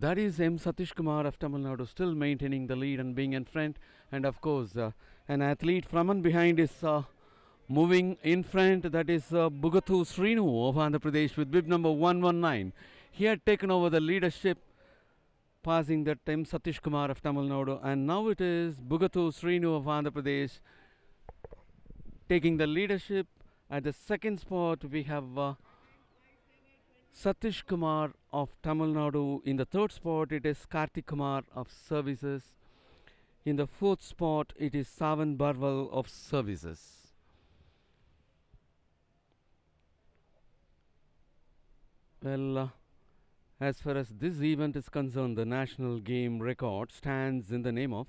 That is M. Satish Kumar of Tamil Nadu still maintaining the lead and being in front. And of course, an athlete from and behind is moving in front. That is Bugatu Srinu of Andhra Pradesh with bib number 119. He had taken over the leadership, passing that M. Satish Kumar of Tamil Nadu. And now it is Bugatu Srinu of Andhra Pradesh taking the leadership. At the second spot, we have Satish Kumar of Tamil Nadu. In the third spot, it is Karthik Kumar of Services. In the fourth spot, it is Savan Barwal of Services. Well, as far as this event is concerned, the national game record stands in the name of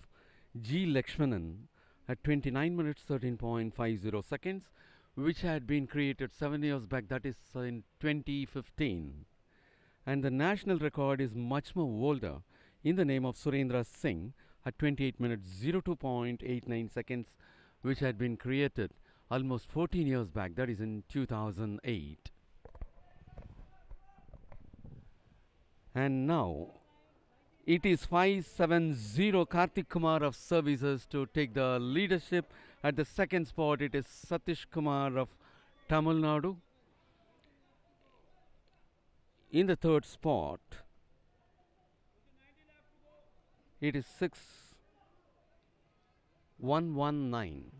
G. Lakshmanan at 29 minutes 13.50 seconds, which had been created 7 years back, that is in 2015. And the national record is much more older in the name of Surendra Singh at 28 minutes 02.89 seconds, which had been created almost 14 years back, that is in 2008. And now it is 570 Karthik Kumar of Services to take the leadership. At the second spot, it is Satish Kumar of Tamil Nadu. In the third spot, it is 6119.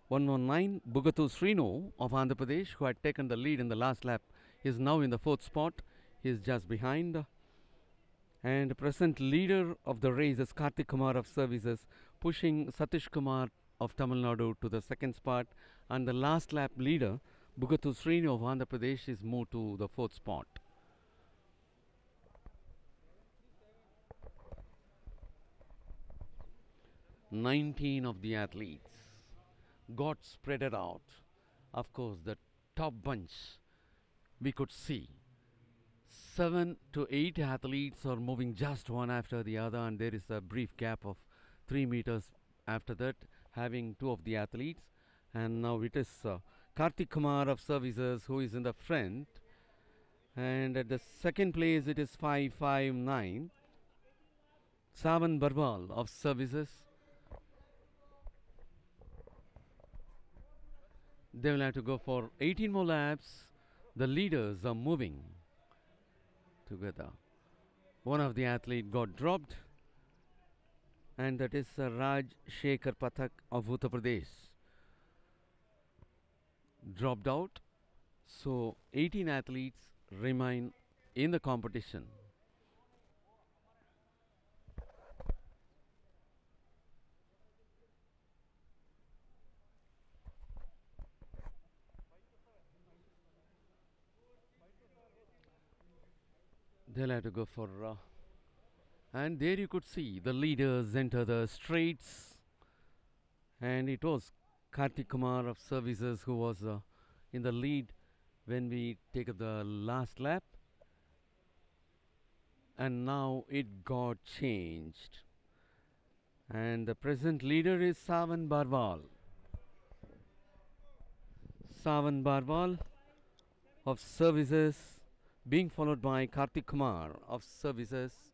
119 Bugatu Srinu of Andhra Pradesh, who had taken the lead in the last lap, is now in the fourth spot. He is just behind. And the present leader of the race is Karthik Kumar of Services, pushing Satish Kumar of Tamil Nadu to the second spot. And the last lap leader, Bugatu Srinu of Andhra Pradesh, is moved to the fourth spot. "19 of the athletes got spreaded out. Of course, the top bunch we could see 7 to 8 athletes are moving just one after the other, and there is a brief gap of 3 meters after that, having 2 of the athletes. And now it is Karthik Kumar of Services who is in the front, and at the second place it is 559 Savan Barwal of Services. They will have to go for 18 more laps. The leaders are moving together. One of the athletes got dropped, and that is Raj Shekhar Pathak of Uttar Pradesh. Dropped out. So 18 athletes remain in the competition. They'll have to go for and there you could see the leaders enter the straights, and it was Karthik Kumar of Services who was in the lead when we take up the last lap, and now it got changed, and the present leader is Savan Barwal. Savan Barwal of Services being followed by Karthik Kumar of Services.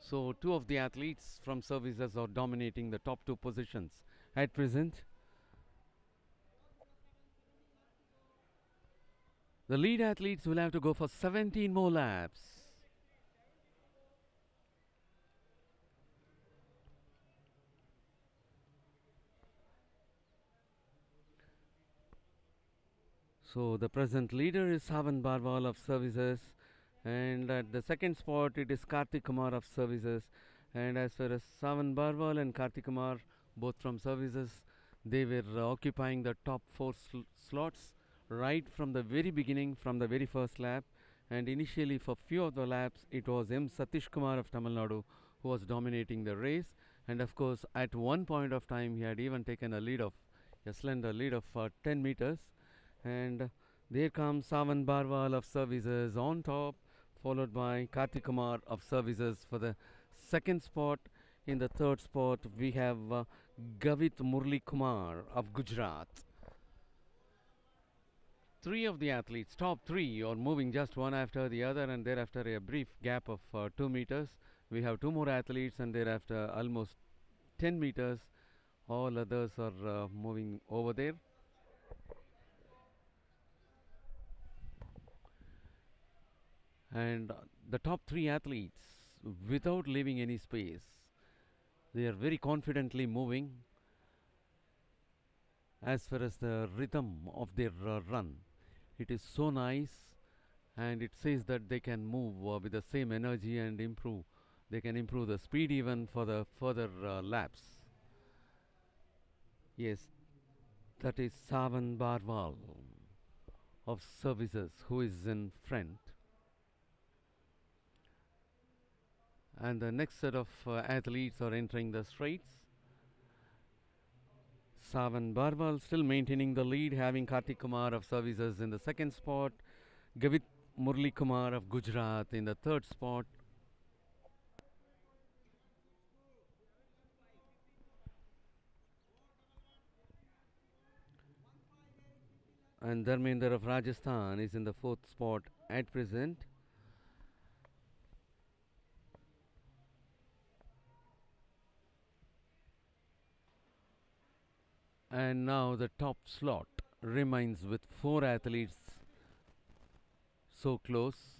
So 2 of the athletes from Services are dominating the top 2 positions at present. The lead athletes will have to go for 17 more laps. So the present leader is Savan Barwal of Services, and at the second spot it is Karthik Kumar of Services. And as far as Savan Barwal and Karthik Kumar, both from Services, they were occupying the top 4 slots right from the very beginning, from the very first lap. And initially for few of the laps it was M. Satish Kumar of Tamil Nadu who was dominating the race, and of course at one point of time he had even taken a slender lead of 10 meters. And there comes Savan Barwal of Services on top, followed by Karthik Kumar of Services for the second spot. In the third spot we have Gavit Murli Kumar of Gujarat. three of the athletes, top three, are moving just one after the other, and thereafter a brief gap of 2 meters. We have two more athletes, and thereafter almost 10 meters. All others are moving over there. And the top three athletes, without leaving any space, they are very confidently moving as far as the rhythm of their run. It is so nice, and it says that they can move with the same energy and improve. They can improve the speed even for the further laps. Yes, that is Savan Barwal of services who is in front. And the next set of athletes are entering the straights. Savan Barwal still maintaining the lead, having Kartik Kumar of services in the second spot, Gavit Murli Kumar of Gujarat in the third spot. And Dharmender of Rajasthan is in the fourth spot at present. And now the top slot remains with four athletes so close.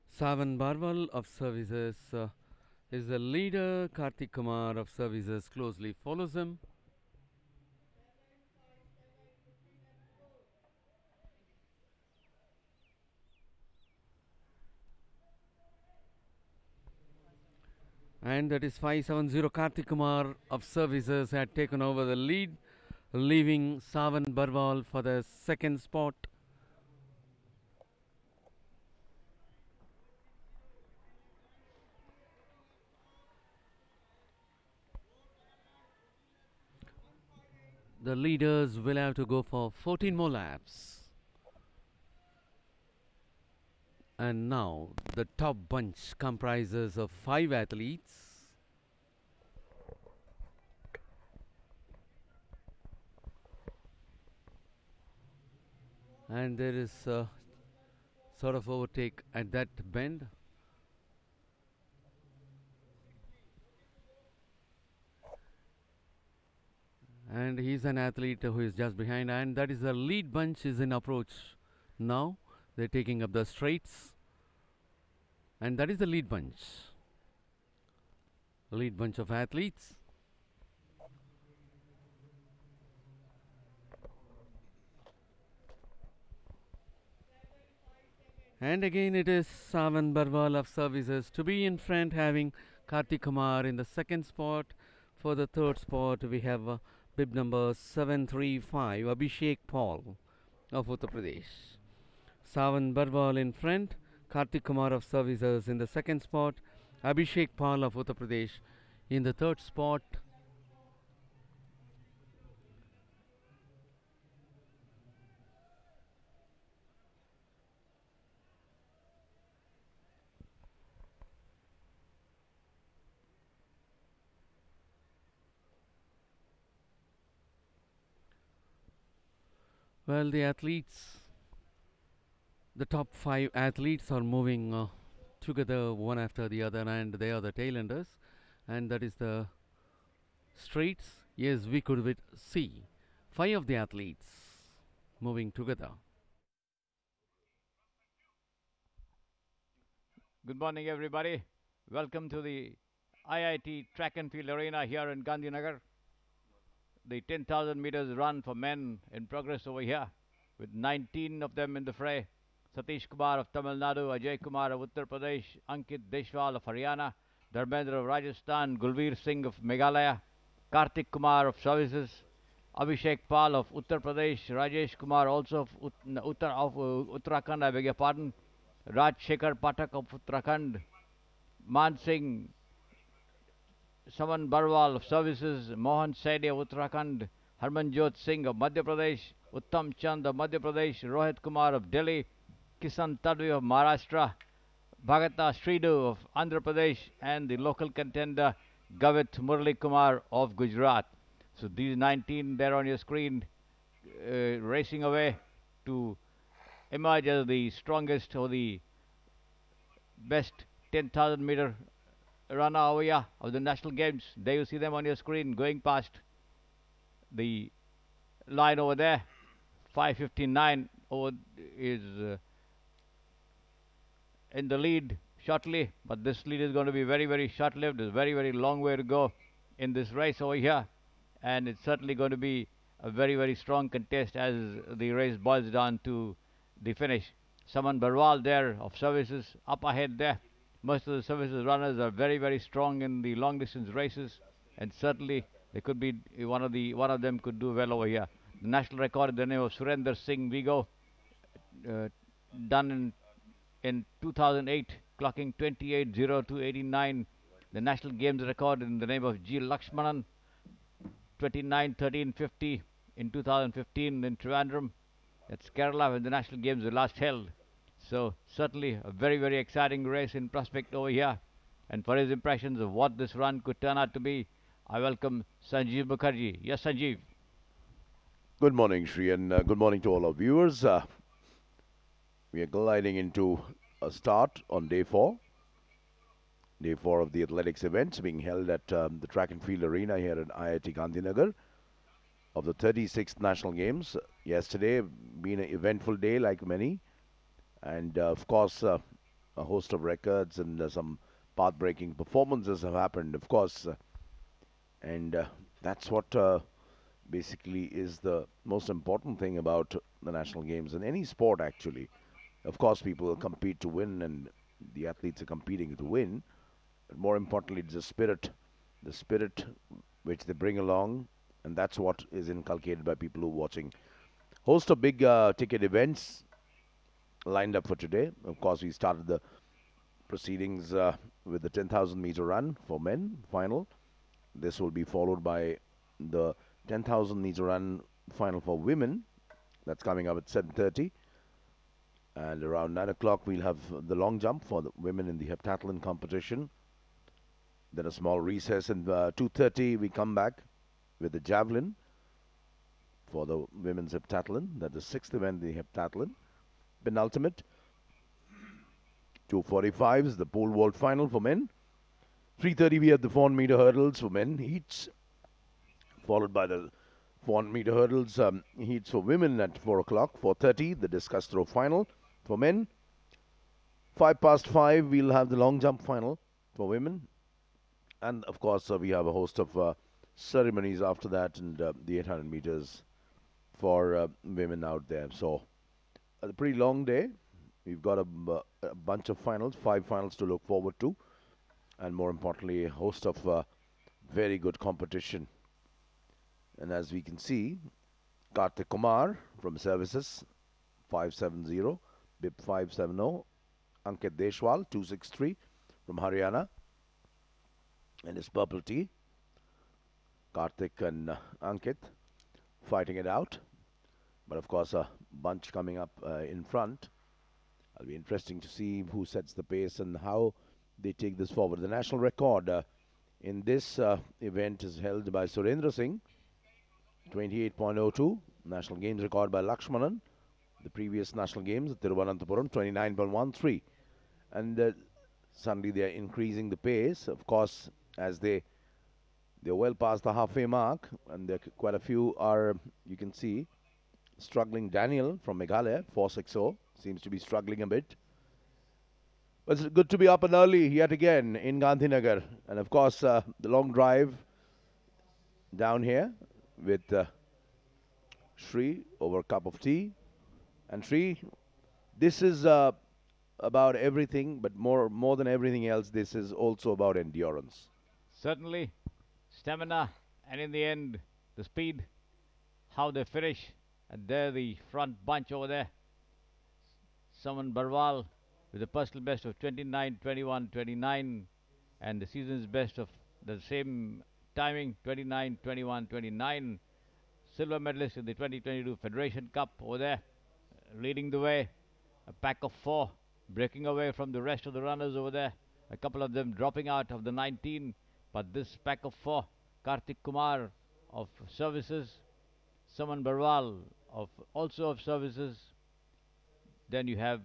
Savan Barwal of services is the leader. Kartik Kumar of services closely follows him. And that is 570. Kartik Kumar of services had taken over the lead, leaving Savan Barwal for the second spot. The leaders will have to go for 14 more laps. And now the top bunch comprises of 5 athletes. And there is a sort of overtake at that bend. And he's an athlete who is just behind, and that is the lead bunch is in approach now. They're taking up the straights, and that is the lead bunch of athletes. And again it is Savan Barwal of services to be in front, having Kartik Kumar in the second spot. For the third spot we have bib number 735, Abhishek Paul of Uttar Pradesh. Savan Barwal in front, Kartik Kumar of services in the second spot, Abhishek Paul of Uttar Pradesh in the third spot. Well, the top 5 athletes are moving together one after the other, and they are the tailenders, and that is the straights. Yes, we could see 5 of the athletes moving together. Good morning, everybody. Welcome to the IIT Track and Field Arena here in Gandhinagar. The 10,000 meters run for men in progress over here, with 19 of them in the fray. Satish Kumar of Tamil Nadu, Ajay Kumar of Uttar Pradesh, Ankit Deshwal of Haryana, Dharmendra of Rajasthan, Gulveer Singh of Meghalaya, Kartik Kumar of Services, Abhishek Pal of Uttar Pradesh, Rajesh Kumar also of Uttarakhand, I beg your pardon, Raj Shekhar Pathak of Uttarakhand, Man Singh, Saman Barwal of Services, Mohan Saidi of Uttarakhand, Harmanjot Singh of Madhya Pradesh, Uttam Chand of Madhya Pradesh, Rohit Kumar of Delhi, Kisan Tadvi of Maharashtra, Bhagata Sridu of Andhra Pradesh, and the local contender Gavit Murali Kumar of Gujarat. So these 19 there on your screen, racing away to emerge as the strongest or the best 10,000 meter runner over here of the national games. There you see them on your screen going past the line over there. 5:59 over is in the lead shortly, but this lead is going to be very, very short-lived. There's a very, very long way to go in this race over here, and it's certainly going to be a very, very strong contest as the race boils down to the finish. Saman Barwal there of services up ahead there. Most of the services runners are very, very strong in the long distance races, and certainly they could be one of them could do well over here. The national record in the name of Surinder Singh Vigo, uh, done in 2008, clocking 28:02:89. The national games record in the name of G. Lakshmanan, 29:13:50 in 2015 in Trivandrum. That's Kerala when the national games were last held. So certainly a very, very exciting race in prospect over here. And for his impressions of what this run could turn out to be, I welcome Sanjeev Mukherjee. Yes, Sanjeev. Good morning, Shri, and good morning to all our viewers. We are gliding into a start on day four of the athletics events being held at the track and field arena here at IIT Gandhinagar of the 36th National Games. Yesterday, been an eventful day like many, and of course, a host of records and some path-breaking performances have happened, of course, and that's what basically is the most important thing about the National Games in any sport, actually. Of course, people will compete to win, and the athletes are competing to win. But more importantly, it's the spirit which they bring along, and that's what is inculcated by people who are watching. Host of big ticket events lined up for today. Of course, we started the proceedings with the 10,000 meter run for men final. This will be followed by the 10,000 meter run final for women. That's coming up at 7:30. And around 9 o'clock, we'll have the long jump for the women in the heptathlon competition. Then a small recess, and 2:30 we come back with the javelin for the women's heptathlon. That's the sixth event in the heptathlon. Penultimate. 2:45 is the pole vault final for men. 3:30 we have the 400 meter hurdles for men heats, followed by the 400 meter hurdles heats for women at 4 o'clock. 4:30 the discus throw final for men. 5:05 we'll have the long jump final for women. And of course, we have a host of ceremonies after that, and the 800 meters for women out there. So, a pretty long day. We've got a bunch of finals, 5 finals to look forward to, and more importantly, a host of very good competition. And as we can see, Kartik Kumar from Services, 570, BIP 570, Ankit Deshwal, 263 from Haryana, and his purple tee. Kartik and Ankit fighting it out. But of course, a bunch coming up in front. It'll be interesting to see who sets the pace and how they take this forward. The national record in this event is held by Surendra Singh, 28.02. National Games record by Lakshmanan. The previous National Games at Thiruvananthapuram, 29.13. And suddenly they are increasing the pace, of course, as they're well past the halfway mark, and there quite a few are, you can see, struggling. Daniel from Meghalaya, 460, seems to be struggling a bit. But it's good to be up and early yet again in Gandhinagar. And of course, the long drive down here with Shri over a cup of tea. And Shri, this is about everything, but more than everything else, this is also about endurance. Certainly, stamina, and in the end, the speed, how they finish. And there, the front bunch over there. Saman Barwal with a personal best of 29:21:29, and the season's best of the same timing, 29:21:29. silver medalist in the 2022 Federation Cup over there, leading the way. A pack of 4, breaking away from the rest of the runners over there. A couple of them dropping out of the 19, but this pack of 4, Kartik Kumar of services, Saman Barwal of also of services. Then you have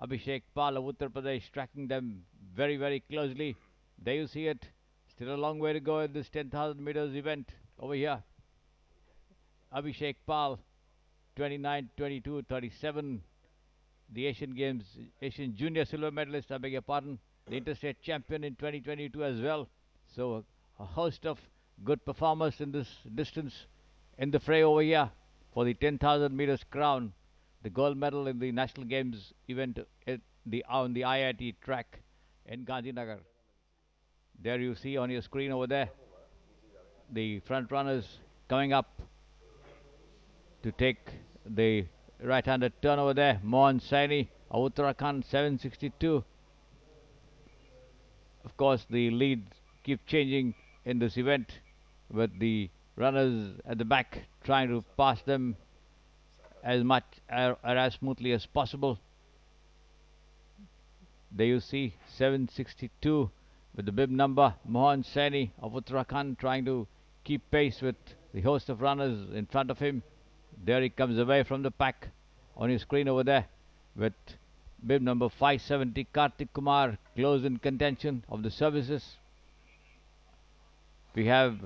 Abhishek Pal of Uttar Pradesh tracking them very, very closely. There you see it. Still a long way to go in this 10,000 meters event over here. Abhishek Pal, 29, 22, 37. The Asian Games, Asian Junior Silver Medalist, I beg your pardon. The Interstate Champion in 2022 as well. So a host of good performers in this distance in the fray over here for the 10,000 meters crown. The gold medal in the National Games event on the IIT track in Gandhinagar. There you see on your screen over there the front runners coming up to take the right-handed turn over there. Mohan Saini of Uttarakhand, 762. Of course, the leads keep changing in this event, with the runners at the back trying to pass them as much or as smoothly as possible. There you see 762 with the bib number. Mohan Saini of Uttarakhand trying to keep pace with the host of runners in front of him. There he comes away from the pack on your screen over there with bib number 570, Kartik Kumar, close in contention of the services. We have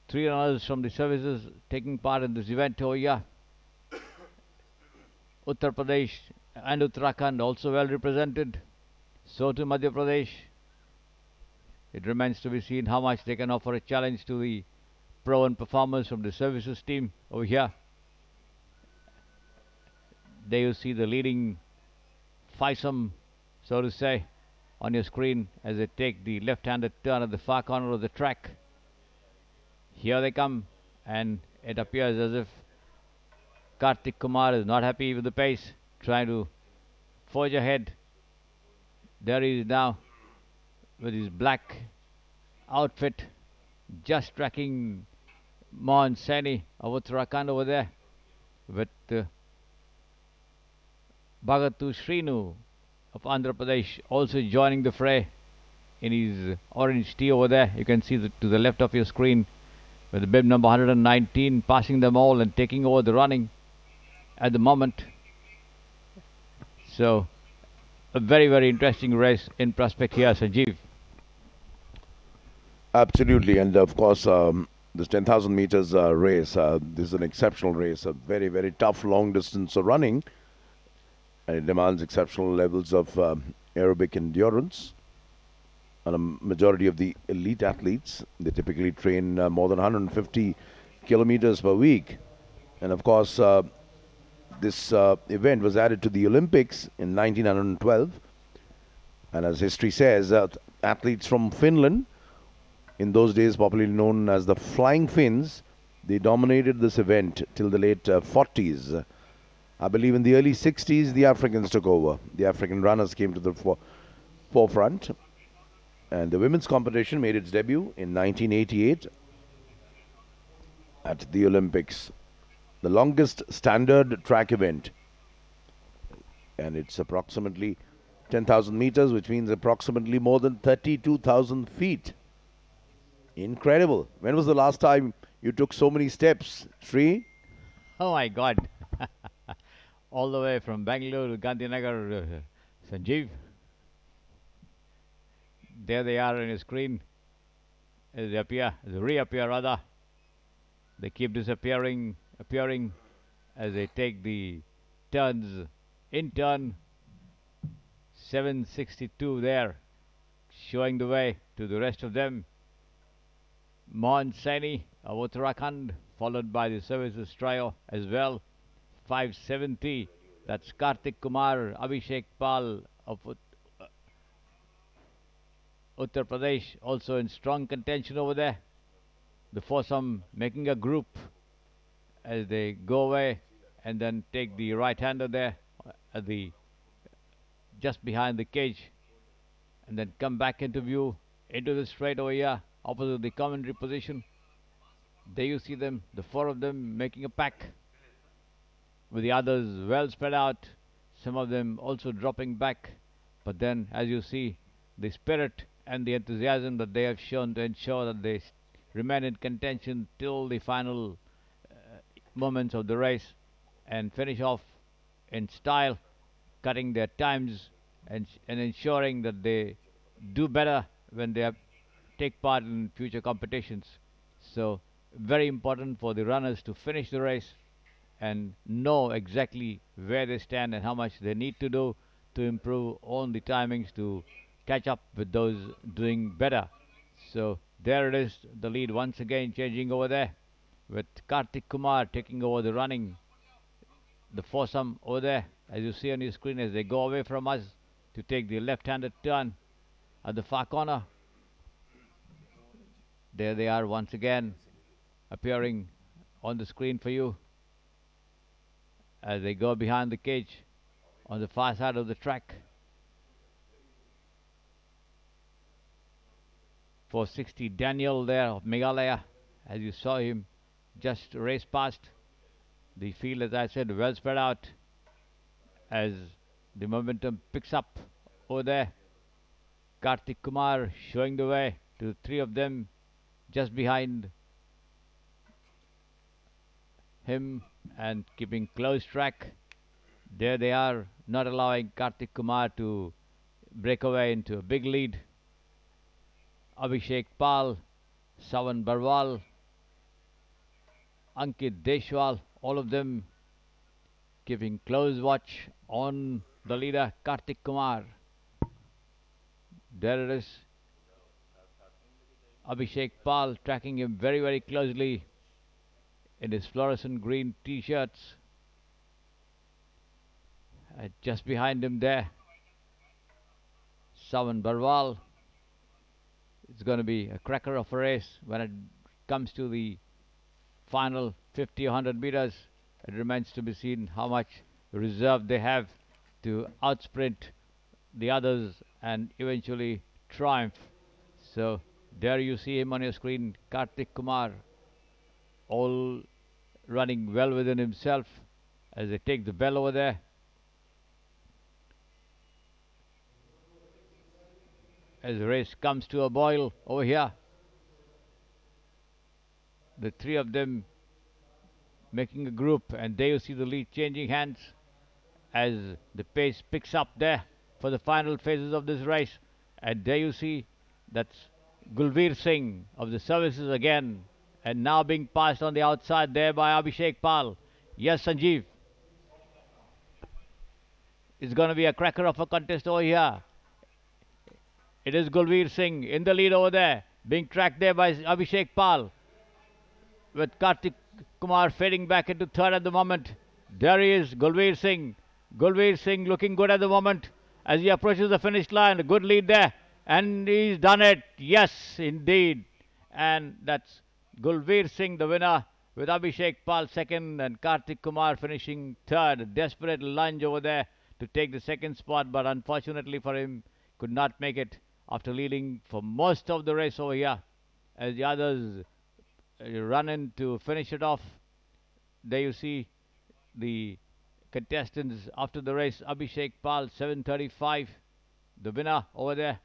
3 runners from the services taking part in this event over here. Uttar Pradesh and Uttarakhand also well represented. So to Madhya Pradesh. It remains to be seen how much they can offer a challenge to the pro and performers from the services team over here. There you see the leading fivesome, so to say, on your screen as they take the left-handed turn at the far corner of the track. Here they come, and it appears as if Kartik Kumar is not happy with the pace, trying to forge ahead. There he is now with his black outfit, just tracking Mohan Saini of Uttarakhand over there, with Bhagatu Srinu of Andhra Pradesh also joining the fray in his orange tee over there. You can see to the left of your screen with the bib number 119, passing them all and taking over the running at the moment. So a very, very interesting race in prospect here, Sanjeev. Absolutely, and of course, this 10,000 meters race, this is an exceptional race, a very, very tough long distance running, and it demands exceptional levels of aerobic endurance. And a majority of the elite athletes, they typically train more than 150 kilometers per week. And of course, this event was added to the Olympics in 1912. And as history says, athletes from Finland, in those days popularly known as the Flying Finns, they dominated this event till the late 40s. I believe in the early 60s, the Africans took over. The African runners came to the forefront. And the women's competition made its debut in 1988 at the Olympics. The longest standard track event. And it's approximately 10,000 meters, which means approximately more than 32,000 feet. Incredible. When was the last time you took so many steps, Sri? Oh my God. All the way from Bangalore to Gandhinagar, Sanjeev. There they are on your screen. As they appear, as they reappear rather. They keep disappearing, appearing as they take the turns in turn. 762 there, showing the way to the rest of them. Mohan Saini of Uttarakhand, followed by the services trio as well. 570, that's Kartik Kumar, Abhishek Pal of Uttar Pradesh, also in strong contention over there. The foursome making a group as they go away and then take the right-hander there at the just behind the cage, and then come back into view into the straight over here opposite the commentary position. There you see them, the four of them making a pack, with the others well spread out, some of them also dropping back. But then, as you see, the spirit and the enthusiasm that they have shown to ensure that they remain in contention till the final moments of the race and finish off in style, cutting their times and ensuring that they do better when take part in future competitions. So, very important for the runners to finish the race and know exactly where they stand and how much they need to do to improve on the timings to catch up with those doing better. So there it is, the lead once again changing over there with Kartik Kumar taking over the running, the foursome over there, as you see on your screen as they go away from us to take the left-handed turn at the far corner. There they are once again appearing on the screen for you as they go behind the cage on the far side of the track. 460 Daniel there of Meghalaya, as you saw him just race past. The field, as I said, well spread out as the momentum picks up over there. Kartik Kumar showing the way to the three of them just behind him and keeping close track. There they are, not allowing Kartik Kumar to break away into a big lead. Abhishek Pal, Savan Barwal, Ankit Deshwal, all of them keeping close watch on the leader Kartik Kumar. There it is. Abhishek Pal tracking him very, very closely in his fluorescent green t-shirts. Just behind him there, Savan Barwal. It's going to be a cracker of a race when it comes to the final 50 or 100 meters. It remains to be seen how much reserve they have to outsprint the others and eventually triumph. So there you see him on your screen, Kartik Kumar, all running well within himself as they take the bell over there. As the race comes to a boil over here, the three of them making a group, and there you see the lead changing hands as the pace picks up there for the final phases of this race. And there you see that's Gulveer Singh of the services again, and now being passed on the outside there by Abhishek Pal. Yes, Sanjeev. It's going to be a cracker of a contest over here. It is Gulveer Singh in the lead over there, being tracked there by Abhishek Pal, with Kartik Kumar fading back into third at the moment. There he is, Gulveer Singh. Gulveer Singh looking good at the moment as he approaches the finish line. A good lead there, and he's done it. Yes, indeed. And that's Gulveer Singh, the winner, with Abhishek Pal second and Kartik Kumar finishing third. A desperate lunge over there to take the second spot, but unfortunately for him, could not make it after leading for most of the race over here as the others run in to finish it off. There you see the contestants after the race. Abhishek Pal 7:35, the winner over there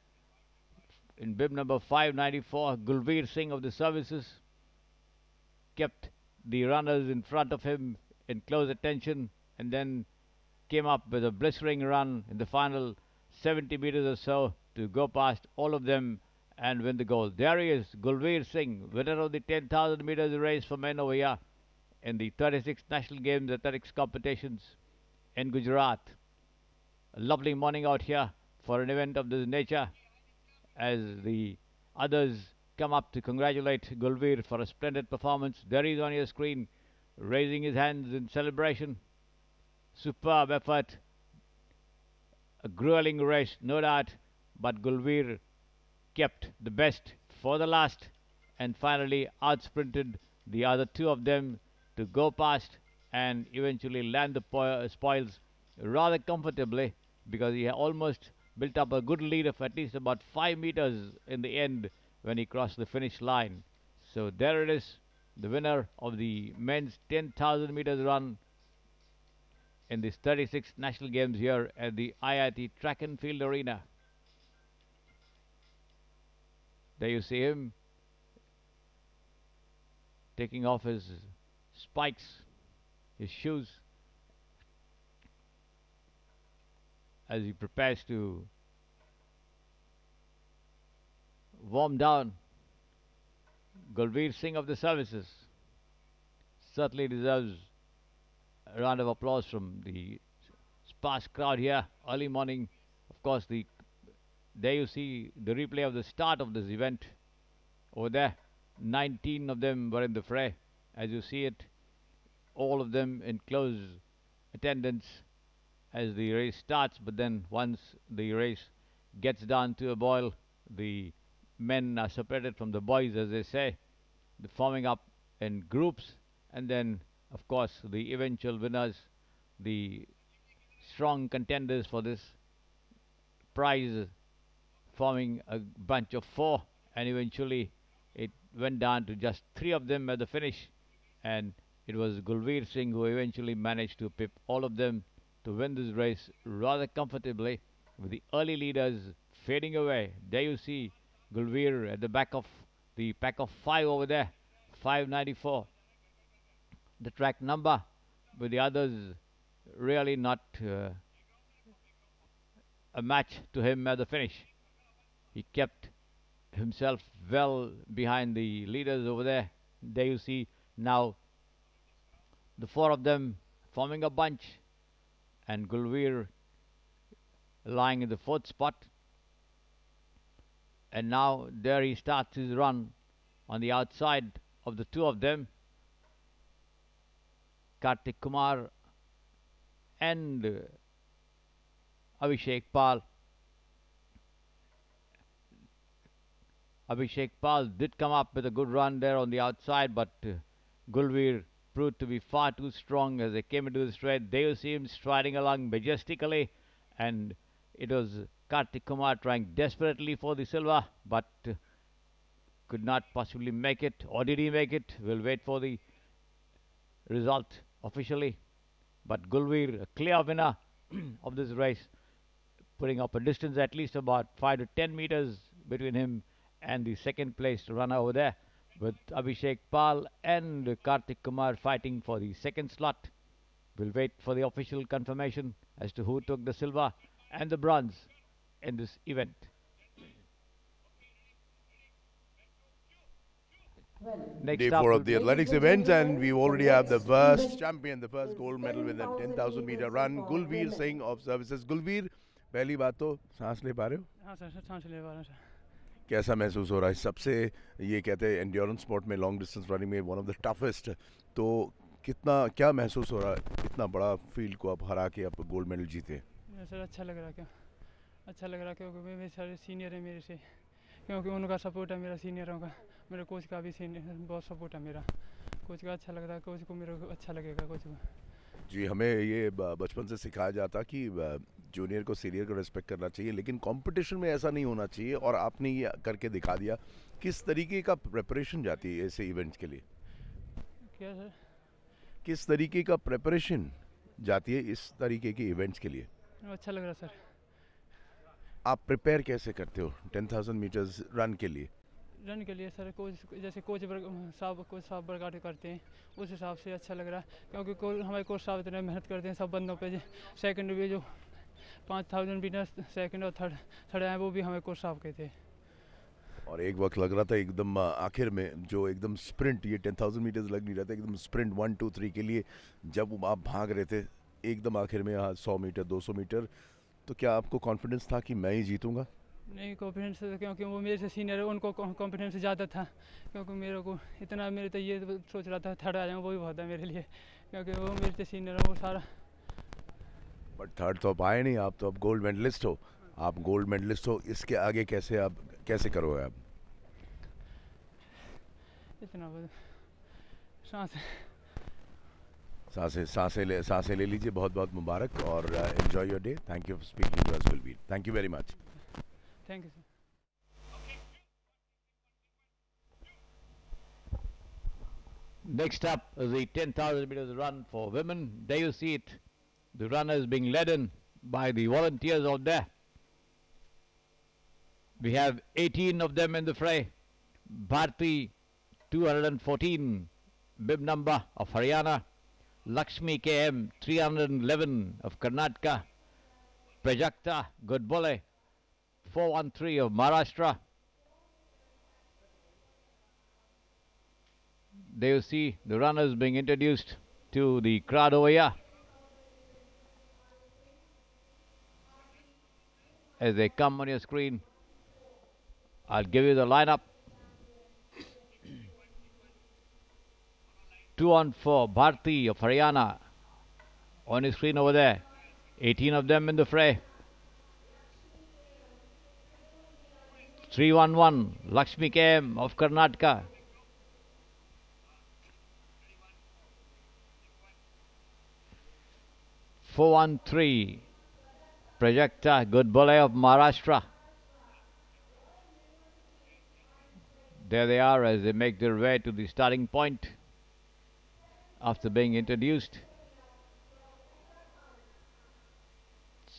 in bib number 594. Gulveer Singh of the services kept the runners in front of him in close attention and then came up with a blistering run in the final 70 meters or so to go past all of them and win the gold. There he is, Gulveer Singh, winner of the 10,000 meters race for men over here in the 36th National Games Athletics competitions in Gujarat. A lovely morning out here for an event of this nature as the others come up to congratulate Gulveer for a splendid performance. There he is on your screen, raising his hands in celebration. Superb effort. A grueling race, no doubt, but Gulveer kept the best for the last and finally outsprinted the other two of them to go past and eventually land the spoils rather comfortably because he almost built up a good lead of at least about 5 meters in the end when he crossed the finish line. So there it is, the winner of the men's 10,000 meters run in the 36th National Games here at the IIT Track and Field Arena. There you see him taking off his spikes, his shoes, as he prepares to warm down. Gulveer Singh of the services certainly deserves a round of applause from the sparse crowd here. Early morning, of course, there you see the replay of the start of this event. Over there, 19 of them were in the fray. As you see it, all of them in close attendance as the race starts. But then once the race gets down to a boil, the men are separated from the boys, as they say, forming up in groups, and then of course the eventual winners, the strong contenders for this prize, forming a bunch of 4, and eventually it went down to just 3 of them at the finish, and it was Gulveer Singh who eventually managed to pip all of them to win this race rather comfortably, with the early leaders fading away. There you see Gulveer at the back of the pack of 5 over there, 594, the track number, with the others really not a match to him at the finish. He kept himself well behind the leaders over there. There you see now the 4 of them forming a bunch, and Gulveer lying in the 4th spot. And now there he starts his run on the outside of the 2 of them, Kartik Kumar and Abhishek Pal. Abhishek Pal did come up with a good run there on the outside, but Gulveer proved to be far too strong as they came into the straight. There you see him striding along majestically, and it was Kartik Kumar trying desperately for the silver, but could not possibly make it. Or did he make it? We'll wait for the result officially. But Gulveer, a clear winner of this race, putting up a distance at least about 5 to 10 meters between him and the second place runner over there, with Abhishek Pal and Kartik Kumar fighting for the second slot. We'll wait for the official confirmation as to who took the silver and the bronze in this event. Next Day up 4 will of the be athletics event, and we already have the first champion, the first gold medal with a 10,000 meter run, Gulveer Singh of services. Gulveer, पहली बात तो सांस ले पा रहे हो? हाँ sir सांस ले पा रहा हूँ सर. कैसा महसूस हो रहा है? सबसे ये कहते हैं एंड्योरेंस स्पोर्ट में, लॉन्ग डिस्टेंस रनिंग में वन ऑफ द टफेस्ट, तो कितना क्या महसूस हो रहा है इतना बड़ा फील्ड को आप हरा के आप गोल्ड मेडल जीते? सर अच्छा लग रहा, क्या अच्छा लग रहा, क्योंकि मेरे सारे सीनियर है मेरे से, क्योंकि उनका सपोर्ट है, मेरा सीनियरों का, मेरे कोच का भी बहुत सपोर्ट है मेरा. कोच का अच्छा लग रहा है, कोच को मेरे को अच्छा लगेगा कोच को. जी, हमें ये बचपन से सिखाया जाता कि जूनियर को सीनियर को रिस्पेक्ट करना चाहिए, लेकिन कंपटीशन में ऐसा नहीं होना चाहिए, और आपने ये करके दिखा दिया. किस तरीके का प्रिपरेशन जाती है ऐसे इवेंट्स के लिए? क्या सर? किस तरीके का प्रिपरेशन जाती है इस तरीके के इवेंट्स के लिए? अच्छा लग रहा सर. आप प्रिपेयर कैसे करते हो 10,000 मीटर्स रन के लिए? रन के लिए सर कोच, जैसे कोच साहब वर्कआउट करते हैं उस हिसाब से अच्छा लग रहा है, क्योंकि हमारे कोच साहब इतने मेहनत करते हैं सब बंदों पे. सेकंड भी जो 5,000 मीटर सेकंड और थर्ड आए वो भी हमारे कोच साहब के थे. और एक वक्त लग रहा था एकदम आखिर में जो एकदम स्प्रिंट, ये 10,000 मीटर्स लग नहीं रहा था, एकदम स्प्रिंट 1 2 3 के लिए जब आप भाग रहे थे एकदम आखिर में 100 मीटर 200 मीटर, तो क्या आपको कॉन्फिडेंस था कि मैं ही जीतूंगा? नहीं कॉन्फिडेंस, क्योंकि वो मेरे से सीनियर है, उनको कॉन्फिडेंस ज़्यादा था, क्योंकि मेरे को इतना, मेरे तो ये सोच रहा था थर्ड आ जाऊँ वो भी बहुत है मेरे लिए, क्योंकि वो मेरे से सीनियर है वो सारा. बट थर्ड तो आप आए नहीं, आप तो अब गोल्ड मेडलिस्ट हो. आप गोल्ड मेडलिस्ट हो, इसके आगे कैसे करोगे आप? इतना सांसें ले लीजिए. बहुत बहुत मुबारक और enjoy your day. Thank you for speaking to us Gulveer. Thank you very much. Thank you sir. Next up is the 10,000 meters run for women. There you see it. The runners being led in by the volunteers out there. We have 18 of them in the fray. Bharti 214, bib number of Haryana. Lakshmi KM 311 of Karnataka. Prajakta Godbole 413 of Maharashtra. There you see the runners being introduced to the crowd over here. As they come on your screen, I'll give you the lineup. 2 on 4, Bharti of Haryana on your screen over there. 18 of them in the fray. 311, Lakshmi KM of Karnataka. 413, Prajakta Godbole of Maharashtra. There they are as they make their way to the starting point after being introduced.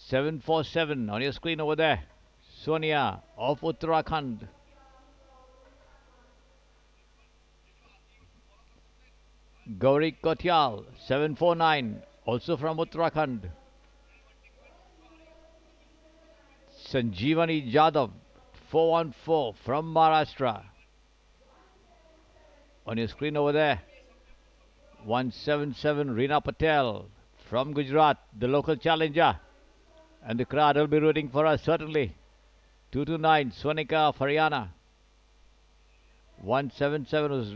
747 on your screen over there. Sonia of Uttarakhand. Gauri Kotyal 749 also from Uttarakhand. Sanjeevani Jadhav 414 from Maharashtra. On your screen over there, 177 Reena Patel from Gujarat, the local challenger. And the crowd will be rooting for us certainly. 229 Swanika of Haryana. 177 was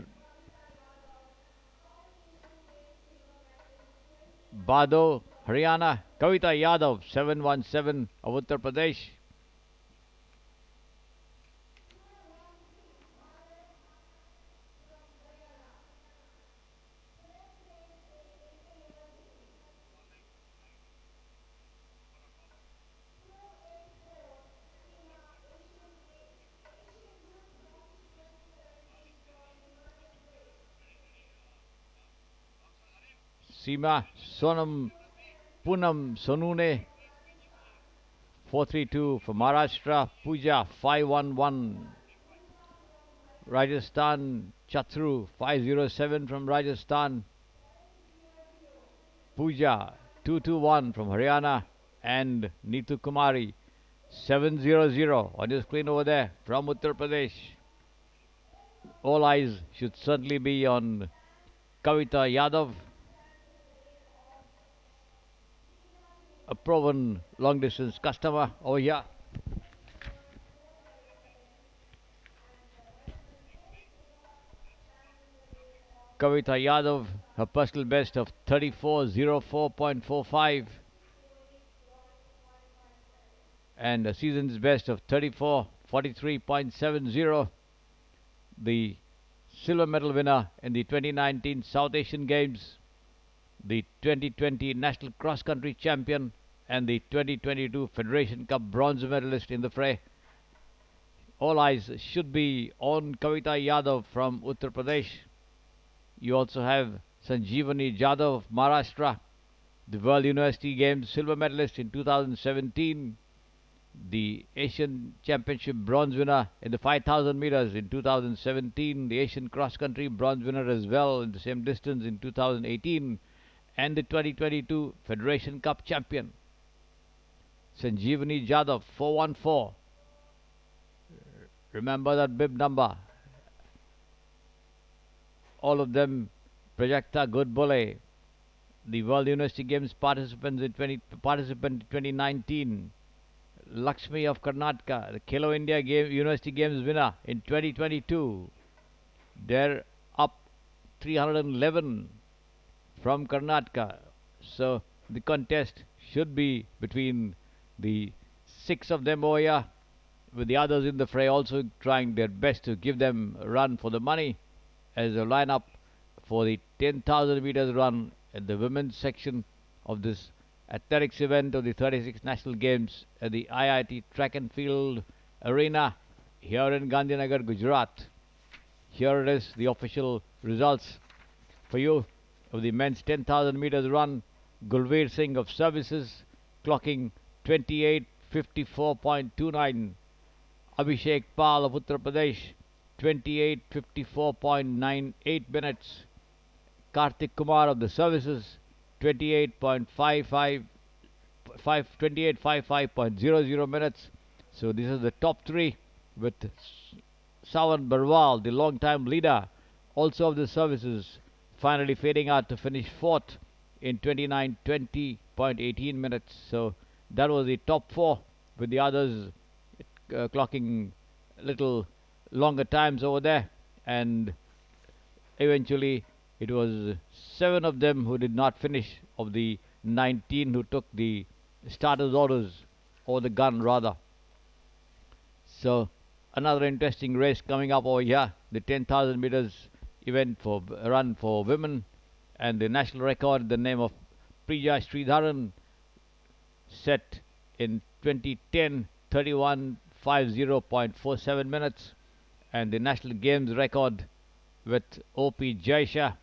Bado, Haryana. Kavita Yadav 717 of Uttar Pradesh. Seema Sonam Poonam Sonune 432 for Maharashtra. Pooja 511. Rajasthan Chatru 507 from Rajasthan. Pooja 221 from Haryana. And Neetu Kumari 700 on your screen over there from Uttar Pradesh. All eyes should certainly be on Kavita Yadav, a proven long distance customer over here. Kavita Yadav, her personal best of 34:04.45 and a season's best of 34:43.70. The silver medal winner in the 2019 South Asian Games, the 2020 National Cross Country Champion, and the 2022 Federation Cup bronze medalist in the fray. All eyes should be on Kavita Yadav from Uttar Pradesh. You also have Sanjeevani Jadhav of Maharashtra, the World University Games silver medalist in 2017, the Asian Championship bronze winner in the 5,000 meters in 2017, the Asian Cross Country bronze winner as well in the same distance in 2018, and the 2022 Federation Cup champion. Sanjeevani Jadhav 414. Remember that bib number. All of them Prajakta Godbole, the World University Games participant in 2019. Lakshmi of Karnataka, the Khelo India University Games winner in 2022. They're up 311 from Karnataka. So the contest should be between the 6 of them over here, with the others in the fray also trying their best to give them a run for the money, as a lineup for the 10,000 meters run at the women's section of this athletics event of the 36 National Games at the IIT Track and Field Arena here in Gandhinagar, Gujarat. Here it is, the official results. for you of the men's 10,000 meters run. Gulveer Singh of services clocking 28:54.29. Abhishek Pal of Uttar Pradesh 28:54.98 minutes. Kartik Kumar of the services 28:55.00 minutes. So this is the top three, with Sawan Barwal, the long-time leader, also of the services, finally fading out to finish fourth in 29:20.18 minutes. So that was the top four, with the others clocking little longer times over there. And eventually it was 7 of them who did not finish, of the 19 who took the starter's orders, or the gun rather. So another interesting race coming up over here, the 10,000 meters event for run for women, and the national record, the name of Prija Sridharan, set in 2010, 31:50.47 minutes, and the national games record with O.P. Jaisha,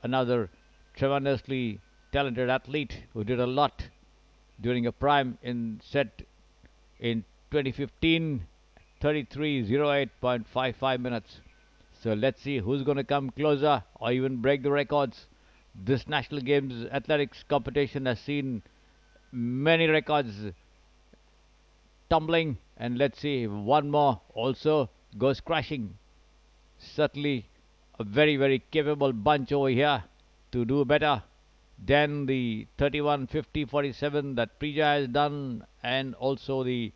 another tremendously talented athlete who did a lot during a prime, in set in 2015, 33:08.55 minutes. So let's see who's going to come closer or even break the records. This National Games athletics competition has seen many records tumbling, and let's see if one more also goes crashing. Certainly a very, very capable bunch over here to do better than the 31:50.47 that Prija has done, and also the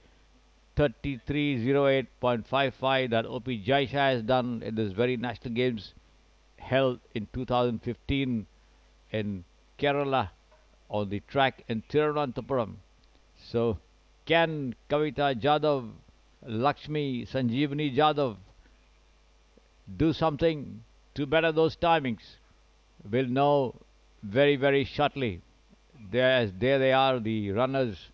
33:08.55 that O.P. Jaisha has done in this very National Games held in 2015 in Kerala on the track in Thiruvananthapuram. So can Kavita Jadhav, Lakshmi Sanjeevani Jadhav do something to better those timings? We'll know very, very shortly. There they are, the runners,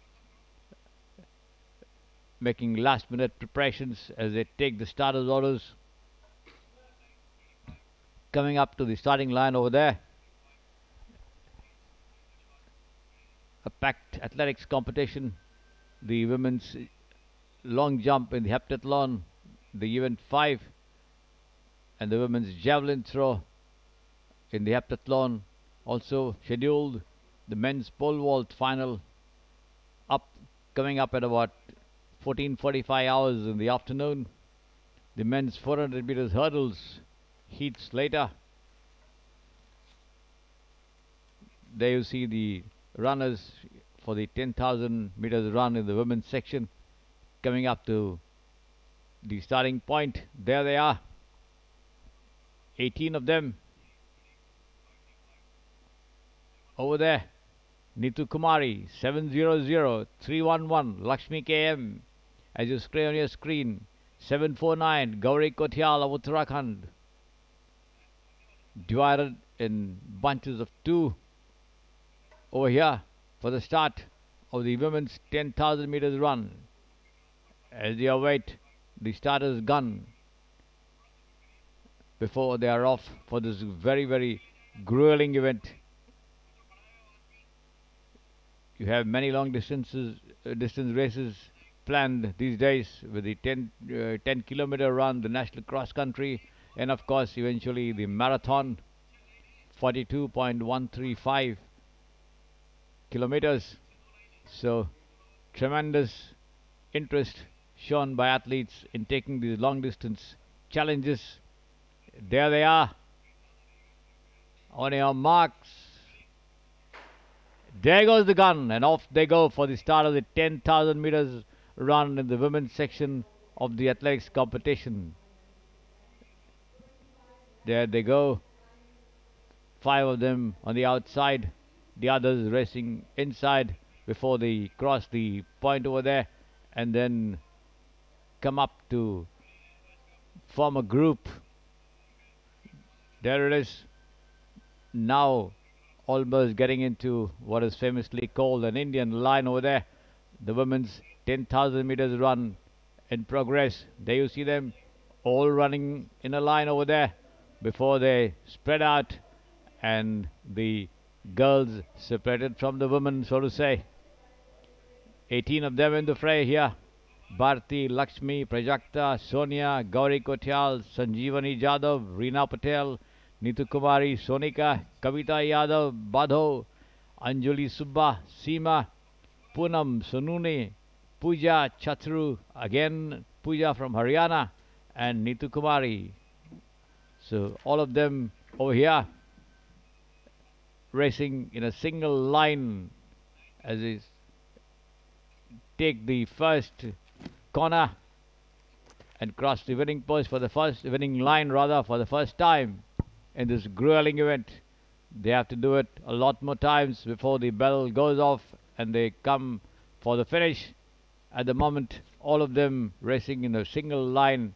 making last minute preparations as they take the starters' orders. Coming up to the starting line over there. A packed athletics competition. The women's long jump in the heptathlon, the event 5, and the women's javelin throw in the heptathlon also scheduled. The men's pole vault final coming up at about 14:45 hours in the afternoon. The men's 400 meters hurdles heats later. There you see the runners for the 10,000 meters run in the women's section coming up to the starting point. There they are, 18 of them. Over there, Neetu Kumari, 7:00,311, Lakshmi KM, as you screen on your screen, 7:49, Gauri Kotial of Uttarakhand, divided in bunches of 2 over here for the start of the women's 10,000 meters run, as they await the starter's gun before they are off for this very, very grueling event. You have many long distance races planned these days, with the 10 kilometer run, the national cross country, and of course eventually the marathon, 42.135 kilometers. So tremendous interest shown by athletes in taking these long distance challenges. There they are, on your marks. There goes the gun, and off they go for the start of the 10,000 meters run in the women's section of the athletics competition. There they go, 5 of them on the outside, the others racing inside before they cross the point over there, and then come up to form a group. There it is, now almost getting into what is famously called an Indian line over there. The women's 10,000 meters run in progress. There you see them all running in a line over there before they spread out and the girls separated from the women, so to say. 18 of them in the fray here. Bharti, Lakshmi, Prajakta, Sonia, Gauri Kotyal, Sanjeevani Jadhav, Reena Patel, Neetu Kumari, Sonika, Kavita Yadav, Badho, Anjali Subba, Seema, Poonam, Sununi, Pooja, Chatru, again Pooja from Haryana, and Neetu Kumari. So all of them over here racing in a single line as they take the first corner and cross the winning post for the first winning line rather for the first time in this grueling event. They have to do it a lot more times before the bell goes off and they come for the finish. At the moment, all of them racing in a single line,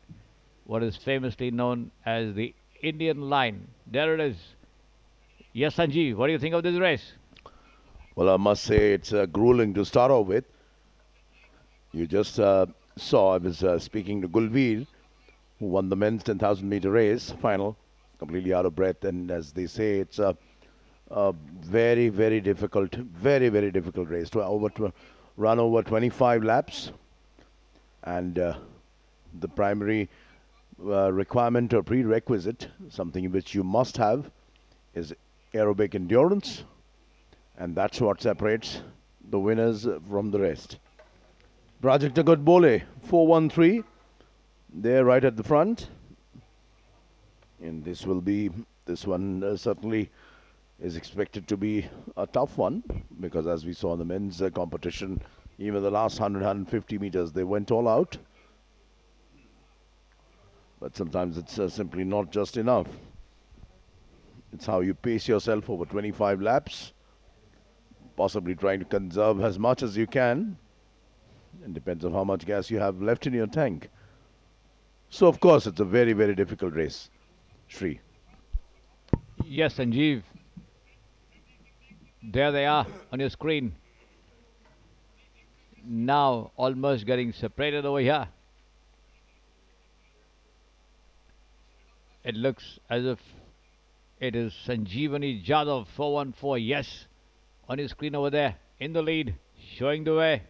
what is famously known as the Indian line. There it is. Yes, Sanjeev, what do you think of this race? Well, I must say it's grueling to start off with. You just saw, I was speaking to Gulveer, who won the men's 10,000 meter race final, completely out of breath. And as they say, it's a very, very difficult race to run over 25 laps. And the primary requirement or prerequisite, something which you must have, is aerobic endurance. And that's what separates the winners from the rest. Prajakta Godbole, 413. They're right at the front. And this one certainly is expected to be a tough one, because as we saw in the men's competition, even the last 150 meters, they went all out. But sometimes it's simply not just enough. It's how you pace yourself over 25 laps, possibly trying to conserve as much as you can. It depends on how much gas you have left in your tank. So, of course, it's a very, very difficult race. Shri. Yes, Sanjeev. There they are on your screen. Now, almost getting separated over here. It looks as if it is Sanjeevani Jadhav, 414. Yes, on your screen over there, in the lead, showing the way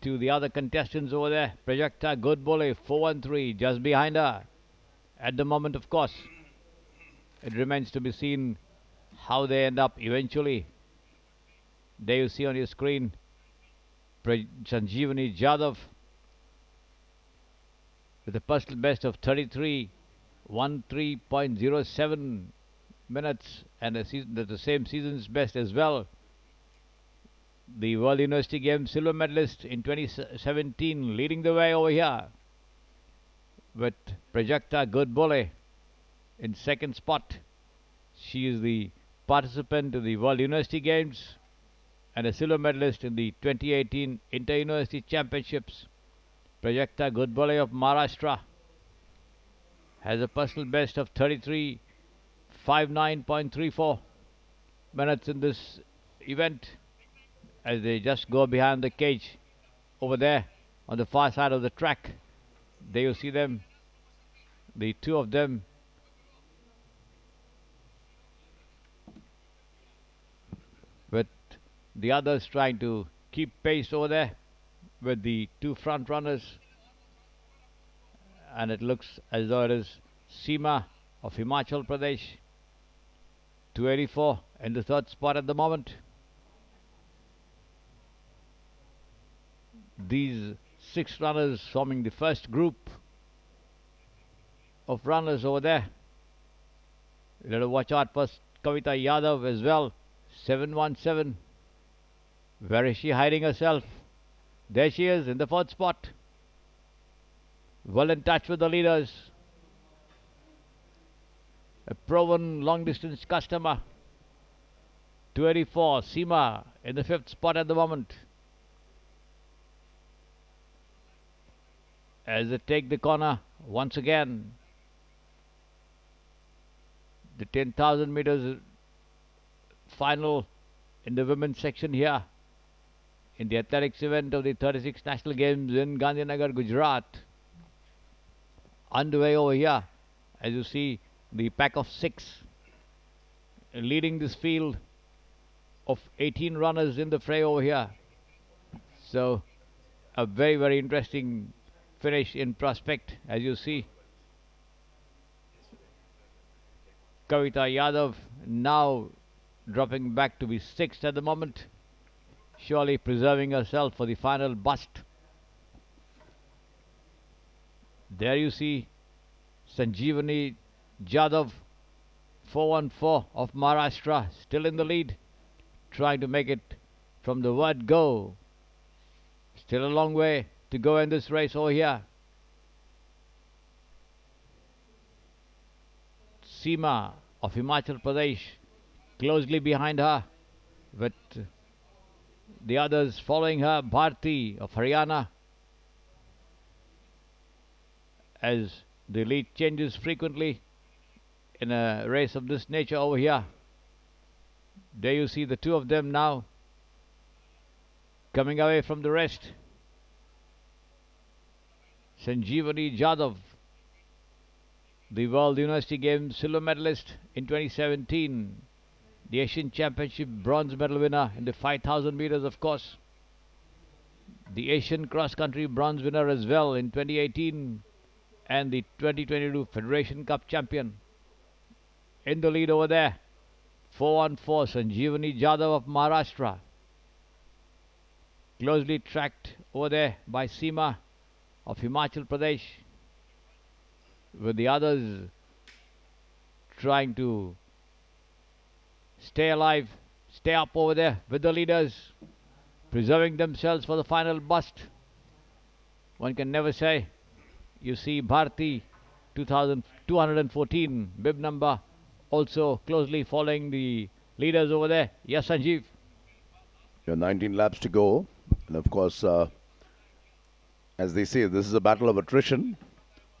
to the other contestants over there. Prajakta Godbole, 413, just behind her. At the moment, of course, it remains to be seen how they end up eventually. There you see on your screen Sanjeevani Jadhav with a personal best of 33:13.07 minutes and the same season's best as well. The World University Games silver medalist in 2017 leading the way over here with Prajakta Godbole in second spot. She is the participant in the World University Games and a silver medalist in the 2018 Inter-University Championships. Prajakta Godbole of Maharashtra has a personal best of 33:59.34 minutes in this event as they just go behind the cage over there on the far side of the track. There you see them, the two of them. With the others trying to keep pace over there with the two front runners. And it looks as though it is Seema of Himachal Pradesh, 284 in the third spot at the moment. These 6 runners forming the first group of runners over there. You have to watch out for Kavita Yadav as well, 717. Where is she hiding herself? There she is in the fourth spot. Well in touch with the leaders. A proven long distance customer. 284, Seema in the fifth spot at the moment. As they take the corner once again. The 10,000 meters final in the women's section here in the athletics event of the 36 National Games in Gandhinagar, Gujarat. Underway over here, as you see, the pack of 6 leading this field of 18 runners in the fray over here. So a very, very interesting finish in prospect, as you see. Kavita Yadav now dropping back to be sixth at the moment, surely preserving herself for the final bust. There you see Sanjeevani Jadhav, 414 of Maharashtra, still in the lead, trying to make it from the word go. Still a long way to go in this race over here. Seema of Himachal Pradesh closely behind her, with the others following her. Bharti of Haryana, as the lead changes frequently in a race of this nature over here. There you see the two of them now coming away from the rest. Sanjeevani Jadhav, the World University Games silver medalist in 2017, the Asian Championship bronze medal winner in the 5,000 meters, of course, the Asian cross-country bronze winner as well in 2018, and the 2022 Federation Cup champion. In the lead over there, 414 Sanjeevani Jadhav of Maharashtra, closely tracked over there by Seema of Himachal Pradesh, with the others trying to stay alive, stay up over there with the leaders, preserving themselves for the final bust. One can never say. You see Bharti 214 bib number also closely following the leaders over there. Yes, Sanjeev. 19 laps to go, and of course, as they say, this is a battle of attrition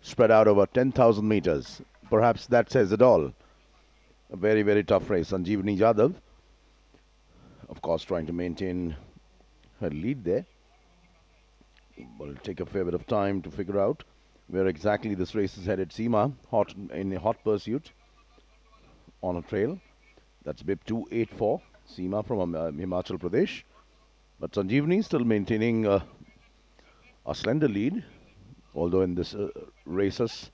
spread out over 10,000 meters. Perhaps that says it all. A very, very tough race. Sanjeevani Jadhav, of course, trying to maintain her lead there. But it'll take a fair bit of time to figure out where exactly this race is headed. Seema, in a hot pursuit on a trail. That's bib 284. Seema from Himachal Pradesh. But Sanjeevani still maintaining a slender lead, although in this races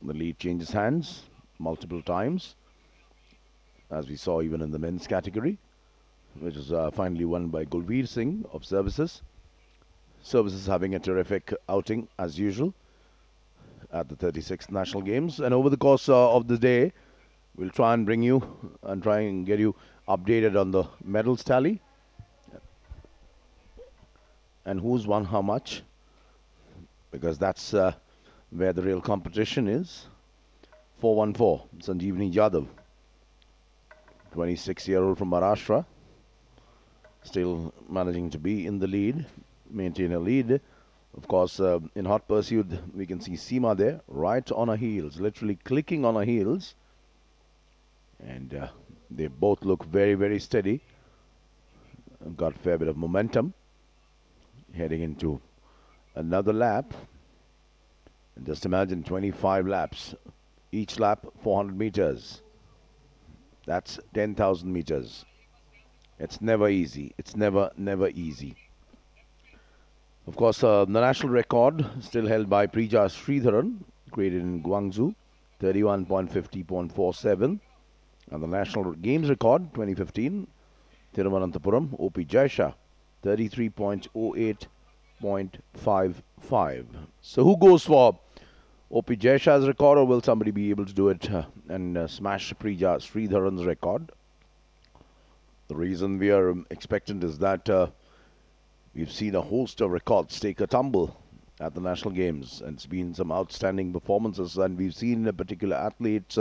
the lead changes hands multiple times, as we saw even in the men's category, which is finally won by Gulveer Singh of Services. Services having a terrific outing as usual at the 36th National Games. And over the course of the day, we'll try and bring you and try and get you updated on the medals tally and who's won how much, because that's where the real competition is. 414, Sanjeevani Jadhav, 26-year-old from Maharashtra, still managing to be in the lead, maintain a lead. Of course, in hot pursuit, we can see Seema there, right on her heels, literally clicking on her heels. And they both look very, very steady. Got a fair bit of momentum heading into another lap. And just imagine 25 laps. Each lap 400 meters. That's 10,000 meters. It's never easy. It's never easy. Of course, the national record still held by Prija Sridharan, created in Guangzhou, 31.50.47. And the national games record, 2015, Thiruvananthapuram, O.P. Jaisha, 33.08.55. So who goes for O.P. Jaisha's record, or will somebody be able to do it and smash Prija Sridharan's record? The reason we are expectant is that we've seen a host of records take a tumble at the national games, and it's been some outstanding performances, and we've seen particular athletes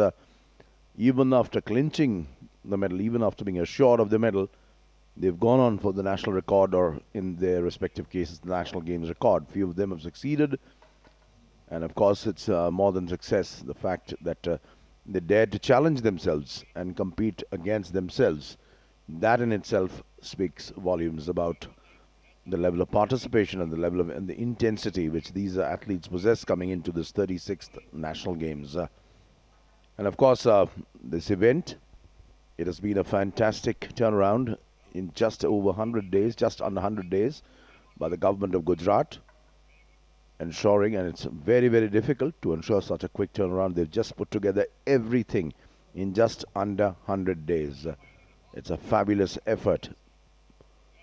even after clinching the medal, even after being assured of the medal, they've gone on for the national record, or in their respective cases the national games record. Few of them have succeeded, and of course it's more than success, the fact that they dared to challenge themselves and compete against themselves. That in itself speaks volumes about the level of participation and the level of and the intensity which these athletes possess coming into this 36th National Games. And of course, this event It has been a fantastic turnaround in just over 100 days, just under 100 days, by the government of Gujarat, ensuring, and it's very, very difficult to ensure such a quick turnaround. They've just put together everything in just under 100 days. It's a fabulous effort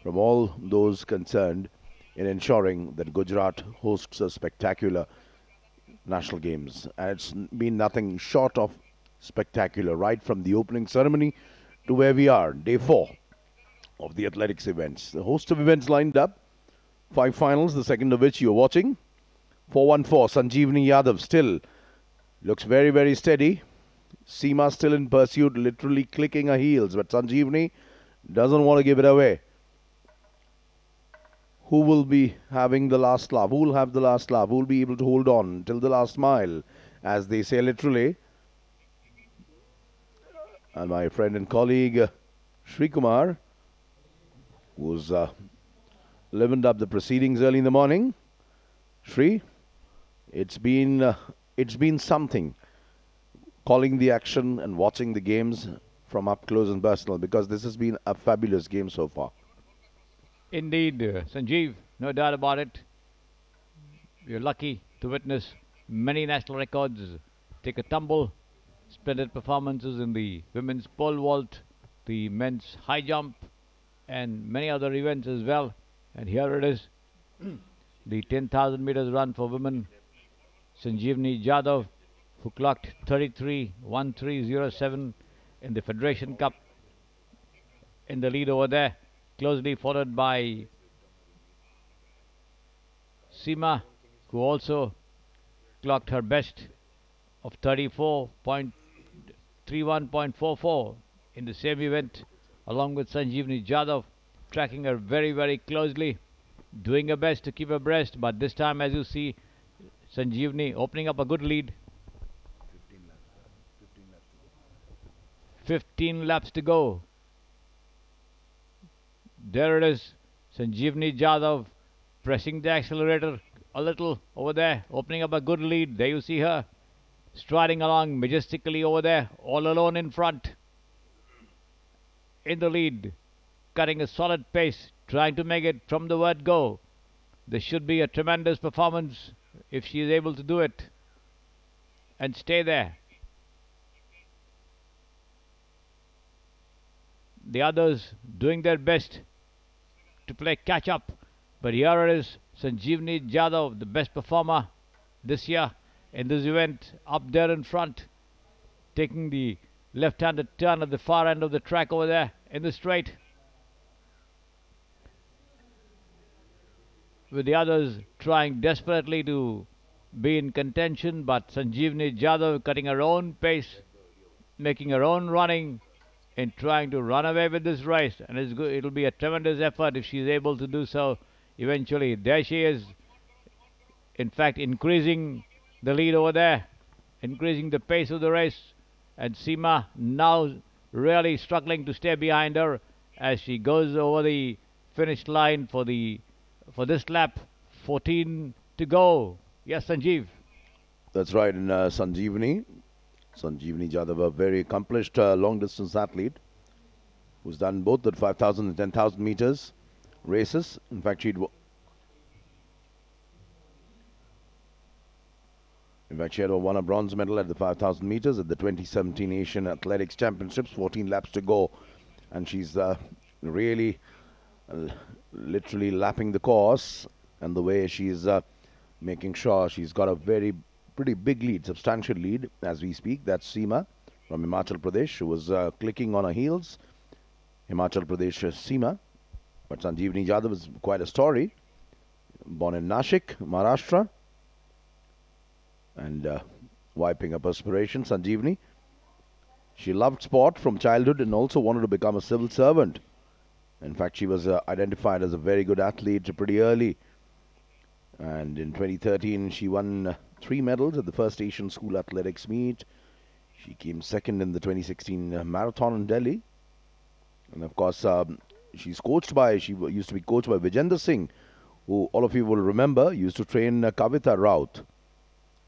from all those concerned in ensuring that Gujarat hosts a spectacular national games. And it's been nothing short of spectacular, right from the opening ceremony to where we are, day 4 of the athletics events. The host of events lined up, 5 finals, the second of which you're watching. 414, Sanjeevani Yadav still looks very, very steady. Seema still in pursuit, literally clicking her heels, but Sanjeevani doesn't want to give it away. Who will be having the last laugh? Who will have the last laugh? Who will be able to hold on till the last mile, as they say literally? And my friend and colleague Sri Kumar, who's livened up the proceedings early in the morning. Sri, it's been something, calling the action and watching the games from up close and personal, because this has been a fabulous game so far. Indeed, Sanjeev, no doubt about it. We're lucky to witness many national records take a tumble. Splendid performances in the women's pole vault, the men's high jump, and many other events as well. And here it is, the 10,000 meters run for women. Sanjeevani Jadhav, who clocked 33.1307 in the Federation Cup, in the lead over there, closely followed by Seema, who also clocked her best of 34.31.44 in the same event, along with Sanjeevani Jadhav, tracking her very, very closely, doing her best to keep abreast. But this time, as you see, Sanjeevani opening up a good lead. 15 laps to go. There it is, Sanjeevani Jadhav pressing the accelerator a little over there, opening up a good lead. There you see her striding along majestically over there, all alone in front, in the lead, cutting a solid pace, trying to make it from the word go. This should be a tremendous performance if she is able to do it and stay there. The others doing their best to play catch up, but here it is, Sanjeevani Jadhav, the best performer this year in this event, up there in front, taking the left-handed turn at the far end of the track over there in the straight, with the others trying desperately to be in contention, but Sanjeevani Jadhav cutting her own pace, making her own running, in trying to run away with this race, and it'll be a tremendous effort if she's able to do so eventually. There she is, in fact, increasing the lead over there, increasing the pace of the race, and Seema now really struggling to stay behind her as she goes over the finish line for this lap. 14 to go. Yes, Sanjeev. That's right, and Sanjeevani Jadhav, a very accomplished long-distance athlete who's done both the 5,000 and 10,000 meters races. In fact, she had won a bronze medal at the 5,000 meters at the 2017 Asian Athletics Championships. 14 laps to go, and she's really, literally lapping the course, and the way she's making sure she's got a pretty big lead, substantial lead as we speak. That's Seema from Himachal Pradesh, who was clicking on her heels. Himachal Pradesh Seema. But Sanjeevani Jadhav is quite a story. Born in Nashik, Maharashtra, and wiping up perspiration. Sanjeevani, she loved sport from childhood and also wanted to become a civil servant. In fact, she was identified as a very good athlete pretty early. And in 2013, she won 3 medals at the first Asian School Athletics meet. She came second in the 2016 marathon in Delhi. And of course, she used to be coached by Vijender Singh, who all of you will remember used to train Kavita Raut.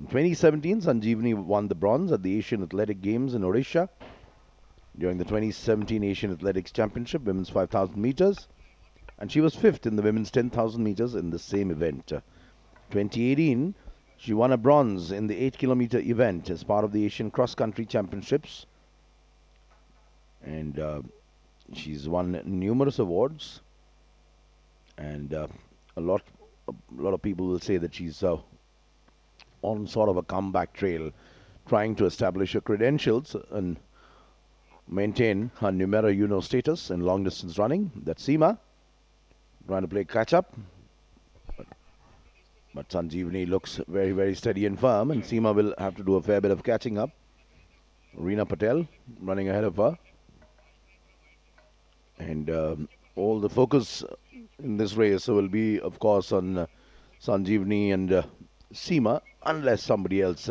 In 2017, Sanjeevani won the bronze at the Asian Athletic Games in Odisha. during the 2017 Asian Athletics Championship, women's 5,000 meters, and she was 5th in the women's 10,000 meters in the same event. 2018, she won a bronze in the 8-kilometer event as part of the Asian Cross Country Championships, and she's won numerous awards. And a lot of people will say that she's on sort of a comeback trail, trying to establish her credentials and maintain her numero uno status in long distance running. That's Seema trying to play catch up, but Sanjeevani looks very, very steady and firm, and Seema will have to do a fair bit of catching up. Reena Patel running ahead of her, and all the focus in this race will be, of course, on Sanjeevani and Seema, unless somebody else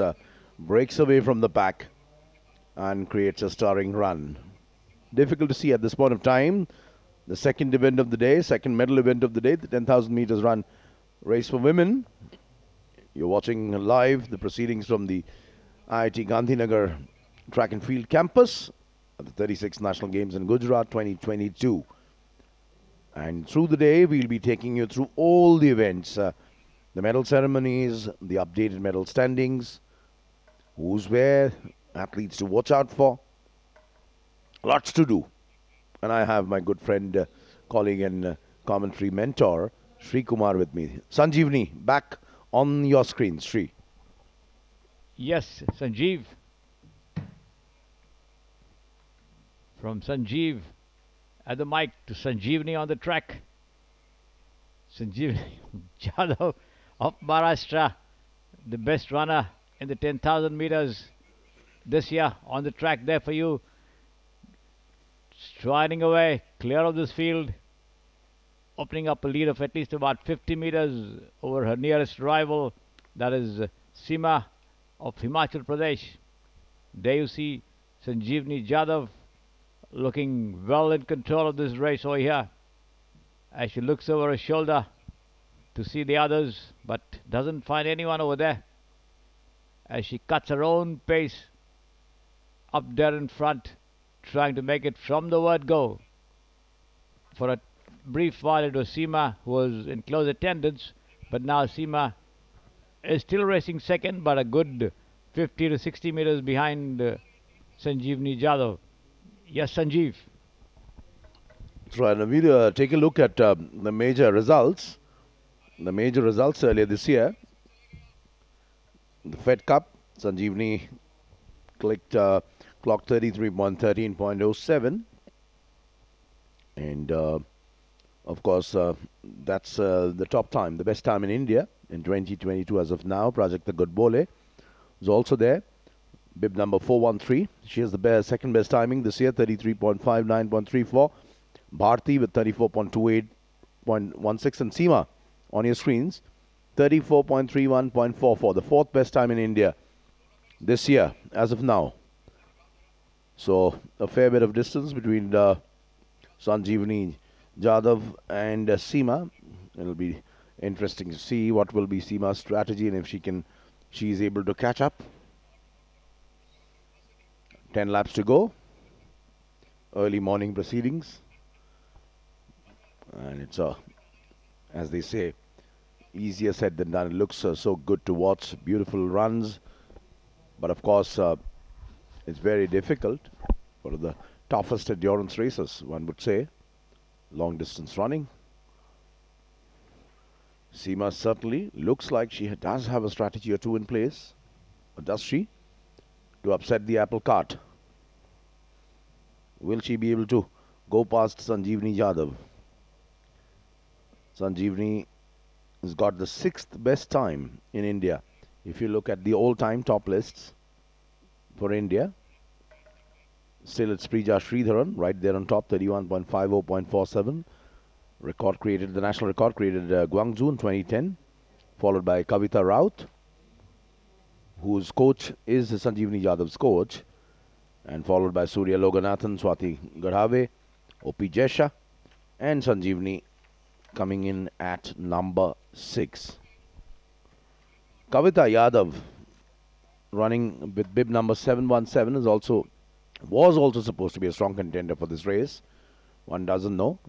breaks away from the pack and creates a stirring run. Difficult to see at this point of time. The second event of the day, second medal event of the day, the 10,000 meters run race for women. You're watching live the proceedings from the IIT Gandhinagar track and field campus at the 36th National Games in Gujarat 2022. And through the day, we'll be taking you through all the events, the medal ceremonies, the updated medal standings, who's where, athletes to watch out for. Lots to do. And I have my good friend, colleague and commentary mentor, Sri Kumar with me. Sanjeevani, back on your screen, Sri. Yes, Sanjeev. From Sanjeev at the mic to Sanjeevani on the track. Sanjeevani Jadhav of Maharashtra, the best runner in the 10,000 meters this year, on the track there for you. Striding away, clear of this field, opening up a lead of at least about 50 meters over her nearest rival, that is Seema of Himachal Pradesh. There you see Sanjeevani Jadhav looking well in control of this race over here, as she looks over her shoulder to see the others, but doesn't find anyone over there, as she cuts her own pace up there in front, trying to make it from the word go. For a brief while it was Seema who was in close attendance, but now Seema is still racing second, but a good 50 to 60 meters behind Sanjeevani Jadhav. Yes, Sanjeev. That's right. And we'll take a look at the major results. The major results earlier this year. The Fed Cup, Sanjeevani clocked 33.13.07. And of course, that's the top time, the best time in India in 2022 as of now. Prajakta Godbole is also there. Bib number 413. She has the second best timing this year, 33.59.34. Bharti with 34.28.16. And Seema on your screens, 34.31.44. The fourth best time in India this year as of now. So a fair bit of distance between Sanjeevani Jadhav and Seema. It'll be interesting to see what will be Seema's strategy and if she is able to catch up. 10 laps to go. Early morning proceedings. And it's, as they say, easier said than done. It looks so good to watch. Beautiful runs. But of course, it's very difficult. One of the toughest endurance races, one would say. Long distance running. Seema certainly looks like she does have a strategy or two in place. Or does she? To upset the apple cart. Will she be able to go past Sanjeevani Jadhav? Sanjeevani has got the 6th best time in India. If you look at the all-time top lists for India, still it's Prija Sridharan right there on top, 31.50.47. Record created, the national record created Guangzhou in 2010, followed by Kavita Raut, whose coach is Sanjeevani Jadhav's coach, and followed by Surya Loganathan, Swati Gadhave, O.P. Jesha, and Sanjeevani coming in at number 6. Kavita Yadav running with bib number 717 is also Was also supposed to be a strong contender for this race. One doesn't know.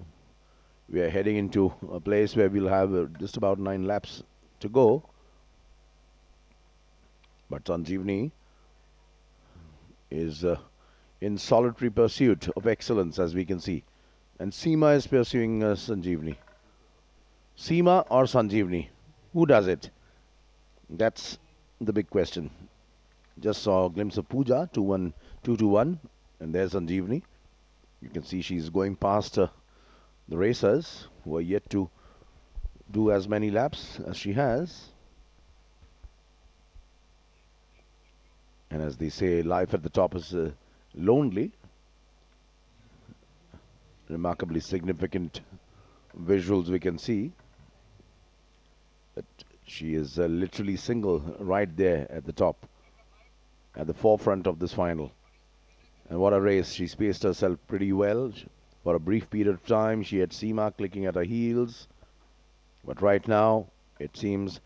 We are heading into a place where we'll have just about 9 laps to go. But Sanjeevani is in solitary pursuit of excellence, as we can see. And Seema is pursuing Sanjeevani. Seema or Sanjeevani? Who does it? That's the big question. Just saw a glimpse of Pooja, 2-1, and there's Sanjeevani. You can see she's going past the racers who are yet to do as many laps as she has. And as they say, life at the top is lonely. Remarkably significant visuals we can see. But she is literally single right there at the top, at the forefront of this final. And what a race. She spaced herself pretty well. For a brief period of time, she had Seema clicking at her heels. But right now, it seems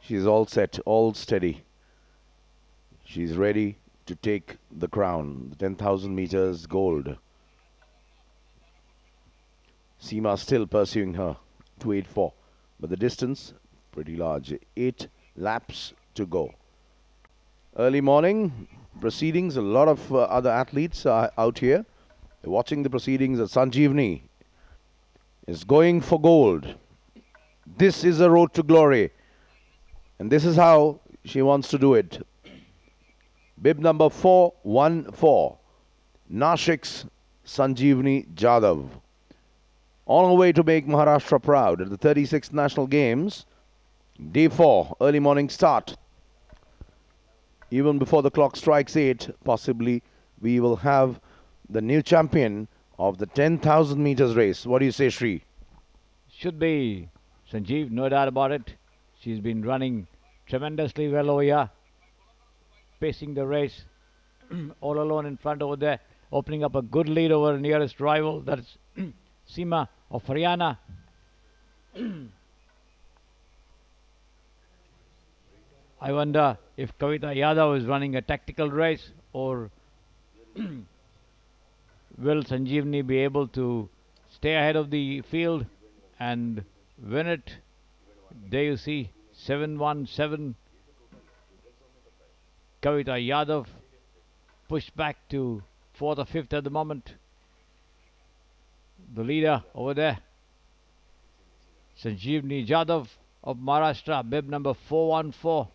she's all set, all steady. She's ready to take the crown, the 10,000 meters gold. Seema still pursuing her, 2:84. But the distance, pretty large. 8 laps to go. Early morning proceedings, a lot of other athletes are out here. They're watching the proceedings. Sanjeevani is going for gold. This is a road to glory. And this is how she wants to do it. Bib number 414, Nashik's Sanjeevani Jadhav. On her way to make Maharashtra proud at the 36th National Games. Day 4, early morning start. Even before the clock strikes 8, possibly we will have the new champion of the 10,000 meters race. What do you say, Shri? Should be Sanjeev, no doubt about it. She's been running tremendously well over here, pacing the race all alone in front over there, opening up a good lead over the nearest rival. That's Seema of Haryana. I wonder if Kavita Yadav is running a tactical race, or will Sanjeevani be able to stay ahead of the field and win it? There you see 717. Kavita Yadav pushed back to 4th or 5th at the moment. The leader over there, Sanjeevani Jadhav of Maharashtra, bib number 414.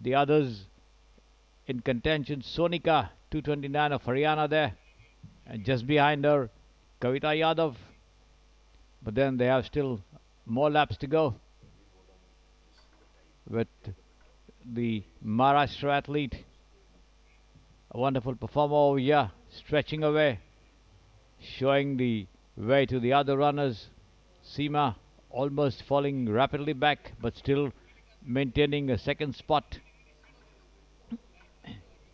The others in contention, Sonika, 229 of Haryana there. And just behind her, Kavita Yadav. But then they have still more laps to go with the Maharashtra athlete. A wonderful performer over here, stretching away, showing the way to the other runners. Seema almost falling rapidly back, but still maintaining a second spot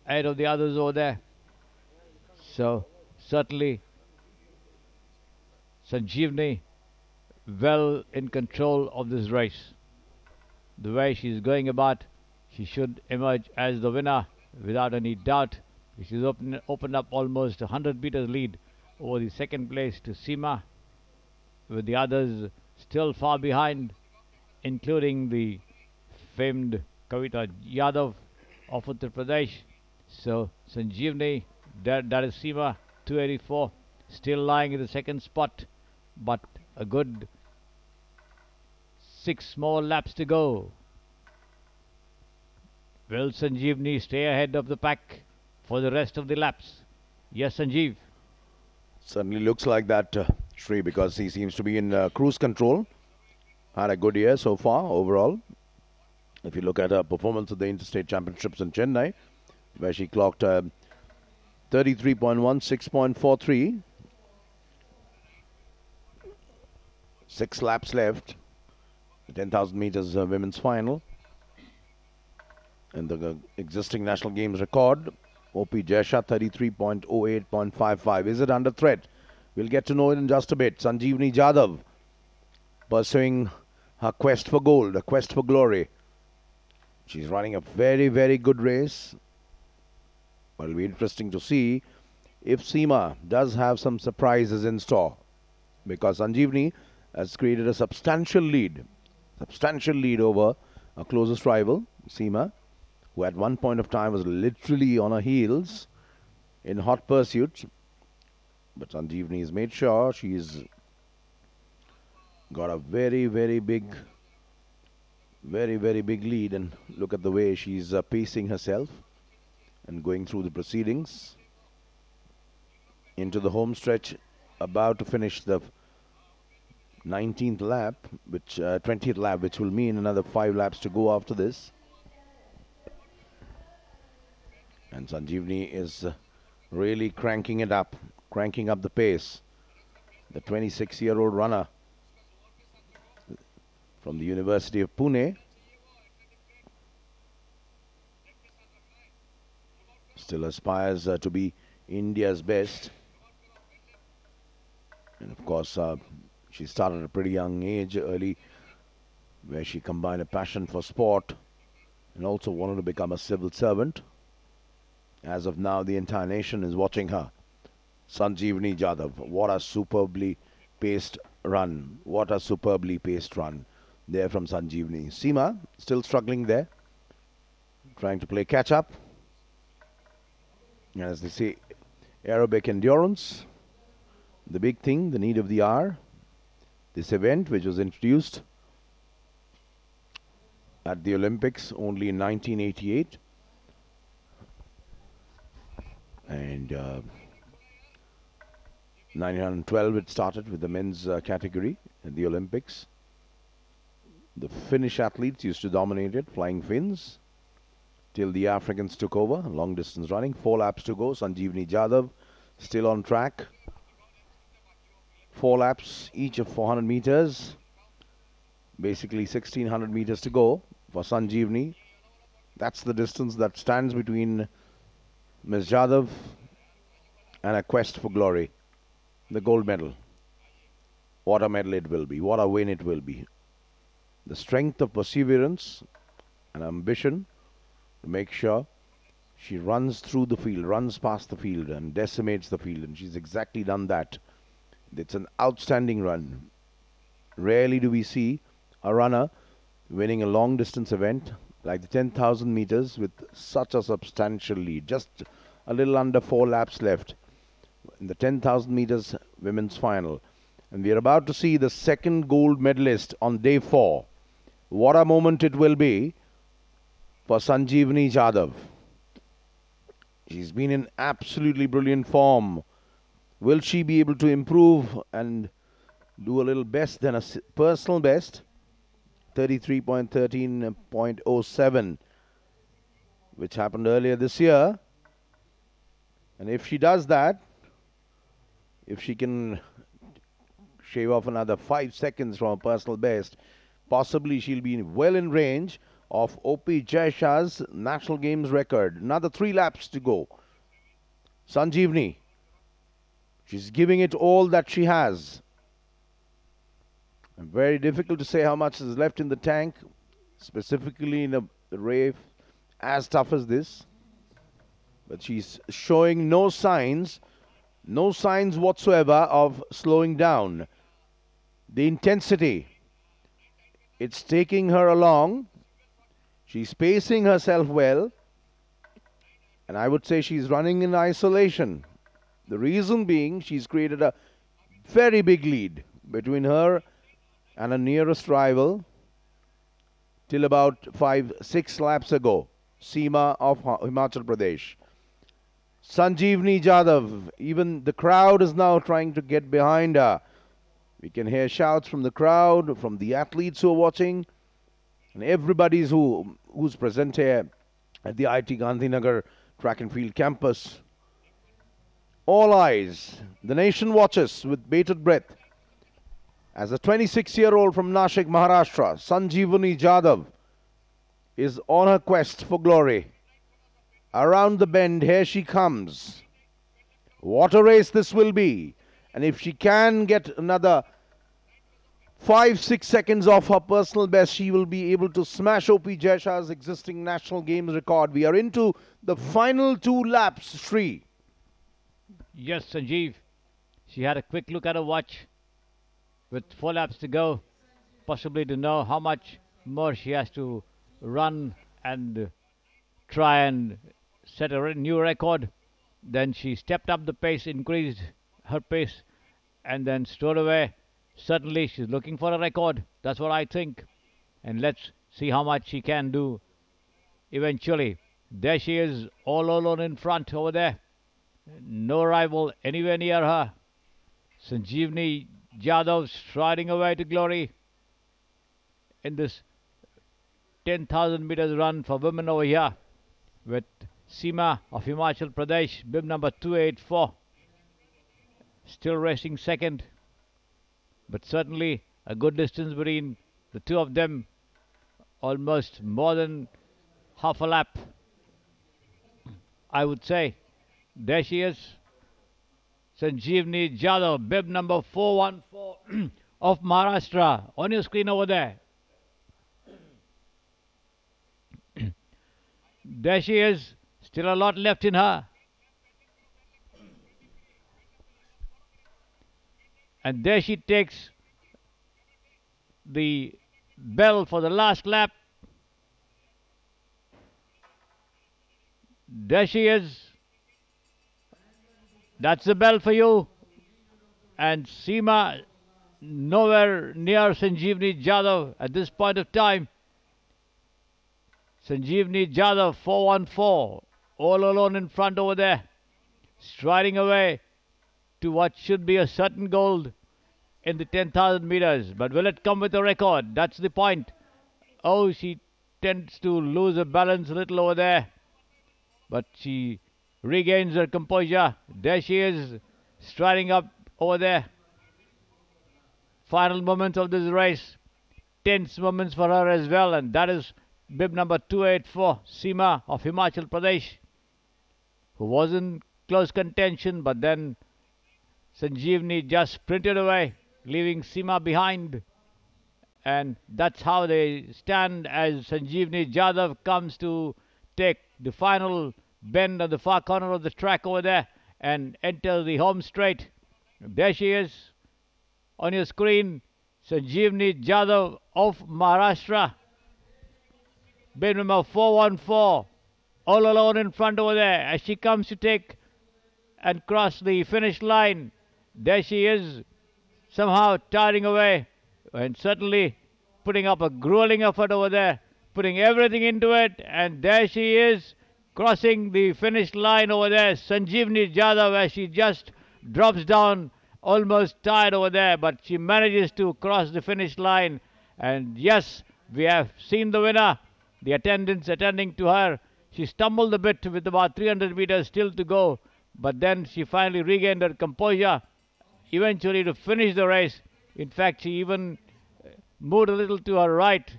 ahead of the others over there. So certainly Sanjeevani well in control of this race. The way she's going about, she should emerge as the winner without any doubt. She's opened up almost 100 meters lead over the second place to Seema, with the others still far behind, including the famed Kavita Yadav of Uttar Pradesh. So Sanjeevani, that is Seema, 284, still lying in the second spot, but a good 6 more laps to go. Will Sanjeevani stay ahead of the pack for the rest of the laps? Yes, Sanjeev. Certainly looks like that, Shri, because he seems to be in cruise control. Had a good year so far overall. If you look at her performance at the Interstate Championships in Chennai, where she clocked 33.1, 6.43. 6 laps left. The 10,000 meters women's final. And the existing National Games record, OP Jaisha 33.08.55. Is it under threat? We'll get to know it in just a bit. Sanjeevani Jadhav pursuing her quest for gold, a quest for glory. She's running a very, very good race. Well, it'll be interesting to see if Seema does have some surprises in store, because Sanjeevani has created a substantial lead over our closest rival, Seema, who at one point of time was literally on her heels in hot pursuit. But Sanjeevani has made sure she's got a very, very big lead, and look at the way she's pacing herself and going through the proceedings into the home stretch, about to finish the 19th lap, which 20th lap, which will mean another 5 laps to go after this. And Sanjeevani is really cranking up the pace. The 26-year-old runner from the University of Pune still aspires to be India's best. And of course, she started at a pretty young age, early, where she combined a passion for sport and also wanted to become a civil servant. As of now, the entire nation is watching her. Sanjeevani Jadhav, what a superbly paced run. What a superbly paced run there from Sanjeevani. Seema still struggling there, trying to play catch up. As they say, aerobic endurance, the big thing, the need of the hour. This event, which was introduced at the Olympics only in 1988, and 1912 it started with the men's category at the Olympics. The Finnish athletes used to dominate it, flying Finns, till the Africans took over. Long distance running, 4 laps to go. Sanjeevani Jadhav still on track. 4 laps each of 400 meters. Basically 1600 meters to go for Sanjeevani. That's the distance that stands between Ms. Jadhav and a quest for glory. The gold medal. What a medal it will be. What a win it will be. The strength of perseverance and ambition to make sure she runs through the field, runs past the field and decimates the field. And she's exactly done that. It's an outstanding run. Rarely do we see a runner winning a long distance event like the 10,000 meters with such a substantial lead. Just a little under 4 laps left in the 10,000 meters women's final. And we are about to see the second gold medalist on day 4. What a moment it will be for Sanjeevani Jadhav. She's been in absolutely brilliant form. Will she be able to improve and do a little best than a personal best? 33.13.07, which happened earlier this year. And if she does that, if she can shave off another 5 seconds from a personal best, possibly she'll be well in range of O.P. Jayashah's National Games record. Another 3 laps to go. Sanjeevani, she's giving it all that she has. Very difficult to say how much is left in the tank, specifically in a race as tough as this. But she's showing no signs whatsoever of slowing down. The intensity, it's taking her along. She's pacing herself well. And I would say she's running in isolation. The reason being, she's created a very big lead between her and her nearest rival till about 5-6 laps ago, Seema of Himachal Pradesh. Sanjeevani Jadhav, even the crowd is now trying to get behind her. We can hear shouts from the crowd, from the athletes who are watching, and everybody who's present here at the IIT Gandhinagar track and field campus. All eyes, the nation watches with bated breath as a 26-year-old from Nashik, Maharashtra, Sanjeevani Jadhav, is on her quest for glory. Around the bend, here she comes. What a race this will be. And if she can get another 5-6 seconds off her personal best. She will be able to smash OP Jaisha's existing national games record. We are into the final 2 laps, Sri. Yes, Sanjeev. She had a quick look at her watch with 4 laps to go, possibly to know how much more she has to run and try and set a new record. Then she stepped up the pace, increased her pace, and then strode away. Certainly, she's looking for a record. That's what I think. And let's see how much she can do eventually. There she is, all alone in front over there. No rival anywhere near her. Sanjeevni Jadhav striding away to glory in this 10,000 meters run for women over here, with Seema of Himachal Pradesh, bib number 284, still racing second. But certainly a good distance between the two of them, almost more than half a lap, I would say. There she is, Sanjeevni Jadhav, bib number 414 of Maharashtra, on your screen over there. There she is, still a lot left in her. And there she takes the bell for the last lap. There she is. That's the bell for you. And Seema nowhere near Sanjeevni Jadhav at this point of time. Sanjeevni Jadhav 414, all alone in front over there, striding away to what should be a certain gold in the 10,000 meters. But will it come with a record? That's the point. Oh, she tends to lose her balance a little over there, but she regains her composure. There she is, striding up over there. Final moments of this race. Tense moments for her as well, and that is bib number 284, Seema of Himachal Pradesh, who was in close contention, but then Sanjeevni just sprinted away, leaving Seema behind. And that's how they stand as Sanjeevni Jadhav comes to take the final bend on the far corner of the track over there and enter the home straight. There she is on your screen, Sanjeevni Jadhav of Maharashtra, bib number 414, all alone in front over there as she comes to take and cross the finish line. There she is, somehow tiring away, and certainly putting up a grueling effort over there, putting everything into it, and there she is, crossing the finish line over there, Sanjeevni Jadhav, as she just drops down, almost tired over there, but she manages to cross the finish line. And yes, we have seen the winner, the attendants attending to her. She stumbled a bit with about 300 meters still to go, but then she finally regained her composure, eventually to finish the race. In fact, she even moved a little to her right,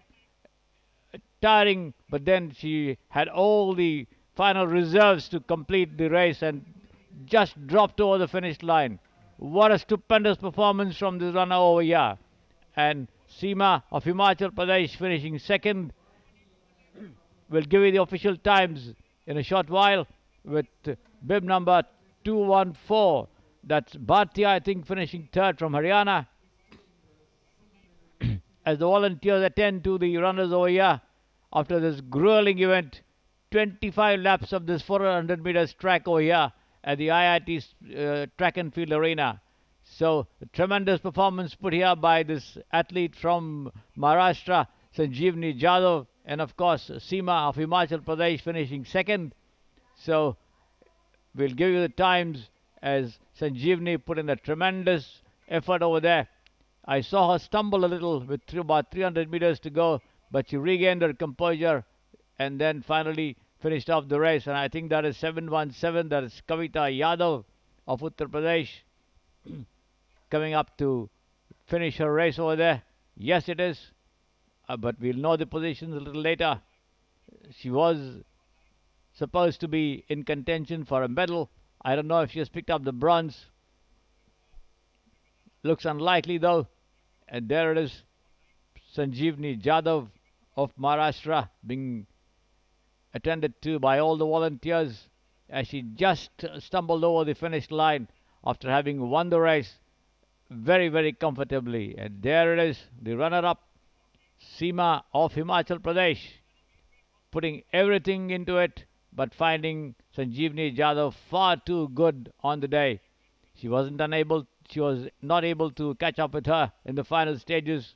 tiring, but then she had all the final reserves to complete the race and just dropped over the finish line. What a stupendous performance from this runner over here. And Seema of Himachal Pradesh finishing second. We'll give you the official times in a short while with bib number 214. That's Bhartiya, I think, finishing third from Haryana. As the volunteers attend to the runners over here after this grueling event, 25 laps of this 400 meters track over here at the IIT track and field arena. So, a tremendous performance put here by this athlete from Maharashtra, Sanjeevni Jadhav, and of course Seema of Himachal Pradesh finishing second. So, we'll give you the times as Sanjeevni put in a tremendous effort over there. I saw her stumble a little with about 300 meters to go, but she regained her composure and then finally finished off the race. And I think that is 717, that is Kavita Yadav of Uttar Pradesh coming up to finish her race over there. Yes, it is, but we'll know the positions a little later. She was supposed to be in contention for a medal. I don't know if she has picked up the bronze. Looks unlikely though, And there it is, Sanjeevani Jadhav of Maharashtra being attended to by all the volunteers as she just stumbled over the finish line after having won the race very, very comfortably. And there it is, the runner-up, Seema of Himachal Pradesh, putting everything into it, but finding Sanjeevani Jadhav far too good on the day. She was not able to catch up with her in the final stages,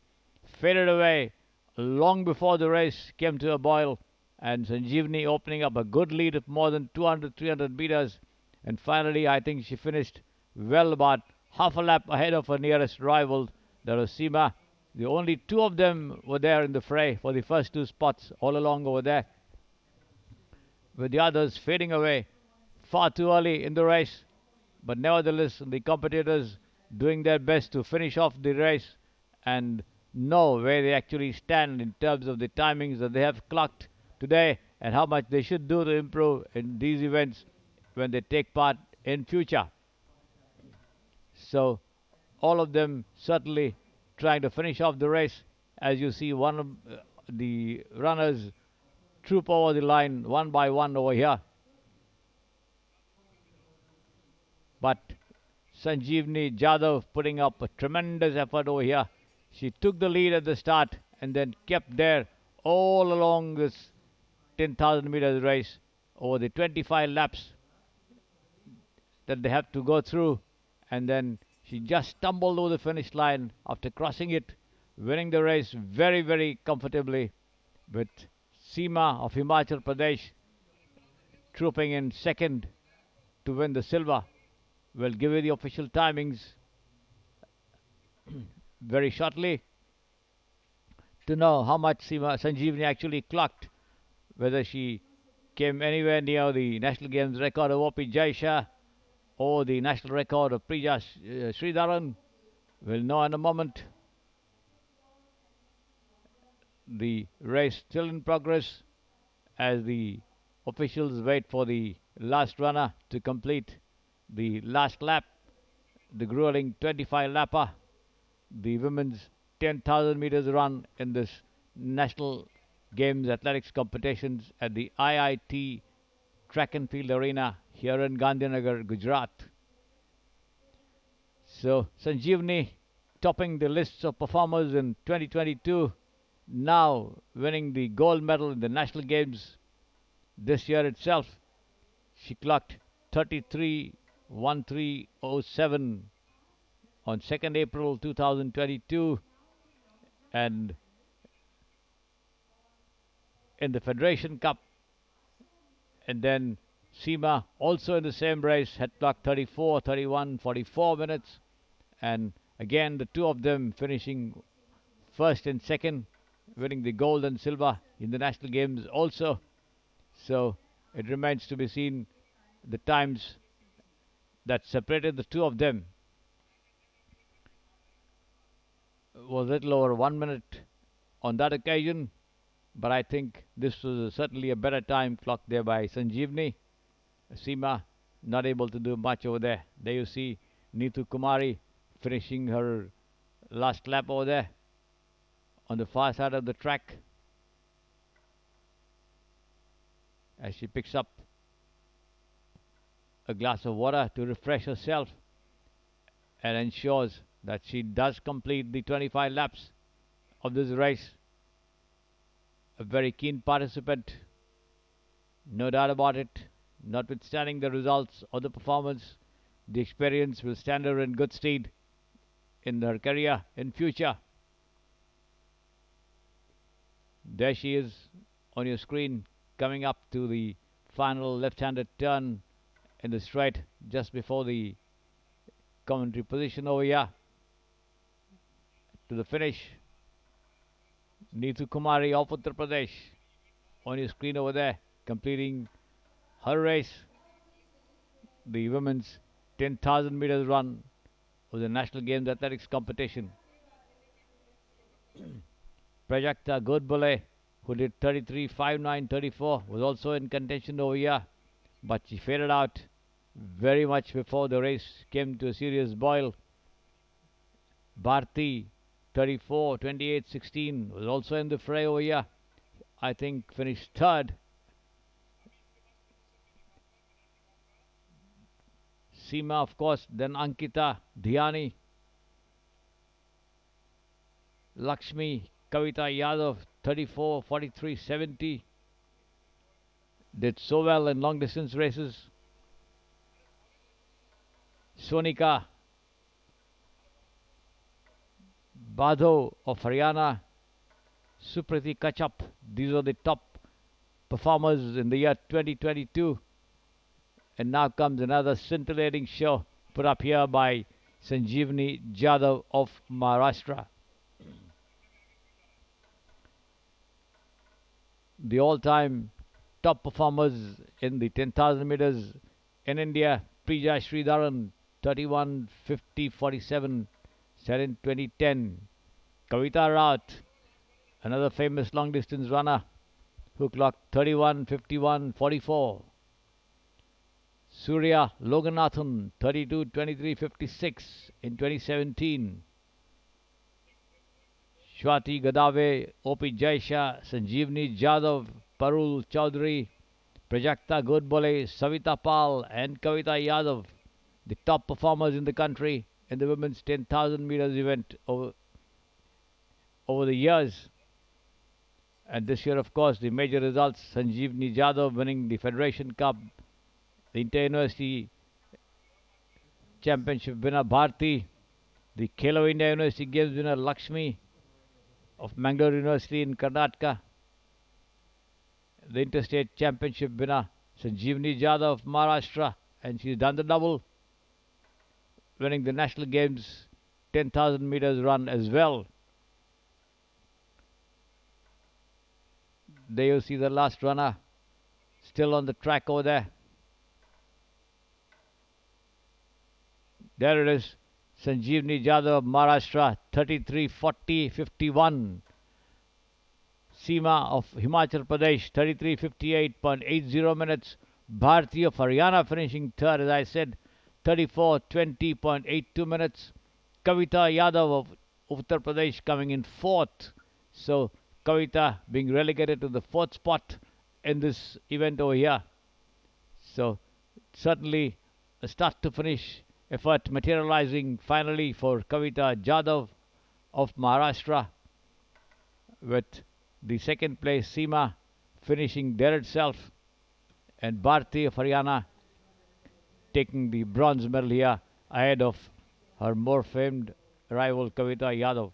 faded away long before the race came to a boil, and Sanjeevani opening up a good lead of more than 200, 300 meters. And finally, I think she finished well about half a lap ahead of her nearest rival, that was Seema. The only two of them were there in the fray for the first two spots all along over there, with the others fading away far too early in the race. But nevertheless, the competitors doing their best to finish off the race and know where they actually stand in terms of the timings that they have clocked today and how much they should do to improve in these events when they take part in future. So all of them certainly trying to finish off the race. As you see, one of the runners troop over the line one by one over here. But Sanjeevani Jadhav putting up a tremendous effort over here. She took the lead at the start and then kept there all along this 10,000 meters race over the 25 laps that they have to go through. And then she just stumbled over the finish line after crossing it, winning the race very, very comfortably, with Seema of Himachal Pradesh trooping in second to win the silver. We'll give you the official timings very shortly to know how much Sanjeevani actually clocked, whether she came anywhere near the National Games record of O.P. Jaisha or the national record of Prija Sridharan. We'll know in a moment. The race still in progress as the officials wait for the last runner to complete the last lap, the grueling 25 lapper, the women's 10,000 meters run in this National Games athletics competitions at the IIT Track and Field Arena here in Gandhinagar, Gujarat. So Sanjeevani topping the lists of performers in 2022, now winning the gold medal in the National Games this year itself. She clocked 33:13:07 on 2nd April 2022, and in the Federation Cup. And then Seema also in the same race had clocked 34:31:44 minutes, and again the two of them finishing first and second, winning the gold and silver in the National Games also. So it remains to be seen the times that separated the two of them. Was a little over 1 minute on that occasion, but I think this was certainly a better time clocked there by Sanjeevani. Seema not able to do much over there. There you see Neetu Kumari finishing her last lap over there on the far side of the track as she picks up a glass of water to refresh herself and ensures that she does complete the 25 laps of this race. A very keen participant, no doubt about it. Notwithstanding the results of the performance, the experience will stand her in good stead in her career in future. There she is on your screen, coming up to the final left-handed turn in the straight just before the commentary position over here to the finish. Neetu Kumari of Uttar Pradesh on your screen over there, completing her race, the women's 10,000 meters run of the National Games athletics competition. Prajakta Godbole, who did 33:59:34, was also in contention over here, but she faded out very much before the race came to a serious boil. Bharti 34, 28, 16 was also in the fray over here. I think finished third. Seema, of course, then Ankita, Dhyani, Lakshmi, Kavita Yadav, 34, 43, 70. Did so well in long distance races. Sonika, Badho of Haryana, Supriti Kachap. These are the top performers in the year 2022. And now comes another scintillating show put up here by Sanjeevani Jadhav of Maharashtra. The all-time top performers in the 10,000 meters in India, Prija Sridharan, 31, 50, 47, set in 2010. Kavita Raut, another famous long-distance runner, who clocked 31, 51, 44. Surya Loganathan, 32, 23, 56 in 2017. Shwati Gadave, O.P. Jaisha, Sanjeevani Jadhav, Parul Chaudhary, Prajakta Godbole, Savita Pal and Kavita Yadav, the top performers in the country in the women's 10,000 meters event over the years. And this year, of course, the major results, Sanjeevani Jadhav winning the Federation Cup, the Inter-University Championship winner Bharti, the Khelo India University Games winner Lakshmi of Mangalore University in Karnataka, the Interstate Championship winner Sanjeevani Jadhav of Maharashtra, and she's done the double, winning the National Games 10,000 meters run as well. There you see the last runner still on the track over there. There it is, Sanjeevani Jadhav of Maharashtra, 33, 40, 51. Seema of Himachal Pradesh, 33, 58.80 minutes. Bharti of Haryana finishing third, as I said, 34, 20.82 minutes. Kavita Yadav of Uttar Pradesh coming in fourth. So Kavita being relegated to the fourth spot in this event over here. So certainly a start to finish effort materializing finally for Kavita Jadhav of Maharashtra, with the second place Seema finishing there itself, and Bharti of Haryana taking the bronze medal here ahead of her more famed rival Kavita Yadav.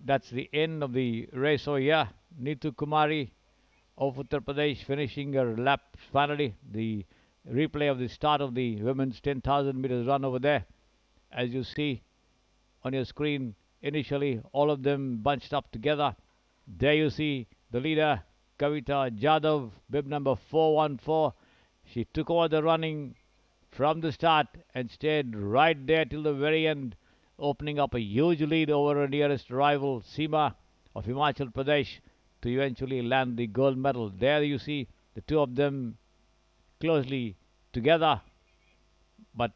That's the end of the race over here. Neetu Kumari of Uttar Pradesh finishing her lap finally. The replay of the start of the women's 10,000 meters run over there. As you see on your screen, initially all of them bunched up together. There you see the leader, Kavita Jadhav, bib number 414. She took over the running from the start and stayed right there till the very end, opening up a huge lead over her nearest rival, Seema of Himachal Pradesh, to eventually land the gold medal. There you see the two of them closely together. But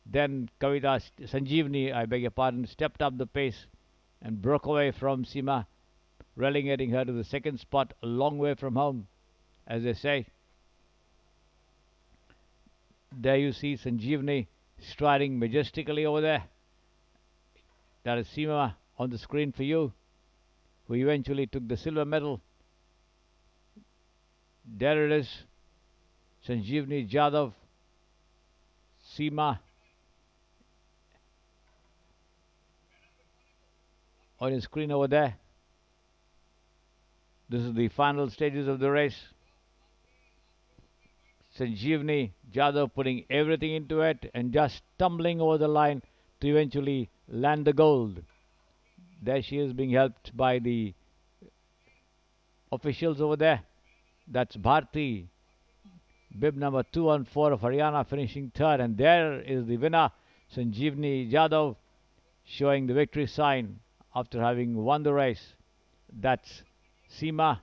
then Kavita Sanjeevani, I beg your pardon, stepped up the pace and broke away from Seema, relegating her to the second spot, a long way from home, as they say. There you see Sanjeevani striding majestically over there. That is Seema on the screen for you, who eventually took the silver medal. There it is, Sanjeevani Jadhav, Seema on your screen over there. This is the final stages of the race. Sanjeevani Jadhav putting everything into it and just tumbling over the line to eventually land the gold. There she is, being helped by the officials over there. That's Bharti, bib number 214 of Haryana, finishing third. And there is the winner, Sanjeevani Jadhav, showing the victory sign after having won the race. That's Seema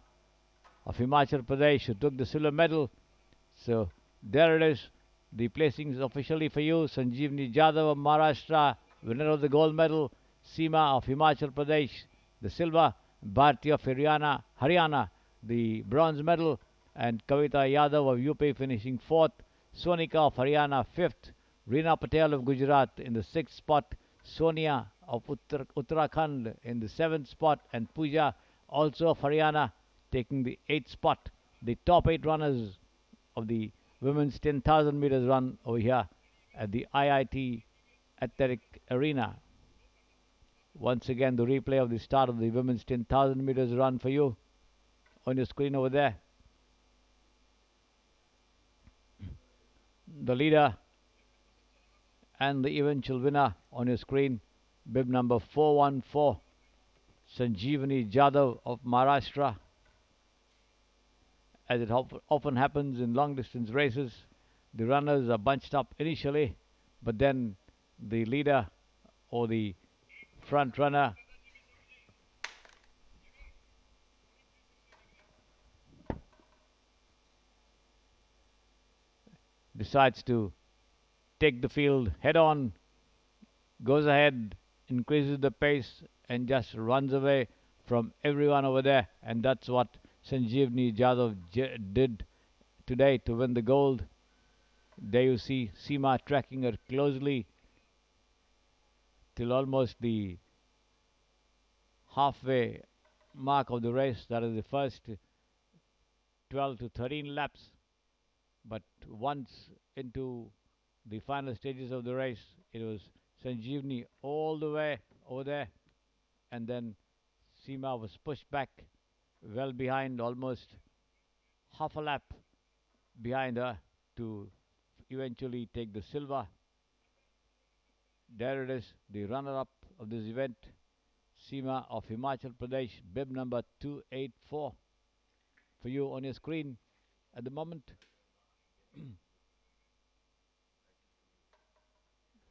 of Himachal Pradesh, who took the silver medal. So there it is. The placings officially for you. Sanjeevani Jadhav of Maharashtra, winner of the gold medal. Seema of Himachal Pradesh, the silver. Bharti of Haryana, the bronze medal. And Kavita Yadav of UP finishing fourth. Sonika of Haryana fifth. Reena Patel of Gujarat in the sixth spot. Sonia of Uttarakhand in the seventh spot. And Pooja also of Haryana taking the eighth spot. The top 8 runners of the women's 10,000 meters run over here at the IIT Athletic Arena. Once again, the replay of the start of the women's 10,000 meters run for you on your screen over there. The leader and the eventual winner on your screen, bib number 414, Sanjeevani Jadhav of Maharashtra. As it often happens in long distance races, the runners are bunched up initially, but then the leader or the front runner decides to take the field head on, goes ahead, increases the pace, and just runs away from everyone over there. And that's what Sanjeevani Jadhav did today to win the gold. There you see Seema tracking her closely till almost the halfway mark of the race. That is the first 12 to 13 laps. But once into the final stages of the race, it was Sanjeevani all the way over there, and then Seema was pushed back well behind, almost half a lap behind her, to eventually take the silver. There it is, the runner-up of this event, Seema of Himachal Pradesh, bib number 284 for you on your screen at the moment.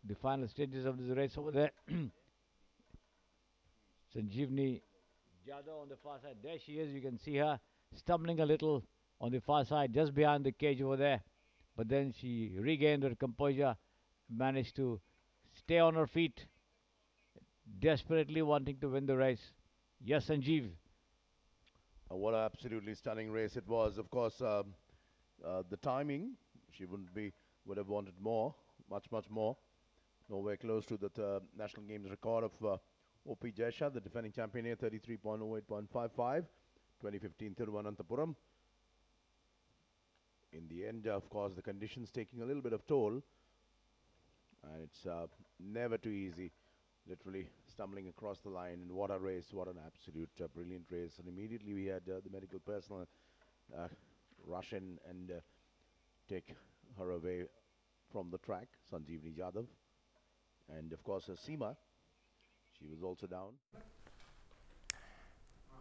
The final stages of this race over there. Sanjeevani Jadhav on the far side. There she is. You can see her stumbling a little on the far side, just behind the cage over there. But then she regained her composure, managed to stay on her feet, desperately wanting to win the race. Yes, Sanjeev. What an absolutely stunning race it was. Of course, the timing, she would have wanted more, much more. Nowhere close to the National Games record of O.P. Jaisha, the defending champion here, 33.08.55, 2015 Thiruvananthapuram. In the end, of course, the conditions taking a little bit of toll, and it's never too easy, literally stumbling across the line. And what a race, what an absolute brilliant race. And immediately we had the medical personnel rush in and take her away from the track, Sanjeevani Jadhav. And of course, Seema, she was also down.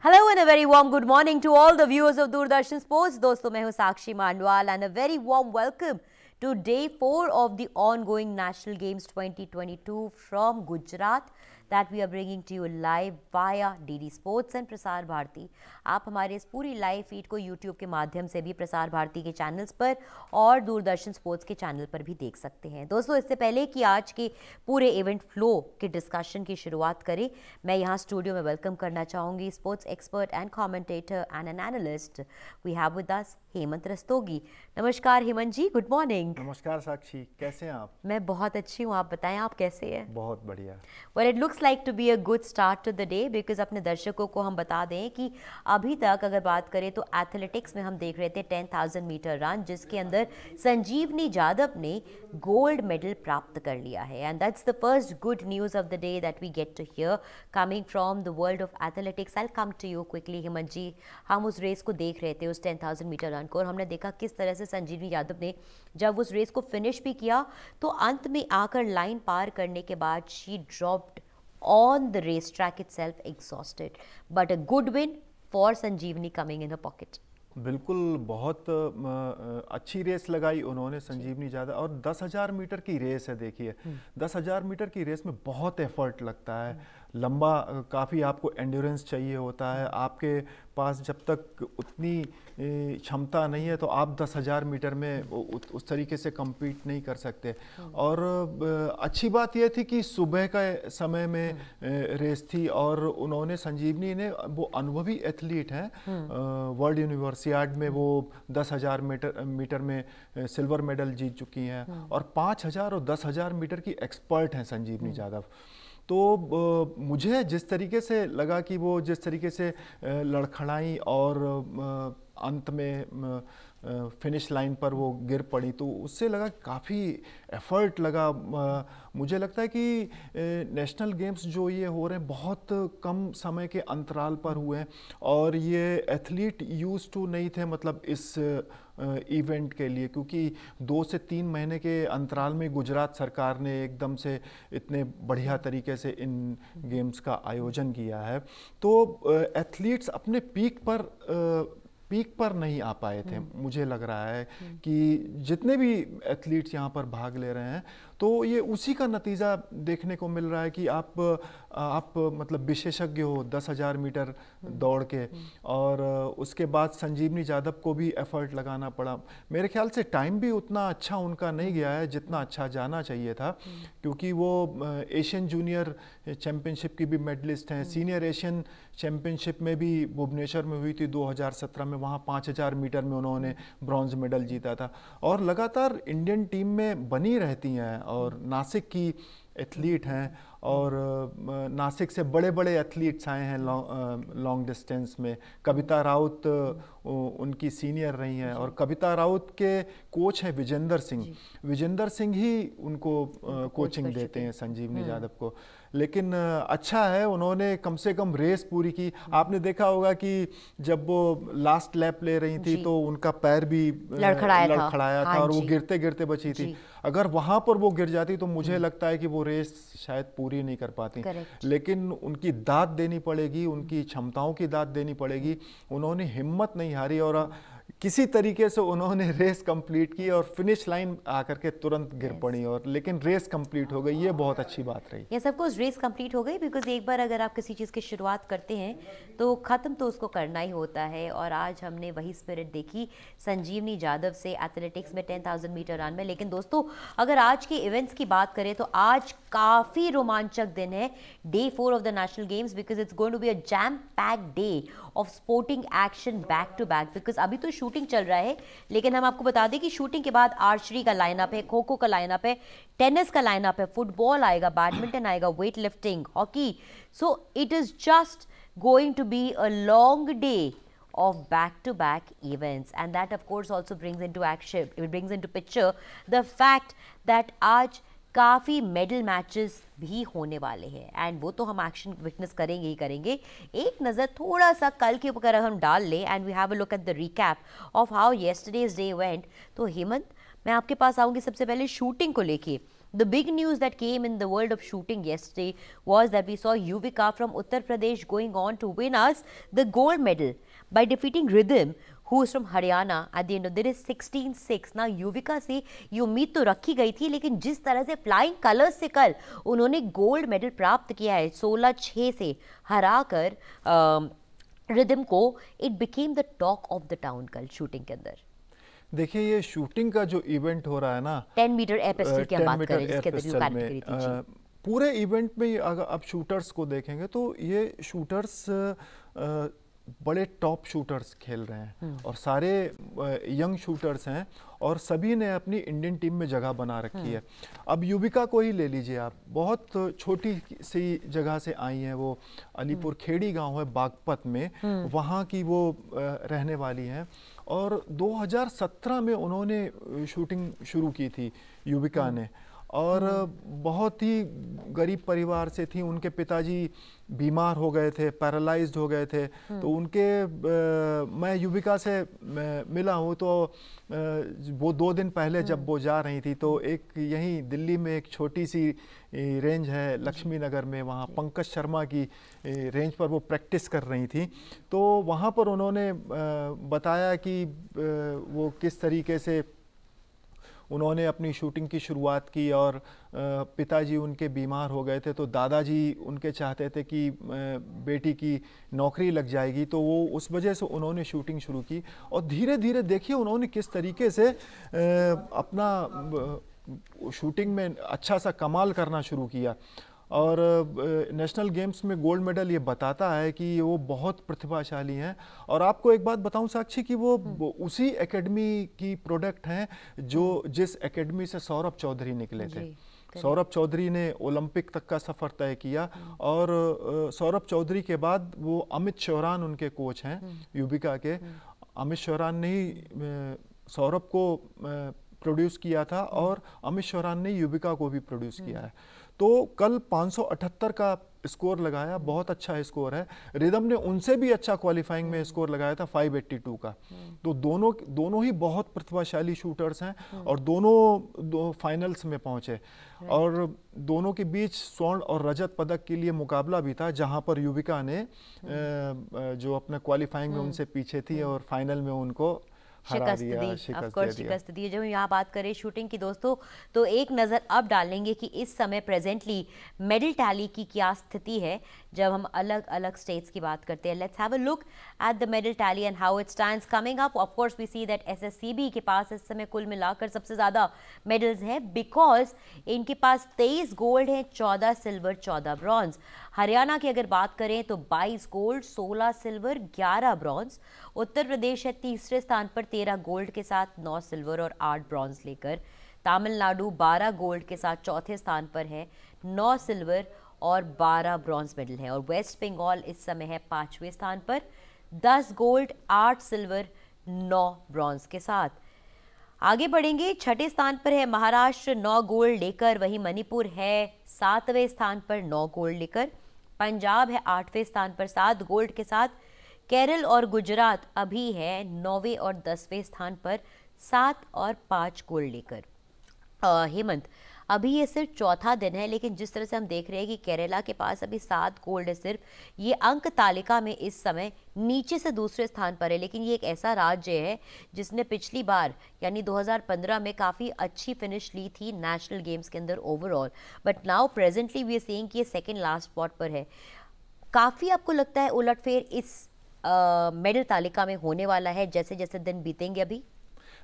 Hello and a very warm good morning to all the viewers of Doordarshan Sports. दोस्तों मैं हूं साक्षी मांडवाल and a very warm welcome to day 4 of the ongoing National Games 2022 from Gujarat that we are bringing to you live via DD Sports and Prasar Bharati. आप हमारे इस पूरी live feed को YouTube के माध्यम से भी प्रसार भारती के चैनल्स पर और दूरदर्शन स्पोर्ट्स के चैनल पर भी देख सकते हैं. दोस्तों इससे पहले कि आज के पूरे इवेंट फ्लो के डिस्कशन की शुरुआत करें, मैं यहाँ स्टूडियो में वेलकम करना चाहूँगी sports expert and commentator and an analyst. We have with us Hemant Rastogi. नमस्कार हेमंत जी, गुड मॉर्निंग. नमस्कार साक्षी, कैसे हैं आप? मैं बहुत अच्छी हूँ, आप बताएं आप कैसे हैं? बहुत बढ़िया. Well it looks like to be a good start to the day because अपने दर्शकों को हम बता दें कि अभी तक अगर बात करें तो एथलेटिक्स में हम देख रहे थे 10,000 मीटर रन जिसके अंदर संजीवनी जाधव ने गोल्ड मेडल प्राप्त कर लिया है. And that's the first good news of the day that we get to hear coming from the world of athletics. I come to you quickly Hemant ji. हम उस रेस को देख रहे थे, उस 10,000 मीटर रन को, और हमने देखा किस तरह से संजीवनी यादव ने जब उस रेस को फिनिश भी किया तो अंत में आकर लाइन पार करने के बाद she dropped on the racetrack itself exhausted, but a good win for Sanjeevani coming in her pocket. बिल्कुल बहुत अच्छी रेस लगाई उन्होंने संजीवनी जाधव. और 10,000 मीटर की रेस है, देखिए 10,000 मीटर की रेस में बहुत एफर्ट लगता है. लंबा काफ़ी आपको एंड्योरेंस चाहिए होता है। आपके पास जब तक उतनी क्षमता नहीं है तो आप 10,000 मीटर में उस तरीके से compete नहीं कर सकते। और अच्छी बात यह थी कि सुबह का समय में रेस थी और उन्होंने, संजीवनी ने, वो अनुभवी एथलीट हैं, वर्ल्ड यूनिवर्सियाड में वो 10,000 मीटर में सिल्वर मेडल जीत चुकी हैं और 5,000 और 10,000 मीटर की एक्सपर्ट हैं संजीवनी यादव। तो मुझे जिस तरीके से लगा कि वो जिस तरीके से लड़खड़ाई और अंत में फिनिश लाइन पर वो गिर पड़ी, तो उससे लगा काफ़ी एफर्ट लगा। मुझे लगता है कि नेशनल गेम्स जो ये हो रहे हैं बहुत कम समय के अंतराल पर हुए हैं और ये एथलीट यूज टू नहीं थे, मतलब इस इवेंट के लिए, क्योंकि 2 से 3 महीने के अंतराल में गुजरात सरकार ने एकदम से इतने बढ़िया तरीके से इन गेम्स का आयोजन किया है। तो एथलीट्स अपने पीक पर नहीं आ पाए थे। मुझे लग रहा है कि जितने भी एथलीट्स यहाँ पर भाग ले रहे हैं तो ये उसी का नतीजा देखने को मिल रहा है कि आप मतलब विशेषज्ञ हो 10,000 मीटर दौड़ के, और उसके बाद संजीवनी यादव को भी एफर्ट लगाना पड़ा। मेरे ख्याल से टाइम भी उतना अच्छा उनका नहीं गया है जितना अच्छा जाना चाहिए था, क्योंकि वो एशियन जूनियर चैम्पियनशिप की भी मेडलिस्ट हैं। सीनियर एशियन चैम्पियनशिप में भी भुवनेश्वर में हुई थी 2017 में, वहाँ 5,000 मीटर में उन्होंने ब्रॉन्ज मेडल जीता था और लगातार इंडियन टीम में बनी रहती हैं। और नासिक की एथलीट हैं और नासिक से बड़े बड़े एथलीट्स आए हैं लॉन्ग डिस्टेंस में। कविता राउत उनकी सीनियर रही हैं और कविता राउत के कोच हैं विजेंदर सिंह ही उनको कोचिंग देते हैं संजीवनी यादव को। लेकिन अच्छा है, उन्होंने कम से कम रेस पूरी की। आपने देखा होगा कि जब वो लास्ट लैप ले रही थी तो उनका पैर भी लड़खड़ाया था और वो गिरते गिरते बची थी। अगर वहां पर वो गिर जाती तो मुझे लगता है कि वो रेस शायद पूरी नहीं कर पाती। लेकिन उनकी दाद देनी पड़ेगी, उनकी क्षमताओं की दाद देनी पड़ेगी। उन्होंने हिम्मत नहीं हारी और किसी तरीके से उन्होंने रेस कंप्लीट की और फिनिश लाइन आकर के तुरंत गिर पड़ी, और लेकिन रेस कंप्लीट हो गई। ये बहुत अच्छी बात रही। Yes, of course race complete हो गई, बिकॉज एक बार अगर आप किसी चीज़ की शुरुआत करते हैं तो ख़त्म तो उसको करना ही होता है। और आज हमने वही स्पिरिट देखी संजीवनी यादव से एथलेटिक्स में 10,000 मीटर रन में। लेकिन दोस्तों, अगर आज के इवेंट्स की बात करें तो आज काफ़ी रोमांचक दिन है, day 4 of the national games, because it's going to be a jam packed day of sporting action back to back. Because अभी तो शूटिंग चल रहा है, लेकिन हम आपको बता दें कि शूटिंग के बाद आर्चरी का लाइनअप है, खो खो का लाइनअप है, टेनिस का लाइनअप है, फुटबॉल आएगा, बैडमिंटन आएगा, weightlifting, hockey. So it is just going to be a long day of back-to-back events, and that of course also brings into action, it brings into picture the fact that आज काफ़ी medal matches भी होने वाले हैं, and वो तो हम action witness करेंगे ही करेंगे। एक नज़र थोड़ा सा कल के ऊपर हम डाल लें, and we have a look at the recap of how yesterday's day went. तो हेमंत, मैं आपके पास आऊँगी सबसे पहले शूटिंग को लेके। The big news that came in the world of shooting yesterday was that we saw Yuvika from Uttar Pradesh going on to win us the gold medal by defeating Rhythm, who is from Haryana at the end of the day 16-6. Now Yuvika से ये उम्मीद तो रखी गई थी, लेकिन जिस तरह से फ्लाइंग कलर्स से कल उन्होंने गोल्ड मेडल प्राप्त किया है 16-6 से हराकर रिदम को, it became the talk of the town कल शूटिंग के अंदर। देखिए, ये शूटिंग का जो इवेंट हो रहा है ना, 10 मीटर एयर पिस्टल की हम बात करें, जिसके अंदर यू कैटेगरी थी। पूरे इवेंट में अगर आप शूटर्स को देखेंगे तो ये शूटर्स बड़े टॉप शूटर्स खेल रहे हैं और सारे यंग शूटर्स हैं और सभी ने अपनी इंडियन टीम में जगह बना रखी है। अब युविका को ही ले लीजिए आप, बहुत छोटी सी जगह से आई हैं वो, अलीपुर खेड़ी गांव है बागपत में, वहाँ की वो रहने वाली हैं और 2017 में उन्होंने शूटिंग शुरू की थी युविका ने, और बहुत ही गरीब परिवार से थी। उनके पिताजी बीमार हो गए थे, पैरालाइज्ड हो गए थे, तो उनके मैं युविका से मिला हूँ तो वो 2 दिन पहले जब वो जा रही थी तो एक यहीं दिल्ली में एक छोटी सी रेंज है लक्ष्मी नगर में, वहाँ पंकज शर्मा की रेंज पर वो प्रैक्टिस कर रही थी। तो वहाँ पर उन्होंने बताया कि वो किस तरीके से उन्होंने अपनी शूटिंग की शुरुआत की और पिताजी उनके बीमार हो गए थे, तो दादाजी उनके चाहते थे कि बेटी की नौकरी लग जाएगी, तो वो उस वजह से उन्होंने शूटिंग शुरू की। और धीरे धीरे देखिए उन्होंने किस तरीके से अपना शूटिंग में अच्छा सा कमाल करना शुरू किया। और नेशनल गेम्स में गोल्ड मेडल ये बताता है कि वो बहुत प्रतिभाशाली हैं। और आपको एक बात बताऊं साक्षी कि वो उसी एकेडमी की प्रोडक्ट हैं जो जिस एकेडमी से सौरभ चौधरी निकले थे। सौरभ चौधरी ने ओलंपिक तक का सफ़र तय किया और सौरभ चौधरी के बाद वो अमित शौरान उनके कोच हैं युविका के। अमित शौरान ने ही सौरभ को प्रोड्यूस किया था और अमित शौरान ने युविका को भी प्रोड्यूस किया है। तो कल 578 का स्कोर लगाया, बहुत अच्छा स्कोर है। रिदम ने उनसे भी अच्छा क्वालिफाइंग में स्कोर लगाया था 582 का। तो दोनों ही बहुत प्रतिभाशाली शूटर्स हैं और दोनों फाइनल्स में पहुंचे। और दोनों के बीच स्वर्ण और रजत पदक के लिए मुकाबला भी था, जहां पर युविका ने जो अपने क्वालिफाइंग में उनसे पीछे थी और फाइनल में उनको शिकस्त दी। जब हम यहाँ बात करें शूटिंग की दोस्तों, तो एक नज़र अब डालेंगे कि इस समय प्रेजेंटली मेडल टैली की क्या स्थिति है जब हम अलग अलग स्टेट्स की बात करते हैं। Let's have a look at the medal tally and how it stands coming up. Of course we see that SSCB के पास इस समय कुल मिलाकर सबसे ज़्यादा मेडल्स हैं, बिकॉज इनके पास 23 गोल्ड हैं, 14 सिल्वर, 14 ब्रॉन्ज। हरियाणा की अगर बात करें तो 22 gold, 16 silver, 11 bronze. Uttar Pradesh है तीसरे स्थान पर 13 गोल्ड के साथ 9 सिल्वर और 8 ब्रॉन्ज लेकर। तमिलनाडु 12 गोल्ड के साथ चौथे स्थान पर है, 9 सिल्वर और 12 ब्रॉन्ज मेडल है। और वेस्ट बंगाल इस समय है 5वें स्थान पर, 10 गोल्ड, 8 सिल्वर, 9 ब्रॉन्ज के साथ। आगे बढ़ेंगे, छठे स्थान पर है महाराष्ट्र 9 गोल्ड लेकर, वहीं मणिपुर है 7वें स्थान पर 9 गोल्ड लेकर। पंजाब है 8वें स्थान पर 7 गोल्ड के साथ। केरल और गुजरात अभी है 9वें और 10वें स्थान पर 7 और 5 गोल्ड लेकर। हेमंत, अभी ये सिर्फ चौथा दिन है, लेकिन जिस तरह से हम देख रहे हैं कि केरला के पास अभी 7 गोल्ड है सिर्फ, ये अंक तालिका में इस समय नीचे से दूसरे स्थान पर है। लेकिन ये एक ऐसा राज्य है जिसने पिछली बार यानी 2015 में काफ़ी अच्छी फिनिश ली थी नेशनल गेम्स के अंदर overall, but now presently we are seeing कि ये सेकेंड लास्ट स्पॉट पर है। काफ़ी आपको लगता है उलटफेर इस मेडल तालिका में होने वाला है जैसे जैसे दिन बीतेंगे? अभी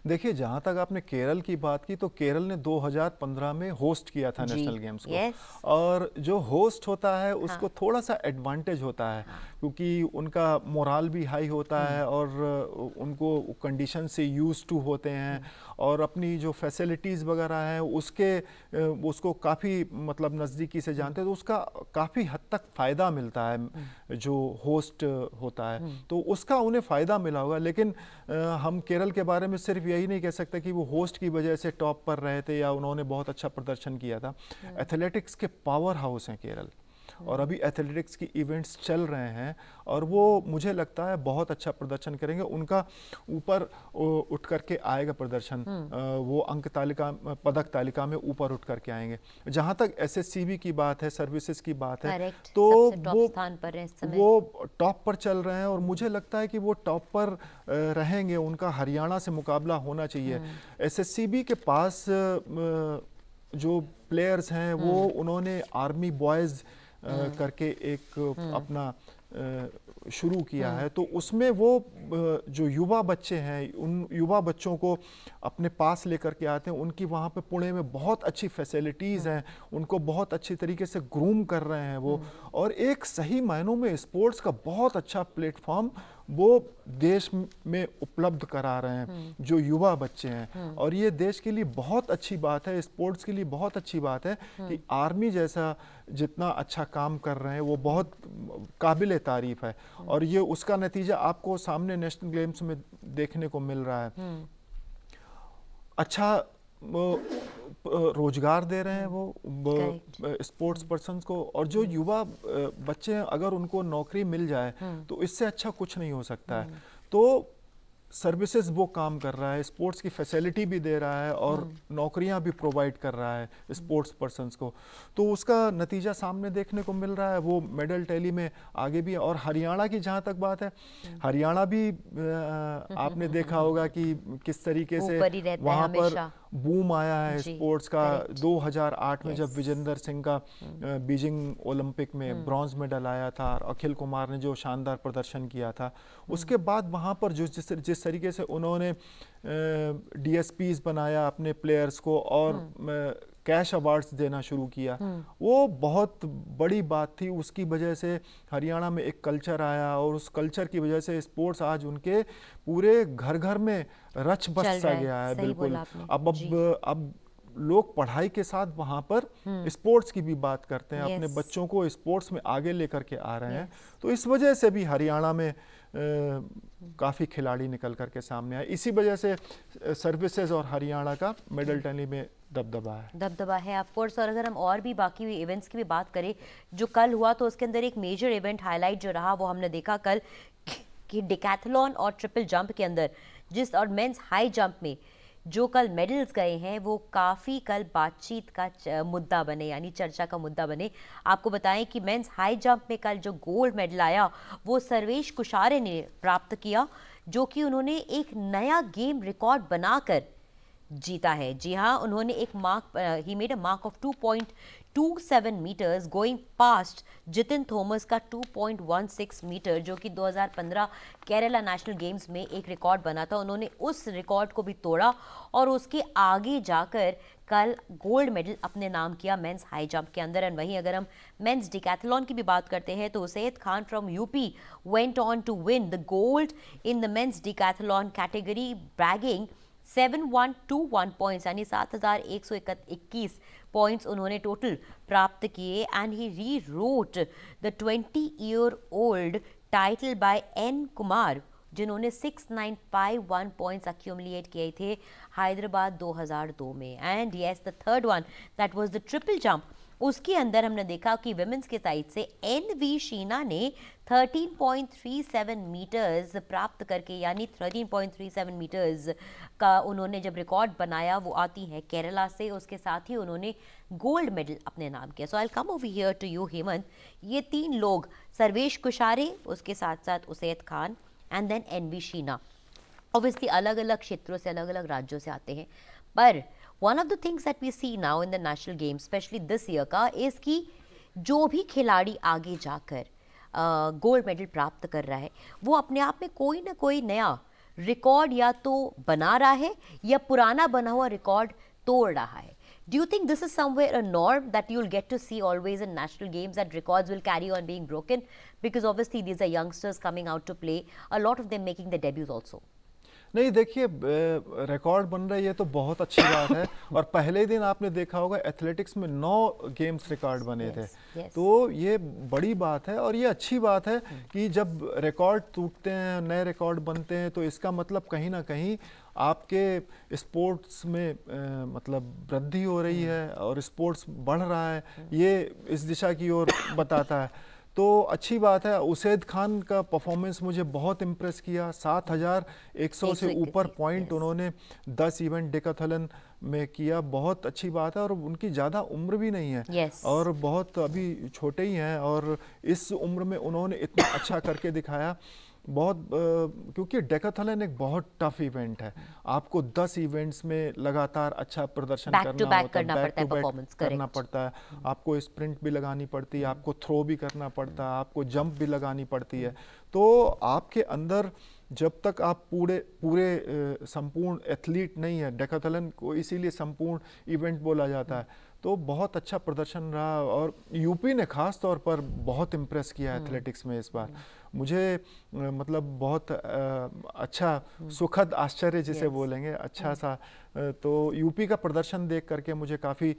देखिए, जहाँ तक आपने केरल की बात की, तो केरल ने 2015 में होस्ट किया था नेशनल गेम्स को। और जो होस्ट होता है उसको थोड़ा सा एडवांटेज होता है, क्योंकि उनका मोराल भी हाई होता है और उनको कंडीशन से यूज टू होते हैं और अपनी जो फैसिलिटीज़ वगैरह हैं उसको काफ़ी मतलब नज़दीकी से जानते हैं, तो उसका काफ़ी हद तक फ़ायदा मिलता है जो होस्ट होता है, तो उसका उन्हें फ़ायदा मिला होगा। लेकिन हम केरल के बारे में सिर्फ यही नहीं कह सकते कि वो होस्ट की वजह से टॉप पर रहे थे या उन्होंने बहुत अच्छा प्रदर्शन किया था। एथलेटिक्स के पावर हाउस हैं केरल, और अभी एथलेटिक्स की इवेंट्स चल रहे हैं और वो मुझे लगता है बहुत अच्छा प्रदर्शन करेंगे। उनका ऊपर उठ करके आएगा प्रदर्शन, वो अंक तालिका पदक तालिका में ऊपर उठ करके आएंगे। जहाँ तक एसएससीबी की बात है, सर्विसेज की बात है, तो वो टॉप पर चल रहे हैं और मुझे लगता है कि वो टॉप पर रहेंगे। उनका हरियाणा से मुकाबला होना चाहिए। एसएससीबी के पास जो प्लेयर्स हैं वो उन्होंने आर्मी बॉयज़ करके एक अपना शुरू किया है, तो उसमें वो जो युवा बच्चे हैं उन युवा बच्चों को अपने पास लेकर के आते हैं। उनकी वहाँ पे पुणे में बहुत अच्छी फैसिलिटीज़ हैं, उनको बहुत अच्छी तरीके से ग्रूम कर रहे हैं वो, और एक सही मायनों में स्पोर्ट्स का बहुत अच्छा प्लेटफॉर्म वो देश में उपलब्ध करा रहे हैं जो युवा बच्चे हैं। और ये देश के लिए बहुत अच्छी बात है, स्पोर्ट्स के लिए बहुत अच्छी बात है कि आर्मी जैसा जितना अच्छा काम कर रहे हैं वो बहुत काबिल तारीफ है, और ये उसका नतीजा आपको सामने नेशनल गेम्स में देखने को मिल रहा है। अच्छा रोजगार दे रहे हैं वो स्पोर्ट्स पर्सन्स को, और जो युवा बच्चे हैं अगर उनको नौकरी मिल जाए तो इससे अच्छा कुछ नहीं हो सकता है। तो सर्विसेज वो काम कर रहा है, स्पोर्ट्स की फैसिलिटी भी दे रहा है और नौकरियां भी प्रोवाइड कर रहा है स्पोर्ट्स पर्सन्स को, तो उसका नतीजा सामने देखने को मिल रहा है। वो मेडल टैली में आगे भी है। और हरियाणा की जहां तक बात है, हरियाणा भी आपने देखा होगा कि किस तरीके से वहां पर बूम आया है जी, स्पोर्ट्स का। correct. 2008 में जब Yes. विजेंदर सिंह का बीजिंग ओलंपिक में ब्रॉन्ज मेडल आया था और अखिल कुमार ने जो शानदार प्रदर्शन किया था, उसके बाद वहाँ पर जो जिस तरीके से उन्होंने डीएसपीज बनाया अपने प्लेयर्स को और कैश अवार्ड्स देना शुरू किया, वो बहुत बड़ी बात थी। उसकी वजह से हरियाणा में एक कल्चर आया और उस कल्चर की वजह से स्पोर्ट्स आज उनके पूरे घर घर में रच बस सा गया है। बिल्कुल। अब लोग पढ़ाई के साथ वहाँ पर स्पोर्ट्स की भी बात करते हैं, अपने बच्चों को स्पोर्ट्स में आगे लेकर के आ रहे हैं। तो इस वजह से भी हरियाणा में काफ़ी खिलाड़ी निकल कर के सामने आए। इसी वजह से सर्विसेज और हरियाणा का मेडल टैली में दबदबा है ऑफ कोर्स। और अगर हम और भी बाकी इवेंट्स की भी बात करें जो कल हुआ, तो उसके अंदर एक मेजर इवेंट हाईलाइट जो रहा वो हमने देखा कल कि डिकैथलॉन और ट्रिपल जंप के अंदर और मेंस हाई जंप में जो कल मेडल्स गए हैं वो काफ़ी कल बातचीत का मुद्दा बने, यानी चर्चा का मुद्दा बने। आपको बताएं कि मेंस हाई जंप में कल जो गोल्ड मेडल आया वो सर्वेश कुशारे ने प्राप्त किया, जो कि उन्होंने एक नया गेम रिकॉर्ड बनाकर जीता है। जी हाँ, उन्होंने एक ही made a mark of 2.27 metres going past Jithin Thomas का 2.16 मीटर, जो कि 2015 केरला नेशनल गेम्स में एक रिकॉर्ड बना था। उन्होंने उस रिकॉर्ड को भी तोड़ा और उसके आगे जाकर कल गोल्ड मेडल अपने नाम किया मेंस हाई जंप के अंदर। एंड वहीं अगर हम मेंस डिकैथलॉन की भी बात करते हैं तो Usaid Khan from UP went on to win the gold in the men's decathlon category, bragging 7121 points, यानी 7121 पॉइंट्स उन्होंने टोटल प्राप्त किए। And he rewrote the 20-year-old title by N Kumar, जिन्होंने 6951 पॉइंट्स अक्यूमुलेट किए थे हैदराबाद 2002 में। And yes, the third one that was the triple jump, उसके अंदर हमने देखा कि विमेंस के साइड से एन.वी. शीना ने 13.37 मीटर्स प्राप्त करके, यानी 13.37 मीटर्स का उन्होंने जब रिकॉर्ड बनाया, वो आती है केरला से। उसके साथ ही उन्होंने गोल्ड मेडल अपने नाम किया। So I come over here to you Hemant, ये तीन लोग सर्वेश कुशारे, उसके साथ साथ Usaid Khan and then N V. Sheena, obviously अलग अलग क्षेत्रों से, अलग अलग राज्यों से आते हैं। पर one of the things that we see now in the national games, especially this year का, is कि जो भी खिलाड़ी आगे जाकर गोल्ड मेडल प्राप्त कर रहा है वो अपने आप में कोई ना कोई नया रिकॉर्ड या तो बना रहा है या पुराना बना हुआ रिकॉर्ड तोड़ रहा है। Do you think this is somewhere a norm that you'll get to see always in national games, that records will carry on being broken? Because obviously these are youngsters coming out to play, a lot of them making their debuts also. नहीं, देखिए, record बन रहा है ये तो बहुत अच्छी बात है। और पहले दिन आपने देखा होगा एथलेटिक्स में 9 गेम्स रिकॉर्ड बने थे। तो ये बड़ी बात है और ये अच्छी बात है कि जब रिकॉर्ड टूटते हैं, नए रिकॉर्ड बनते हैं, तो इसका मतलब कहीं ना कहीं आपके स्पोर्ट्स में मतलब वृद्धि हो रही है और स्पोर्ट्स बढ़ रहा है, ये इस दिशा की ओर बताता है। तो अच्छी बात है। उसैद खान का परफॉर्मेंस मुझे बहुत इम्प्रेस किया। 7100 से ऊपर पॉइंट उन्होंने 10 इवेंट डेकाथलन में किया, बहुत अच्छी बात है। और उनकी ज़्यादा उम्र भी नहीं है और बहुत अभी छोटे ही हैं, और इस उम्र में उन्होंने इतना अच्छा करके दिखाया। बहुत क्योंकि डेकाथलन एक बहुत टफ इवेंट है, आपको 10 इवेंट्स में लगातार अच्छा प्रदर्शन करना पड़ता है, आपको स्प्रिंट भी लगानी पड़ती है, आपको थ्रो भी करना पड़ता है, आपको जंप भी लगानी पड़ती है। तो आपके अंदर जब तक आप पूरे संपूर्ण एथलीट नहीं है, डेकाथलन को इसीलिए संपूर्ण इवेंट बोला जाता है। तो बहुत अच्छा प्रदर्शन रहा और यूपी ने खास तौर पर बहुत इम्प्रेस किया एथलेटिक्स में इस बार। मुझे मतलब बहुत अच्छा सुखद आश्चर्य जिसे बोलेंगे, अच्छा सा, तो यूपी का प्रदर्शन देख करके मुझे काफ़ी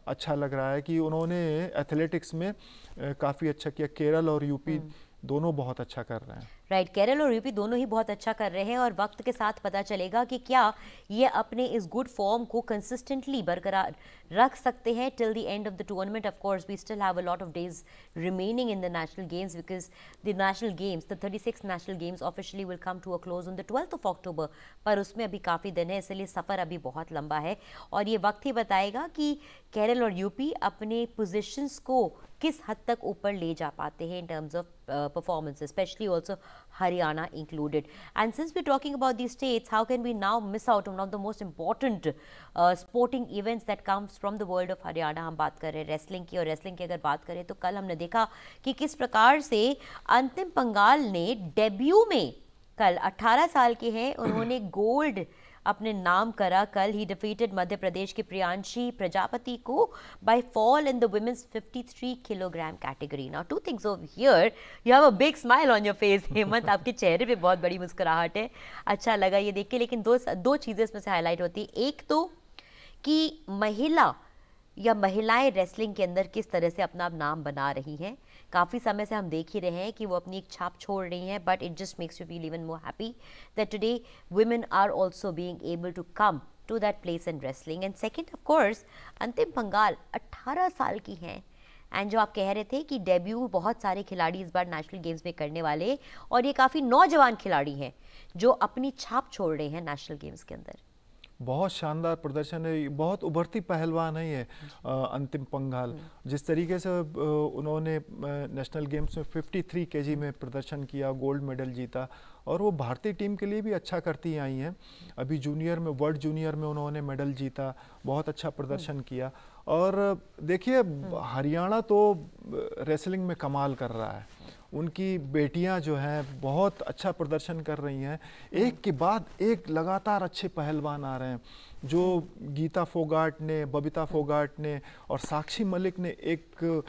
अच्छा लग रहा है कि उन्होंने एथलेटिक्स में काफ़ी अच्छा किया। केरल और यूपी दोनों बहुत अच्छा कर रहे हैं। राइट, केरल और यूपी दोनों ही बहुत अच्छा कर रहे हैं और वक्त के साथ पता चलेगा कि क्या ये अपने इस गुड फॉर्म को कंसिस्टेंटली बरकरार रख सकते हैं till the end of the tournament. Of course we still have a lot of days remaining in the national games, because the national games, the 36 national games officially will come to a close on the 12th of October, पर उसमें अभी काफ़ी दिन है, इसलिए सफ़र अभी बहुत लंबा है और ये वक्त ही बताएगा कि केरल और यूपी अपने पोजिशंस को किस हद तक ऊपर ले जा पाते हैं in terms of performance, especially also Haryana included. And since we're talking about these states, how can we now miss out on one of the most important sporting events that comes from the world of Haryana? हम बात कर रहे हैं wrestling की, और wrestling की अगर बात करें तो कल हमने देखा कि किस प्रकार से अंतिम पंगाल ने डेब्यू में, कल 18 साल के हैं, उन्होंने गोल्ड अपने नाम करा। कल ही डिफीटेड मध्य प्रदेश के प्रियांशी प्रजापति को by fall in the women's 53 kilogram category. Now two things over here, you have a big smile on your face Hemant, आपके चेहरे पे बहुत बड़ी मुस्कुराहट है, अच्छा लगा ये देख के। लेकिन दो चीज़ें इसमें से हाईलाइट होती है, एक तो कि महिला या महिलाएं रेसलिंग के अंदर किस तरह से अपना नाम बना रही हैं। काफ़ी समय से हम देख ही रहे हैं कि वो अपनी एक छाप छोड़ रही हैं, but it just makes you feel even more happy that today women are also being able to come to that place in wrestling. And second of course Antim Panghal 18 साल की हैं, एंड जो आप कह रहे थे कि डेब्यू बहुत सारे खिलाड़ी इस बार नेशनल गेम्स में करने वाले, और ये काफ़ी नौजवान खिलाड़ी हैं जो अपनी छाप छोड़ रहे हैं नेशनल गेम्स के अंदर। बहुत शानदार प्रदर्शन है, बहुत उभरती पहलवान है ये अंतिम पंघाल। जिस तरीके से उन्होंने नेशनल गेम्स में 53 केजी में प्रदर्शन किया, गोल्ड मेडल जीता, और वो भारतीय टीम के लिए भी अच्छा करती आई हैं। अभी जूनियर में, वर्ल्ड जूनियर में उन्होंने मेडल जीता, बहुत अच्छा प्रदर्शन किया। और देखिए हरियाणा तो रेसलिंग में कमाल कर रहा है, उनकी बेटियां जो हैं बहुत अच्छा प्रदर्शन कर रही हैं, एक के बाद एक लगातार अच्छे पहलवान आ रहे हैं। जो गीता फोगाट ने, बबीता फोगाट ने और साक्षी मलिक ने एक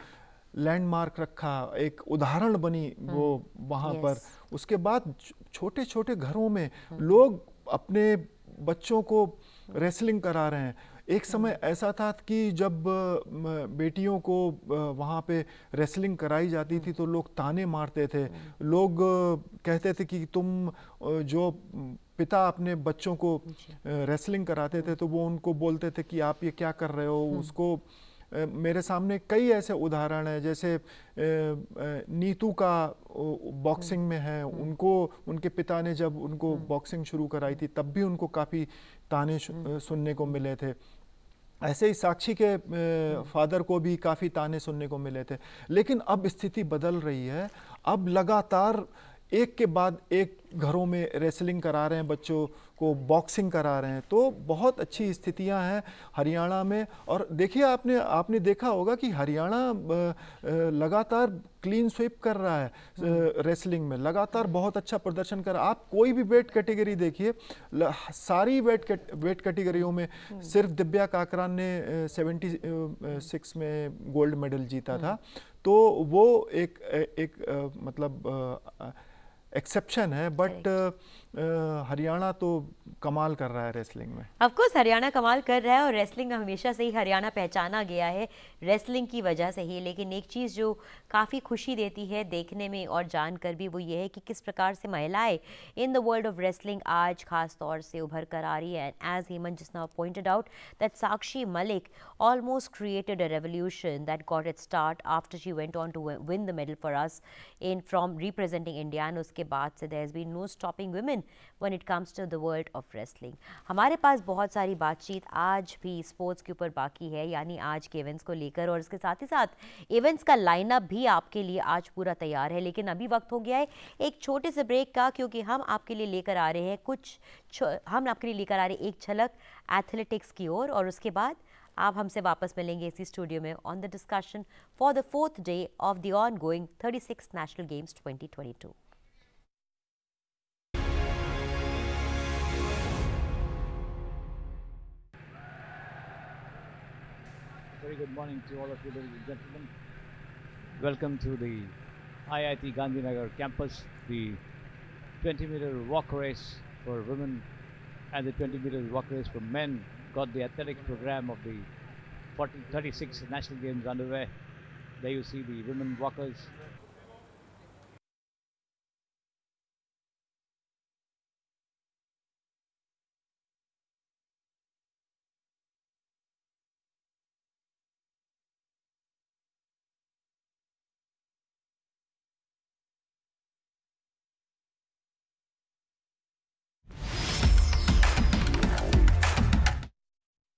लैंडमार्क रखा, एक उदाहरण बनी वो वहाँ पर। उसके बाद छोटे छोटे घरों में लोग अपने बच्चों को रेसलिंग करा रहे हैं। एक समय ऐसा था कि जब बेटियों को वहाँ पे रेसलिंग कराई जाती थी तो लोग ताने मारते थे, लोग कहते थे कि तुम, जो पिता अपने बच्चों को रेसलिंग कराते थे तो वो उनको बोलते थे कि आप ये क्या कर रहे हो। उसको मेरे सामने कई ऐसे उदाहरण हैं, जैसे नीतू का बॉक्सिंग में है, उनको उनके पिता ने जब उनको बॉक्सिंग शुरू कराई थी तब भी उनको काफ़ी ताने सुनने को मिले थे। ऐसे ही साक्षी के फादर को भी काफ़ी ताने सुनने को मिले थे। लेकिन अब स्थिति बदल रही है, अब लगातार एक के बाद एक घरों में रेसलिंग करा रहे हैं, बच्चों को बॉक्सिंग करा रहे हैं। तो बहुत अच्छी स्थितियां हैं हरियाणा में। और देखिए आपने देखा होगा कि हरियाणा लगातार क्लीन स्वीप कर रहा है रेसलिंग में, लगातार बहुत अच्छा प्रदर्शन कर रहा है। आप कोई भी वेट कैटेगरी देखिए, सारी वेट कैटेगरियों में सिर्फ दिव्या काकरान ने 76 में गोल्ड मेडल जीता था। तो वो एक मतलब एक्सेप्शन है, बट हरियाणा तो कमाल कर रहा है रेसलिंग में। ऑफ कोर्स हरियाणा कमाल कर रहा है, और रेसलिंग हमेशा से ही हरियाणा पहचाना गया है रेसलिंग की वजह से ही। लेकिन एक चीज़ जो काफ़ी खुशी देती है देखने में और जानकर भी, वो ये है कि किस प्रकार से महिलाएं in the world of wrestling आज खास तौर से उभर कर आ रही है। And as Hemant just now pointed out that Sakshi Malik almost created a revolution that got its start after she went on to win the medal for us in from representing India, and उसके बाद से there has been no stopping women when it comes to the world of wrestling. हमारे पास बहुत सारी बातचीत आज भी sports के ऊपर बाकी है, यानी आज के इवेंट्स को लेकर, और इसके साथ ही साथ इवेंट्स का लाइनअप भी आपके लिए आज पूरा तैयार है। लेकिन अभी वक्त हो गया है एक छोटे से ब्रेक का, क्योंकि हम आपके लिए लेकर आ रहे हैं एक झलक एथलेटिक्स की ओर, और उसके बाद आप हमसे वापस मिलेंगे इसी स्टूडियो में on the discussion for the 4th day of the ongoing 36th national games 2022। Very good morning to all of you, ladies and gentlemen. Welcome to the IIT Gandhinagar campus. The 20-meter walk race for women and the 20-meter walk race for men got the athletics program of the 36 national games underway. There you see the women walkers.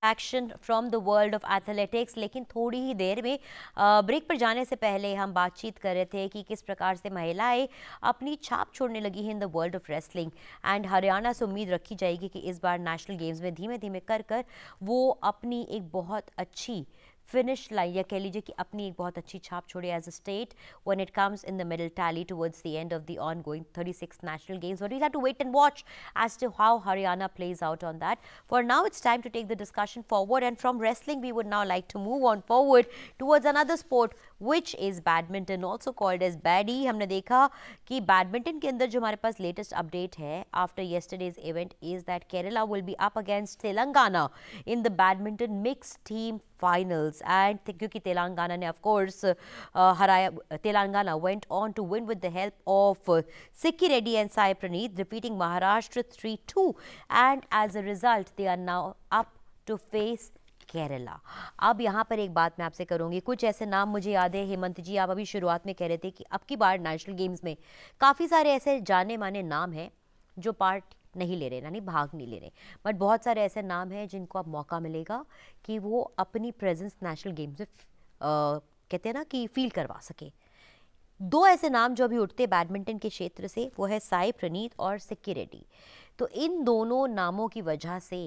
Action from the world of athletics. लेकिन थोड़ी ही देर में break पर जाने से पहले हम बातचीत कर रहे थे कि किस प्रकार से महिलाएं अपनी छाप छोड़ने लगी हैं इन the world of wrestling. And Haryana से उम्मीद रखी जाएगी कि इस बार नेशनल गेम्स में धीमे धीमे कर वो अपनी एक बहुत अच्छी फिनिश लाइन, या कह लीजिए कि अपनी एक बहुत अच्छी छाप छोड़े as a state when it comes in the medal tally towards the end of the ongoing 36 national games. But we'll have to wait and watch as to how Haryana plays out on that. For now, it's time to take the discussion forward, and from wrestling we would now like to move on forward towards another sport which is badminton, also called as baddy. हमने देखा कि badminton के अंदर जो हमारे पास latest update है after yesterday's event is that Kerala will be up against Telangana in the badminton mixed team finals. And क्योंकि तेलंगाना ने of course हराया, Telangana went on to win with the help of Sikki Reddy and Sai Praneeth, defeating Maharashtra 3-2, and as a result they are now up to face Kerala. अब यहाँ पर एक बात मैं आपसे करूँगी, कुछ ऐसे नाम मुझे याद है हेमंत जी, आप अभी शुरुआत में कह रहे थे कि अब की बार नेशनल गेम्स में काफ़ी सारे ऐसे जाने माने नाम हैं जो पार्ट नहीं ले रहे, यानी भाग नहीं ले रहे, बट बहुत सारे ऐसे नाम हैं जिनको अब मौका मिलेगा कि वो अपनी प्रेजेंस नेशनल गेम्स में कहते हैं ना कि फील करवा सके। दो ऐसे नाम जो अभी उठते बैडमिंटन के क्षेत्र से वो है साई प्रणीत और सिक्की रेड्डी। तो इन दोनों नामों की वजह से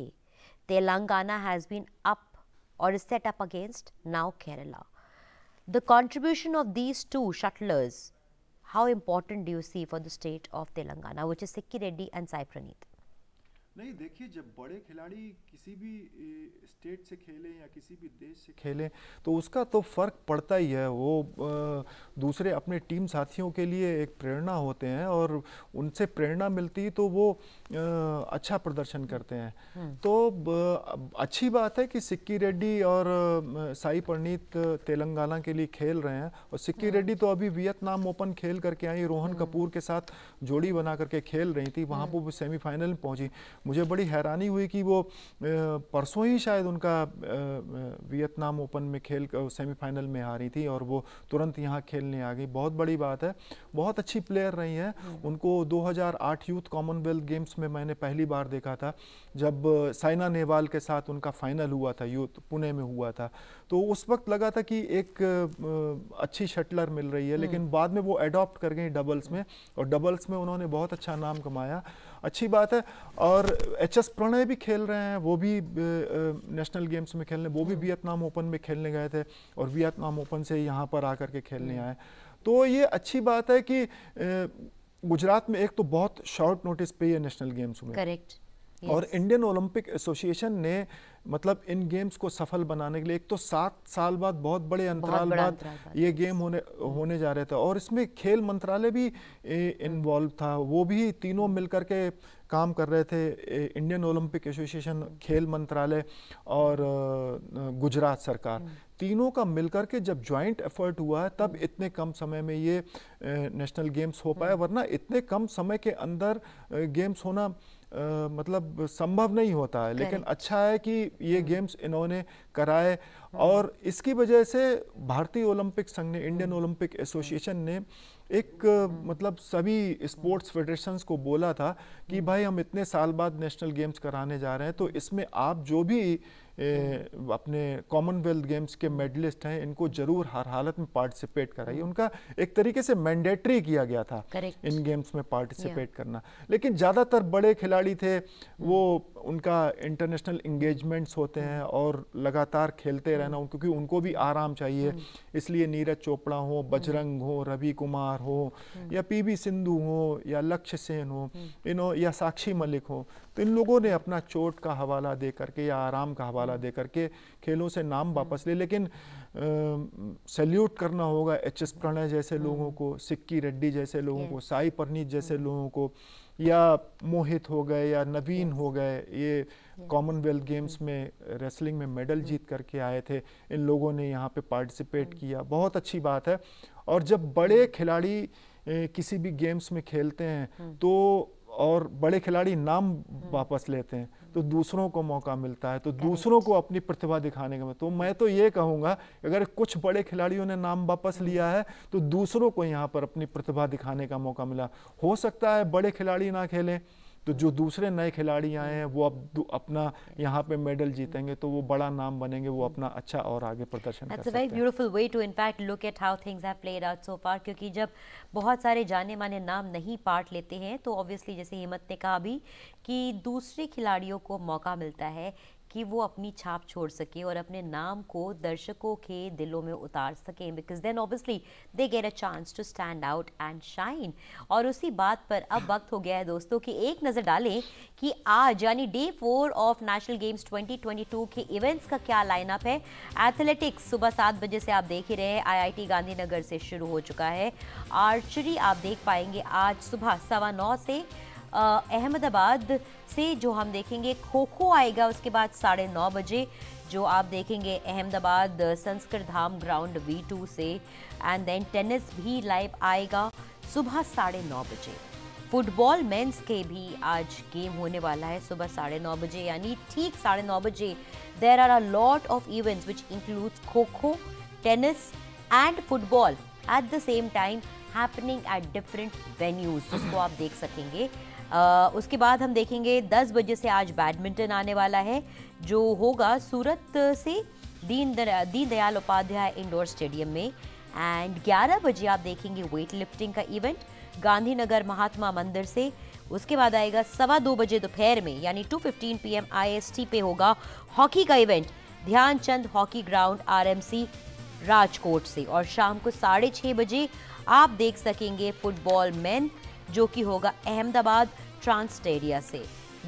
Telangana has been up or is set up against now Kerala. The contribution of these two shuttlers, how important do you see for the state of Telangana, which is Sikki Reddy and Sai Praneeth? नहीं, देखिए, जब बड़े खिलाड़ी किसी भी state से खेलें या किसी भी देश से खेलें तो उसका तो फ़र्क पड़ता ही है। वो दूसरे अपने टीम साथियों के लिए एक प्रेरणा होते हैं और उनसे प्रेरणा मिलती तो वो अच्छा प्रदर्शन करते हैं। तो अच्छी बात है कि सिक्की रेड्डी और साई प्रणीत तेलंगाना के लिए खेल रहे हैं। और सिक्की रेड्डी तो अभी वियतनाम ओपन खेल करके आई, रोहन कपूर के साथ जोड़ी बना करके खेल रही थी, वहाँ पर वो सेमीफाइनल में पहुँची। मुझे बड़ी हैरानी हुई कि वो परसों ही शायद उनका वियतनाम ओपन में खेल सेमीफाइनल में आ रही थी और वो तुरंत यहाँ खेलने आ गई। बहुत बड़ी बात है, बहुत अच्छी प्लेयर रही हैं। उनको 2008 यूथ कॉमनवेल्थ गेम्स में मैंने पहली बार देखा था, जब साइना नेहवाल के साथ उनका फाइनल हुआ था, यूथ पुणे में हुआ था। तो उस वक्त लगा था कि एक अच्छी शटलर मिल रही है, लेकिन बाद में वो अडॉप्ट कर गई डबल्स में, और डबल्स में उन्होंने बहुत अच्छा नाम कमाया। अच्छी बात है। और एच.एस. प्रणय भी खेल रहे हैं, वो भी नेशनल गेम्स में खेलने, वो भी वियतनाम ओपन में खेलने गए थे और वियतनाम ओपन से यहाँ पर आकर के खेलने आए। तो ये अच्छी बात है कि गुजरात में एक तो बहुत शॉर्ट नोटिस पे ये नेशनल गेम्स हुए। करेक्ट। और इंडियन ओलंपिक एसोसिएशन ने मतलब इन गेम्स को सफल बनाने के लिए, एक तो 7 साल बाद, बहुत बड़े अंतराल बाद ये गेम होने जा रहे थे, और इसमें खेल मंत्रालय भी इन्वॉल्व था। वो भी तीनों मिलकर के काम कर रहे थे, इंडियन ओलंपिक एसोसिएशन, खेल मंत्रालय और गुजरात सरकार, तीनों का मिलकर के जब ज्वाइंट एफर्ट हुआ है तब इतने कम समय में ये नेशनल गेम्स हो पाया। वरना इतने कम समय के अंदर गेम्स होना मतलब संभव नहीं होता है। लेकिन अच्छा है कि ये गेम्स इन्होंने कराए, और इसकी वजह से भारतीय ओलंपिक संघ ने, इंडियन ओलंपिक एसोसिएशन ने एक मतलब सभी स्पोर्ट्स फेडरेशंस को बोला था कि भाई हम इतने साल बाद नेशनल गेम्स कराने जा रहे हैं, तो इसमें आप जो भी अपने कॉमनवेल्थ गेम्स के मेडलिस्ट हैं इनको जरूर हर हालत में पार्टिसिपेट कराइए। उनका एक तरीके से मैंडेटरी किया गया था इन गेम्स में पार्टिसिपेट करना। लेकिन ज़्यादातर बड़े खिलाड़ी थे, वो उनका इंटरनेशनल इंगेजमेंट्स होते हैं और लगातार खेलते रहना, क्योंकि उनको भी आराम चाहिए। इसलिए नीरज चोपड़ा हो, बजरंग हो, रवि कुमार हो, या पीवी सिंधु हो, या लक्ष्य सेन हो, या साक्षी मलिक हो, तो इन लोगों ने अपना चोट का हवाला दे करके या आराम का हवाला दे करके खेलों से नाम वापस ले। लेकिन सैल्यूट करना होगा एच.एस. प्रणय जैसे लोगों को, सिक्की रेड्डी जैसे लोगों को, साई परनीत जैसे लोगों को, या मोहित हो गए या नवीन हो गए, ये कॉमनवेल्थ गेम्स में रेसलिंग में मेडल जीत करके आए थे, इन लोगों ने यहाँ पे पार्टिसिपेट किया। बहुत अच्छी बात है। और जब बड़े खिलाड़ी किसी भी गेम्स में खेलते हैं तो, और बड़े खिलाड़ी नाम वापस लेते हैं, तो दूसरों को मौका मिलता है, तो दूसरों को अपनी प्रतिभा दिखाने का। तो मैं तो ये कहूँगा, अगर कुछ बड़े खिलाड़ियों ने नाम वापस लिया है तो दूसरों को यहाँ पर अपनी प्रतिभा दिखाने का मौका मिला। हो सकता है बड़े खिलाड़ी ना खेलें, तो जो दूसरे नए खिलाड़ी आए हैं वो अब अपना यहाँ पे मेडल जीतेंगे तो वो बड़ा नाम बनेंगे, वो अपना अच्छा और आगे प्रदर्शन कर That's a सकते very हैं। beautiful way to in fact look at how things have played out so far, क्योंकि जब बहुत सारे जाने माने नाम नहीं पार्ट लेते हैं तो ऑब्वियसली जैसे हिम्मत ने कहा भी कि दूसरे खिलाड़ियों को मौका मिलता है कि वो अपनी छाप छोड़ सके और अपने नाम को दर्शकों के दिलों में उतार सकें, because then obviously they get a chance to stand out and shine. और उसी बात पर अब वक्त हो गया है दोस्तों कि एक नज़र डालें कि आज यानी डे 4 ऑफ नेशनल गेम्स 2022 के इवेंट्स का क्या लाइनअप है। एथलेटिक्स सुबह 7 बजे से आप देख ही रहे हैं, IIT गांधीनगर से शुरू हो चुका है। आर्चरी आप देख पाएंगे आज सुबह 9:15 से। अहमदाबाद से जो हम देखेंगे खो खो आएगा उसके बाद 9:30 बजे, जो आप देखेंगे अहमदाबाद संस्कृत धाम ग्राउंड V2 से। एंड देन टेनिस भी लाइव आएगा सुबह 9:30 बजे। फुटबॉल मेंस के भी आज गेम होने वाला है सुबह 9:30 बजे, यानी ठीक 9:30 बजे। There are a lot of events which includes kho kho, tennis and football at the same time happening at different venues, जिसको आप देख सकेंगे। उसके बाद हम देखेंगे 10 बजे से आज बैडमिंटन आने वाला है, जो होगा सूरत से दीन दयाल उपाध्याय इंडोर स्टेडियम में। एंड 11 बजे आप देखेंगे वेट लिफ्टिंग का इवेंट गांधीनगर महात्मा मंदिर से। उसके बाद आएगा 2:15 बजे दोपहर में यानी 2:15 PM IST पे होगा हॉकी का event Dhyanchand hockey ground RMC Rajkot से। और शाम को 6:30 बजे आप देख सकेंगे फुटबॉल मेन, जो कि होगा अहमदाबाद ट्रांस स्टेडिया से।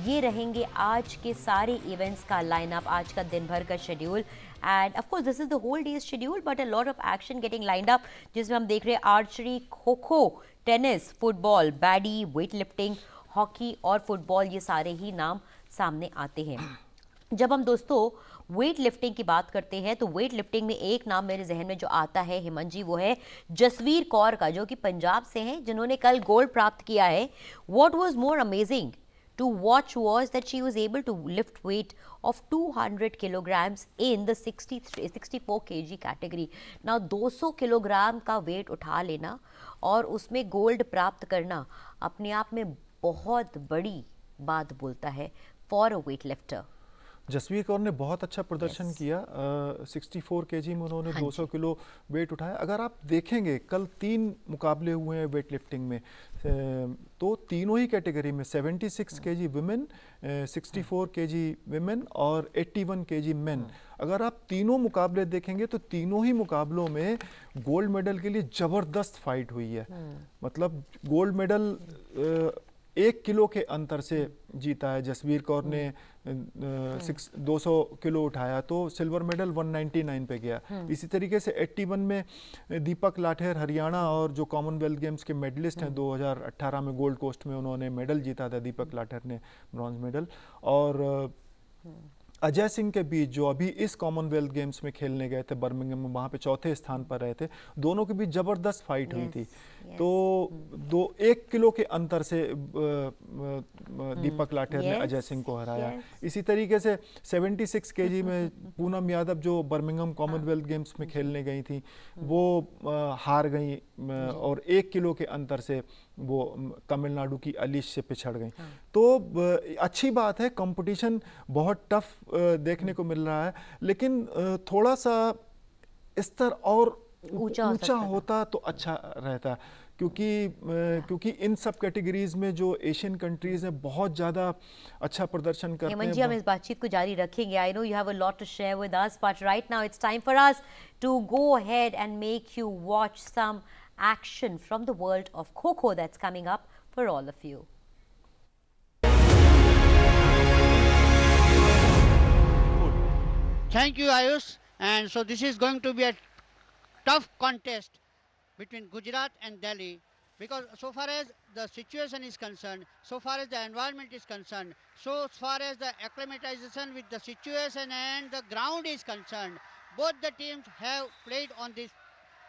ये रहेंगे आज के सारे इवेंट्स का लाइनअप, आज का दिन भर का schedule. And of course this is the whole day schedule, but a lot of action getting lined up, जिसमें हम देख रहे हैं archery, kho kho, tennis, football, baddy, weightlifting, hockey और फुटबॉल, ये सारे ही नाम सामने आते हैं। जब हम दोस्तों वेट लिफ्टिंग की बात करते हैं तो वेट लिफ्टिंग में एक नाम मेरे जहन में जो आता है हेमंत जी, वो है जसवीर कौर का, जो कि पंजाब से हैं, जिन्होंने कल गोल्ड प्राप्त किया है। What was more amazing to watch was that she was able to lift weight of 200 kilograms in the 64 kg category. Now 200 kilogram का वेट उठा लेना और उसमें गोल्ड प्राप्त करना अपने आप में बहुत बड़ी बात बोलता है for a weightlifter. Jasveer Kaur ने बहुत अच्छा प्रदर्शन किया। 64 kg में उन्होंने 200 किलो वेट उठाया। अगर आप देखेंगे कल 3 मुकाबले हुए हैं वेट लिफ्टिंग में, तो तीनों ही कैटेगरी में 76 kg विमेन, 64 kg विमेन और 81 kg मेन। अगर आप तीनों मुकाबले देखेंगे तो तीनों ही मुकाबलों में गोल्ड मेडल के लिए ज़बरदस्त फाइट हुई है। मतलब गोल्ड मेडल 1 किलो के अंतर से जीता है। जसवीर कौर ने 200 किलो उठाया तो सिल्वर मेडल 199 पे गया। इसी तरीके से 81 में दीपक लाठेर हरियाणा और जो कॉमनवेल्थ गेम्स के मेडलिस्ट हैं, 2018 में गोल्ड कोस्ट में उन्होंने मेडल जीता था, दीपक लाठेर ने ब्रॉन्ज मेडल। और अजय सिंह के बीच जो अभी इस कॉमनवेल्थ गेम्स में खेलने गए थे बर्मिंघम में, वहाँ पे चौथे स्थान पर रहे थे, दोनों के बीच जबरदस्त फाइट हुई थी। तो 1 किलो के अंतर से दीपक लाठेर ने अजय सिंह को हराया। इसी तरीके से 76 kg में पूनम यादव जो बर्मिंघम कॉमनवेल्थ गेम्स में खेलने गई थी, वो हार गई और 1 किलो के अंतर से वो तमिलनाडु की अलीश से पिछड़ गई। तो अच्छी बात है, कंपटीशन बहुत टफ देखने को मिल रहा है, लेकिन थोड़ा सा स्तर और ऊंचा होता तो अच्छा रहता, क्योंकि इन सब कैटेगरीज में जो एशियन कंट्रीज हैं बहुत ज़्यादा अच्छा प्रदर्शन करते हैं। हेमंत जी, हम इस बातचीत को जारी रखेंगे। I know you have a lot to share with us, but right now it's time for us to go ahead and make you watch some action from the world of Kho-Kho that's coming up for all of you. Thank you, Ayush. And so this is going to be a tough contest between Gujarat and Delhi, because so far as the situation is concerned, so far as the environment is concerned, so far as the acclimatization with the situation and the ground is concerned, both the teams have played on this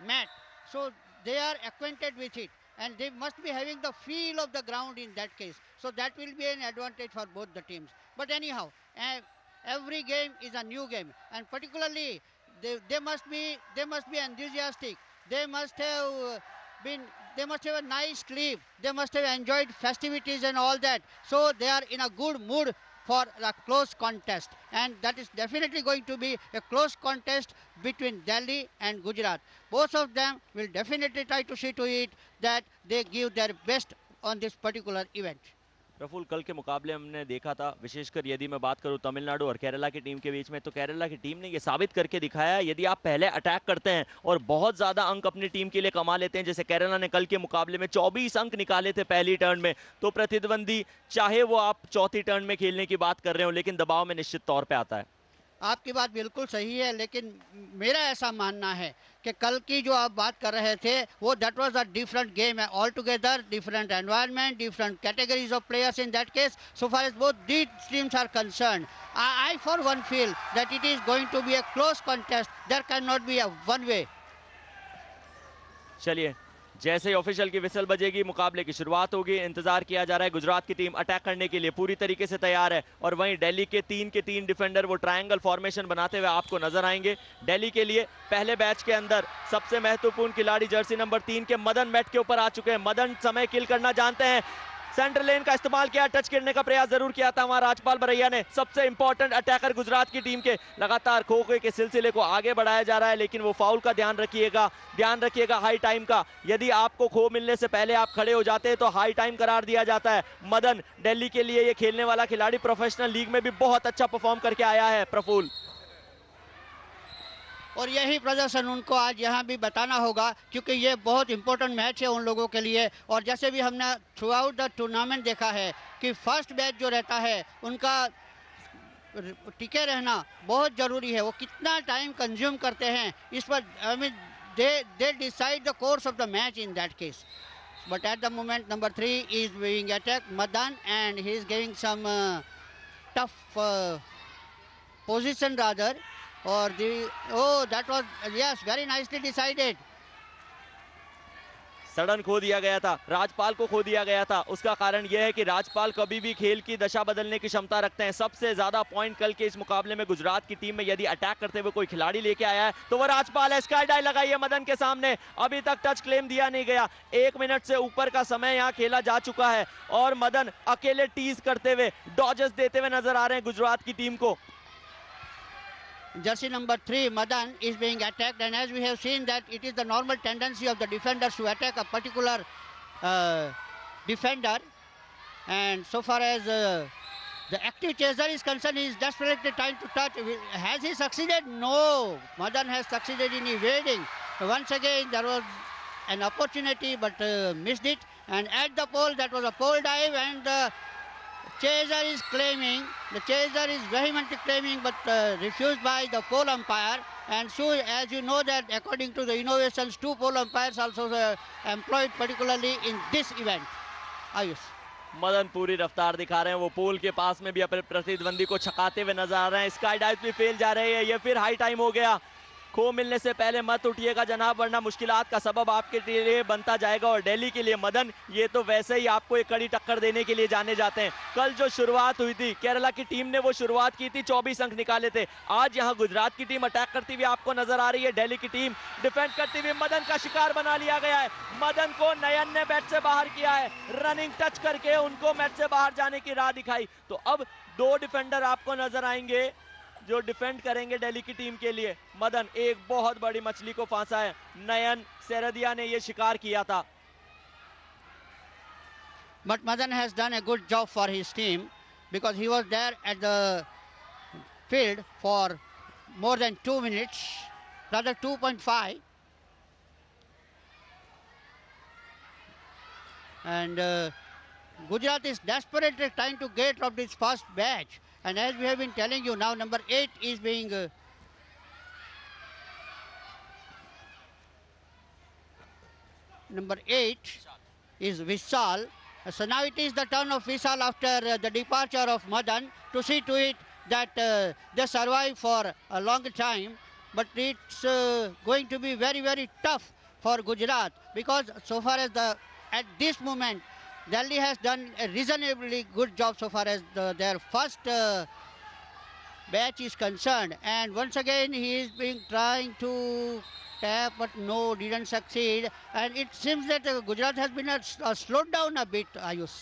mat. So they are acquainted with it and they must be having the feel of the ground in that case. So that will be an advantage for both the teams. But anyhow, every game is a new game, and particularly they must be enthusiastic. They must have they must have a nice sleep. They must have enjoyed festivities and all that. So they are in a good mood for a close contest. And that is definitely going to be a close contest between Delhi and Gujarat. Both of them will definitely try to see to it that they give their best on this particular event. Praful, कल के मुकाबले हमने देखा था, विशेषकर यदि मैं बात करूं तमिलनाडु और केरला की टीम के बीच में, तो केरला की टीम ने ये साबित करके दिखाया है यदि आप पहले अटैक करते हैं और बहुत ज़्यादा अंक अपनी टीम के लिए कमा लेते हैं, जैसे केरला ने कल के मुकाबले में 24 अंक निकाले थे पहली टर्न में, तो प्रतिद्वंदी चाहे वो आप चौथी टर्न में खेलने की बात कर रहे हो लेकिन दबाव में निश्चित तौर पर आता है। आपकी बात बिल्कुल सही है, लेकिन मेरा ऐसा मानना है कि कल की जो आप बात कर रहे थे वो that was a different game है all together, different environment, different categories of players in that case. So far as both these teams are concerned, I for one feel that it is going to be a close contest. There cannot be a one way. चलिए, जैसे ही official की whistle बजेगी मुकाबले की शुरुआत होगी। इंतजार किया जा रहा है, गुजरात की टीम अटैक करने के लिए पूरी तरीके से तैयार है और वहीं दिल्ली के 3 के 3 डिफेंडर वो ट्रायंगल फॉर्मेशन बनाते हुए आपको नजर आएंगे। दिल्ली के लिए पहले बैच के अंदर सबसे महत्वपूर्ण खिलाड़ी जर्सी नंबर 3 के मदन मैट के ऊपर आ चुके हैं। मदन समय किल करना जानते हैं, सेंटर लेन का इस्तेमाल किया, टच करने का प्रयास जरूर किया था वहां राजपाल बरैया ने। सबसे इंपॉर्टेंट अटैकर गुजरात की टीम के, लगातार खो के सिलसिले को आगे बढ़ाया जा रहा है, लेकिन वो फाउल का ध्यान रखिएगा हाई टाइम का। यदि आपको खो मिलने से पहले आप खड़े हो जाते हैं तो हाई टाइम करार दिया जाता है। मदन दिल्ली के लिए ये खेलने वाला खिलाड़ी प्रोफेशनल लीग में भी बहुत अच्छा परफॉर्म करके आया है प्रफुल्ल, और यही प्रदर्शन उनको आज यहाँ भी बताना होगा क्योंकि ये बहुत इंपॉर्टेंट मैच है उन लोगों के लिए। और जैसे भी हमने थ्रू आउट द टूर्नामेंट देखा है कि फर्स्ट बैच जो रहता है उनका टिके रहना बहुत ज़रूरी है। वो कितना टाइम कंज्यूम करते हैं इस पर, I mean they decide the course of the match in that case. But at the moment number 3 is being attacked, Madan, and he is giving some tough position rather. Or that was, yes, very nicely decided. Sudden खो दिया गया था, राजपाल को खो दिया गया था। उसका कारण यह है कि राजपाल कभी भी खेल की दशा बदलने की क्षमता रखते हैं। सबसे ज्यादा पॉइंट कल के इस मुकाबले में गुजरात की टीम में यदि अटैक करते हुए कोई खिलाड़ी लेके आया है तो वो राजपाल है। स्काई डाई लगाई है मदन के सामने, अभी तक टच क्लेम दिया नहीं गया। 1 मिनट से ऊपर का समय यहाँ खेला जा चुका है और मदन अकेले टीज करते हुए, डॉजेस देते हुए नजर आ रहे हैं गुजरात की टीम को। Jersey number 3 Madan is being attacked, and as we have seen that it is the normal tendency of the defenders to attack a particular defender, and so far as the active chaser is concerned, he is desperately trying to touch. Has he succeeded? No, Madan has succeeded in evading. Once again there was an opportunity but missed it, and at the pole that was a pole dive, and the chaser is claiming, the chaser is vehemently claiming but refused by the pole umpire. And so as you know that according to the innovations, 2 pole umpires also employed particularly in this event. Ayush. Madan पूरी रफ्तार दिखा रहे हैं, वो पोल के पास में भी अपने प्रतिद्वंदी को छकाते हुए नजर आ रहे हैं। स्काई डाइव भी फेल जा रहे हैं, ये फिर हाई टाइम हो गया। खो मिलने से पहले मत उठिएगा जनाब, वरना मुश्किलात का सबब आपके लिए बनता जाएगा। और दिल्ली के लिए मदन, ये तो वैसे ही आपको एक कड़ी टक्कर देने के लिए जाने जाते हैं। कल जो शुरुआत हुई थी, केरला की टीम ने वो शुरुआत की थी, 24 अंक निकाले थे। आज यहाँ गुजरात की टीम अटैक करती हुई आपको नजर आ रही है, दिल्ली की टीम डिफेंड करती हुई। मदन का शिकार बना लिया गया है, मदन को नयन ने मैच से बाहर किया है, रनिंग टच करके उनको मैच से बाहर जाने की राह दिखाई। तो अब 2 डिफेंडर आपको नजर आएंगे जो डिफेंड करेंगे दिल्ली की टीम के लिए। मदन एक बहुत बड़ी मछली को फांसा है, नयन सेरदिया ने ये शिकार किया था। But Madan has done a good job for his team because he was there at the field for more than 2 minutes, rather 2.5. And Gujarat is desperately trying to get off this first batch. And as we have been telling you, now number 8 is being number 8 is Vishal. So now it is the turn of Vishal after the departure of Madan to see to it that they survive for a long time. But it's going to be very, very tough for Gujarat because so far as at this moment Delhi has done a reasonably good job so far as their first batch is concerned. And once again he is trying to tap, but no, didn't succeed. And it seems that Gujarat has been slowed down a bit, Ayush.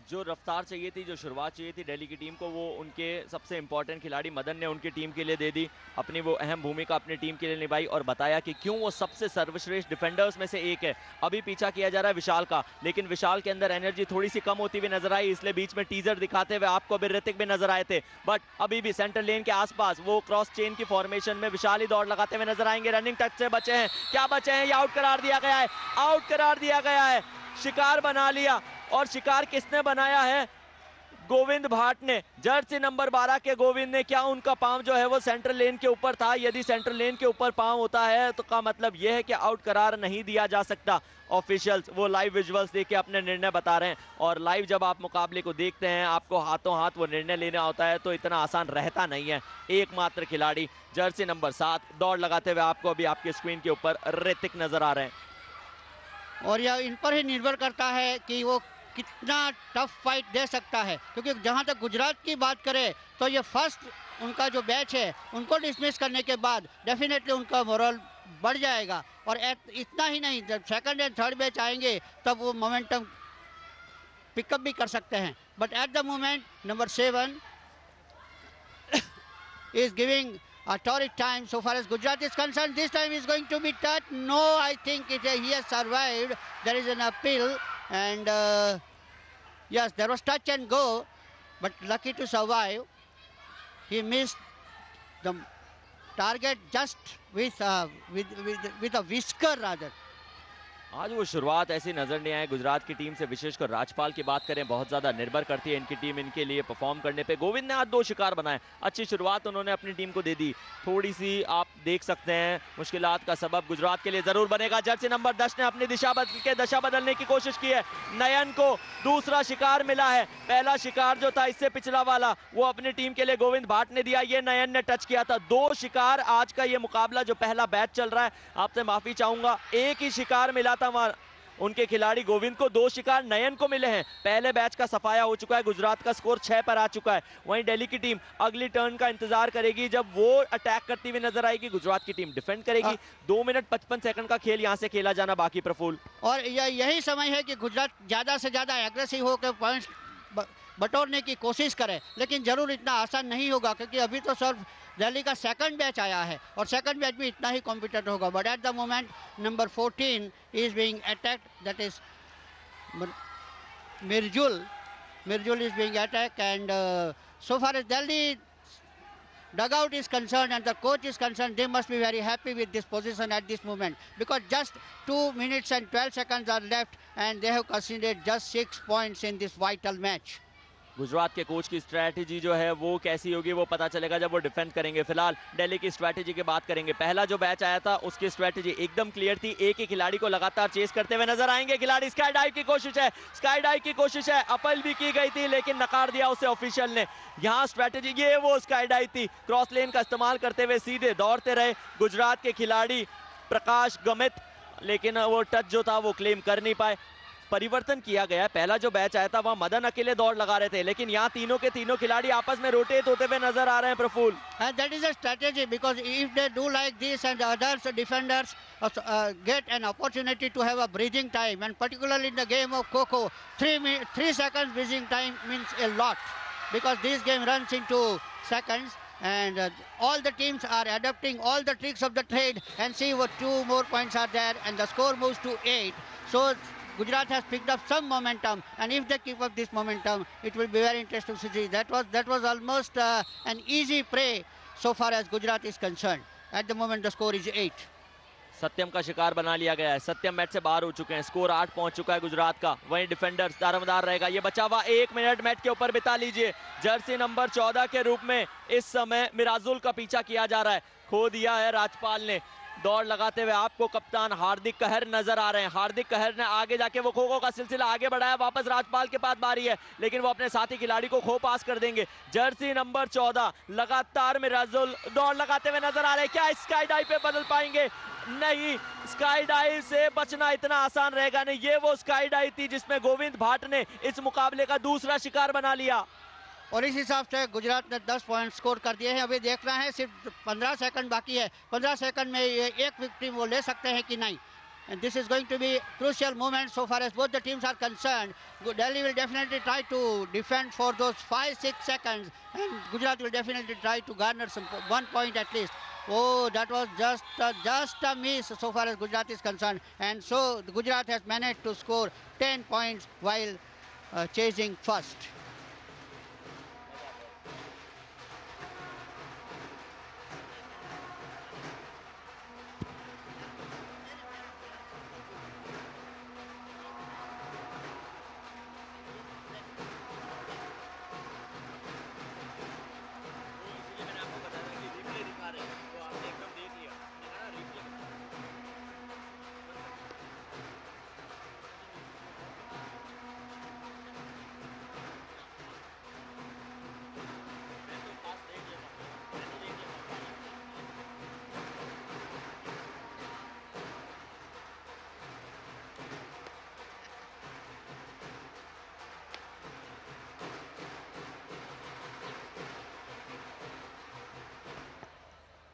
जो रफ्तार चाहिए थी, जो शुरुआत चाहिए थी दिल्ली की team को, वो उनके सबसे इंपॉर्टेंट खिलाड़ी मदन ने उनकी टीम के लिए दे दी। अपनी वो अहम भूमिका अपनी टीम के लिए निभाई और बताया कि क्यों वो सबसे सर्वश्रेष्ठ डिफेंडर्स में से एक है। अभी पीछा किया जा रहा है विशाल का, लेकिन विशाल के अंदर एनर्जी थोड़ी सी कम होती हुई नजर आई, इसलिए बीच में टीजर दिखाते हुए आपको अभी ऋतिक भी नजर आए थे। बट अभी भी सेंटर लेन के आसपास वो क्रॉस चेन की फॉर्मेशन में विशाल ही दौड़ लगाते हुए नजर आएंगे। रनिंग टच से बचे हैं, क्या बचे हैं, ये आउट करार दिया गया है, आउट करार दिया गया है। शिकार बना लिया, और शिकार किसने बनाया है? गोविंद भाट ने, जर्सी नंबर 12 के गोविंद ने। क्या उनका पांव जो है वो सेंट्रल लेन के ऊपर था? यदि सेंट्रल लेन के ऊपर पांव होता है तो का मतलब यह है कि आउट करार नहीं दिया जा सकता। ऑफिशियल्स वो लाइव विजुअल्स देख के अपने निर्णय बता रहे हैं, और लाइव जब आप मुकाबले को देखते हैं आपको हाथों हाथ वो निर्णय लेना होता है, तो इतना आसान रहता नहीं है। एकमात्र खिलाड़ी जर्सी नंबर 7 दौड़ लगाते हुए आपको अभी आपके स्क्रीन के ऊपर ऋतिक नजर आ रहे हैं। और यह इन पर ही निर्भर करता है कि वो कितना टफ फाइट दे सकता है, क्योंकि जहां तक गुजरात की बात करें तो ये फर्स्ट उनका जो बैच है उनको डिसमिस करने के बाद डेफिनेटली उनका मोरल बढ़ जाएगा। और इतना ही नहीं, जब सेकंड एंड थर्ड बैच आएंगे तब वो मोमेंटम पिकअप भी कर सकते हैं। But at the moment number 7 is giving a torrid time so far as Gujarat is concerned. This time is going to be touched. No, I think he has survived. There is an appeal, and yes, there was touch and go, but lucky to survive. He missed the target just with a whisker rather. आज वो शुरुआत ऐसी नजर नहीं आई गुजरात की team से, विशेषकर राजपाल की बात करें बहुत ज्यादा निर्भर करती है इनकी टीम इनके लिए परफॉर्म करने पे। गोविंद ने आज 2 शिकार बनाए, अच्छी शुरुआत उन्होंने अपनी टीम को दे दी। थोड़ी सी आप देख सकते हैं मुश्किलात का सबब गुजरात के लिए जरूर बनेगा। जर्सी नंबर 10 ने अपनी दशा बदलने की कोशिश की है। नयन को दूसरा शिकार मिला है, पहला शिकार जो था इससे पिछला वाला वो अपनी टीम के लिए गोविंद भाट ने दिया, ये नयन ने टच किया था। 2 शिकार आज का ये मुकाबला जो पहला बैच चल रहा है, आपसे माफी चाहूंगा, एक ही शिकार मिला था उनके खिलाड़ी गोविंद को, 2 शिकार नयन को मिले हैं। पहले बैच का सफाया हो चुका है, गुजरात का स्कोर 6 पर आ चुका है। वहीं दिल्ली की टीम अगली टर्न का इंतजार करेगी, जब वो अटैक करती हुई नजर आएगी, गुजरात की टीम डिफेंड करेगी। 2 मिनट 55 सेकंड का खेल यहां से खेला जाना बाकी प्रफुल्ल, और यही समय है कि गुजरात ज्यादा से ज्यादा एग्रेसिव होकर पॉइंट्स बटोरने की कोशिश करे, लेकिन जरूर इतना आसान नहीं होगा, क्योंकि अभी तो सिर्फ दिल्ली का सेकंड बैच आया है और सेकंड बैच भी इतना ही कॉम्पिटेटिव होगा। But at the moment number 14 is being attacked, that is Mirjul is being attacked, and so far as Delhi dugout is concerned and the coach is concerned, they must be very happy with this position at this moment, because just 2 minutes and 12 seconds are left and they have conceded just 6 points in this vital match. Gujarat के coach की strategy जो है वो कैसी होगी वो पता चलेगा जब वो डिफेंड करेंगे। फिलहाल दिल्ली की स्ट्रैटेजी की बात करेंगे। पहला जो बैच आया था उसकी स्ट्रैटेजी एकदम क्लियर थी, एक ही खिलाड़ी को लगातार चेस करते हुए नजर आएंगे खिलाड़ी। स्काई डाइव की कोशिश है, अपील भी की गई थी लेकिन नकार दिया उसे ऑफिशियल ने। यहाँ स्ट्रैटेजी ये वो स्काई डाइव थी, क्रॉस लेन का इस्तेमाल करते हुए सीधे दौड़ते रहे गुजरात के खिलाड़ी प्रकाश गमित, लेकिन वो टच जो था वो क्लेम कर नहीं पाए। परिवर्तन किया गया, पहला जो बैच आया था वहां मदन अकेले दौड़ लगा रहे थे, लेकिन यहाँ तीनों के तीनों खिलाड़ी आपस में रोटेट होते हुए नजर आ रहे हैं Praful. And that is a strategy, because if they do like this and the others defenders get an opportunity to have a breathing time, and particularly in the game of Kho-Kho, 3 seconds breathing time means a lot, because this game runs into seconds, and all the teams are adopting all the tricks of the trade, and see what 2 more points are there and the score moves to 8. So Gujarat has picked up some momentum, and if they keep up this momentum, it will be very interesting to see. That was almost an easy prey so far as Gujarat is concerned. At the moment, the score is 8. सत्यम का शिकार बना लिया गया है, सत्यम match से बाहर हो चुके हैं, स्कोर 8 पहुंच चुका है गुजरात का। वहीं डिफेंडर्स दारोमदार रहेगा, ये बचा हुआ 1 मिनट मैच के ऊपर बिता लीजिए। जर्सी नंबर 14 के रूप में इस समय मिराजुल का पीछा किया जा रहा है, खो दिया है राजपाल ने। दौड़ लगाते हुए आपको कप्तान हार्दिक कहर नजर आ रहे हैं। हार्दिक कहर ने आगे जाके वो खो का सिलसिला आगे बढ़ाया, वापस राजपाल के पास बारी है, लेकिन वो अपने साथी खिलाड़ी को खो पास कर देंगे। जर्सी नंबर 14 लगातार मिराजुल दौड़ लगाते हुए नजर आ रहे हैं, क्या स्काई डाइव पे बदल पाएंगे? नहीं, स्काई डाइव से बचना इतना आसान रहेगा नहीं। ये वो स्काई डाइव थी जिसमें गोविंद भाट ने इस मुकाबले का दूसरा शिकार बना लिया। और इस हिसाब से गुजरात ने 10 पॉइंट स्कोर कर दिए हैं। अभी देखना है, सिर्फ 15 सेकंड बाकी है। 15 सेकंड में ये एक विक्ट्री वो ले सकते हैं कि नहीं। And this is going to be crucial moment so far as both the teams are concerned. Delhi will definitely try to defend for those 5-6 seconds, and Gujarat will definitely try to garner some 1 point at least. Oh, that was just a miss so far as Gujarat is concerned, and so Gujarat has managed to score 10 points while chasing first.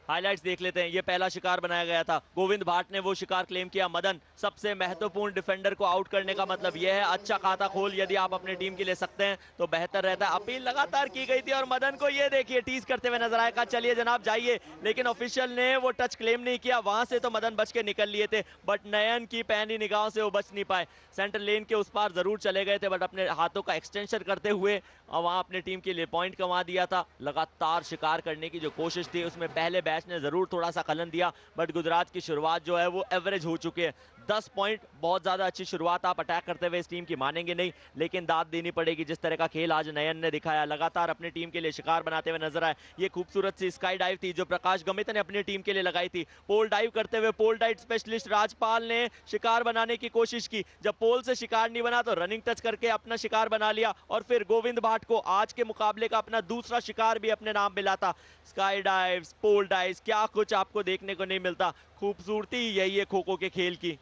Highlights देख लेते हैं। ये पहला शिकार बनाया गया था, गोविंद भाट ने वो शिकार क्लेम किया। मदन, सबसे महत्वपूर्ण डिफेंडर को आउट करने का मतलब यह है अच्छा खाता खोल यदि आप अपने टीम के लिए सकते हैं तो बेहतर रहता है। अपील लगातार की गई थी और मदन को ये देखिए टीज करते हुए नजर आया। कहा चलिए जनाब जाइए, लेकिन ऑफिशियल ने वो टच क्लेम नहीं किया। वहां से तो मदन बच के निकल लिए थे, बट नयन की पैनी निगाहों से वो बच नहीं पाए। सेंटर लेन के उस पार जरूर चले गए थे, बट अपने हाथों का एक्सटेंशन करते हुए वहां अपने टीम के लिए पॉइंट कमा दिया था। लगातार शिकार करने की जो कोशिश थी उसमें पहले बैच ने जरूर थोड़ा सा खलन दिया, बट गुजरात की शुरुआत जो है वो एवरेज हो चुकी है। 10 पॉइंट बहुत ज्यादा अच्छी शुरुआत आप अटैक करते हुए इस टीम की मानेंगे नहीं, लेकिन दाद देनी पड़ेगी जिस तरह का खेल आज नयन ने दिखाया। लगातार अपनी टीम के लिए शिकार बनाते हुए नजर आए। ये खूबसूरत सी स्काई डाइव थी जो प्रकाश गमित ने अपनी टीम के लिए लगाई थी। पोल डाइव करते हुए पोल डाइव स्पेशलिस्ट राजपाल ने शिकार बनाने की कोशिश की। जब पोल से शिकार नहीं बना तो रनिंग टच करके अपना शिकार बना लिया, और फिर गोविंद भाट को आज के मुकाबले का अपना दूसरा शिकार भी अपने नाम मिला था। स्काई डाइव्स, पोल डाइव्स, क्या कुछ आपको देखने को नहीं मिलता। खूबसूरती यही है खो खो के खेल की।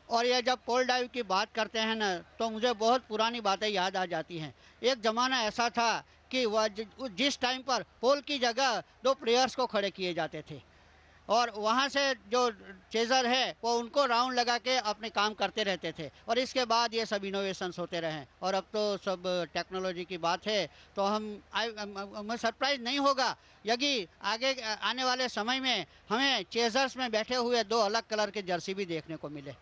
और ये जब पोल डाइव की बात करते हैं ना, तो मुझे बहुत पुरानी बातें याद आ जाती हैं। एक ज़माना ऐसा था कि वह जिस टाइम पर पोल की जगह 2 प्लेयर्स को खड़े किए जाते थे, और वहाँ से जो चेजर है वो उनको राउंड लगा के अपने काम करते रहते थे, और इसके बाद ये सब इनोवेशंस होते रहे। और अब तो सब टेक्नोलॉजी की बात है, तो हमें सरप्राइज नहीं होगा यदि आगे आने वाले समय में हमें चेजर्स में बैठे हुए 2 अलग कलर के जर्सी भी देखने को मिले।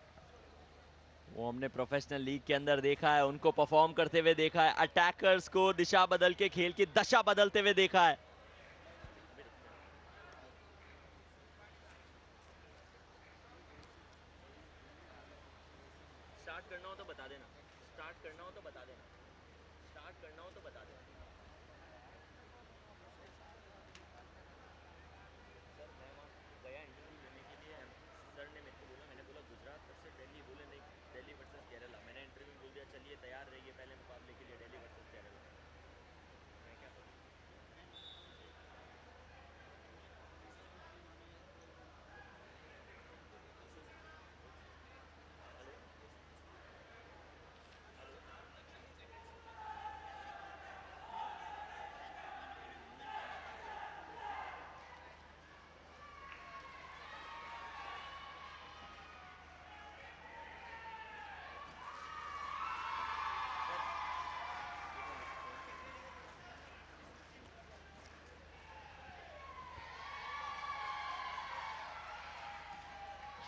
वो हमने प्रोफेशनल लीग के अंदर देखा है, उनको परफॉर्म करते हुए देखा है, अटैकर्स को दिशा बदल के खेल की दशा बदलते हुए देखा है। स्टार्ट करना हो तो बता देना, स्टार्ट करना हो तो बता देना, स्टार्ट करना हो तो बता देना। सर मैं वहाँ गया इंटरव्यू लेने के लिए, सर ने मेरे को बोला, मैंने बोला गुजरात वर्सेस दिल्ली, बोले नहीं दिल्ली वर्सेस केरला। मैंने इंटरव्यू बोल दिया चलिए तैयार रहिए पहले मुकाबले के लिए दिल्ली वर्सेस केरला। मैं क्या करूँ?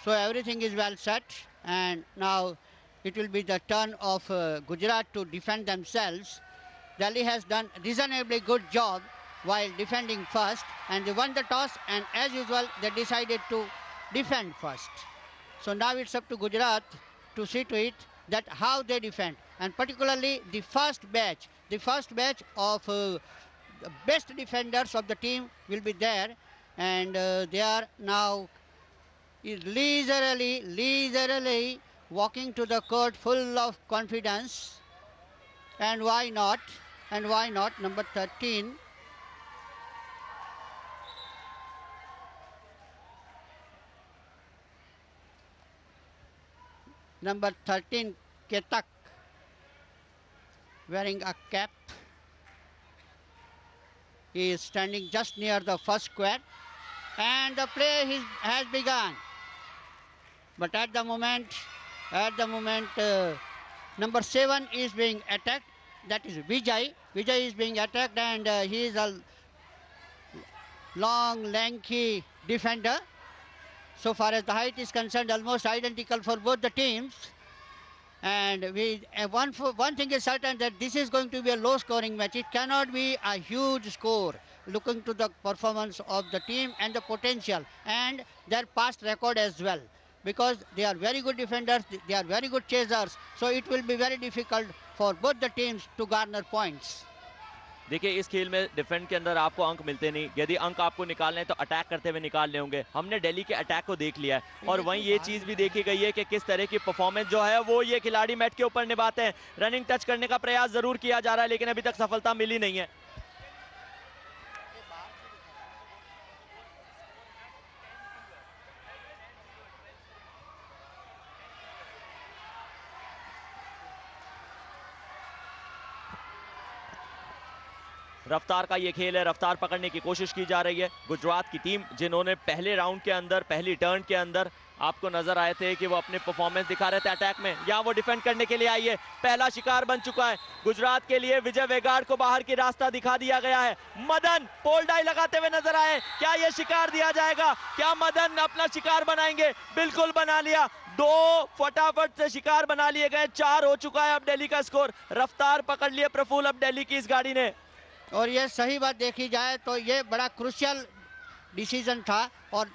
So everything is well set, and now it will be the turn of Gujarat to defend themselves. Delhi has done reasonably good job while defending first, and they won the toss, and as usual they decided to defend first. So now it's up to Gujarat to see to it that how they defend, and particularly the first batch of the best defenders of the team will be there, and they are now leisurely walking to the court full of confidence. And why not? Number 13. Number 13, Ketak, wearing a cap. He is standing just near the first square, and the play has begun. But at the moment, number 7 is being attacked. That is Vijay. Vijay is being attacked, and he is a long, lanky defender. So far as the height is concerned, almost identical for both the teams. And one thing is certain, that this is going to be a low-scoring match. It cannot be a huge score, looking to the performance of the team and the potential and their past record as well. Because they are very good defenders, they are very good chasers. So it will be very difficult for both the teams to garner points. देखिए इस खेल में defend के अंदर आपको अंक मिलते नहीं, यदि अंक आपको निकालने हैं तो अटैक करते हुए निकालने होंगे। हमने दिल्ली के अटैक को देख लिया है और वहीं ये चीज भी देखी गई है कि किस तरह की परफॉर्मेंस जो है वो ये खिलाड़ी मैट के ऊपर निभाते हैं। रनिंग टच करने का प्रयास जरूर किया जा रहा है, लेकिन अभी तक सफलता मिली नहीं है। रफ्तार का ये खेल है, रफ्तार पकड़ने की कोशिश की जा रही है। गुजरात की टीम जिन्होंने पहले राउंड के अंदर, पहली टर्न के अंदर आपको नजर आए थे कि वो अपने परफॉर्मेंस दिखा रहे थे अटैक में, यहाँ वो डिफेंड करने के लिए आई है। पहला शिकार बन चुका है गुजरात के लिए। विजय वेगार्ड को बाहर की रास्ता दिखा दिया गया है। मदन पोल डाई लगाते हुए नजर आए, क्या ये शिकार दिया जाएगा? क्या मदन अपना शिकार बनाएंगे? बिल्कुल बना लिया, 2 फटाफट से शिकार बना लिए गए। 4 हो चुका है अब दिल्ली का स्कोर। रफ्तार पकड़ लिए प्रफुल्ल अब दिल्ली की इस गाड़ी ने। और ये सही बात देखी जाए तो ये बड़ा क्रूशियल डिसीजन था और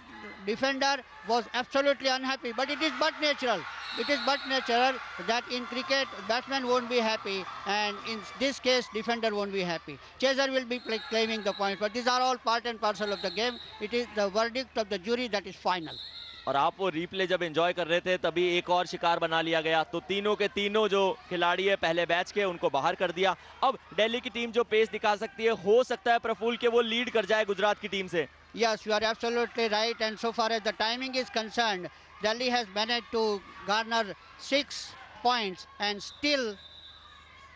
defender was absolutely unhappy, but it is but natural. It is but natural that in cricket batsman won't be happy, and in this case defender won't be happy. Chaser will be claiming the point, but these are all part and parcel of the game. It is the verdict of the jury that is final. और आप वो replay जब enjoy कर रहे थे तभी एक और शिकार बना लिया गया, तो तीनों के तीनों जो खिलाड़ी है पहले बैच के उनको बाहर कर दिया। अब दिल्ली की टीम जो पेस दिखा सकती है, हो सकता है प्रफुल्ल के वो लीड कर जाए गुजरात की टीम से। Yes, you are absolutely right, and so far as the timing is concerned, Delhi has managed to garner 6 points, and still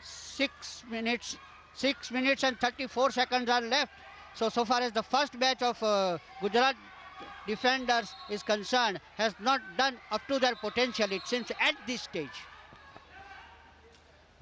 6 minutes and 34 seconds are left. So far as the first batch of Gujarat defenders is concerned, has not done up to their potential, it seems, at this stage.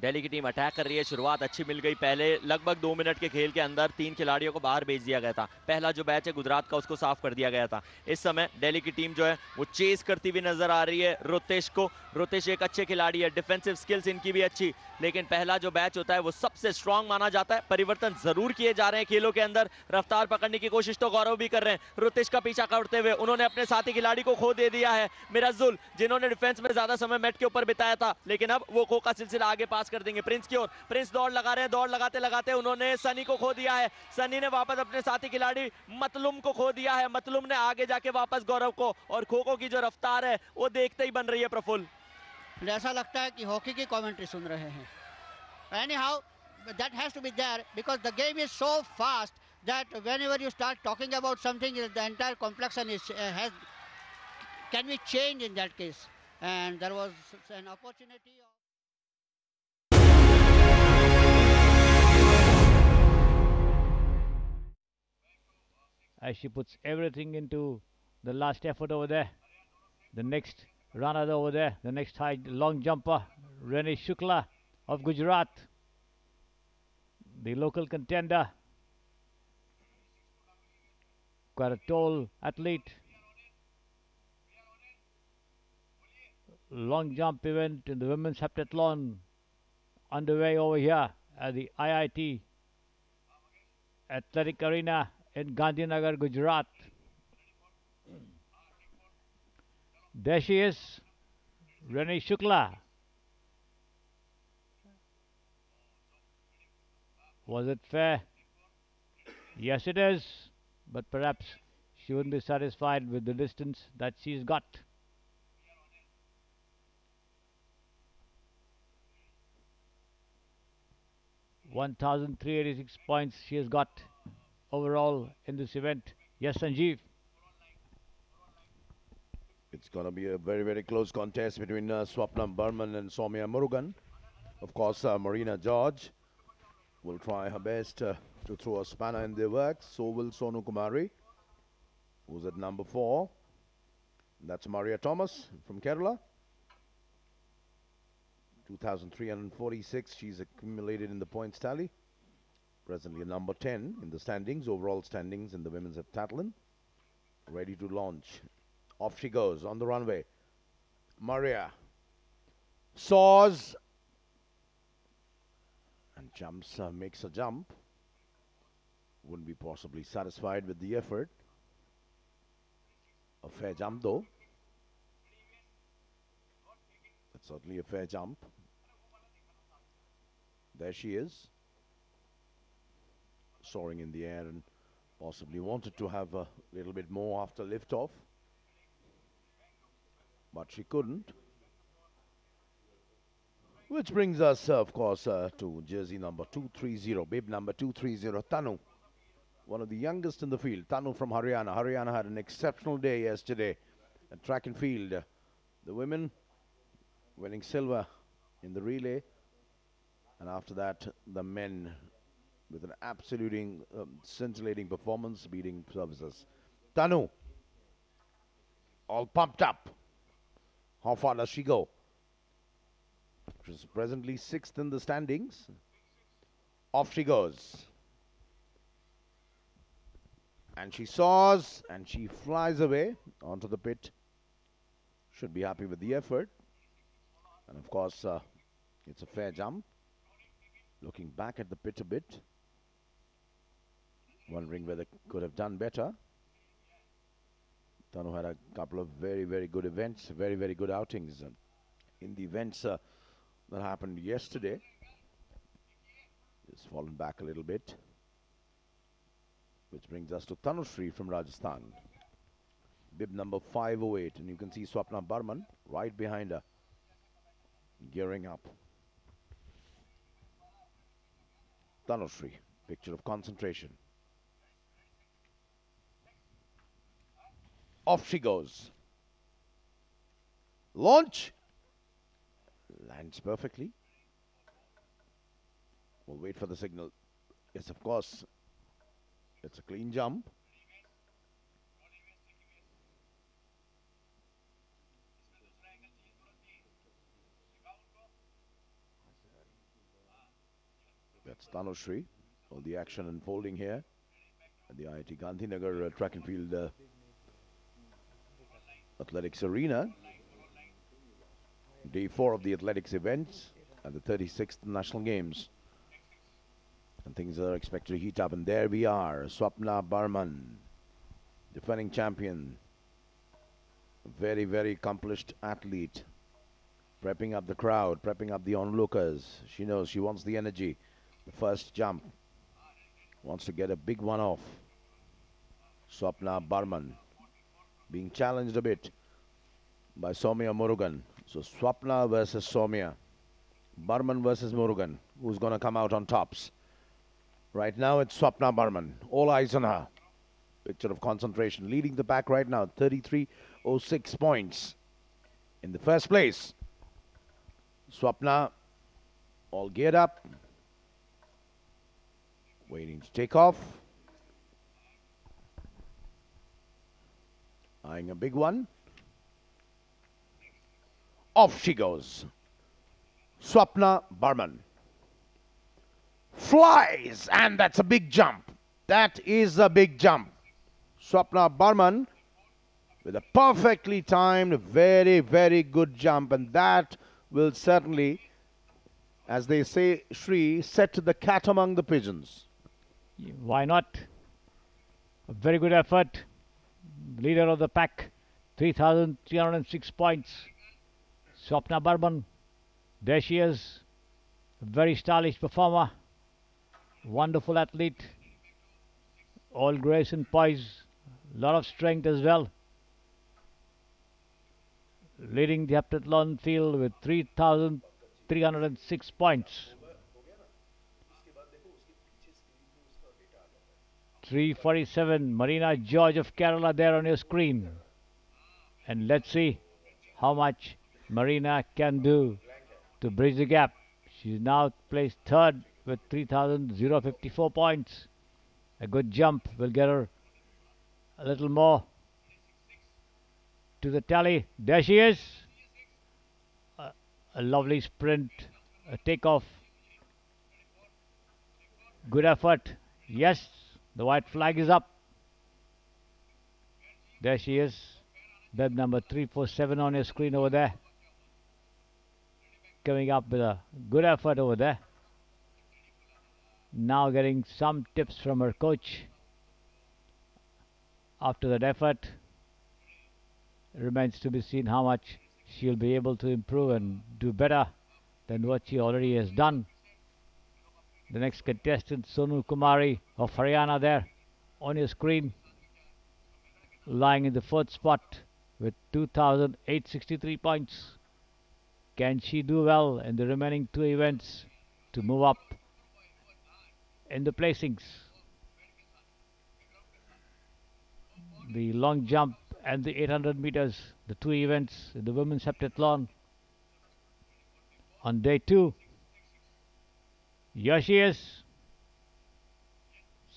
Delhi की team attack कर रही है, शुरुआत अच्छी मिल गई। पहले लगभग 2 minute के खेल के अंदर 3 खिलाड़ियों को बाहर भेज दिया गया था। पहला जो बैच है गुजरात का उसको साफ कर दिया गया था। इस समय दिल्ली की टीम जो है वो चेस करती हुई नजर आ रही है रुतेश को। रुतेश एक अच्छे खिलाड़ी है, डिफेंसिव स्किल्स इनकी भी अच्छी, लेकिन पहला जो बैच होता है वो सबसे स्ट्रांग माना जाता है। परिवर्तन जरूर किए जा रहे हैं खेलों के अंदर। रफ्तार पकड़ने की कोशिश तो गौरव भी कर रहे हैं, रुतेश का पीछा करते हुए उन्होंने अपने साथी खिलाड़ी को खो दे दिया है। मिराजुल जिन्होंने डिफेंस में ज्यादा समय मैट के ऊपर बिताया था, लेकिन अब वो खो का सिलसिला आगे पास कर देंगे प्रिंस की ओर। प्रिंस दौड़ लगा रहे हैं, दौड़ लगाते लगाते उन्होंने सनी को खो दिया है। सनी ने वापस अपने साथी खिलाड़ी मतलुम को खो दिया है। मतलुम ने आगे जाके वापस गौरव को, और खो खो की जो रफ्तार है वो देखते ही बन रही है प्रफुल्ल। ऐसा लगता है कि हॉकी की कमेंट्री सुन रहे हैं। Anyhow, that has to be there because the game is so fast that whenever you start talking about something, the entire complexion can be changed in that case. And there was an opportunity. As she puts everything into the last effort over there. The next runner over there, the next high long jumper, Renee Shukla of Gujarat, the local contender. Quite a tall athlete. Long jump event in the women's heptathlon underway over here at the IIT Athletic Arena in Gandhinagar, Gujarat. There she is, Renee Shukla. Was it fair? Yes, it is. But perhaps she wouldn't be satisfied with the distance that she's got. (1,386 points she has got overall in this event. Yes, Sanjeev. It's going to be a very, very close contest between Swapna Burman and Soumya Murugan. Of course, Marina George will try her best to throw a spanner in their works. So will Sonu Kumari, who's at number 4. That's Maria Thomas from Kerala. 2,346 she's accumulated in the points tally. Presently number 10 in the standings, overall standings in the women's heptathlon. Ready to launch. Off she goes on the runway. Maria soars and jumps, makes a jump. Wouldn't be possibly satisfied with the effort. A fair jump though. That's certainly a fair jump. There she is, soaring in the air, and possibly wanted to have a little bit more after liftoff, but she couldn't. Which brings us, of course, to jersey number 230, bib number 230, Tanu. One of the youngest in the field, Tanu from Haryana. Haryana had an exceptional day yesterday at track and field. The women winning silver in the relay, and after that, the men with an absolutely scintillating performance, beating services. Tanu, all pumped up. How far does she go? She's presently 6th in the standings. Off she goes. And she soars and she flies away onto the pit. Should be happy with the effort. And of course, it's a fair jump. Looking back at the pit a bit, wondering whether could have done better. Tanu had a couple of very, very good events, very, very good outings in the events that happened yesterday. Just fallen back a little bit, which brings us to Tanushree from Rajasthan. Bib number 508, and you can see Swapna Barman right behind her, gearing up. Tanushree, picture of concentration. Off she goes. Launch. Lands perfectly. We'll wait for the signal. Yes, of course. It's a clean jump. That's Tanushree. All the action unfolding here at the IIT Gandhinagar track and field athletics arena. Day 4 of the athletics events at the 36th National Games. And things are expected to heat up. And there we are, Swapna Barman, defending champion. Very, very accomplished athlete. Prepping up the crowd, prepping up the onlookers. She knows she wants the energy. The first jump. Wants to get a big one off. Swapna Barman being challenged a bit by Soumya Murugan. So Swapna versus Soumya. Barman versus Murugan. Who's going to come out on tops? Right now it's Swapna Barman. All eyes on her. Picture of concentration. Leading the pack right now. 33.06 points. In the first place. Swapna all geared up. Waiting to take off. Eyeing a big one. Off she goes. Swapna Barman. Flies, and that's a big jump. That is a big jump. Swapna Barman with a perfectly timed, very, very good jump, and that will certainly, as they say, Shri, set the cat among the pigeons. Why not? A very good effort. Leader of the pack, 3,306 points. Swapna Barman, there she is. A very stylish performer. Wonderful athlete. All grace and poise. Lot of strength as well. Leading the heptathlon field with 3,306 points. 347, Marina George of Kerala there on your screen. And let's see how much Marina can do to bridge the gap. She's now placed 3rd with 3,054 points. A good jump will get her a little more to the tally. There she is. A lovely sprint, a takeoff. Good effort. Yes, the white flag is up. There she is. Bib number 347 on your screen over there. Coming up with a good effort over there. Now getting some tips from her coach. After that effort, it remains to be seen how much she'll be able to improve and do better than what she already has done. The next contestant, Sonu Kumari of Haryana, there on your screen, lying in the fourth spot with 2,863 points. Can she do well in the remaining two events to move up in the placings? The long jump and the 800 meters, the two events in the women's heptathlon on day 2. Here she is,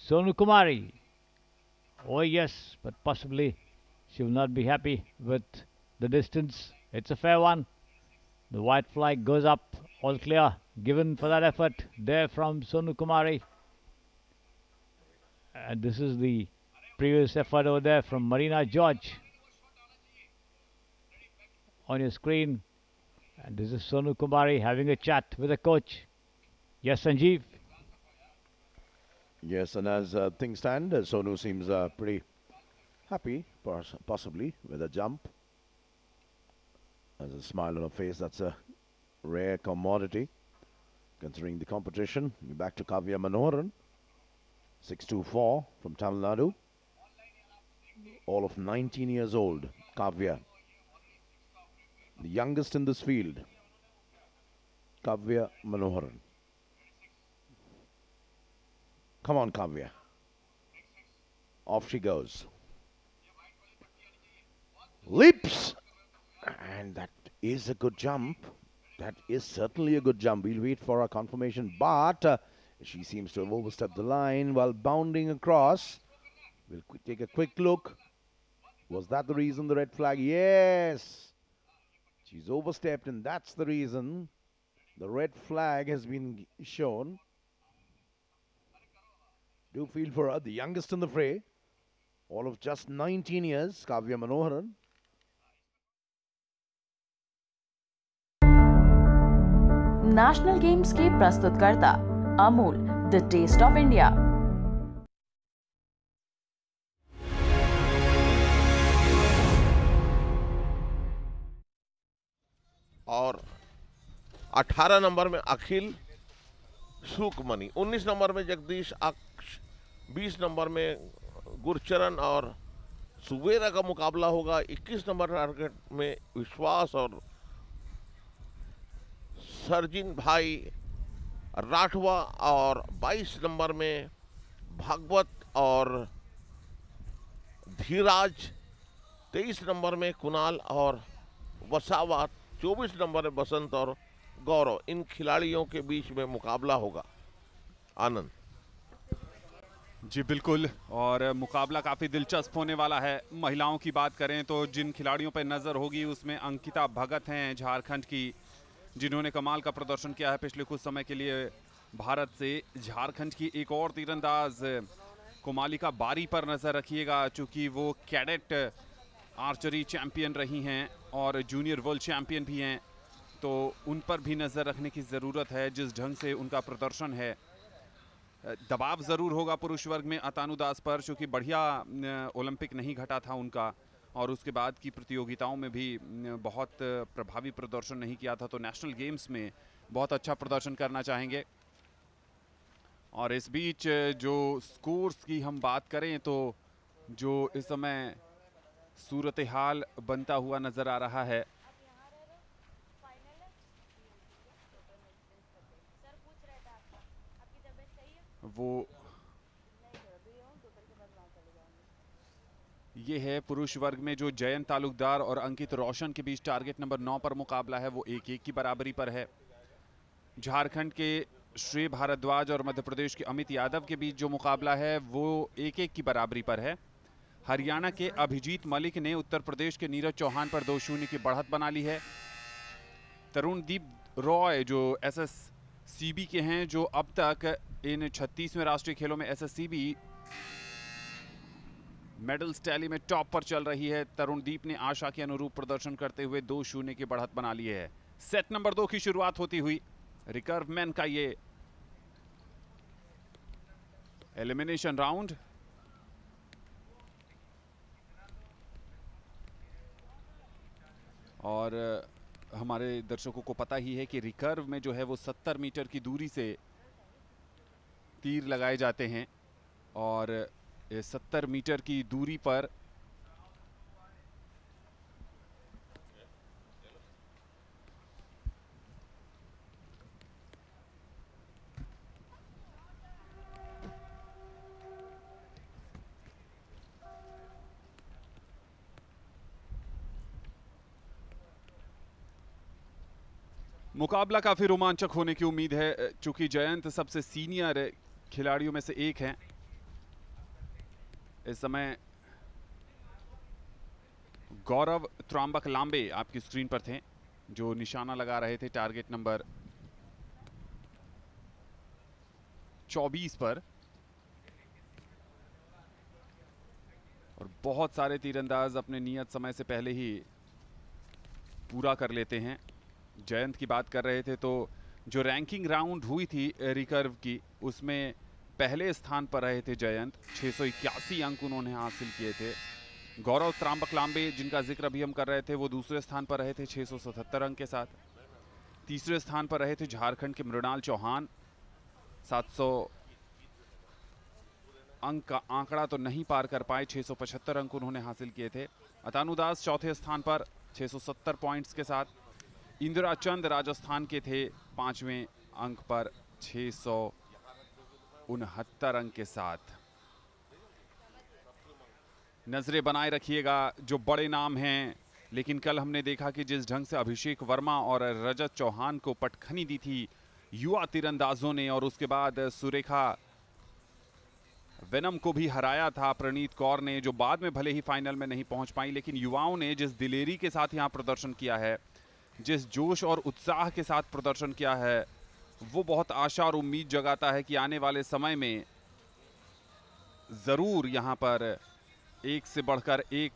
Sonu Kumari. Oh yes, but possibly she will not be happy with the distance. It's a fair one. The white flag goes up, all clear, given for that effort there from Sonu Kumari. And this is the previous effort over there from Marina George on your screen. And this is Sonu Kumari having a chat with the coach. Yes, Sanjeev. Yes, and as things stand, Sonu seems pretty happy, possibly, with a jump. Has a smile on her face. That's a rare commodity, considering the competition. Back to Kavya Manoharan, 6'2", from Tamil Nadu. All of 19 years old, Kavya. The youngest in this field, Kavya Manoharan. Come on, Kavya. Off she goes. Leaps! And that is a good jump. That is certainly a good jump. We'll wait for our confirmation. But she seems to have overstepped the line while bounding across. We'll take a quick look. Was that the reason, the red flag? Yes. She's overstepped, and that's the reason the red flag has been shown. Do feel for her, the youngest in the fray. All of just 19 years, Kavya Manoharan. National games के प्रस्तुतकर्ता Amul, the taste of India. और 18 number में अखिल सुकमणि, 19 number में जगदीश अक्ष, 20 number में गुरचरण और सुबेरा का मुकाबला होगा। 21 नंबर टारगेट में विश्वास और सरजिन भाई राठवा, और 22 नंबर में भागवत और धीराज, 23 नंबर में कुणाल और वसावा, 24 नंबर में बसंत और गौरव। इन खिलाड़ियों के बीच में मुकाबला होगा। आनंद जी बिल्कुल, और मुकाबला काफ़ी दिलचस्प होने वाला है। महिलाओं की बात करें तो जिन खिलाड़ियों पर नज़र होगी उसमें अंकिता भगत हैं झारखंड की, जिन्होंने कमाल का प्रदर्शन किया है पिछले कुछ समय के लिए भारत से। झारखंड की एक और तीरंदाज कोमालिका बारी पर नज़र रखिएगा, चूँकि वो कैडेट आर्चरी चैंपियन रही हैं और जूनियर वर्ल्ड चैंपियन भी हैं, तो उन पर भी नज़र रखने की ज़रूरत है। जिस ढंग से उनका प्रदर्शन है, दबाव ज़रूर होगा पुरुष वर्ग में अतानु दास पर, क्योंकि बढ़िया ओलंपिक नहीं घटा था उनका, और उसके बाद की प्रतियोगिताओं में भी बहुत प्रभावी प्रदर्शन नहीं किया था, तो नेशनल गेम्स में बहुत अच्छा प्रदर्शन करना चाहेंगे। और इस बीच जो स्कोर्स की हम बात करें तो जो इस समय सूरत हाल बनता हुआ नज़र आ रहा है, वो ये है पुरुष वर्ग में जो जयंत तालुकदार और अंकित रोशन के बीच टारगेट नंबर 9 पर मुकाबला है, वो 1-1 की बराबरी पर है। झारखंड के श्रेय भारद्वाज और मध्य प्रदेश के अमित यादव के बीच जो मुकाबला है वो 1-1 की बराबरी पर है। हरियाणा के अभिजीत मलिक ने उत्तर प्रदेश के नीरज चौहान पर 2-0 की बढ़त बना ली है। तरुणदीप रॉय जो एसएससीबी के हैं, जो अब तक इन 36वें राष्ट्रीय खेलों में एसएससीबी मेडल्स टैली में टॉप पर चल रही है। तरुणदीप ने आशा के अनुरूप प्रदर्शन करते हुए 2-0 की बढ़त बना ली है। सेट नंबर 2 की शुरुआत होती हुई रिकर्व मैन का ये एलिमिनेशन राउंड। और हमारे दर्शकों को पता ही है कि रिकर्व में जो है वो 70 मीटर की दूरी से तीर लगाए जाते हैं और 70 मीटर की दूरी पर मुकाबला काफी रोमांचक होने की उम्मीद है, चूंकि जयंत सबसे सीनियर खिलाड़ियों में से एक हैं। इस समय गौरव त्रांबक लांबे आपकी स्क्रीन पर थे, जो निशाना लगा रहे थे टारगेट नंबर 24 पर। और बहुत सारे तीरंदाज अपने नियत समय से पहले ही पूरा कर लेते हैं। जयंत की बात कर रहे थे तो जो रैंकिंग राउंड हुई थी रिकर्व की, उसमें पहले स्थान पर रहे थे जयंत, 681 अंक उन्होंने हासिल किए थे। गौरव त्रांबक लांबे जिनका जिक्र अभी हम कर रहे थे वो दूसरे स्थान पर रहे थे 677 अंक के साथ। तीसरे स्थान पर रहे थे झारखंड के मृणाल चौहान, 700 अंक का आंकड़ा तो नहीं पार कर पाए, 675 अंक उन्होंने हासिल किए थे। अतानु दास चौथे स्थान पर 670 पॉइंट्स के साथ। इंदिरा चंद राजस्थान के थे 5वें अंक पर 669 अंक के साथ। नजरें बनाए रखिएगा, जो बड़े नाम हैं, लेकिन कल हमने देखा कि जिस ढंग से अभिषेक वर्मा और रजत चौहान को पटखनी दी थी युवा तीरंदाजों ने, और उसके बाद सुरेखा वेनम को भी हराया था प्रणीत कौर ने, जो बाद में भले ही फाइनल में नहीं पहुंच पाई, लेकिन युवाओं ने जिस दिलेरी के साथ यहां प्रदर्शन किया है, जिस जोश और उत्साह के साथ प्रदर्शन किया है, वो बहुत आशा और उम्मीद जगाता है कि आने वाले समय में जरूर यहां पर एक से बढ़कर एक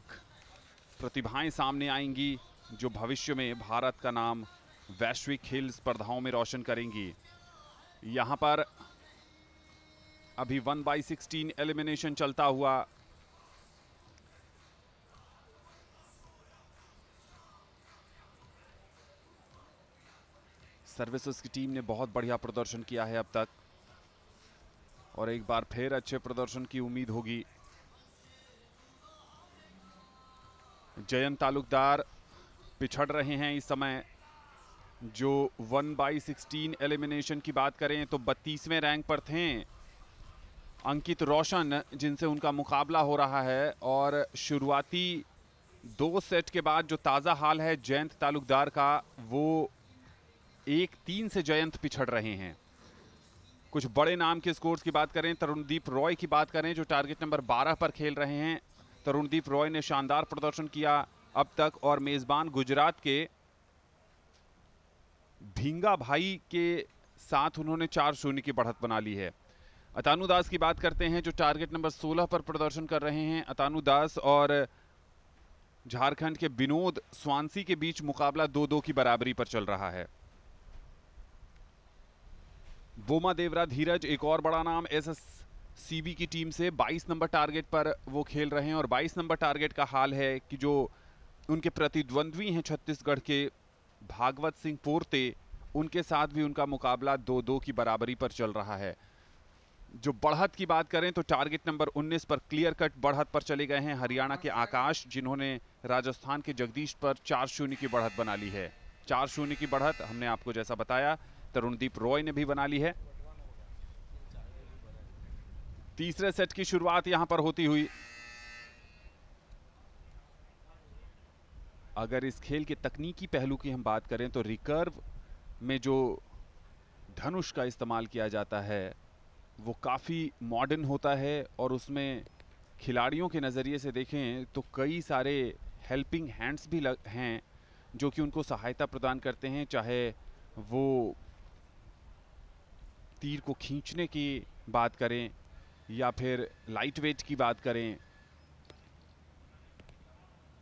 प्रतिभाएं सामने आएंगी, जो भविष्य में भारत का नाम वैश्विक खेल स्पर्धाओं में रोशन करेंगी। यहां पर अभी 1/16 एलिमिनेशन चलता हुआ सर्विसेज की टीम ने बहुत बढ़िया प्रदर्शन किया है अब तक, और एक बार फिर अच्छे प्रदर्शन की उम्मीद होगी। जयंत तालुकदार पिछड़ रहे हैं इस समय। जो 1/16 एलिमिनेशन की बात करें तो 32वें रैंक पर थे अंकित रोशन, जिनसे उनका मुकाबला हो रहा है, और शुरुआती 2 सेट के बाद जो ताज़ा हाल है जयंत तालुकदार का, वो 1-3 से जयंत पिछड़ रहे हैं। कुछ बड़े नाम के स्कोर्स की बात करें, तरुणदीप रॉय की बात करें जो टारगेट नंबर 12 पर खेल रहे हैं। तरुणदीप रॉय ने शानदार प्रदर्शन किया अब तक, और मेजबान गुजरात के भींगा भाई के साथ उन्होंने 4-0 की बढ़त बना ली है। अतानु दास की बात करते हैं जो टारगेट नंबर 16 पर प्रदर्शन कर रहे हैं। अतानु दास और झारखंड के विनोद स्वांसी के बीच मुकाबला 2-2 की बराबरी पर चल रहा है। बोमा देवरा धीरज एक और बड़ा नाम एसएससीबी की टीम से 22 नंबर टारगेट पर वो खेल रहे हैं, और 22 नंबर टारगेट का हाल है कि जो उनके प्रतिद्वंद्वी हैं छत्तीसगढ़ के भागवत सिंह पोरते, उनके साथ भी उनका मुकाबला 2-2 की बराबरी पर चल रहा है। जो बढ़त की बात करें तो टारगेट नंबर 19 पर क्लियर कट बढ़त पर चले गए हैं हरियाणा के आकाश, जिन्होंने राजस्थान के जगदीश पर 4-0 की बढ़त बना ली है। 4-0 की बढ़त हमने आपको जैसा बताया तरुणदीप रॉय ने भी बना ली है। तीसरे सेट की शुरुआत यहां पर होती हुई, अगर इस खेल के तकनीकी पहलू की हम बात करें तो रिकर्व में जो धनुष का इस्तेमाल किया जाता है वो काफ़ी मॉडर्न होता है और उसमें खिलाड़ियों के नज़रिए से देखें तो कई सारे हेल्पिंग हैंड्स भी हैं जो कि उनको सहायता प्रदान करते हैं, चाहे वो तीर को खींचने की बात करें या फिर लाइट वेट की बात करें।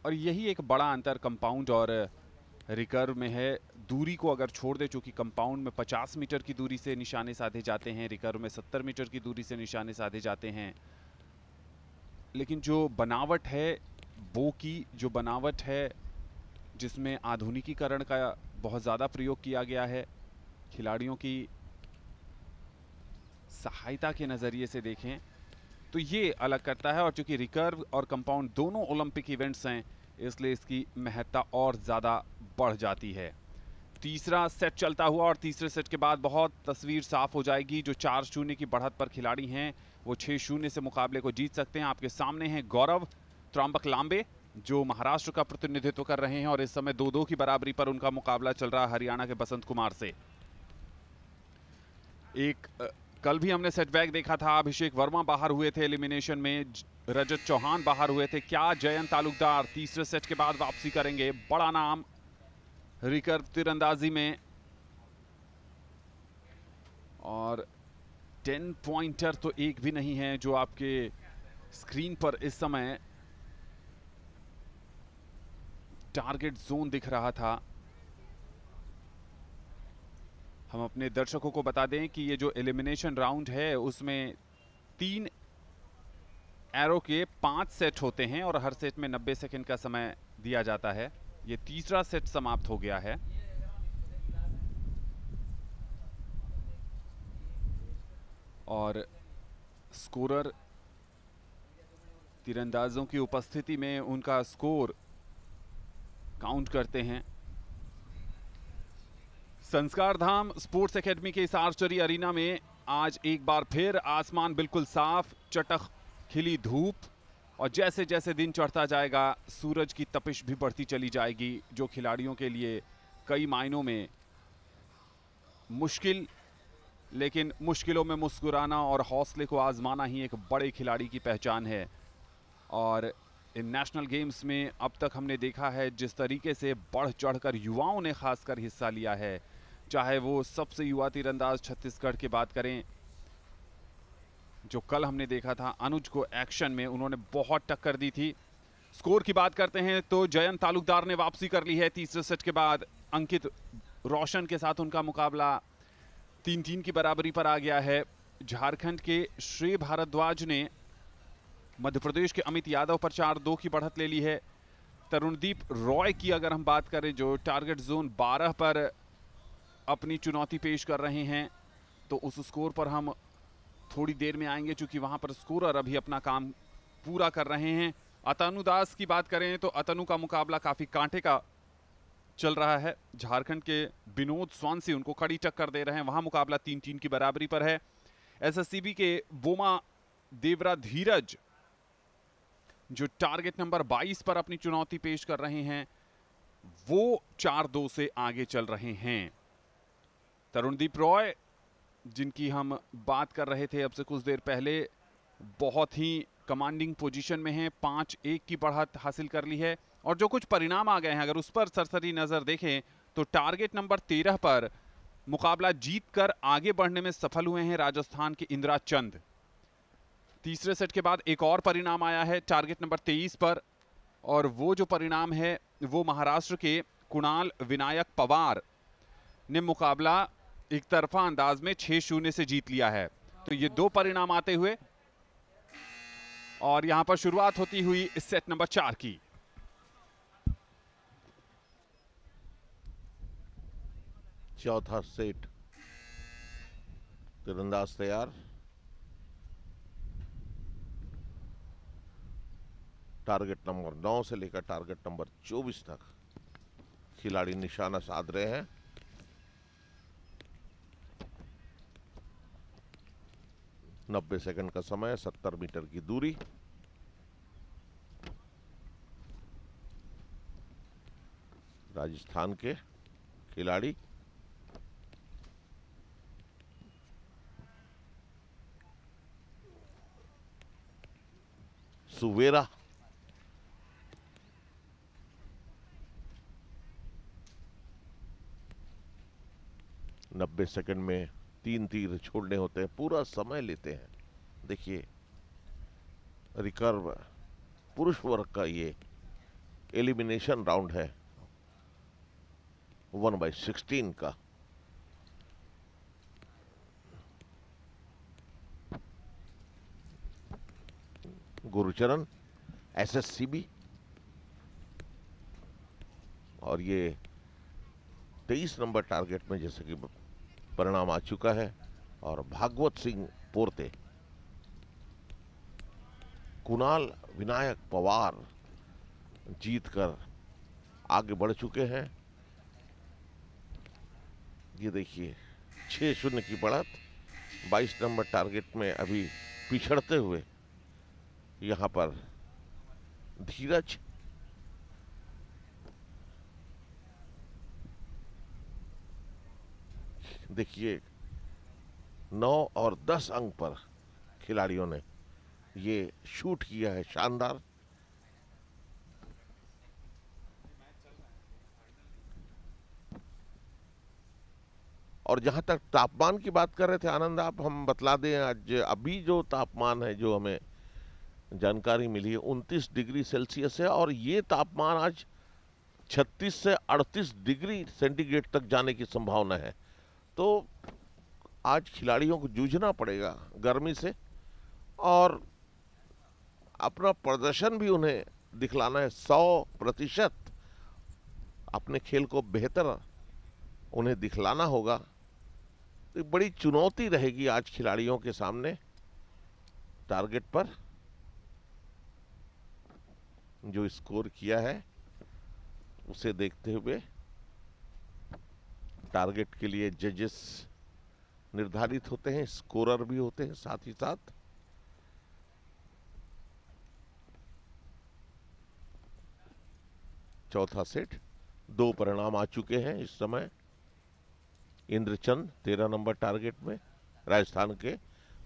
और यही एक बड़ा अंतर कंपाउंड और रिकर्व में है। दूरी को अगर छोड़ दे, चूंकि कंपाउंड में 50 मीटर की दूरी से निशाने साधे जाते हैं, रिकर्व में 70 मीटर की दूरी से निशाने साधे जाते हैं, लेकिन जो बनावट है बो की, जो बनावट है जिसमें आधुनिकीकरण का बहुत ज़्यादा प्रयोग किया गया है, खिलाड़ियों की सहायता के नज़रिए से देखें तो ये अलग करता है। और चूंकि रिकर्व और कंपाउंड दोनों ओलंपिक इवेंट्स हैं, इसलिए इसकी महत्ता और ज़्यादा बढ़ जाती है। तीसरा सेट चलता हुआ और तीसरे सेट के बाद बहुत तस्वीर साफ हो जाएगी। जो 4-0 की बढ़त पर खिलाड़ी हैं वो 6-0 से मुकाबले को जीत सकते हैं। आपके सामने हैं गौरव त्रंबक लांबे जो महाराष्ट्र का प्रतिनिधित्व कर रहे हैं और इस समय 2-2 की बराबरी पर उनका मुकाबला चल रहा है हरियाणा के बसंत कुमार से। कल भी हमने सेटबैक देखा था, अभिषेक वर्मा बाहर हुए थे एलिमिनेशन में, रजत चौहान बाहर हुए थे। क्या जयंत तालुकदार तीसरे सेट के बाद वापसी करेंगे? बड़ा नाम रिकर्व तीरंदाजी में। और 10 पॉइंटर तो एक भी नहीं है जो आपके स्क्रीन पर इस समय टारगेट जोन दिख रहा था। हम अपने दर्शकों को बता दें कि ये जो एलिमिनेशन राउंड है उसमें 3 एरो के 5 सेट होते हैं और हर सेट में 90 सेकंड का समय दिया जाता है। ये तीसरा सेट समाप्त हो गया है। और स्कोरर तीरंदाजों की उपस्थिति में उनका स्कोर काउंट करते हैं। संस्कार धाम स्पोर्ट्स एकेडमी के इस आर्चरी अरीना में आज एक बार फिर आसमान बिल्कुल साफ, चटक खिली धूप, और जैसे जैसे दिन चढ़ता जाएगा सूरज की तपिश भी बढ़ती चली जाएगी, जो खिलाड़ियों के लिए कई मायनों में मुश्किल, लेकिन मुश्किलों में मुस्कुराना और हौसले को आजमाना ही एक बड़े खिलाड़ी की पहचान है। और इन नेशनल गेम्स में अब तक हमने देखा है जिस तरीके से बढ़ चढ़कर युवाओं ने खासकर हिस्सा लिया है, चाहे वो सबसे युवा तीरंदाज छत्तीसगढ़ की बात करें, जो कल हमने देखा था अनुज को एक्शन में, उन्होंने बहुत टक्कर दी थी। स्कोर की बात करते हैं तो जयंत तालुकदार ने वापसी कर ली है तीसरे सेट के बाद। अंकित रोशन के साथ उनका मुकाबला 3-3 की बराबरी पर आ गया है। झारखंड के श्रेय भारद्वाज ने मध्य प्रदेश के अमित यादव पर 4-2 की बढ़त ले ली है। तरुणदीप रॉय की अगर हम बात करें, जो टारगेट जोन 12 पर अपनी चुनौती पेश कर रहे हैं, तो उस स्कोर पर हम थोड़ी देर में आएंगे, चूंकि वहां पर स्कोरर अभी अपना काम पूरा कर रहे हैं। अतनु दास की बात करें तो अतनु का मुकाबला काफी कांटे का चल रहा है। झारखंड के विनोद स्वांसी उनको कड़ी टक्कर दे रहे हैं, वहां मुकाबला 3-3 की बराबरी पर है। एसएससीबी के बोमा देवरा धीरज जो टारगेट नंबर 22 पर अपनी चुनौती पेश कर रहे हैं, वो 4-2 से आगे चल रहे हैं। तरुणदीप रॉय जिनकी हम बात कर रहे थे अब से कुछ देर पहले, बहुत ही कमांडिंग पोजीशन में हैं, 5-1 की बढ़त हासिल कर ली है। और जो कुछ परिणाम आ गए हैं, अगर उस पर सरसरी नजर देखें तो टारगेट नंबर 13 पर मुकाबला जीतकर आगे बढ़ने में सफल हुए हैं राजस्थान के इंदिरा चंद। तीसरे सेट के बाद एक और परिणाम आया है टारगेट नंबर 23 पर, और वो जो परिणाम है वो महाराष्ट्र के कुणाल विनायक पवार ने मुकाबला एक तरफा अंदाज में 6-0 से जीत लिया है। तो ये 2 परिणाम आते हुए और यहां पर शुरुआत होती हुई इस सेट नंबर 4 की। चौथा सेट तीरंदाज तैयार। टारगेट नंबर 9 से लेकर टारगेट नंबर 24 तक खिलाड़ी निशाना साध रहे हैं। नब्बे सेकंड का समय, 70 मीटर की दूरी। राजस्थान के खिलाड़ी सुवेरा, नब्बे सेकंड में 3 तीर छोड़ने होते हैं, पूरा समय लेते हैं। देखिए रिकर्व पुरुष वर्ग का ये एलिमिनेशन राउंड है 1/16 का। गुरुचरण एसएससीबी, और ये 23 नंबर टारगेट में जैसे कि परिणाम आ चुका है। और भागवत सिंह पोरते, कुणाल विनायक पवार जीतकर आगे बढ़ चुके हैं। ये देखिए 6-0 की बढ़त, 22 नंबर टारगेट में अभी पिछड़ते हुए यहां पर धीरज। देखिए 9 और 10 अंक पर खिलाड़ियों ने ये शूट किया है, शानदार। और जहां तक तापमान की बात कर रहे थे आनंद, आप हम बतला दें आज अभी जो तापमान है, जो हमें जानकारी मिली है 29 डिग्री सेल्सियस है। और ये तापमान आज 36 से 38 डिग्री सेंटीग्रेड तक जाने की संभावना है। तो आज खिलाड़ियों को जूझना पड़ेगा गर्मी से, और अपना प्रदर्शन भी उन्हें दिखलाना है। 100% अपने खेल को बेहतर उन्हें दिखलाना होगा। तो बड़ी चुनौती रहेगी आज खिलाड़ियों के सामने टारगेट पर। जो स्कोर किया है उसे देखते हुए टारगेट के लिए जजेस निर्धारित होते हैं, स्कोरर भी होते हैं साथ ही साथ। चौथा सेट, 2 परिणाम आ चुके हैं इस समय। इंद्रचंद 13 नंबर टारगेट में राजस्थान के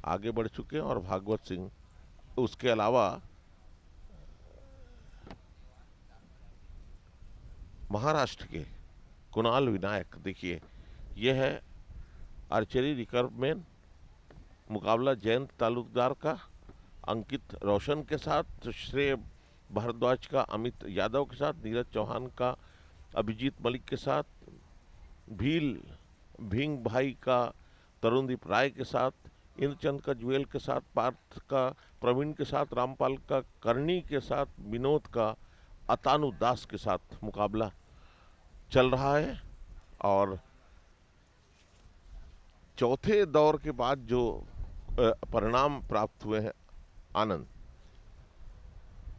आगे बढ़ चुके हैं, और भागवत सिंह। उसके अलावा महाराष्ट्र के कुणाल विनायक, देखिए यह है आर्चरी रिकर्व में मुकाबला जयंत तालुकदार का अंकित रोशन के साथ, श्रेय भारद्वाज का अमित यादव के साथ, नीरज चौहान का अभिजीत मलिक के साथ, भींग भाई का तरुणदीप राय के साथ, इंद्रचंद का जुएल के साथ, पार्थ का प्रवीण के साथ, रामपाल का करणी के साथ, विनोद का अतानु दास के साथ मुकाबला चल रहा है। और चौथे दौर के बाद जो परिणाम प्राप्त हुए हैं आनंद,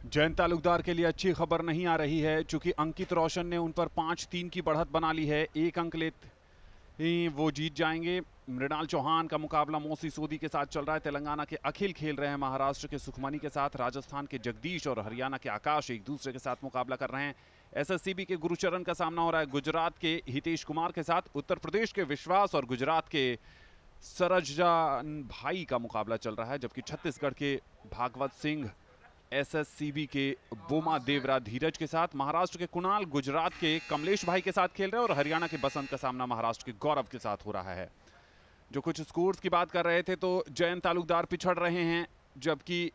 जयंत तालुकदार के लिए अच्छी खबर नहीं आ रही है, चूंकि अंकित रोशन ने उन पर 5-3 की बढ़त बना ली है। 1 अंक लेते ही वो जीत जाएंगे। मृणाल चौहान का मुकाबला मोसी सोदी के साथ चल रहा है। तेलंगाना के अखिल खेल रहे हैं महाराष्ट्र के सुखमनी के साथ, राजस्थान के जगदीश और हरियाणा के आकाश एक दूसरे के साथ मुकाबला कर रहे हैं। एसएससीबी के गुरुचरण का सामना हो रहा है गुजरात के हितेश कुमार के साथ, उत्तर प्रदेश के विश्वास और गुजरात के सरजान भाई का मुकाबला चल रहा है, जबकि छत्तीसगढ़ के भागवत सिंह एसएससीबी के बोमा देवरा धीरज के साथ, महाराष्ट्र के कुणाल गुजरात के कमलेश भाई के साथ खेल रहे हैं, और हरियाणा के बसंत का सामना महाराष्ट्र के गौरव के साथ हो रहा है। जो कुछ स्कोर्स की बात कर रहे थे, तो जयंत तालुकदार पिछड़ रहे हैं, जबकि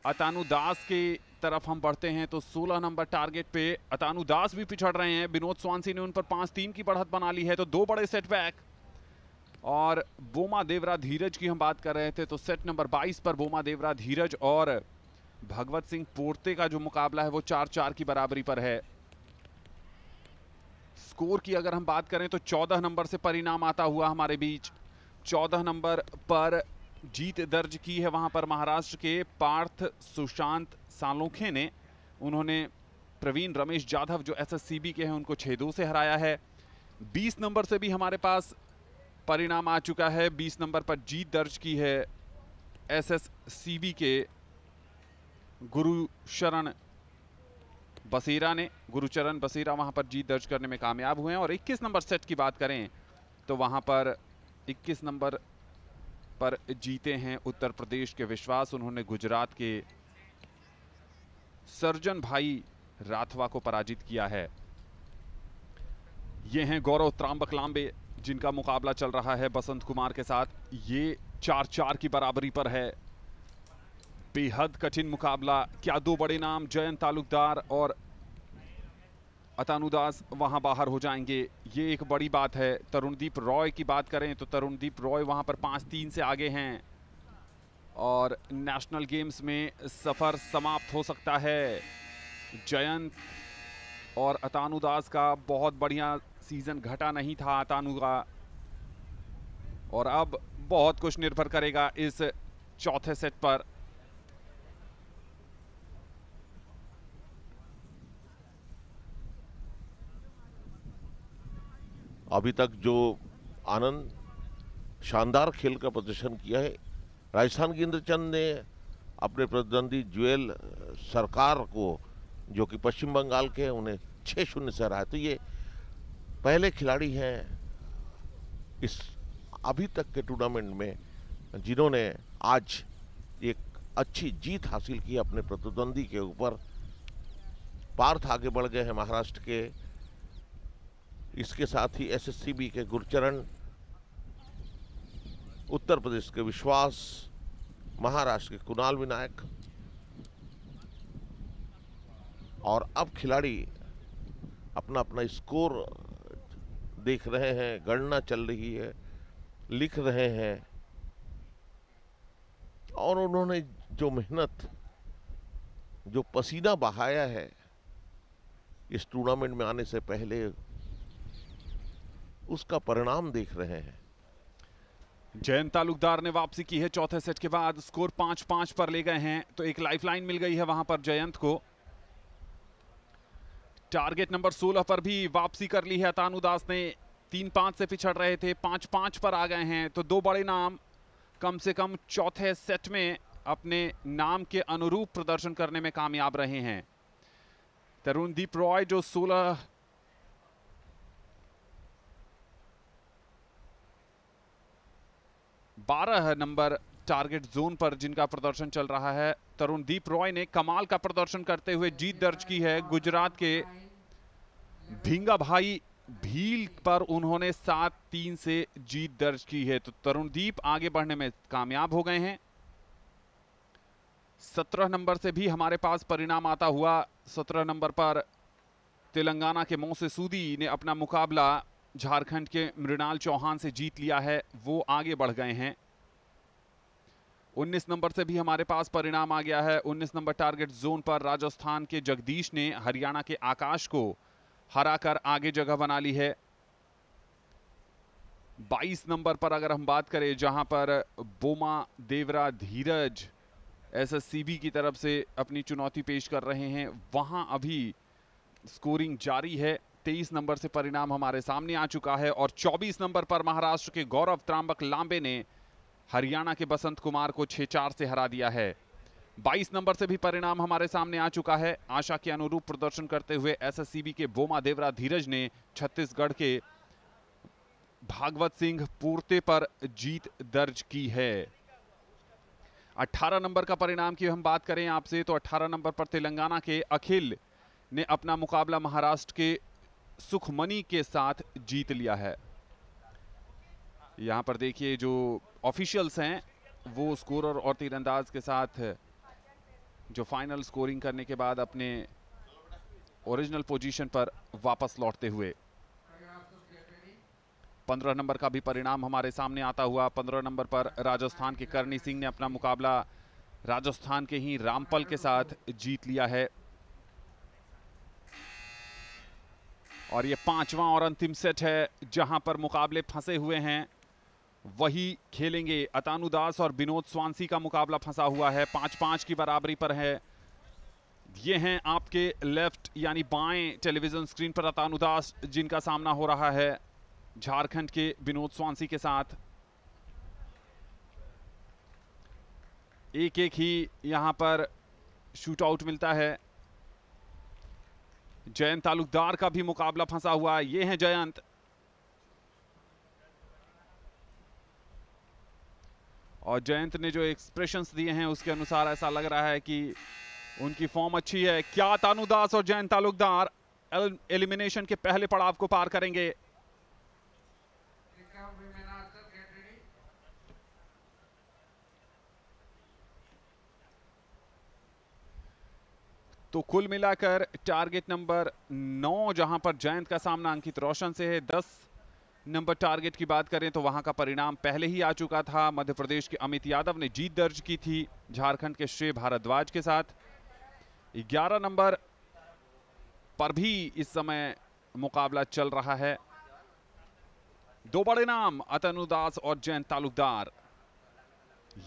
अतानु दास की तरफ हम बढ़ते हैं तो 16 नंबर टारगेट पे अतानु दास भी पिछड़ रहे हैं। विनोद स्वांसी ने उन पर 5-3 की बढ़त बना ली है, तो 2 बड़े सेटबैक। और बोमा देवरा धीरज की हम बात कर रहे थे, तो सेट नंबर 22 पर बोमा देवरा धीरज और भगवत सिंह पोर्ते का जो मुकाबला है वो 4-4 की बराबरी पर है। स्कोर की अगर हम बात करें तो 14 नंबर से परिणाम आता हुआ हमारे बीच। 14 नंबर पर जीत दर्ज की है वहां पर महाराष्ट्र के पार्थ सुशांत सालोखे ने। उन्होंने प्रवीण रमेश जाधव जो एसएससीबी के हैं उनको 6-2 से हराया है। 20 नंबर से भी हमारे पास परिणाम आ चुका है। 20 नंबर पर जीत दर्ज की है एसएससीबी के गुरुचरण बसेरा वहां पर जीत दर्ज करने में कामयाब हुए हैं। और 21 नंबर सेट की बात करें तो वहां पर 21 नंबर पर जीते हैं उत्तर प्रदेश के विश्वास। उन्होंने गुजरात के सर्जन भाई राथवा को पराजित किया है। ये हैं गौरव त्रांबक लांबे, जिनका मुकाबला चल रहा है बसंत कुमार के साथ। ये 4-4 की बराबरी पर है। बेहद कठिन मुकाबला। क्या दो बड़े नाम जयंत तालुकदार और अतानुदास वहां बाहर हो जाएंगे, ये एक बड़ी बात है। तरुणदीप रॉय की बात करें तो तरुणदीप रॉय वहां पर 5-3 से आगे हैं और नेशनल गेम्स में सफर समाप्त हो सकता है। जयंत और अतानुदास का बहुत बढ़िया सीजन घटा नहीं था अतानु का, और अब बहुत कुछ निर्भर करेगा इस चौथे सेट पर। अभी तक जो आनंद शानदार खेल का प्रदर्शन किया है, राजस्थान के इंद्रचंद ने अपने प्रतिद्वंदी ज्वेल सरकार को, जो कि पश्चिम बंगाल के हैं, उन्हें 6-0 से हराया। तो ये पहले खिलाड़ी हैं इस अभी तक के टूर्नामेंट में जिन्होंने आज एक अच्छी जीत हासिल की अपने प्रतिद्वंदी के ऊपर। पार्थ आगे बढ़ गए हैं महाराष्ट्र के, इसके साथ ही एसएससीबी के गुरचरण, उत्तर प्रदेश के विश्वास, महाराष्ट्र के कुणाल विनायक, और अब खिलाड़ी अपना अपना स्कोर देख रहे हैं, गणना चल रही है, लिख रहे हैं, और उन्होंने जो मेहनत, जो पसीना बहाया है इस टूर्नामेंट में आने से पहले, उसका परिणाम देख रहे हैं। जयंत तालुकदार ने वापसी की है चौथे सेट के बाद, स्कोर 5-5 पर ले गए हैं। तो एक लाइफलाइन मिल गई है वहां पर जयंत को। टारगेट नंबर 16 पर भी वापसी कर ली है अतानुदास ने। 3-5 से पिछड़ रहे थे, 5-5 पर आ गए हैं। तो दो बड़े नाम कम से कम चौथे सेट में अपने नाम के अनुरूप प्रदर्शन करने में कामयाब रहे हैं। तरुणदीप रॉय जो 12 नंबर टारगेट जोन पर जिनका प्रदर्शन चल रहा है, तरुणदीप रॉय ने कमाल का प्रदर्शन करते हुए जीत दर्ज की है। गुजरात के भिंगा भाई भील पर उन्होंने 7-3 से जीत दर्ज की है। तो तरुणदीप आगे बढ़ने में कामयाब हो गए हैं। 17 नंबर से भी हमारे पास परिणाम आता हुआ। 17 नंबर पर तेलंगाना के मोसेसूदी ने अपना मुकाबला झारखंड के मृणाल चौहान से जीत लिया है, वो आगे बढ़ गए हैं। 19 नंबर से भी हमारे पास परिणाम आ गया है। 19 नंबर टारगेट जोन पर राजस्थान के जगदीश ने हरियाणा के आकाश को हराकर आगे जगह बना ली है। 22 नंबर पर अगर हम बात करें, जहां पर बोमा देवरा धीरज एसएससीबी की तरफ से अपनी चुनौती पेश कर रहे हैं, वहां अभी स्कोरिंग जारी है। 23 नंबर से परिणाम हमारे सामने आ चुका है और 24 नंबर पर महाराष्ट्र के गौरव त्रांबक लांबे ने हरियाणा के बसंत कुमार को 6-4 से हरा दिया है। 22 नंबर से भी परिणाम हमारे सामने आ चुका है। आशा के अनुरूप प्रदर्शन करते हुए एसएससीबी के बोमा देवरा धीरज ने छत्तीसगढ़ के भागवत सिंह पूर्ते पर जीत दर्ज की है। 18 नंबर का परिणाम की हम बात करें आपसे, तो 18 नंबर पर तेलंगाना के अखिल ने अपना मुकाबला महाराष्ट्र के सुखमनी के साथ जीत लिया है। यहां पर देखिए जो ऑफिशियल्स हैं वो स्कोरर और तीरंदाज के साथ जो फाइनल स्कोरिंग करने के बाद अपने ओरिजिनल पोजीशन पर वापस लौटते हुए। 15 नंबर का भी परिणाम हमारे सामने आता हुआ। 15 नंबर पर राजस्थान के करनी सिंह ने अपना मुकाबला राजस्थान के ही रामपल के साथ जीत लिया है। और ये 5वां और अंतिम सेट है जहां पर मुकाबले फंसे हुए हैं, वही खेलेंगे। अतानुदास और विनोद स्वांसी का मुकाबला फंसा हुआ है, 5-5 की बराबरी पर है। ये हैं आपके लेफ्ट यानी बाएं टेलीविजन स्क्रीन पर अतानुदास, जिनका सामना हो रहा है झारखंड के विनोद स्वांसी के साथ। एक ही यहां पर शूट आउट मिलता है। जयंत तालुकदार का भी मुकाबला फंसा हुआ है। ये हैं जयंत, और जयंत ने जो एक्सप्रेशंस दिए हैं उसके अनुसार ऐसा लग रहा है कि उनकी फॉर्म अच्छी है। क्या तानुदास और जयंत तालुकदार एलिमिनेशन के पहले पड़ाव को पार करेंगे? तो कुल मिलाकर टारगेट नंबर 9 जहां पर जयंत का सामना अंकित रोशन से है, 10 नंबर टारगेट की बात करें तो वहां का परिणाम पहले ही आ चुका था। मध्य प्रदेश के अमित यादव ने जीत दर्ज की थी झारखंड के श्रेय भारद्वाज के साथ। 11 नंबर पर भी इस समय मुकाबला चल रहा है। दो बड़े नाम अतनु दास और जयंत तालुकदार,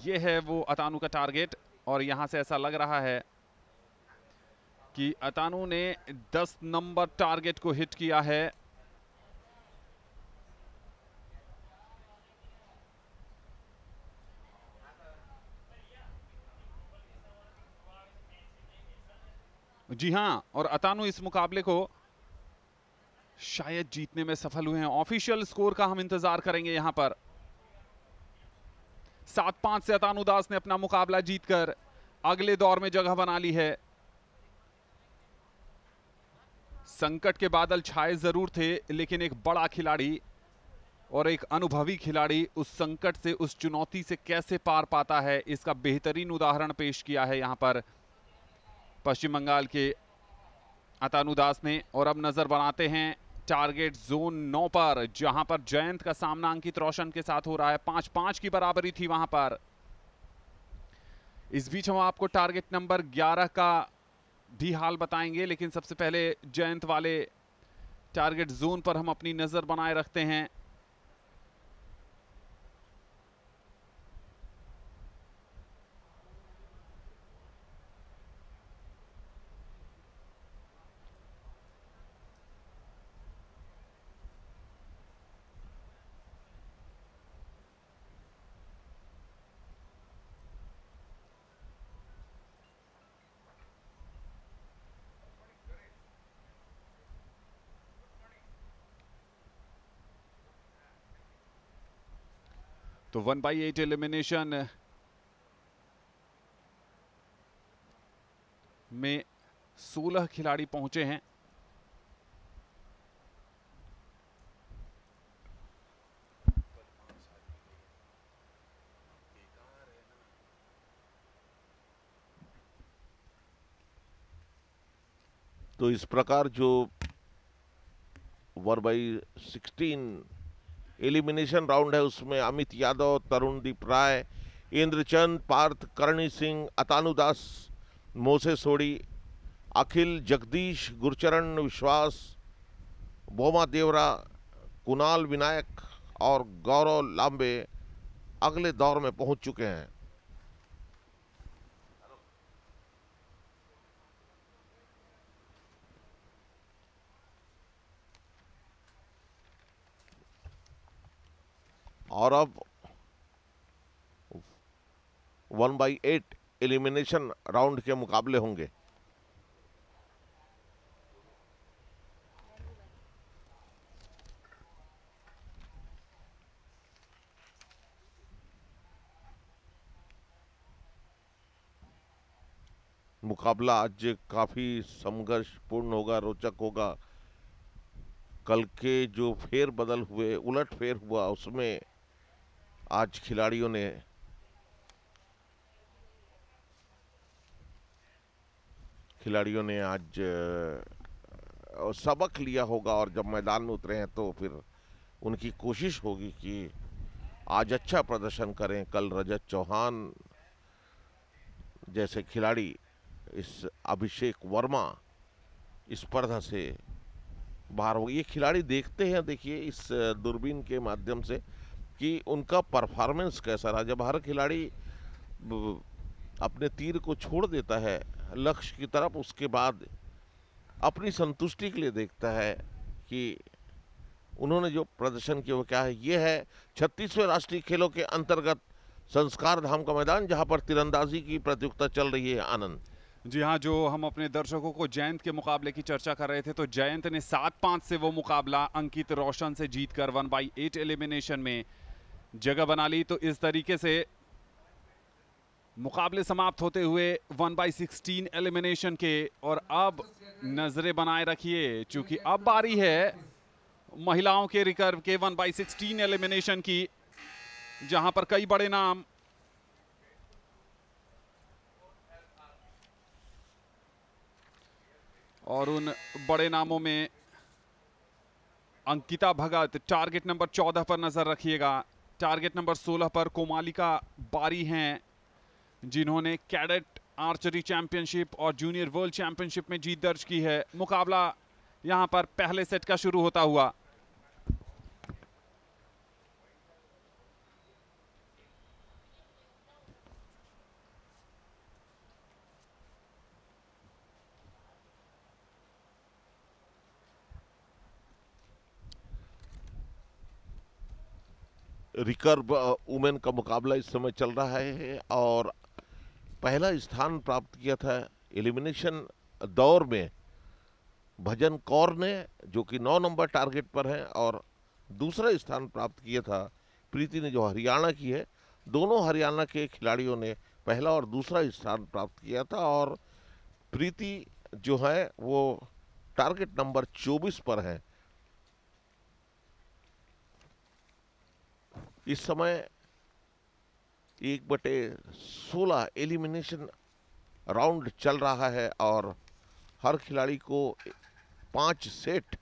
ये है वो अतानु का टारगेट। और यहां से ऐसा लग रहा है कि अतानु ने 10 नंबर टारगेट को हिट किया है। जी हां, और अतानु इस मुकाबले को शायद जीतने में सफल हुए हैं। ऑफिशियल स्कोर का हम इंतजार करेंगे यहां पर। 7-5 से अतानु दास ने अपना मुकाबला जीतकर अगले दौर में जगह बना ली है। संकट के बादल छाए जरूर थे, लेकिन एक बड़ा खिलाड़ी और एक अनुभवी खिलाड़ी उस संकट से, उस चुनौती से कैसे पार पाता है, इसका बेहतरीन उदाहरण पेश किया है यहां पर पश्चिम बंगाल के अतानु दास ने। और अब नजर बनाते हैं टारगेट जोन 9 पर, जहां पर जयंत का सामना अंकित रोशन के साथ हो रहा है। 5-5 की बराबरी थी वहां पर। इस बीच हम आपको टारगेट नंबर 11 का भी हाल बताएंगे, लेकिन सबसे पहले जयंत वाले टारगेट जोन पर हम अपनी नजर बनाए रखते हैं। तो 1/8 एलिमिनेशन में 16 खिलाड़ी पहुंचे हैं। तो इस प्रकार जो 1/16 एलिमिनेशन राउंड है उसमें अमित यादव, तरुणदीप राय, इंद्रचंद, पार्थ, करणी सिंह, अतानु दास, मोसे सोडी, अखिल, जगदीश, गुरचरण विश्वास, बोमा देवरा, कुणाल विनायक और गौरव लांबे अगले दौर में पहुंच चुके हैं। और अब 1/8 एलिमिनेशन राउंड के मुकाबले होंगे। मुकाबला आज काफी संघर्षपूर्ण होगा, रोचक होगा। कल के जो फेर बदल हुए, उलट फेर हुआ, उसमें आज खिलाड़ियों ने आज सबक लिया होगा और जब मैदान में उतरे हैं तो फिर उनकी कोशिश होगी कि आज अच्छा प्रदर्शन करें। कल रजत चौहान जैसे खिलाड़ी, इस अभिषेक वर्मा इस स्पर्धा से बाहर हो। ये खिलाड़ी देखते हैं, देखिए इस दूरबीन के माध्यम से कि उनका परफॉर्मेंस कैसा रहा। जब हर खिलाड़ी अपने तीर को छोड़ देता है लक्ष्य की तरफ, उसके बाद अपनी संतुष्टि के लिए देखता है कि उन्होंने जो प्रदर्शन किया वो क्या है। ये है 36वें राष्ट्रीय खेलों के अंतर्गत संस्कार धाम का मैदान, जहां पर तीरंदाजी की प्रतियोगिता चल रही है। आनंद जी हाँ, जो हम अपने दर्शकों को जयंत के मुकाबले की चर्चा कर रहे थे, तो जयंत ने 7-5 से वो मुकाबला अंकित रोशन से जीतकर 1/8 एलिमिनेशन में जगह बना ली। तो इस तरीके से मुकाबले समाप्त होते हुए 1/16 एलिमिनेशन के, और अब नजरें बनाए रखिए क्योंकि अब बारी है महिलाओं के रिकर्व के 1/16 एलिमिनेशन की, जहां पर कई बड़े नाम और उन बड़े नामों में अंकिता भगत टारगेट नंबर 14 पर नजर रखिएगा। टारगेट नंबर 16 पर कोमालिका बारी हैं, जिन्होंने कैडेट आर्चरी चैंपियनशिप और जूनियर वर्ल्ड चैंपियनशिप में जीत दर्ज की है। मुकाबला यहां पर पहले सेट का शुरू होता हुआ। रिकर्व वुमेन का मुकाबला इस समय चल रहा है और पहला स्थान प्राप्त किया था एलिमिनेशन दौर में भजन कौर ने, जो कि 9 नंबर टारगेट पर है, और दूसरा स्थान प्राप्त किया था प्रीति ने, जो हरियाणा की है। दोनों हरियाणा के खिलाड़ियों ने पहला और दूसरा स्थान प्राप्त किया था और प्रीति जो है वो टारगेट नंबर 24 पर है। इस समय 1/16 एलिमिनेशन राउंड चल रहा है और हर खिलाड़ी को 5 सेट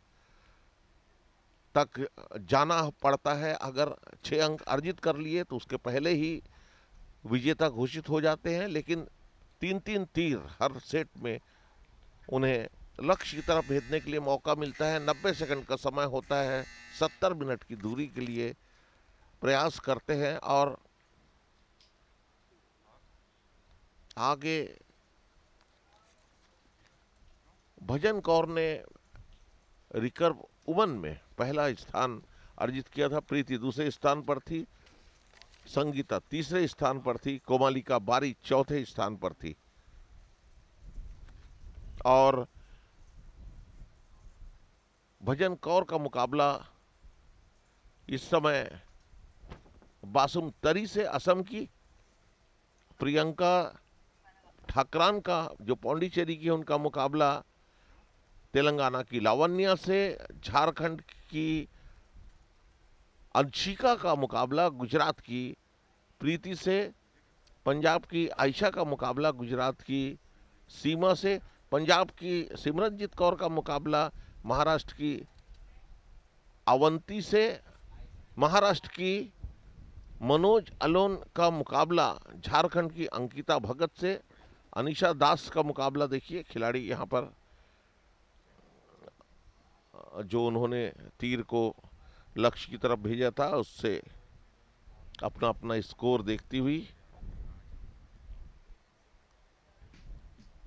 तक जाना पड़ता है। अगर 6 अंक अर्जित कर लिए तो उसके पहले ही विजेता घोषित हो जाते हैं, लेकिन 3-3 तीर हर सेट में उन्हें लक्ष्य की तरफ भेजने के लिए मौका मिलता है। 90 सेकंड का समय होता है, 70 मिनट की दूरी के लिए प्रयास करते हैं और आगे भजन कौर ने रिकर्व वुमन में पहला स्थान अर्जित किया था, प्रीति दूसरे स्थान पर थी, संगीता तीसरे स्थान पर थी, कोमालिका बारी चौथे स्थान पर थी। और भजन कौर का मुकाबला इस समय बासुम तरी से असम की, प्रियंका ठाकरान का जो पौंडीचेरी की, उनका मुकाबला तेलंगाना की लावण्या से, झारखंड की अंशिका का मुकाबला गुजरात की प्रीति से, पंजाब की आयशा का मुकाबला गुजरात की सीमा से, पंजाब की सिमरनजीत कौर का मुकाबला महाराष्ट्र की अवंती से, महाराष्ट्र की मनोज अलोन का मुकाबला झारखंड की अंकिता भगत से, अनीशा दास का मुकाबला देखिए, खिलाड़ी यहाँ पर जो उन्होंने तीर को लक्ष्य की तरफ भेजा था उससे अपना अपना स्कोर देखती हुई।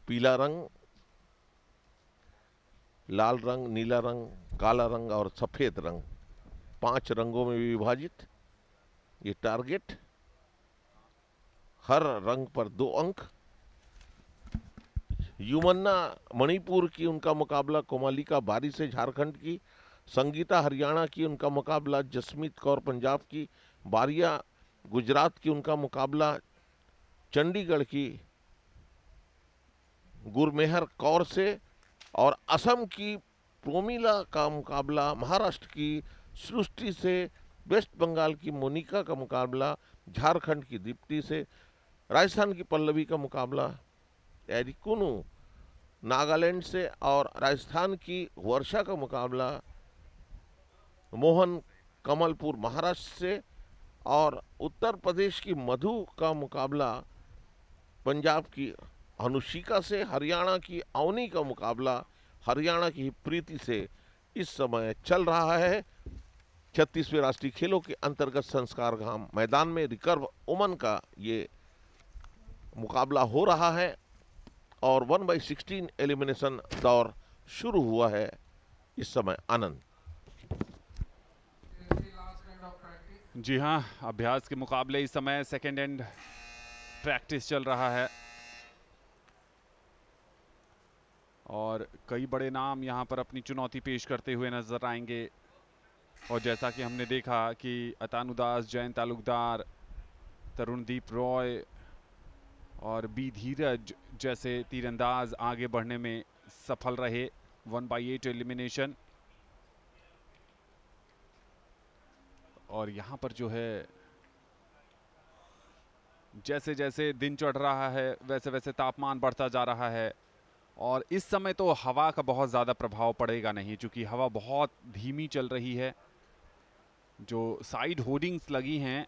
पीला रंग, लाल रंग, नीला रंग, काला रंग और सफेद रंग, 5 रंगों में विभाजित ये टारगेट, हर रंग पर 2 अंक। युमन्ना मणिपुर की, उनका मुकाबला कोमालिका बारी से झारखंड की, संगीता हरियाणा की, उनका मुकाबला जसमीत कौर पंजाब की, बारिया गुजरात की, उनका मुकाबला चंडीगढ़ की गुरमेहर कौर से, और असम की प्रोमिला का मुकाबला महाराष्ट्र की सृष्टि से, वेस्ट बंगाल की मोनिका का मुकाबला झारखंड की दीप्ति से, राजस्थान की पल्लवी का मुकाबला एरिकुनु नागालैंड से, और राजस्थान की वर्षा का मुकाबला मोहन कमलपुर महाराष्ट्र से, और उत्तर प्रदेश की मधु का मुकाबला पंजाब की अनुशिका से, हरियाणा की अवनी का मुकाबला हरियाणा की प्रीति से इस समय चल रहा है। 36वें राष्ट्रीय खेलों के अंतर्गत संस्कार धाम मैदान में रिकर्व वुमन का ये मुकाबला हो रहा है और 1/16 एलिमिनेशन दौर शुरू हुआ है इस समय। आनंद जी हाँ, अभ्यास के मुकाबले इस समय सेकेंड एंड प्रैक्टिस चल रहा है और कई बड़े नाम यहाँ पर अपनी चुनौती पेश करते हुए नजर आएंगे। और जैसा कि हमने देखा कि अतानुदास, जयंत तालुकदार, तरुणदीप रॉय, और बी धीरज जैसे तीरंदाज आगे बढ़ने में सफल रहे। 1/8 एलिमिनेशन। और यहाँ पर जो है जैसे जैसे दिन चढ़ रहा है वैसे वैसे तापमान बढ़ता जा रहा है, और इस समय तो हवा का बहुत ज़्यादा प्रभाव पड़ेगा नहीं, क्योंकि हवा बहुत धीमी चल रही है। जो साइड होर्डिंग्स लगी हैं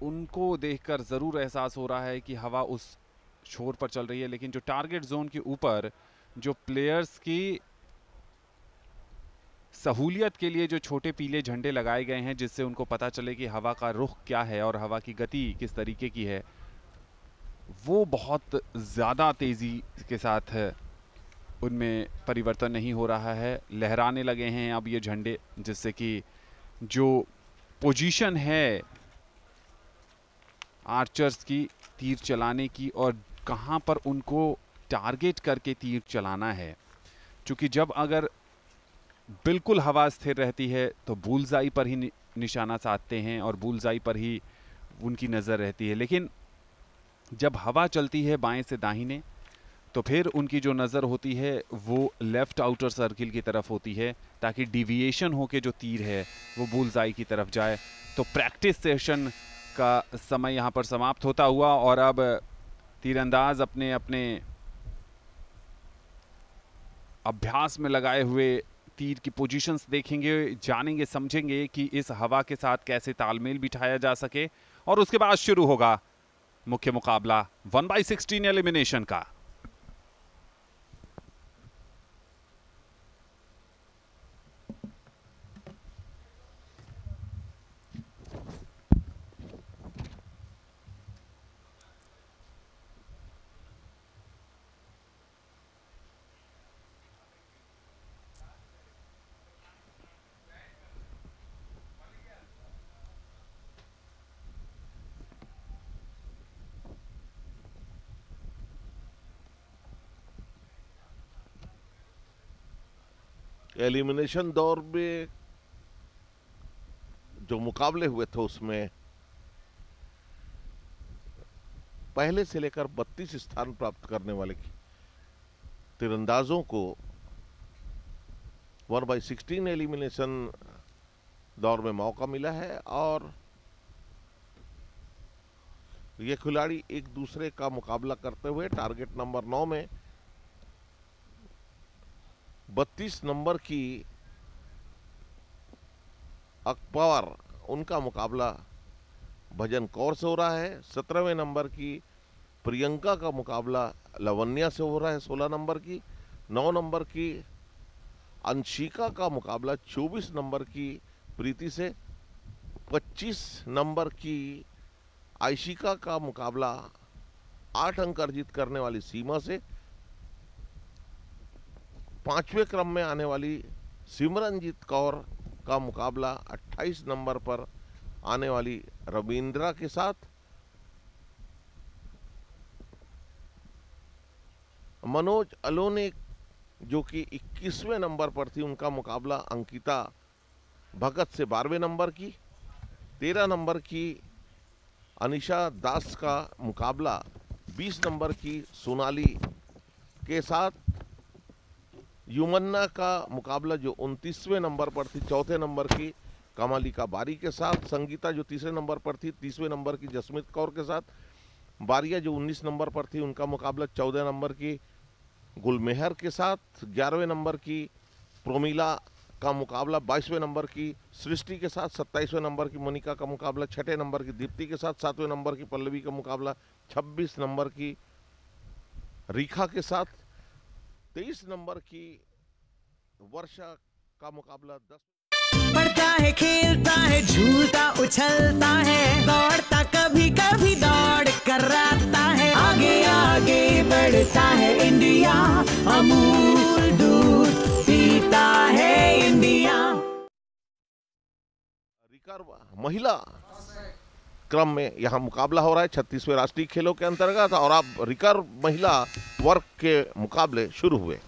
उनको देखकर ज़रूर एहसास हो रहा है कि हवा उस छोर पर चल रही है, लेकिन जो टारगेट जोन के ऊपर जो प्लेयर्स की सहूलियत के लिए जो छोटे पीले झंडे लगाए गए हैं, जिससे उनको पता चले कि हवा का रुख क्या है और हवा की गति किस तरीके की है, वो बहुत ज़्यादा तेज़ी के साथ है, उनमें परिवर्तन नहीं हो रहा है। लहराने लगे हैं अब ये झंडे, जिससे कि जो पोजीशन है आर्चर्स की तीर चलाने की और कहां पर उनको टारगेट करके तीर चलाना है, क्योंकि जब अगर बिल्कुल हवा स्थिर रहती है तो बुलजाई पर ही निशाना साधते हैं और बुलजाई पर ही उनकी नज़र रहती है, लेकिन जब हवा चलती है बाएं से दाहिने तो फिर उनकी जो नज़र होती है वो लेफ़्ट आउटर सर्किल की तरफ होती है, ताकि डिविएशन होके जो तीर है वो बुलजाई की तरफ जाए। तो प्रैक्टिस सेशन का समय यहाँ पर समाप्त होता हुआ, और अब तीरंदाज अपने अपने अभ्यास में लगाए हुए तीर की पोजीशंस देखेंगे, जानेंगे, समझेंगे कि इस हवा के साथ कैसे तालमेल बिठाया जा सके, और उसके बाद शुरू होगा मुख्य मुकाबला 1/16 एलिमिनेशन का। एलिमिनेशन दौर में जो मुकाबले हुए थे उसमें पहले से लेकर 32 स्थान प्राप्त करने वाले तीरंदाजों को 1/16 एलिमिनेशन दौर में मौका मिला है, और ये खिलाड़ी एक दूसरे का मुकाबला करते हुए टारगेट नंबर 9 में 32 नंबर की अकबर, उनका मुकाबला भजन कौर से हो रहा है। 17वें नंबर की प्रियंका का मुकाबला लवन्या से हो रहा है 16 नंबर की। 9 नंबर की अंशिका का मुकाबला 24 नंबर की प्रीति से। 25 नंबर की आयशिका का मुकाबला 8 अंक अर्जित करने वाली सीमा से। 5वें क्रम में आने वाली सिमरनजीत कौर का मुकाबला 28 नंबर पर आने वाली रविंद्रा के साथ। मनोज अलोने जो कि 21वें नंबर पर थी, उनका मुकाबला अंकिता भगत से 12वें नंबर की। 13 नंबर की अनिशा दास का मुकाबला 20 नंबर की सोनाली के साथ। युमन्ना का मुकाबला जो 29वें नंबर पर थी 4थे नंबर की कमालिका बारी के साथ। संगीता जो 3रे नंबर पर थी 30वें नंबर की जसमीत कौर के साथ। बारिया जो 19 नंबर पर थी, उनका मुकाबला 14 नंबर की गुलमेहर के साथ। 11वें नंबर की प्रोमिला का मुकाबला 22वें नंबर की सृष्टि के साथ। 27वें नंबर की मोनिका का मुकाबला 6ठे नंबर की दीप्ति के साथ। 7वें नंबर की पल्लवी का मुकाबला 26 नंबर की रेखा के साथ। 23 नंबर की वर्षा का मुकाबला 10। पढ़ता है, खेलता है, झूलता उछलता है, दौड़ता कभी कभी दौड़ कराता है, आगे आगे बढ़ता है इंडिया, अमूल दूध पीता है इंडिया। रिकर्व महिला क्रम में यहाँ मुकाबला हो रहा है 36वें राष्ट्रीय खेलों के अंतर्गत, और अब रिकर्व महिला वर्ग के मुकाबले शुरू हुए।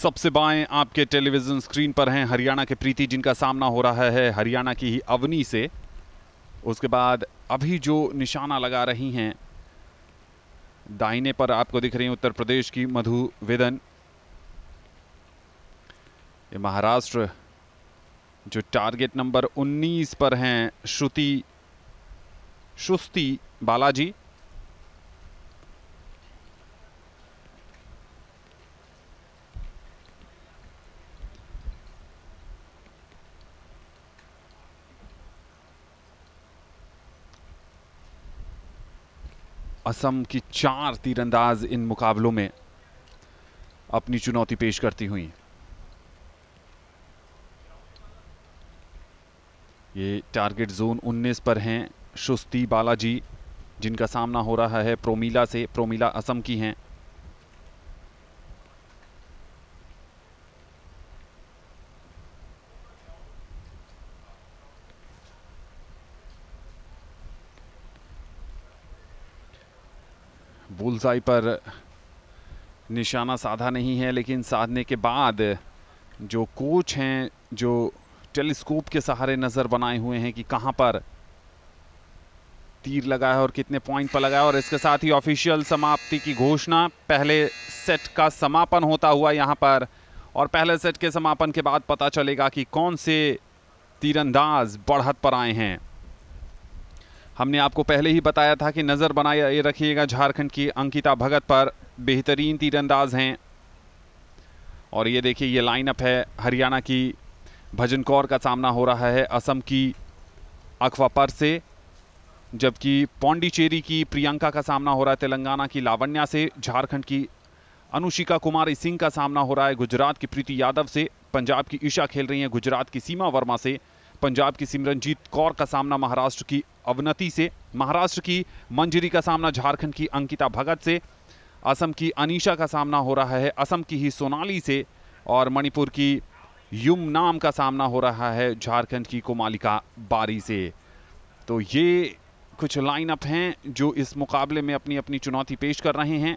सबसे बाएं आपके टेलीविजन स्क्रीन पर हैं हरियाणा के प्रीति, जिनका सामना हो रहा है हरियाणा की ही अवनी से। उसके बाद अभी जो निशाना लगा रही हैं दाहिने पर आपको दिख रही है उत्तर प्रदेश की मधु वेदन। ये महाराष्ट्र जो टारगेट नंबर 19 पर हैं श्रुति बालाजी। असम की 4 तीरंदाज इन मुकाबलों में अपनी चुनौती पेश करती हुई। ये टारगेट जोन 19 पर हैं श्रुति बालाजी, जिनका सामना हो रहा है प्रोमिला से। प्रोमिला असम की हैं। बुलसाई पर निशाना साधा नहीं है, लेकिन साधने के बाद जो कोच हैं जो टेलीस्कोप के सहारे नज़र बनाए हुए हैं कि कहां पर तीर लगा है और कितने पॉइंट पर लगा है। और इसके साथ ही ऑफिशियल समाप्ति की घोषणा, पहले सेट का समापन होता हुआ यहां पर, और पहले सेट के समापन के बाद पता चलेगा कि कौन से तीरंदाज बढ़त पर आए हैं। हमने आपको पहले ही बताया था कि नज़र बनाए रखिएगा झारखंड की अंकिता भगत पर, बेहतरीन तीरंदाज हैं। और ये देखिए ये लाइनअप है। हरियाणा की भजन कौर का सामना हो रहा है असम की अखवापर से, जबकि पौंडीचेरी की प्रियंका का सामना हो रहा है तेलंगाना की लावण्या से। झारखंड की अनुशिका कुमारी सिंह का सामना हो रहा है गुजरात की प्रीति यादव से। पंजाब की ईशा खेल रही हैं गुजरात की सीमा वर्मा से। पंजाब की सिमरनजीत कौर का सामना महाराष्ट्र की अवनति से। महाराष्ट्र की मंजरी का सामना झारखंड की अंकिता भगत से। असम की अनीशा का सामना हो रहा है असम की ही सोनाली से। और मणिपुर की युम नाम का सामना हो रहा है झारखंड की कोमालिका बारी से। तो ये कुछ लाइनअप हैं जो इस मुकाबले में अपनी अपनी चुनौती पेश कर रहे हैं।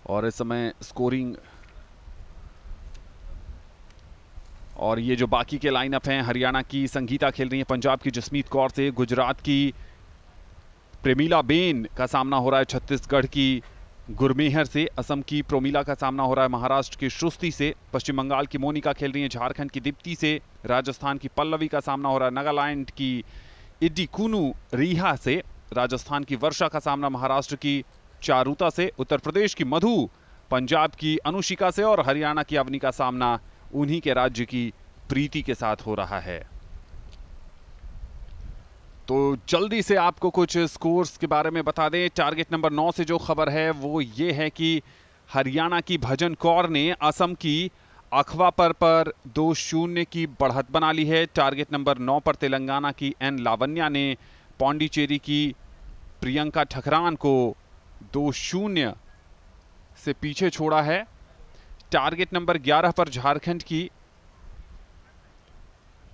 और इस समय स्कोरिंग और ये जो बाकी के लाइनअप हैं, हरियाणा की संगीता खेल रही है पंजाब की जसमीत कौर से। गुजरात की प्रेमिला बेन का सामना हो रहा है छत्तीसगढ़ की गुरमेहर से। असम की प्रोमिला का सामना हो रहा है महाराष्ट्र की श्रुति से। पश्चिम बंगाल की मोनिका खेल रही है झारखंड की दीप्ति से। राजस्थान की पल्लवी का सामना हो रहा है नागालैंड की इड्डी कुनू रीहा से। राजस्थान की वर्षा का सामना महाराष्ट्र की चारुता से। उत्तर प्रदेश की मधु पंजाब की अनुशिका से। और हरियाणा की अवनी का सामना उन्हीं के राज्य की प्रीति के साथ हो रहा है। तो जल्दी से आपको कुछ स्कोर्स के बारे में बता दें। टारगेट नंबर 9 से जो खबर है वो ये है कि हरियाणा की भजन कौर ने असम की अखवापर पर 2-0 की बढ़त बना ली है। टारगेट नंबर 9 पर तेलंगाना की एन लावण्या ने पौंडीचेरी की प्रियंका ठकरान को 2-0 से पीछे छोड़ा है। टारगेट नंबर 11 पर झारखंड की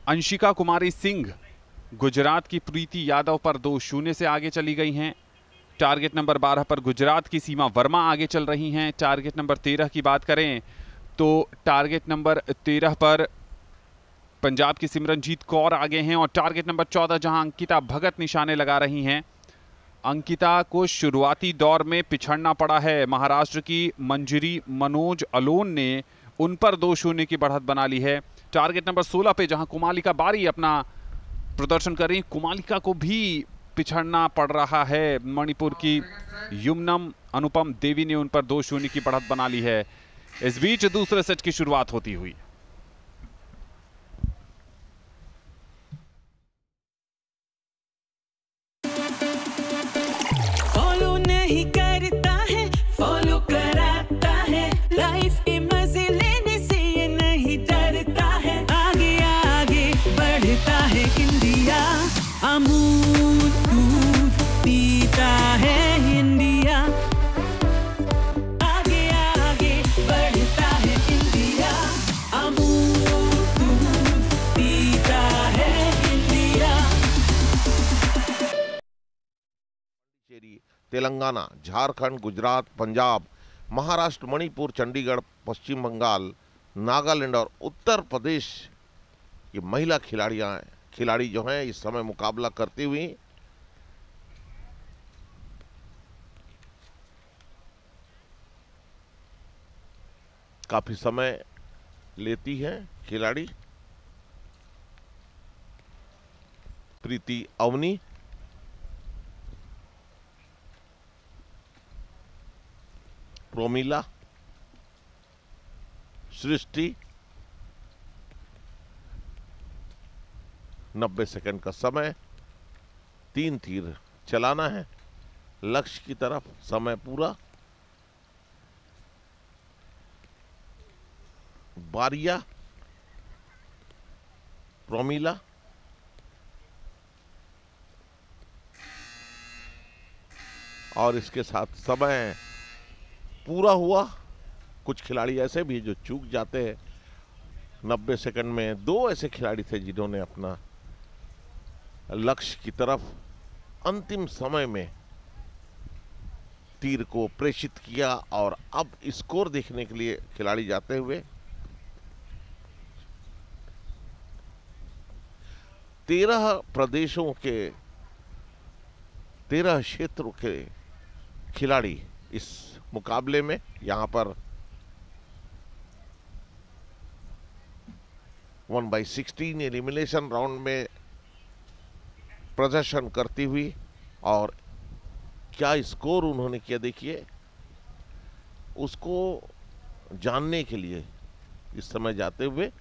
अंशिका कुमारी सिंह गुजरात की प्रीति यादव पर 2-0 से आगे चली गई हैं। टारगेट नंबर 12 पर गुजरात की सीमा वर्मा आगे चल रही हैं। टारगेट नंबर 13 की बात करें तो टारगेट नंबर 13 पर पंजाब की सिमरनजीत कौर आगे हैं। और टारगेट नंबर 14 जहां अंकिता भगत निशाने लगा रही हैं। अंकिता को शुरुआती दौर में पिछड़ना पड़ा है। महाराष्ट्र की मंजरी मनोज अलोन ने उन पर 2-0 की बढ़त बना ली है। टारगेट नंबर 16 पे जहां कोमालिका बारी अपना प्रदर्शन कर रही, कोमालिका को भी पिछड़ना पड़ रहा है। मणिपुर की युमनम अनुपम देवी ने उन पर 2-0 की बढ़त बना ली है। इस बीच दूसरे सेट की शुरुआत होती हुई फॉलो नहीं करता है, फॉलो कराता है। लाइफ के मजे लेने से ये नहीं डरता है। आगे आगे बढ़ता है इंडिया, अमूल दूध पीता है इंडिया। आगे आगे बढ़ता है इंडिया, तेलंगाना, झारखंड, गुजरात, पंजाब, महाराष्ट्र, मणिपुर, चंडीगढ़, पश्चिम बंगाल, नागालैंड और उत्तर प्रदेश की महिला खिलाड़ी जो हैं इस समय मुकाबला करती हुई काफी समय लेती हैं। खिलाड़ी प्रीति अवनी, प्रोमिला, सृष्टि। 90 सेकंड का समय, 3 तीर चलाना है लक्ष्य की तरफ। समय पूरा। बारिया, प्रोमिला, और इसके साथ समय पूरा हुआ। कुछ खिलाड़ी ऐसे भी जो चूक जाते हैं 90 सेकंड में। 2 ऐसे खिलाड़ी थे जिन्होंने अपना लक्ष्य की तरफ अंतिम समय में तीर को प्रेषित किया। और अब स्कोर देखने के लिए खिलाड़ी जाते हुए 13 प्रदेशों के 13 क्षेत्रों के खिलाड़ी इस मुकाबले में यहां पर 1/16 एलिमिनेशन राउंड में प्रदर्शन करती हुई। और क्या स्कोर उन्होंने किया देखिए, उसको जानने के लिए इस समय जाते हुए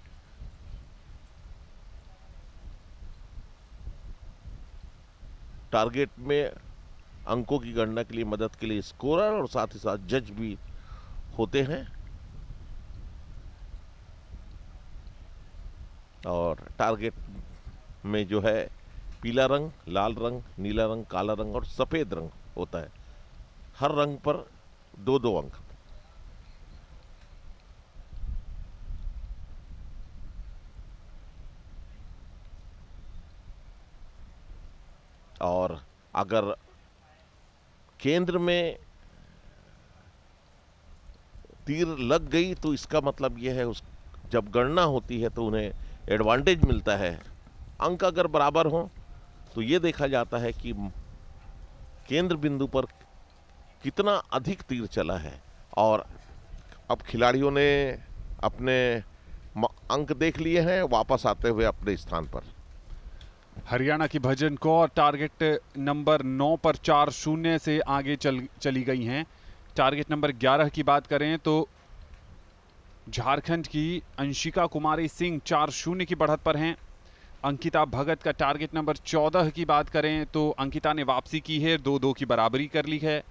टारगेट में अंकों की गणना के लिए मदद के लिए स्कोरर और साथ ही साथ जज भी होते हैं। और टारगेट में जो है पीला रंग, लाल रंग, नीला रंग, काला रंग और सफेद रंग होता है। हर रंग पर 2-2 अंक। और अगर केंद्र में तीर लग गई तो इसका मतलब यह है जब गणना होती है तो उन्हें एडवांटेज मिलता है। अंक अगर बराबर हो तो यह देखा जाता है कि केंद्र बिंदु पर कितना अधिक तीर चला है। और अब खिलाड़ियों ने अपने अंक देख लिए हैं, वापस आते हुए अपने स्थान पर। हरियाणा की भजन कौर टारगेट नंबर 9 पर 4-0 से आगे चली गई हैं। टारगेट नंबर 11 की बात करें तो झारखंड की अंशिका कुमारी सिंह 4-0 की बढ़त पर हैं। अंकिता भगत का टारगेट नंबर 14 की बात करें तो अंकिता ने वापसी की है, 2-2 की बराबरी कर ली है।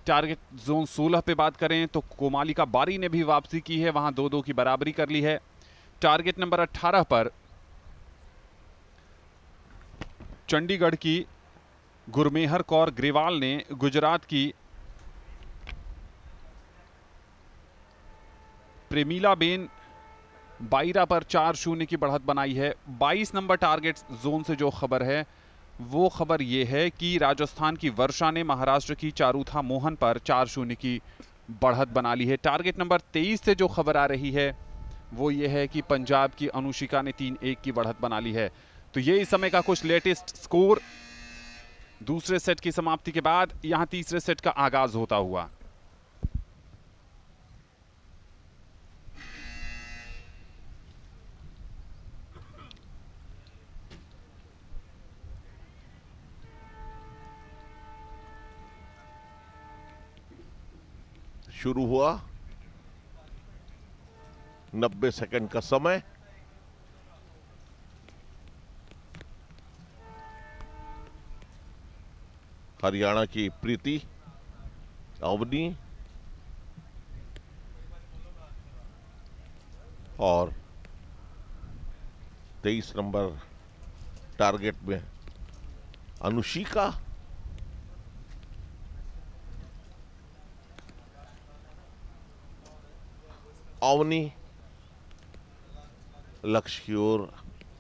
टारगेट जोन 16 पे बात करें तो कोमालिका बारी ने भी वापसी की है, वहां 2-2 की बराबरी कर ली है। टारगेट नंबर 18 पर चंडीगढ़ की गुरमेहर कौर ग्रेवाल ने गुजरात की प्रेमिला बेन बाइरा पर 4-0 की बढ़त बनाई है। 22 नंबर टारगेट जोन से जो खबर है वो खबर ये है कि राजस्थान की वर्षा ने महाराष्ट्र की चारुथा मोहन पर 4-0 की बढ़त बना ली है। टारगेट नंबर 23 से जो खबर आ रही है वो ये है कि पंजाब की अनुशिका ने 3-1 की बढ़त बना ली है। तो ये इस समय का कुछ लेटेस्ट स्कोर दूसरे सेट की समाप्ति के बाद यहां तीसरे सेट का आगाज होता हुआ। शुरू हुआ 90 सेकंड का समय। हरियाणा की प्रीति अवनी और 23 नंबर टारगेट में अनुशिका। अवनी लक्ष्य की ओर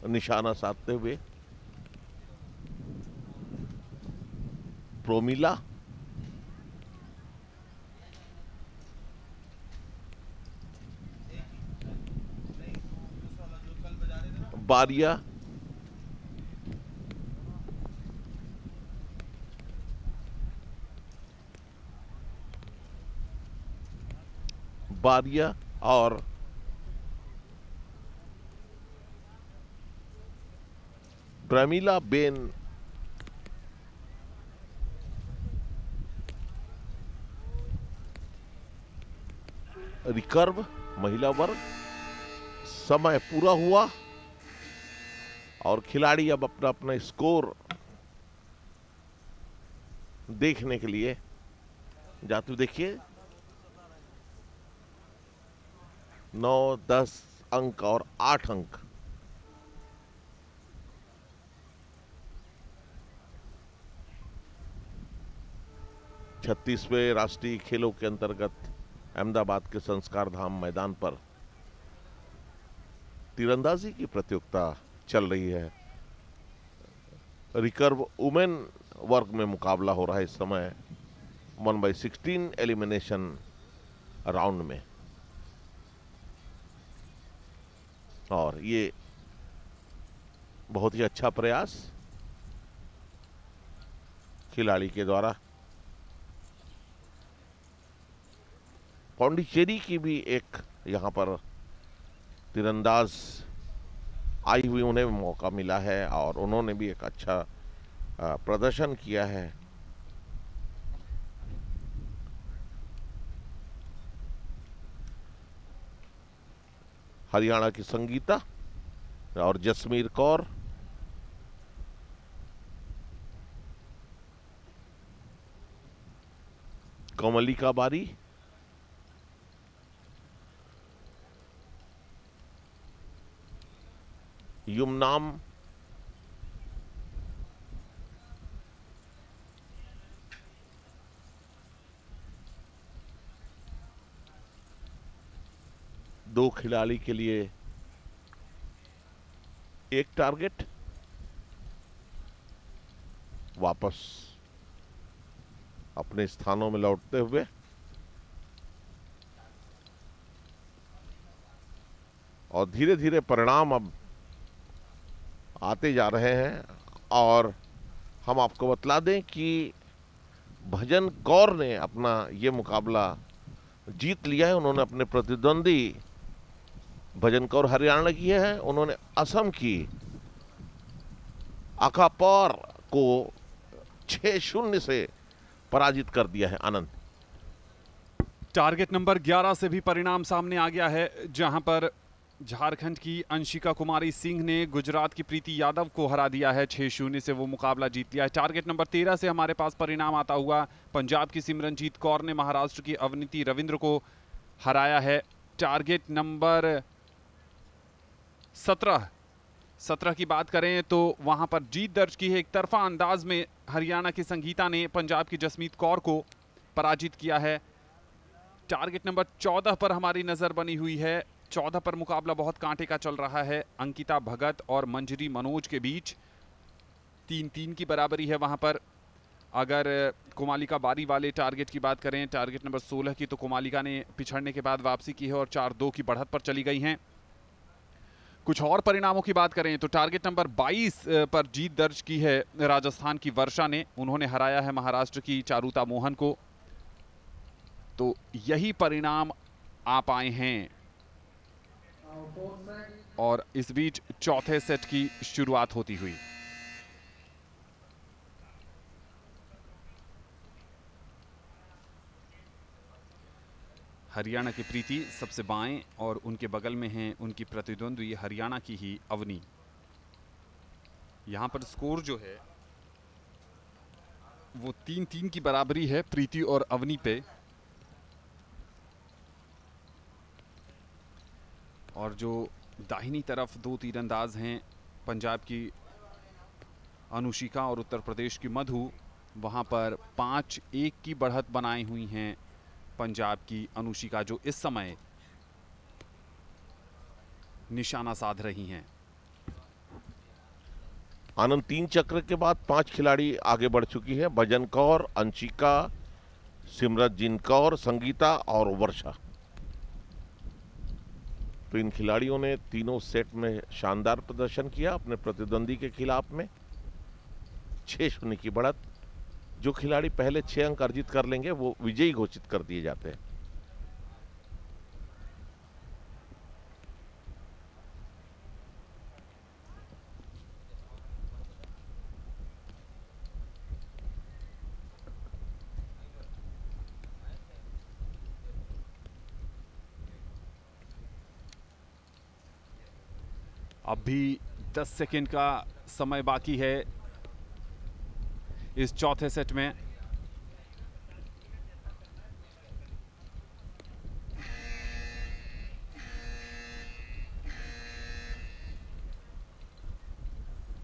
निशाना साधते हुए। प्रोमिला बारिया, बारिया और प्रमीला बेन रिकर्व महिला वर्ग। समय पूरा हुआ और खिलाड़ी अब अपना अपना स्कोर देखने के लिए जाते। देखिए 9, 10 अंक और 8 अंक। छत्तीसवें राष्ट्रीय खेलों के अंतर्गत अहमदाबाद के संस्कार धाम मैदान पर तीरंदाजी की प्रतियोगिता चल रही है। रिकर्व वुमेन वर्ग में मुकाबला हो रहा है इस समय 1/16 एलिमिनेशन राउंड में, और ये बहुत ही अच्छा प्रयास खिलाड़ी के द्वारा। पौंडीचेरी की भी एक यहाँ पर तीरंदाज आई हुई, उन्हें मौका मिला है और उन्होंने भी एक अच्छा प्रदर्शन किया है। हरियाणा की संगीता और जसमीर कौर, कोमलिका बारी, युमनाम, दो खिलाड़ी के लिए एक टारगेट। वापस अपने स्थानों में लौटते हुए और धीरे धीरे परिणाम अब आते जा रहे हैं। और हम आपको बतला दें कि भजन कौर ने अपना ये मुकाबला जीत लिया है। उन्होंने अपने प्रतिद्वंदी, भजन कौर हरियाणा की है, उन्होंने असम की अकापौर को 6-0 से पराजित कर दिया है। आनंद, टारगेट नंबर 11 से भी परिणाम सामने आ गया है, जहां पर झारखंड की अंशिका कुमारी सिंह ने गुजरात की प्रीति यादव को हरा दिया है। 6-0 से वो मुकाबला जीत लिया है। टारगेट नंबर 13 से हमारे पास परिणाम आता हुआ, पंजाब की सिमरनजीत कौर ने महाराष्ट्र की अवनीति रविंद्र को हराया है। टारगेट नंबर 17 की बात करें तो वहां पर जीत दर्ज की है। एक तरफा अंदाज में हरियाणा की संगीता ने पंजाब की जसमीत कौर को पराजित किया है। टारगेट नंबर 14 पर हमारी नजर बनी हुई है। 14 पर मुकाबला बहुत कांटे का चल रहा है। अंकिता भगत और मंजरी मनोज के बीच 3-3 की बराबरी है वहां पर। अगर कोमालिका बारी वाले टारगेट की बात करें, टारगेट नंबर 16 की, तो कोमालिका ने पिछड़ने के बाद वापसी की है और 4-2 की बढ़त पर चली गई हैं। कुछ और परिणामों की बात करें तो टारगेट नंबर 22 पर जीत दर्ज की है राजस्थान की वर्षा ने। उन्होंने हराया है महाराष्ट्र की चारुता मोहन को। तो यही परिणाम आ पाए हैं और इस बीच चौथे सेट की शुरुआत होती हुई। हरियाणा की प्रीति सबसे बाएं और उनके बगल में हैं उनकी प्रतिद्वंद्वी हरियाणा की ही अवनी। यहां पर स्कोर जो है वो 3-3 की बराबरी है प्रीति और अवनी पे। और जो दाहिनी तरफ दो तीरंदाज हैं, पंजाब की अनुशिका और उत्तर प्रदेश की मधु, वहां पर 5-1 की बढ़त बनाई हुई हैं पंजाब की अनुशिका, जो इस समय निशाना साध रही हैं। आनंद, 3 चक्र के बाद 5 खिलाड़ी आगे बढ़ चुकी है। भजन कौर, अंशिका, सिमरनजीत कौर, संगीता और वर्षा। तो इन खिलाड़ियों ने तीनों सेट में शानदार प्रदर्शन किया अपने प्रतिद्वंदी के खिलाफ में। 6-0 की बढ़त। जो खिलाड़ी पहले 6 अंक अर्जित कर लेंगे वो विजयी घोषित कर दिए जाते हैं। अभी 10 सेकंड का समय बाकी है इस चौथे सेट में।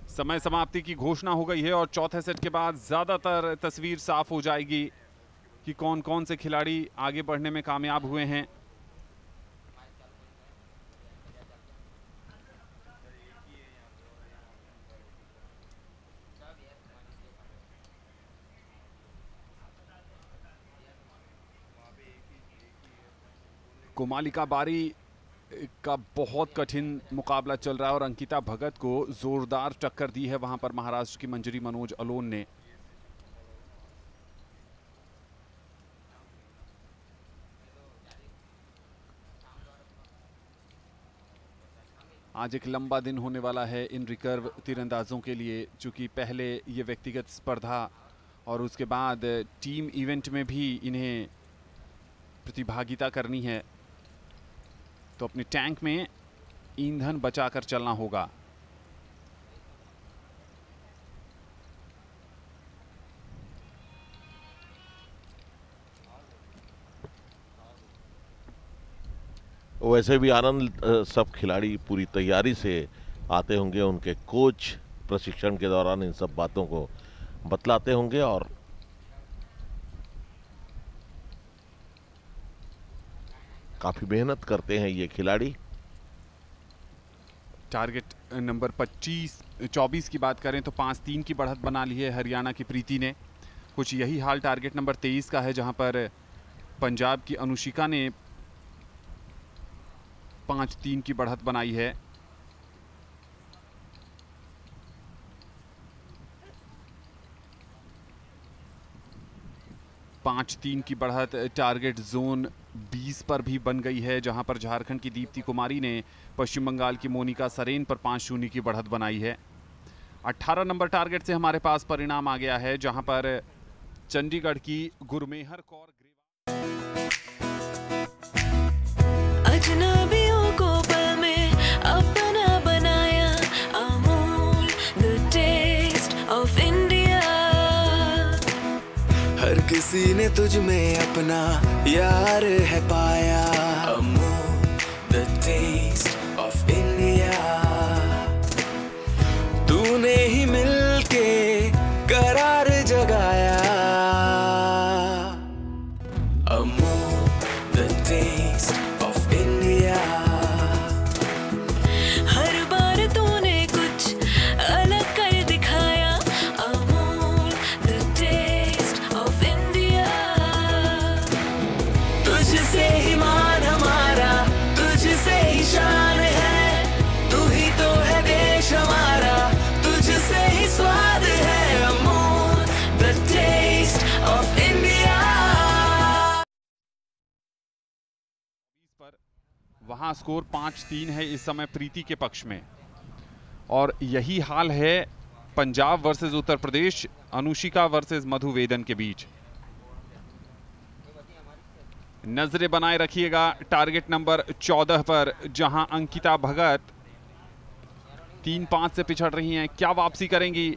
समय समाप्ति की घोषणा हो गई है और चौथे सेट के बाद ज्यादातर तस्वीर साफ हो जाएगी कि कौन कौन से खिलाड़ी आगे बढ़ने में कामयाब हुए हैं। कोमालिका बारी का बहुत कठिन मुकाबला चल रहा है और अंकिता भगत को जोरदार टक्कर दी है वहां पर महाराष्ट्र की मंजरी मनोज अलोन ने। आज एक लंबा दिन होने वाला है इन रिकर्व तीरंदाजों के लिए, चूंकि पहले ये व्यक्तिगत स्पर्धा और उसके बाद टीम इवेंट में भी इन्हें प्रतिभागिता करनी है, तो अपने टैंक में ईंधन बचाकर चलना होगा। वैसे भी आनंद सब खिलाड़ी पूरी तैयारी से आते होंगे, उनके कोच प्रशिक्षण के दौरान इन सब बातों को बतलाते होंगे और काफी मेहनत करते हैं ये खिलाड़ी। टारगेट नंबर 24 की बात करें तो 5-3 की बढ़त बना ली है हरियाणा की प्रीति ने। कुछ यही हाल टारगेट नंबर 23 का है, जहां पर पंजाब की अनुशिका ने 5-3 की बढ़त बनाई है। पांच 3 की बढ़त टारगेट जोन 20 पर भी बन गई है, जहां पर झारखंड की दीप्ति कुमारी ने पश्चिम बंगाल की मोनिका सरेन पर 5-0 की बढ़त बनाई है। 18 नंबर टारगेट से हमारे पास परिणाम आ गया है, जहां पर चंडीगढ़ की गुरमेहर कौर अजनबियों को पल में अपना बनाया, Amul the taste of India. हर किसी ने तुझ में अपना यार है पाया, Amul the taste of India. तूने ही मिलके करार जगाया, Amul the taste of India. हर बार तूने कुछ अलग कर दिखाया, Amul the taste of India. तुझसे ही मान हमारा, तुझसे ही शान है, तू ही तो है देश हमारा, तुझसे ही स्वाद है, Amul the taste of India. वहां स्कोर 5-3 है इस समय प्रीति के पक्ष में, और यही हाल है पंजाब वर्सेस उत्तर प्रदेश, अनुशिका वर्सेस मधु वेदन के बीच। नजरें बनाए रखिएगा टारगेट नंबर 14 पर, जहां अंकिता भगत 3-5 से पिछड़ रही हैं। क्या वापसी करेंगी?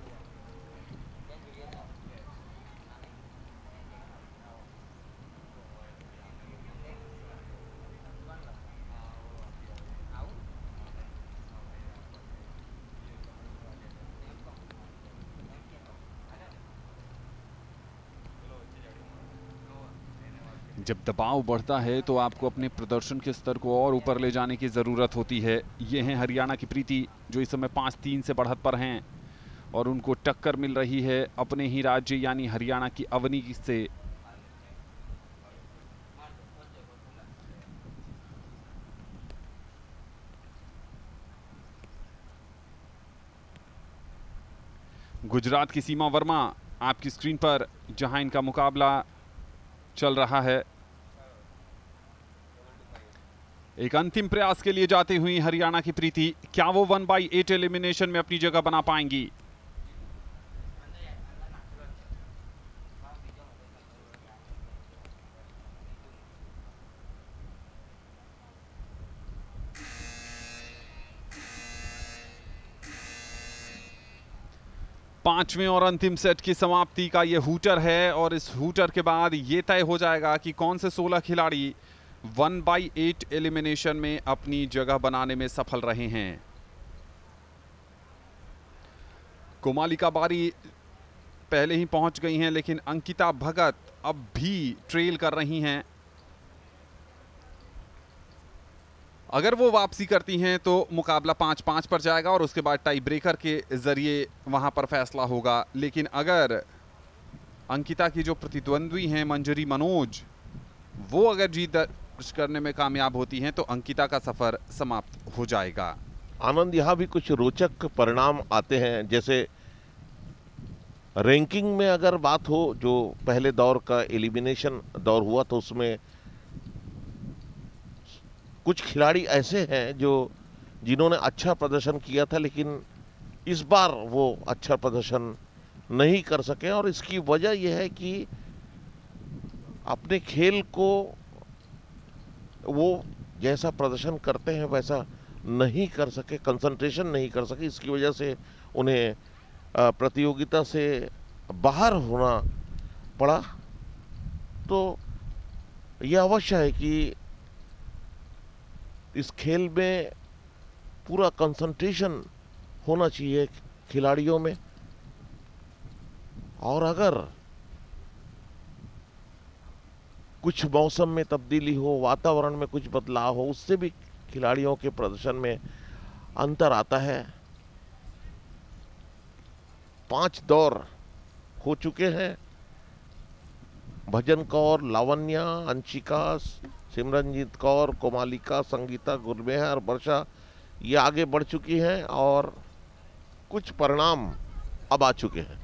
जब दबाव बढ़ता है तो आपको अपने प्रदर्शन के स्तर को और ऊपर ले जाने की ज़रूरत होती है। ये हैं हरियाणा की प्रीति, जो इस समय 5-3 से बढ़त पर हैं और उनको टक्कर मिल रही है अपने ही राज्य यानी हरियाणा की अवनी से। गुजरात की सीमा वर्मा आपकी स्क्रीन पर, जहां इनका मुकाबला चल रहा है। एक अंतिम प्रयास के लिए जाती हुई हरियाणा की प्रीति, क्या वो 1/8 एलिमिनेशन में अपनी जगह बना पाएंगी? पांचवें और अंतिम सेट की समाप्ति का ये हूटर है और इस हूटर के बाद ये तय हो जाएगा कि कौन से 16 खिलाड़ी 1/8 एलिमिनेशन में अपनी जगह बनाने में सफल रहे हैं। कोमालिका बारी पहले ही पहुंच गई हैं, लेकिन अंकिता भगत अब भी ट्रेल कर रही हैं। अगर वो वापसी करती हैं तो मुकाबला 5-5 पर जाएगा और उसके बाद टाई ब्रेकर के जरिए वहां पर फैसला होगा। लेकिन अगर अंकिता की जो प्रतिद्वंद्वी हैं मंजरी मनोज, वो अगर जीत दर्ज करने में कामयाब होती हैं तो अंकिता का सफर समाप्त हो जाएगा। आनंद, यहाँ भी कुछ रोचक परिणाम आते हैं। जैसे रैंकिंग में अगर बात हो, जो पहले दौर का एलिमिनेशन दौर हुआ तो उसमें कुछ खिलाड़ी ऐसे हैं जो जिन्होंने अच्छा प्रदर्शन किया था, लेकिन इस बार वो अच्छा प्रदर्शन नहीं कर सके। और इसकी वजह यह है कि अपने खेल को वो जैसा प्रदर्शन करते हैं वैसा नहीं कर सके, कंसंट्रेशन नहीं कर सके। इसकी वजह से उन्हें प्रतियोगिता से बाहर होना पड़ा। तो यह अवश्य है कि इस खेल में पूरा कंसंट्रेशन होना चाहिए खिलाड़ियों में, और अगर कुछ मौसम में तब्दीली हो, वातावरण में कुछ बदलाव हो, उससे भी खिलाड़ियों के प्रदर्शन में अंतर आता है। 5 दौर हो चुके हैं। भजन कौर, लावण्या, अंशिका, सिमरनजीत कौर, कोमालिका, संगीता, गुरमेहर, वर्षा ये आगे बढ़ चुकी हैं और कुछ परिणाम अब आ चुके हैं।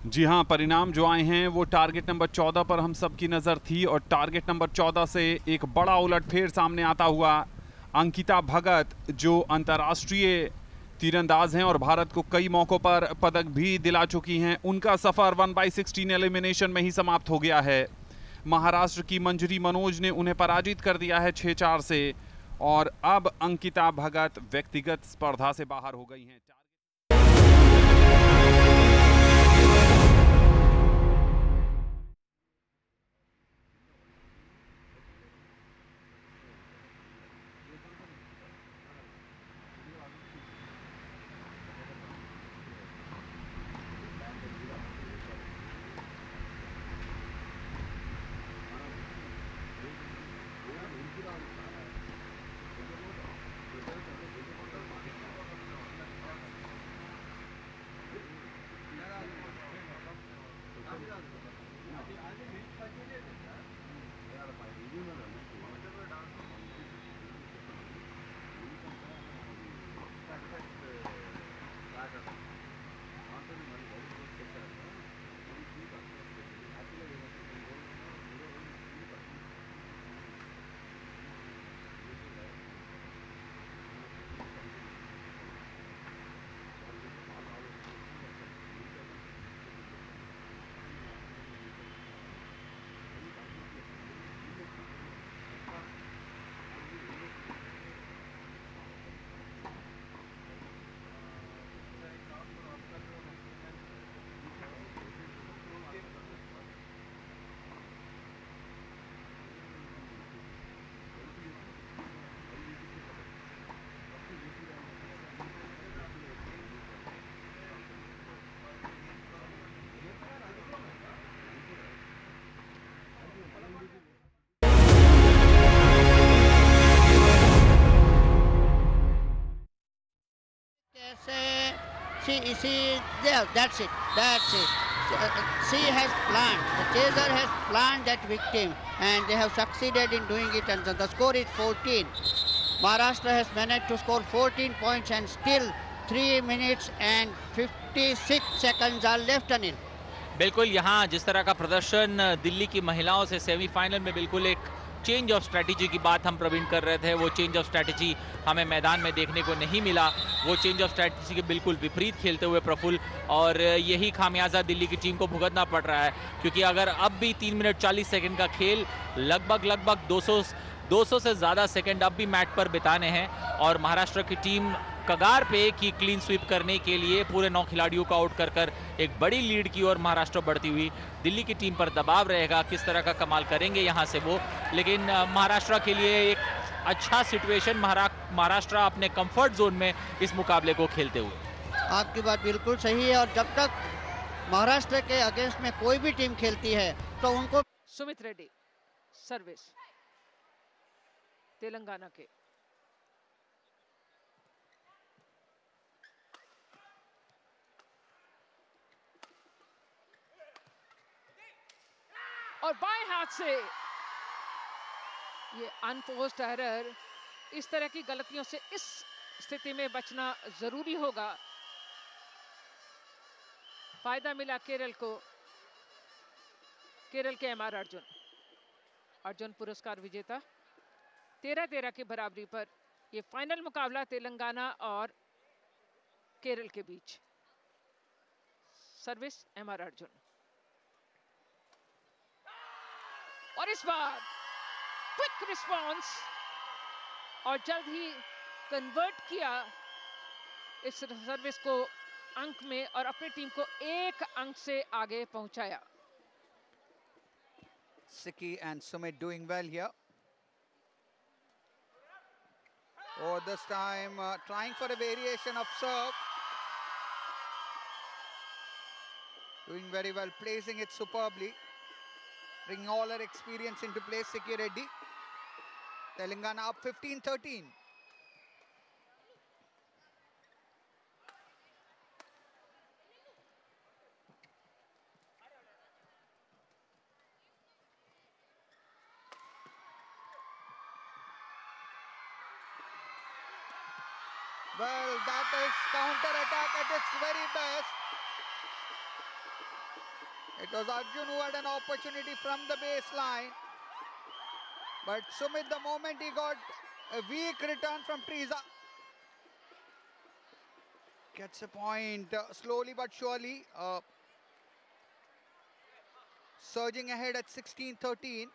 जी हां, परिणाम जो आए हैं वो टारगेट नंबर 14 पर हम सबकी नजर थी और टारगेट नंबर 14 से एक बड़ा उलटफेर सामने आता हुआ। अंकिता भगत जो अंतर्राष्ट्रीय तीरंदाज हैं और भारत को कई मौकों पर पदक भी दिला चुकी हैं, उनका सफर 1/16 एलिमिनेशन में ही समाप्त हो गया है। महाराष्ट्र की मंजरी मनोज ने उन्हें पराजित कर दिया है 6-4 से और अब अंकिता भगत व्यक्तिगत स्पर्धा से बाहर हो गई हैं। She there, that's it. She has planned, the chaser has planned that victim and they have succeeded in doing it, and the score is 14. Maharashtra has managed to score 14 points and still 3 minutes and 56 seconds are left, Anil. बिल्कुल, यहाँ जिस तरह का प्रदर्शन दिल्ली की महिलाओं से semifinal में, बिल्कुल एक चेंज ऑफ स्ट्रैटेजी की बात हम प्रवीण कर रहे थे, वो चेंज ऑफ स्ट्रैटेजी हमें मैदान में देखने को नहीं मिला। वो चेंज ऑफ स्ट्रैटेजी के बिल्कुल विपरीत खेलते हुए प्रफुल्ल, और यही खामियाजा दिल्ली की टीम को भुगतना पड़ रहा है, क्योंकि अगर अब भी 3 मिनट 40 सेकंड का खेल, लगभग 200 से ज़्यादा सेकंड अब भी मैट पर बिताने हैं, और महाराष्ट्र की टीम कगार पे कि क्लीन स्वीप करने के लिए पूरे 9 खिलाड़ियों को आउट कर एक बड़ी लीड की ओर महाराष्ट्र बढ़ती हुई। दिल्ली की टीम पर दबाव रहेगा, किस तरह का कमाल करेंगे यहाँ से वो, लेकिन महाराष्ट्र के लिए एक अच्छा सिचुएशन, महाराष्ट्र अपने कंफर्ट जोन में इस मुकाबले को खेलते हुए। आपकी बात बिल्कुल सही है, और जब तक महाराष्ट्र के अगेंस्ट में कोई भी टीम खेलती है तो उनको। सुमित रेड्डी सर्विस तेलंगाना के, और बाएं हाथ से ये अनपोज्ड एरर। इस तरह की गलतियों से इस स्थिति में बचना जरूरी होगा। फायदा मिला केरल को, केरल के एमआर अर्जुन पुरस्कार विजेता। 13-13 की बराबरी पर ये फाइनल मुकाबला तेलंगाना और केरल के बीच। सर्विस एमआर अर्जुन, और इस बार क्विक रिस्पांस और जल्द ही कन्वर्ट किया इस सर्विस को अंक में, और अपनी टीम को 1 अंक से आगे पहुंचाया। Siki and Sumit doing well here. Oh, this time trying for a variation of serve. Doing very well, placing it superbly. Bringing all her experience into play, Siki Reddy. Telangana up 15-13. Well, that is counter-attack at its very best. It was Arjun who had an opportunity from the baseline. But Sumit, the moment he got a weak return from Triza, gets a point slowly but surely. Surging ahead at 16-13.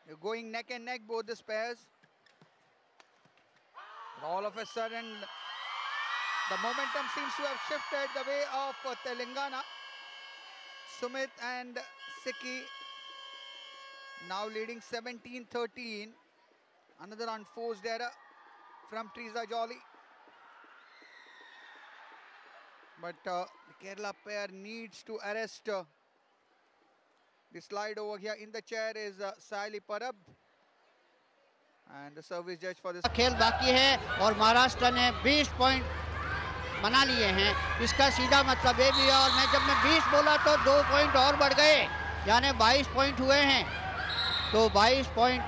They're going neck and neck, both these pairs. All of a sudden, the momentum seems to have shifted the way of Telangana. Sumit and Siki now leading 17-13. Another unforced error from Triza Jolly. But the Kerala pair needs to arrest the slide over here. In the chair is Saili Parab. And the service judge for this. खेल बाकी है और महाराष्ट्र ने 20 point बना लिए हैं। इसका सीधा मतलब ये भी है, और जब मैं 20 बोला तो 2 पॉइंट और बढ़ गए, यानी 22 पॉइंट हुए हैं। तो 22 पॉइंट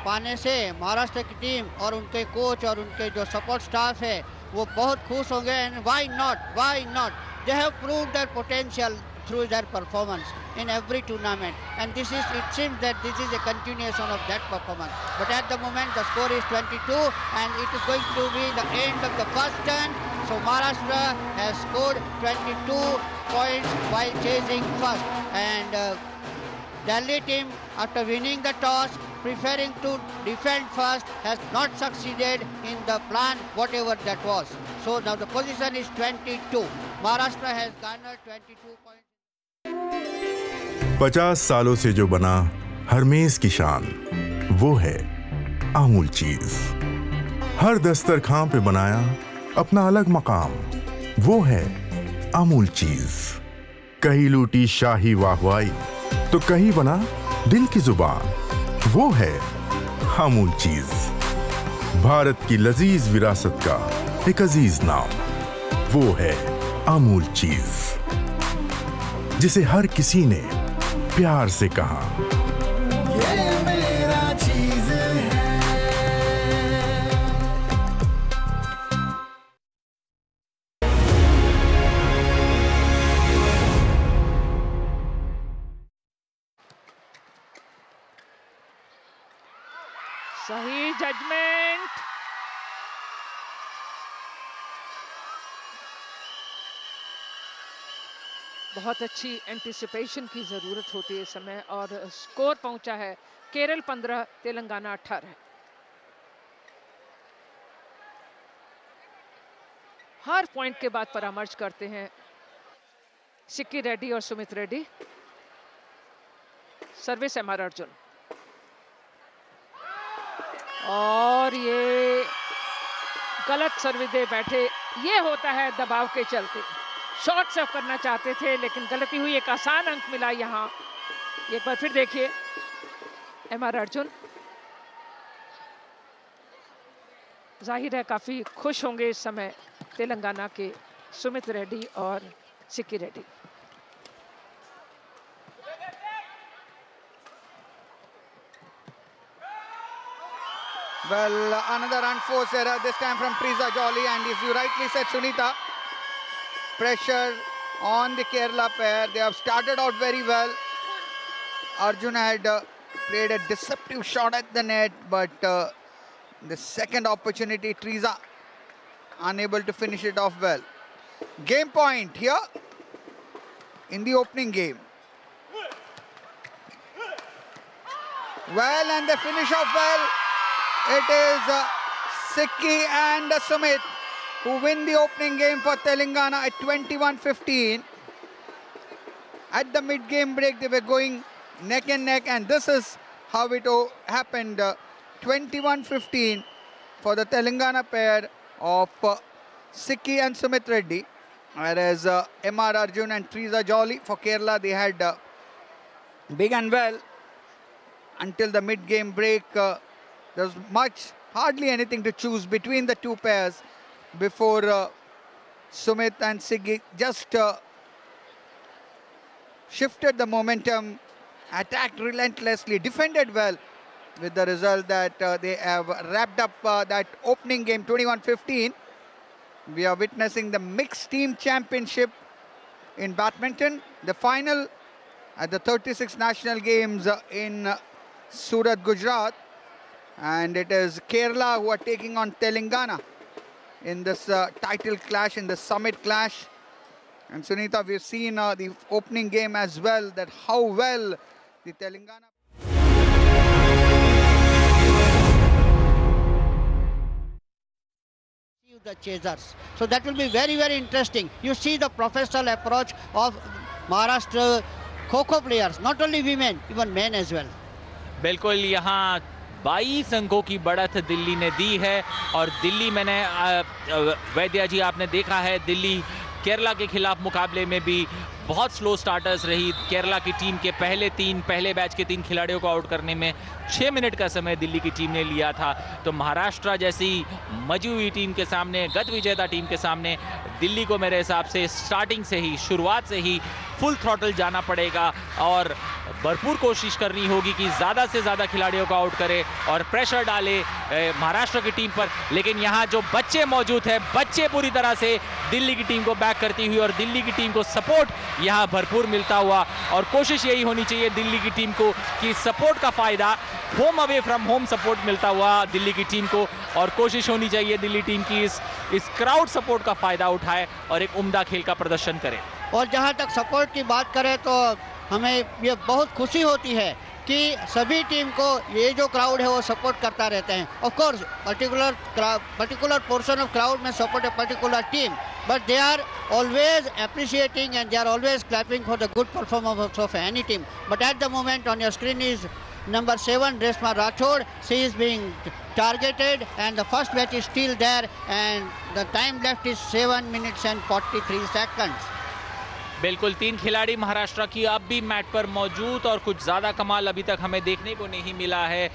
पाने से महाराष्ट्र की टीम और उनके कोच और उनके जो सपोर्ट स्टाफ है वो बहुत खुश होंगे। And why not, they have proved their potential through their performance in every tournament, and it seems that this is a continuation of that performance. But at the moment the score is 22 and it is going to be the end of the first turn. So Maharashtra has scored 22 points while chasing first, and Delhi team, after winning the toss, preferring to defend first, has not succeeded in the plan, whatever that was. So now the position is 22. Maharashtra has garnered 22 points. 50 सालों से जो बना हर मेज की शान, वो है अमूल चीज। हर दस्तरखान पे बनाया अपना अलग मकाम, वो है अमूल चीज। कहीं लूटी शाही वाहवाई तो कहीं बना दिल की जुबान, वो है अमूल चीज। भारत की लजीज विरासत का एक अजीज नाम, वो है अमूल चीज, जिसे हर किसी ने प्यार से कहा, ये मेरा चीज है। जजमेंट। बहुत अच्छी एंटिसिपेशन की जरूरत होती है इस समय। और स्कोर पहुंचा है केरल 15 तेलंगाना 18। हर पॉइंट के बाद परामर्श करते हैं सिक्की रेड्डी और सुमित रेड्डी। सर्विस एमआर अर्जुन, और ये गलत सर्विस दे बैठे। ये होता है दबाव के चलते। शॉर्ट सर्व करना चाहते थे लेकिन गलती हुई। एक आसान अंक मिला यहाँ। एक बार फिर देखिए एमआर अर्जुन। जाहिर है काफी खुश होंगे इस समय तेलंगाना के सुमित रेड्डी और Sikki Reddy. Well, another unforced error, this time from Triza Jolly, and as you rightly said, Sunita, pressure on the Kerala pair. They have started out very well. Arjun had played a deceptive shot at the net, but the second opportunity, Triza unable to finish it off well. Game point here in the opening game. Well, and they finish off well. It is Sikki and Sumit who win the opening game for Telangana at 21-15. At the mid-game break, they were going neck and neck, and this is how it happened. 21-15 for the Telangana pair of Sikki and Sumit Reddy, whereas MR Arjun and Triza Jolly for Kerala, they had begun well until the mid-game break. There was hardly anything to choose between the two pairs before Sumit and Sikki just shifted the momentum, attacked relentlessly, defended well, with the result that they have wrapped up that opening game 21-15. We are witnessing the mixed team championship in badminton, the final at the 36 national games in Surat, Gujarat. And it is Kerala who are taking on Telangana in this title clash, in the summit clash. And Sunita, we've seen the opening game as well, that how well the Telangana... The chasers. So that will be very, very interesting. You see the professional approach of Maharashtra Kho-Kho players, not only women, even men as well. बिल्कुल, यहाँ 22 अंकों की बढ़त दिल्ली ने दी है। और दिल्ली, मैंने वैद्या जी आपने देखा है, दिल्ली केरला के खिलाफ मुकाबले में भी बहुत स्लो स्टार्टर्स रही। केरला की टीम के पहले बैच के 3 खिलाड़ियों को आउट करने में 6 मिनट का समय दिल्ली की टीम ने लिया था। तो महाराष्ट्र जैसी मजी हुई टीम के सामने, गत विजेता टीम के सामने दिल्ली को मेरे हिसाब से स्टार्टिंग से ही, शुरुआत से ही फुल थ्रॉटल जाना पड़ेगा और भरपूर कोशिश करनी होगी कि ज़्यादा से ज़्यादा खिलाड़ियों को आउट करे और प्रेशर डाले महाराष्ट्र की टीम पर। लेकिन यहाँ जो बच्चे मौजूद हैं, बच्चे पूरी तरह से दिल्ली की टीम को बैक करती हुई और दिल्ली की टीम को सपोर्ट यहाँ भरपूर मिलता हुआ। और कोशिश यही होनी चाहिए दिल्ली की टीम को कि सपोर्ट का फ़ायदा, home away from home support मिलता हुआ दिल्ली की टीम को, और कोशिश होनी चाहिए दिल्ली टीम की इस क्राउड सपोर्ट का फ़ायदा उठाए और एक उम्दा खेल का प्रदर्शन करे। और जहाँ तक सपोर्ट की बात करें तो हमें ये बहुत खुशी होती है कि सभी टीम को ये जो क्राउड है वो सपोर्ट करता रहते हैं। Of course particular portion of crowd में support a particular team, but they are always appreciating and they are always clapping for the good performance of any team. But at the moment on your screen is number 7, Reshma Rathod. She is being targeted and the first match is still there and the time left is 7 minutes and 43 seconds. बिल्कुल, 3 खिलाड़ी महाराष्ट्र की अब भी mat पर मौजूद और कुछ ज़्यादा कमाल अभी तक हमें देखने को नहीं मिला है।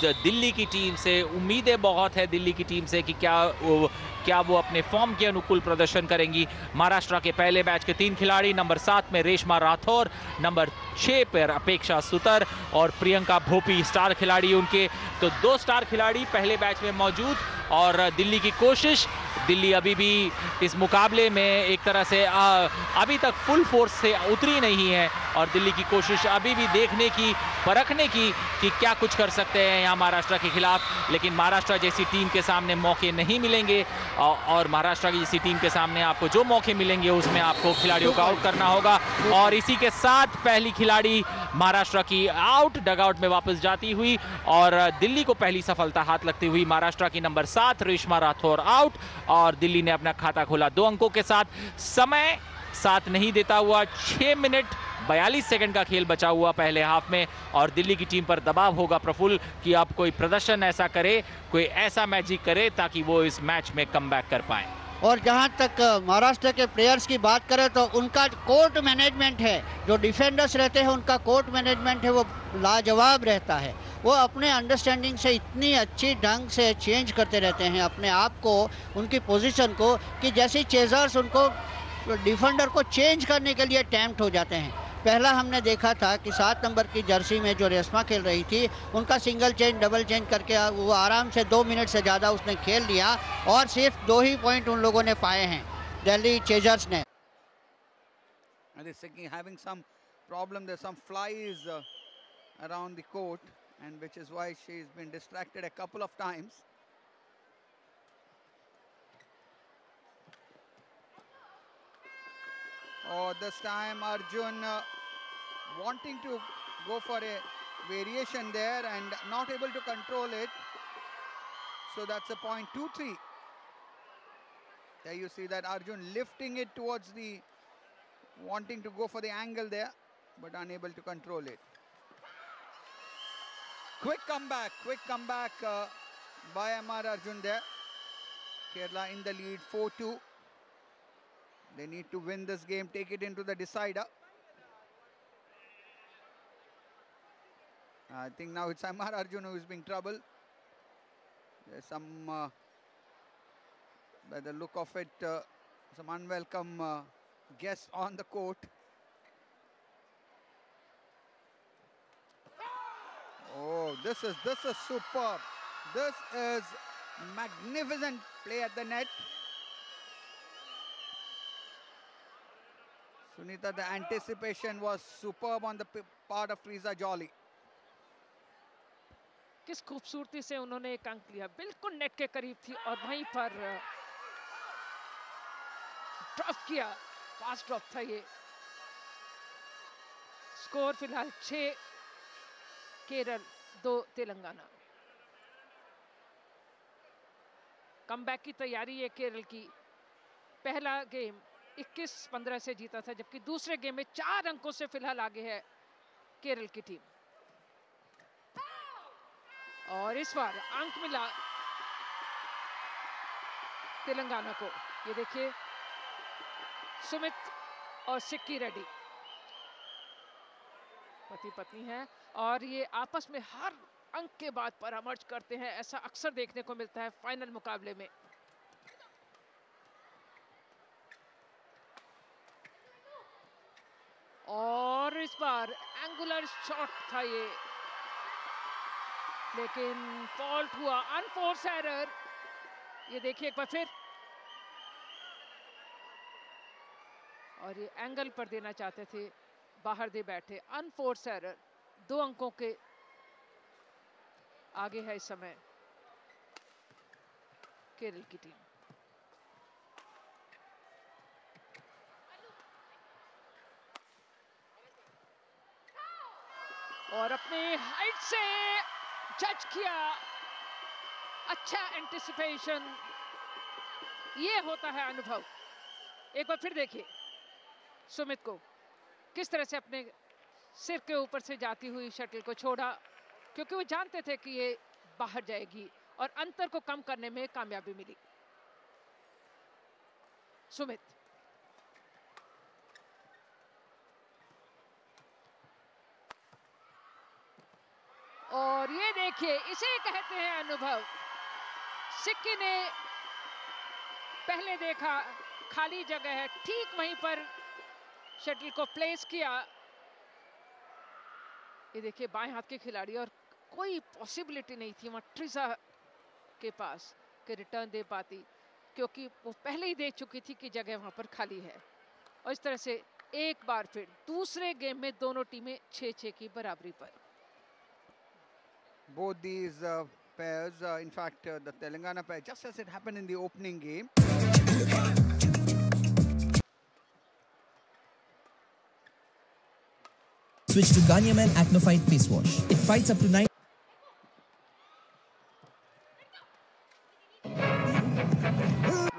दिल्ली की टीम से उम्मीदें बहुत है दिल्ली की टीम से कि क्या वो अपने फॉर्म के अनुकूल प्रदर्शन करेंगी। महाराष्ट्र के पहले बैच के 3 खिलाड़ी, नंबर 7 में रेशमा राठौर, नंबर 6 पर अपेक्षा सुतर और प्रियंका भोपी स्टार खिलाड़ी उनके। तो 2 स्टार खिलाड़ी पहले बैच में मौजूद और दिल्ली की कोशिश दिल्ली अभी भी इस मुकाबले में एक तरह से अभी तक फुल फोर्स से उतरी नहीं है और दिल्ली की कोशिश अभी भी देखने की, परखने की कि क्या कुछ कर सकते हैं यहाँ महाराष्ट्र के खिलाफ। लेकिन महाराष्ट्र जैसी टीम के सामने मौके नहीं मिलेंगे और महाराष्ट्र की जैसी टीम के सामने आपको जो मौके मिलेंगे उसमें आपको खिलाड़ियों को आउट करना होगा। और इसी के साथ पहली खिलाड़ी महाराष्ट्र की आउट, डगआउट में वापस जाती हुई और दिल्ली को पहली सफलता हाथ लगती हुई। महाराष्ट्र की नंबर 7 रेशमा राठौर आउट और दिल्ली ने अपना खाता खोला 2 अंकों के साथ। समय साथ नहीं देता हुआ 6 मिनट 42 सेकंड का खेल बचा हुआ पहले हाफ में और दिल्ली की टीम पर दबाव होगा प्रफुल्ल कि आप कोई प्रदर्शन ऐसा करे, कोई ऐसा मैजिक करे ताकि वो इस मैच में कमबैक कर पाए। और जहां तक महाराष्ट्र के प्लेयर्स की बात करें तो उनका कोर्ट मैनेजमेंट है, जो डिफेंडर्स रहते हैं उनका कोर्ट मैनेजमेंट है वो लाजवाब रहता है। वो अपने अंडरस्टैंडिंग से इतनी अच्छी ढंग से चेंज करते रहते हैं अपने आप को, उनकी पोजीशन को, कि जैसे चेजर्स उनको डिफेंडर को चेंज करने के लिए टेम्प्ट हो जाते हैं। पहला हमने देखा था कि 7 नंबर की जर्सी में जो रेशमा खेल रही थी उनका सिंगल चेंज डबल चेंज करके वो आराम से 2 मिनट से ज़्यादा उसने खेल लिया और सिर्फ 2 ही पॉइंट उन लोगों ने पाए हैं दिल्ली चेजर्स ने। having some problem, there's some flies around the court and which is why she's been distracted a couple of times. Oh, this time Arjun wanting to go for a variation there and not able to control it. So that's a point 2-3. There you see that Arjun lifting it towards the, wanting to go for the angle there, but unable to control it. Quick comeback by Amar Arjun there. Kerala in the lead 4-2. They need to win this game, take it into the decider. I think now it's Amar Arjun who is being trouble. There's some, by the look of it, some unwelcome guests on the court. Oh, this is superb. This is magnificent play at the net. Sunita, the anticipation was superb on the part of Friza Jolly. किस खूबसूरती से उन्होंने एक अंक लिया, बिल्कुल net के करीब थी और वहीं पर ड्रॉप किया, फास्ट ड्रॉप था ये। स्कोर फिलहाल 6 केरल 2 तेलंगाना। कमबैक की तैयारी है केरल की। पहला गेम 21-15 से जीता था, जबकि दूसरे गेम में 4 अंकों से फिलहाल आगे है केरल की टीम। और इस बार अंक मिला तेलंगाना को। ये देखिए सुमित और सिक्की रेड्डी पति पत्नी हैं और ये आपस में हर अंक के बाद परामर्श करते हैं। ऐसा अक्सर देखने को मिलता है फाइनल मुकाबले में। और इस बार एंगुलर शॉट था ये, लेकिन फॉल्ट हुआ, अनफोर्स एरर। ये देखिए एक बार फिर, और ये एंगल पर देना चाहते थे, बाहर दे बैठे, अनफोर्स एरर। 2 अंकों के आगे है इस समय केरल की टीम। और अपने हाइट से जज किया, अच्छा एंटिसिपेशन, ये होता है अनुभव। एक बार फिर देखिए सुमित को किस तरह से अपने सिर के ऊपर से जाती हुई शटल को छोड़ा, क्योंकि वो जानते थे कि ये बाहर जाएगी और अंतर को कम करने में कामयाबी मिली। सुमित और ये देखिए, इसे कहते हैं अनुभव। सिक्की ने पहले देखा खाली जगह है, ठीक वहीं पर शटल को प्लेस किया। ये देखिए बाएं हाथ के खिलाड़ी, और कोई पॉसिबिलिटी नहीं थी वहां ट्रिजा के पास कि रिटर्न दे पाती, क्योंकि वो पहले ही देख चुकी थी कि जगह वहां पर खाली है। और इस तरह से एक बार फिर दूसरे गेम में दोनों टीमें 6-6 की बराबरी पर। Both these pairs, in fact, the Telangana pair, just as it happened in the opening game. Switch to Garnier Men Acno Fight Face Wash. It fights up to 9.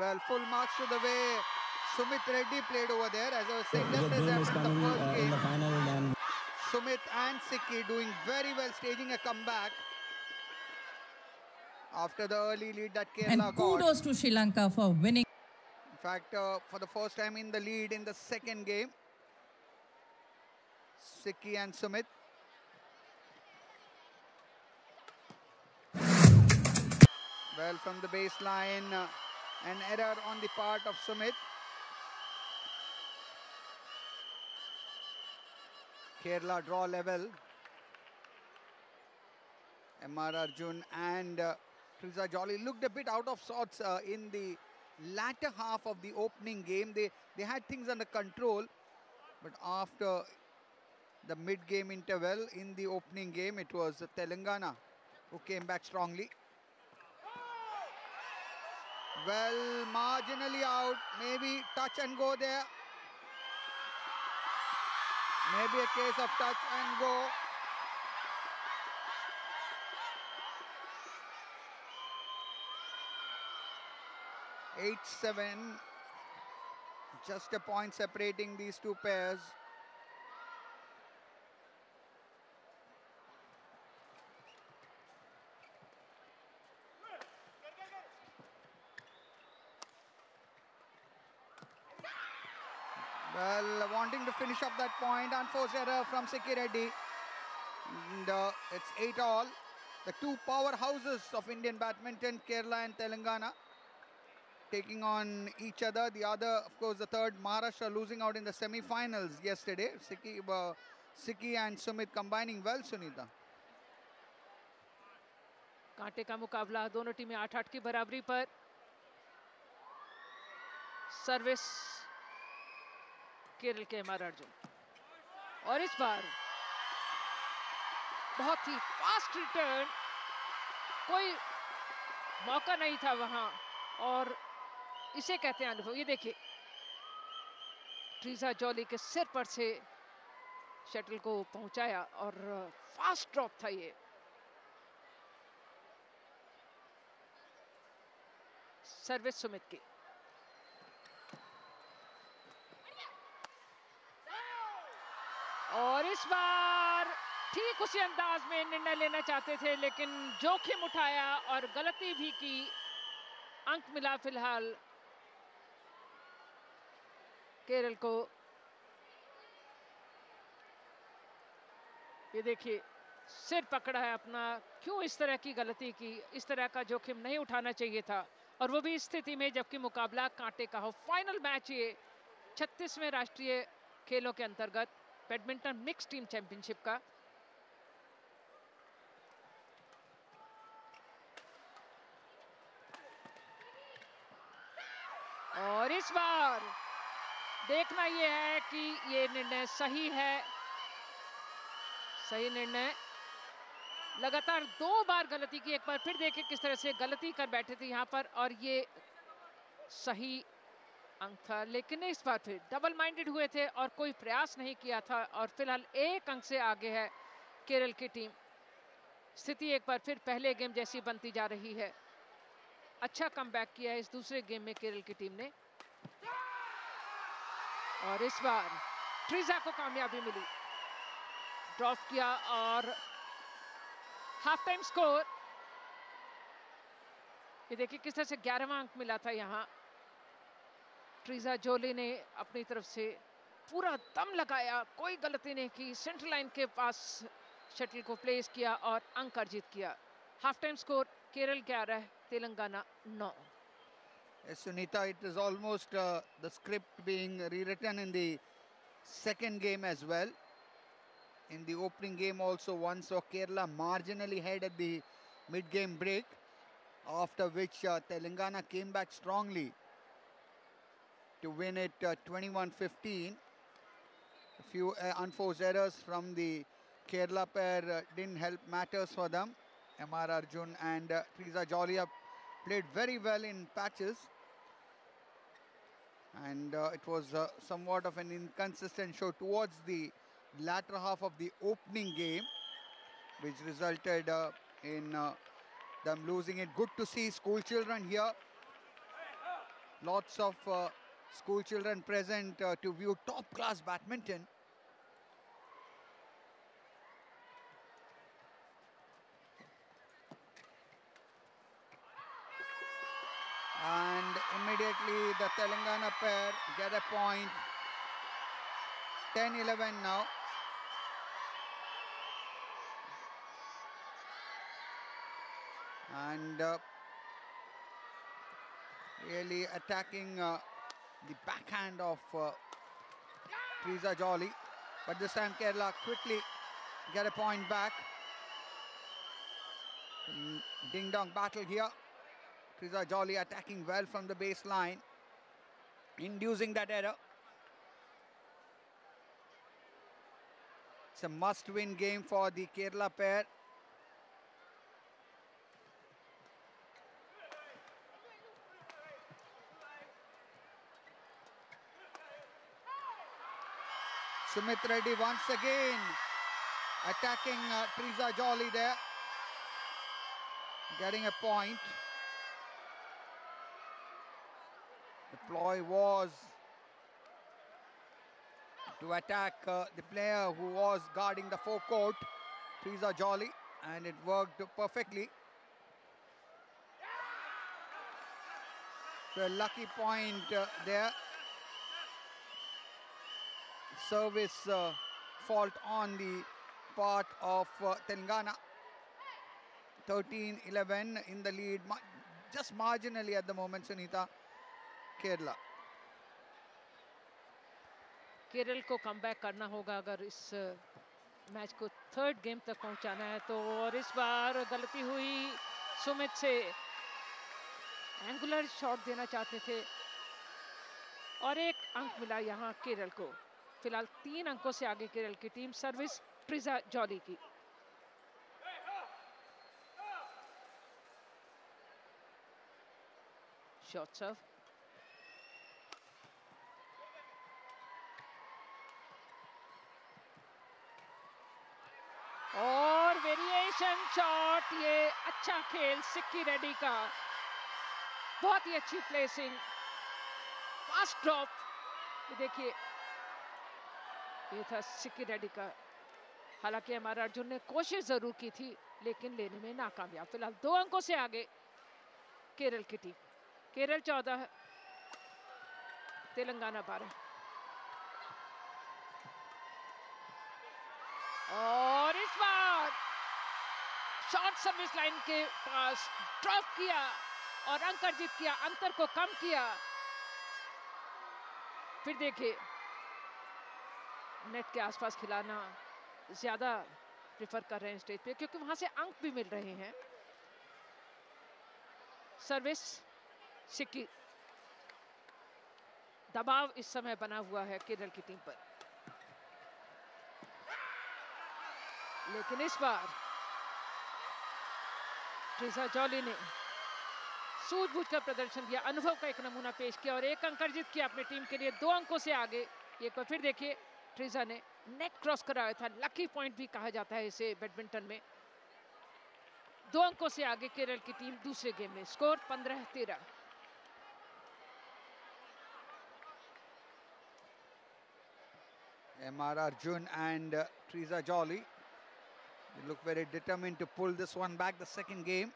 Well, full marks to the way Sumit Reddy played over there. As I was saying, just as happened in the first game. Sumit and Sikki doing very well, staging a comeback after the early lead that Kerala And got. kudos to Sri Lanka for winning. In fact, for the first time in the lead in the second game, Sikki and Sumit. Well, from the baseline, an error on the part of Sumit. Kerala draw level. M.R. Arjun and Trisa Jolly looked a bit out of sorts in the latter half of the opening game. They had things under control, but after the mid-game interval in the opening game, it was Telangana who came back strongly. Well, marginally out, maybe touch and go there. Maybe a case of touch and go. (8-7), just a point separating these two pairs. Well, wanting to finish up that point, unforced error from Sikki Reddy. And it's 8-all. The two powerhouses of Indian badminton, Kerala and Telangana, taking on each other. The other, of course, the third, Maharashtra, losing out in the semi-finals yesterday. Sikki and Sumit combining well, Sunita. कांटे का मुकाबला, दोनों टीमें 8-8 की बराबरी पर। Service Kerala के M.R. Arjun, और इस बार बहुत ही फास्ट रिटर्न, कोई मौका नहीं था वहां, और इसे कहते हैं अनुभव। ये देखिए, ट्रीजा जॉली के सिर पर से शटल को पहुंचाया और फास्ट ड्रॉप था ये। सर्विस सुमित की, और इस बार ठीक उसी अंदाज में निर्णय लेना चाहते थे, लेकिन जोखिम उठाया और गलती भी की। अंक मिला फिलहाल केरल को। ये देखिए, सिर पकड़ा है अपना। क्यों इस तरह की गलती की? इस तरह का जोखिम नहीं उठाना चाहिए था, और वो भी इस स्थिति में जबकि मुकाबला कांटे का हो। फाइनल मैच ये 36वें राष्ट्रीय खेलों के अंतर्गत बैडमिंटन मिक्स टीम चैंपियनशिप का। और इस बार देखना यह है कि ये निर्णय सही है। सही निर्णय। लगातार 2 बार गलती की, एक बार फिर देखिए किस तरह से गलती कर बैठे थे यहाँ पर, और ये सही अंक था। लेकिन इस बार फिर डबल माइंडेड हुए थे और कोई प्रयास नहीं किया था, और फिलहाल 1 अंक से आगे है केरल की टीम। स्थिति एक बार फिर पहले गेम जैसी बनती जा रही है। अच्छा कमबैक किया है इस दूसरे गेम में केरल की टीम ने, और इस बार ट्रीजा को कामयाबी मिली। ड्रॉप किया और हाफ टाइम स्कोर। ये देखिए किस तरह से 11वां अंक मिला था यहाँ। ट्रीजा जोली ने अपनी तरफ से पूरा दम लगाया, कोई गलती नहीं की, सेंट्रल लाइन के पास शटल को प्लेस किया और अंक अर्जित किया। Half time score Kerala 11, Telangana 9। Sunita, it is almost the script being rewritten in the second game as well. In the opening game also, one saw Kerala marginally ahead at the mid-game break. after which Telangana came back strongly to win it 21-15. A few unforced errors from the Kerala pair didn't help matters for them. M.R. Arjun and Triza Jolia played very well in patches. And it was somewhat of an inconsistent show towards the latter half of the opening game, which resulted in them losing it. Good to see school children here. Lots of school children present to view top-class badminton. And immediately the Telangana pair get a point. 10-11 now. And really attacking the backhand of Triza Jolly. But this time Kerala quickly get a point back. Ding-dong battle here. Triza Jolly attacking well from the baseline, inducing that error. It's a must-win game for the Kerala pair. Sumit Reddy once again attacking Triza Jolly there, getting a point. The ploy was to attack the player who was guarding the forecourt, Triza Jolly, and it worked perfectly. So a lucky point there. Service fault on the part of Telangana. 13-11 in the lead, just marginally at the moment, Sunita. Kerala Kerala को comeback करना होगा अगर इस match को third game तक पहुंचाना है तो। और इस बार गलती हुई सुमित से, एंगुलर शॉट देना चाहते थे और एक अंक मिला यहां केरल को। फिलहाल 3 अंकों से आगे केरल की टीम। सर्विस ट्रिजा जॉली की। शॉट सर्व और वेरिएशन शॉट। ये अच्छा खेल सिक्की रेड्डी का, बहुत ही अच्छी प्लेसिंग, फास्ट ड्रॉप। ये देखिए, ये था सिक्की रेड्डी का। हालांकि हमारा अर्जुन ने कोशिश जरूर की थी लेकिन लेने में नाकामयाब। फिलहाल 2 अंकों से आगे केरल की टीम। केरल 14, तेलंगाना 12। और इस बार शॉर्ट सर्विस लाइन के पास ड्रॉप किया और अंक अर्जित किया, अंतर को कम किया। फिर देखिए, नेट के आसपास खिलाना ज्यादा प्रेफर कर रहे हैं स्टेज पे क्योंकि वहां से अंक भी मिल रहे हैं। सर्विस सिक्की। दबाव इस समय बना हुआ है केरल की टीम पर, लेकिन इस बार ट्रिजा जॉली ने सूझबूझ का प्रदर्शन दिया, अनुभव का एक नमूना पेश किया और 1 अंक अर्जित किया अपनी टीम के लिए। 2 अंकों से आगे। एक बार फिर देखिए, ट्रिजा ने नेट क्रॉस कराया था, लकी पॉइंट भी कहा जाता है इसे बैडमिंटन में। 2 अंकों से आगे केरल की टीम दूसरे गेम में। Score 15-13। M.R. Arjun and Triza Jolly. They look very determined to pull this one back, the second game.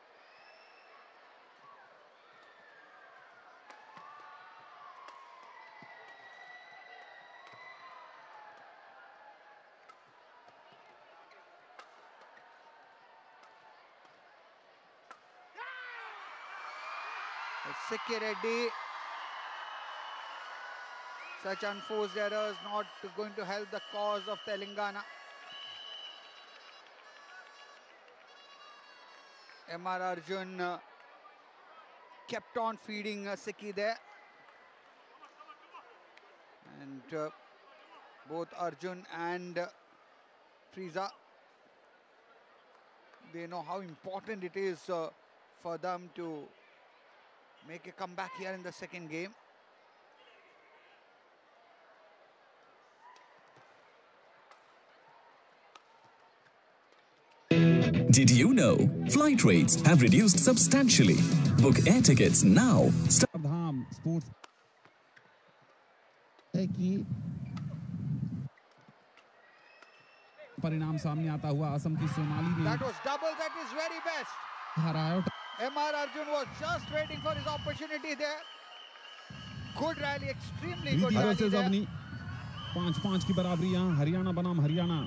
Sikki Reddy. Such unforced errors not going to help the cause of Telangana. M.R. Arjun kept on feeding Siki there. And both Arjun and Frieza, they know how important it is for them to make a comeback here in the second game. Did you know flight rates have reduced substantially? Book air tickets now. Sports है कि परिणाम सामने आता हुआ असम की सोनाली ने That was double, that is very best. हराया. MR Arjun was just waiting for his opportunity there. Good rally, extremely good rally there. 5-5 की बराबरी यहाँ हरियाणा बनाम हरियाणा.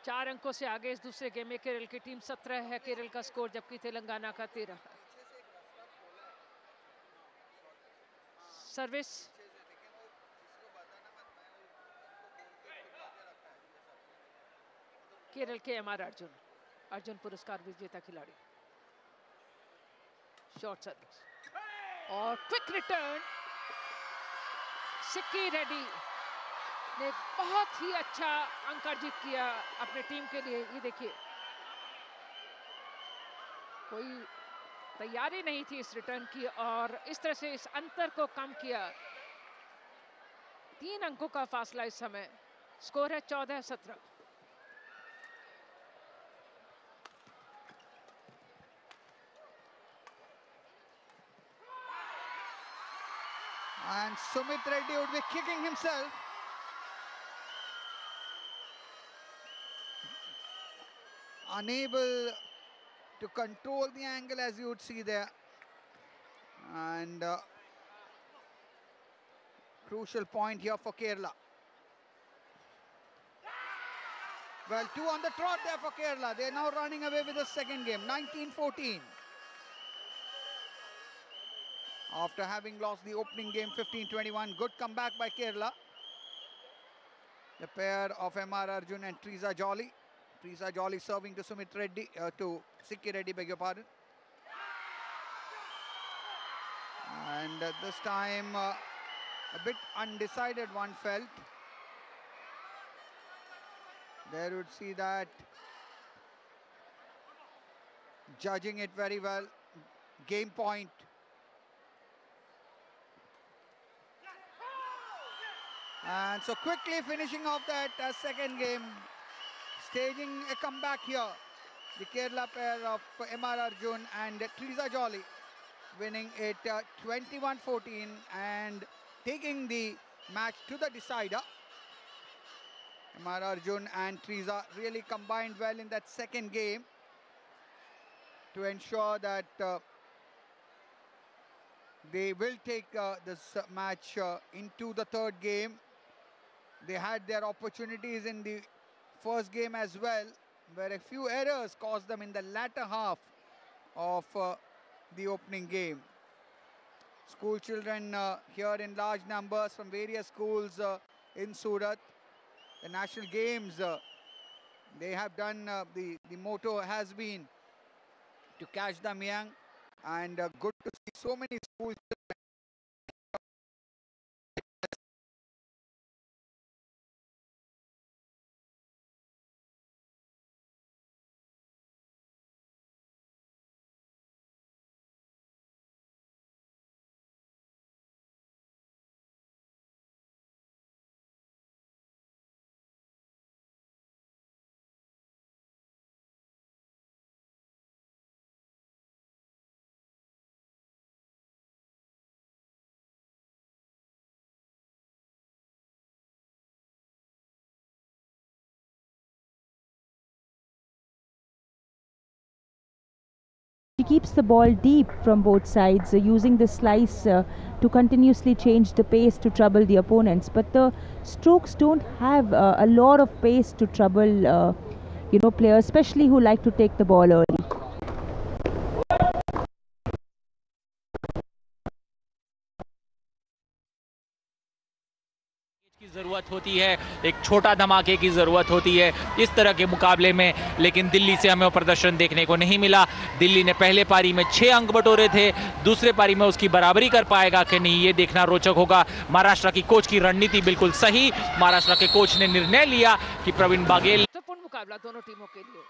चार अंकों से आगे इस दूसरे गेम में केरल की टीम 17 है केरल का स्कोर, जबकि तेलंगाना का 13. सर्विस केरल के MR अर्जुन पुरस्कार विजेता खिलाड़ी. शॉर्ट सर्विस और क्विक रिटर्न. सिक्की रेड्डी ने बहुत ही अच्छा अंक अर्जित किया अपने टीम के लिए. ये देखिए, कोई तैयारी नहीं थी इस रिटर्न की और इस तरह से इस अंतर को कम किया. 3 अंकों का फासला इस समय. स्कोर है 14-17. And Sumit Reddy would be kicking himself. Unable to control the angle, as you would see there. And crucial point here for Kerala. Well, 2 on the trot there for Kerala. They're now running away with the second game, 19-14. After having lost the opening game 15-21, good comeback by Kerala. The pair of MR Arjun and Triza Jolly. Triza Jolly serving to Sumit Reddy, to Sikki Reddy, beg your pardon. And this time a bit undecided, one felt. There you would see that judging it very well. Game point. And so quickly finishing off that second game, staging a comeback here. The Kerala pair of MR Arjun and Triza Jolly winning it 21-14 and taking the match to the decider. MR Arjun and Triza really combined well in that second game to ensure that they will take this match into the third game. They had their opportunities in the first game as well, where a few errors caused them in the latter half of the opening game. School children here in large numbers from various schools in Surat. The national games, they have done, the motto has been to catch them young, and good to see so many school children. She keeps the ball deep from both sides, using the slice to continuously change the pace to trouble the opponents. But the strokes don't have a lot of pace to trouble, players, especially who like to take the ball early. की जरूरत होती है, एक छोटा धमाके की जरूरत होती है इस तरह के मुकाबले में, लेकिन दिल्ली से हमें वो प्रदर्शन देखने को नहीं मिला। दिल्ली ने पहले पारी में 6 अंक बटोरे थे, दूसरे पारी में उसकी बराबरी कर पाएगा कि नहीं, ये देखना रोचक होगा। महाराष्ट्र की कोच की रणनीति बिल्कुल सही, महाराष्ट्र के कोच ने निर्णय लिया कि प्रवीण बागेल। महत्वपूर्ण मुकाबला दोनों टीमों के लिए,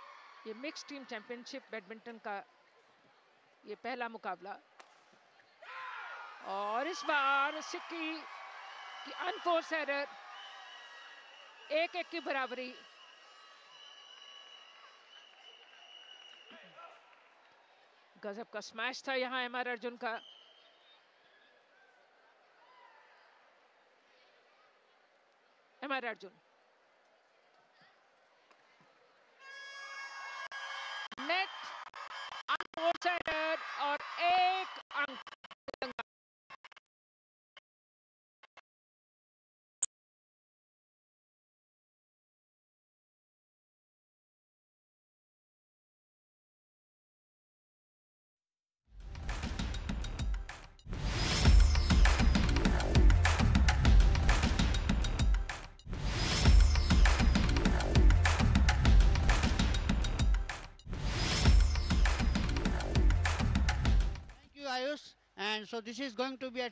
ये मिक्स टीम चैंपियनशिप बैडमिंटन का ये पहला मुकाबला। और इस बार सिक्की की अनफोर्स एरर, 1-1 की बराबरी। गजब का स्मैश था यहाँ एमआर अर्जुन का। एमआर अर्जुन नेट अनफोर्स एरर और 1 अंक। And so this is going to be a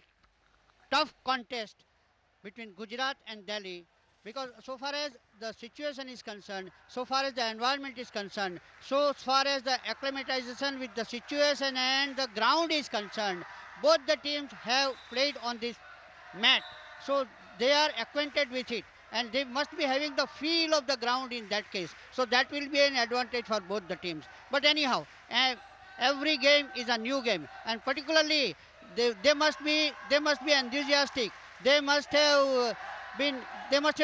tough contest between Gujarat and Delhi, because so far as the situation is concerned, so far as the environment is concerned, so far as the acclimatization with the situation and the ground is concerned, both the teams have played on this mat, so they are acquainted with it and they must be having the feel of the ground in that case, so that will be an advantage for both the teams. But anyhow, every game is a new game, and particularly they must be enthusiastic. They must have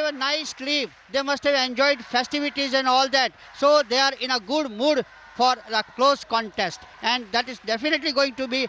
a nice sleep. They must have enjoyed festivities and all that. So they are in a good mood for a close contest, and that is definitely going to be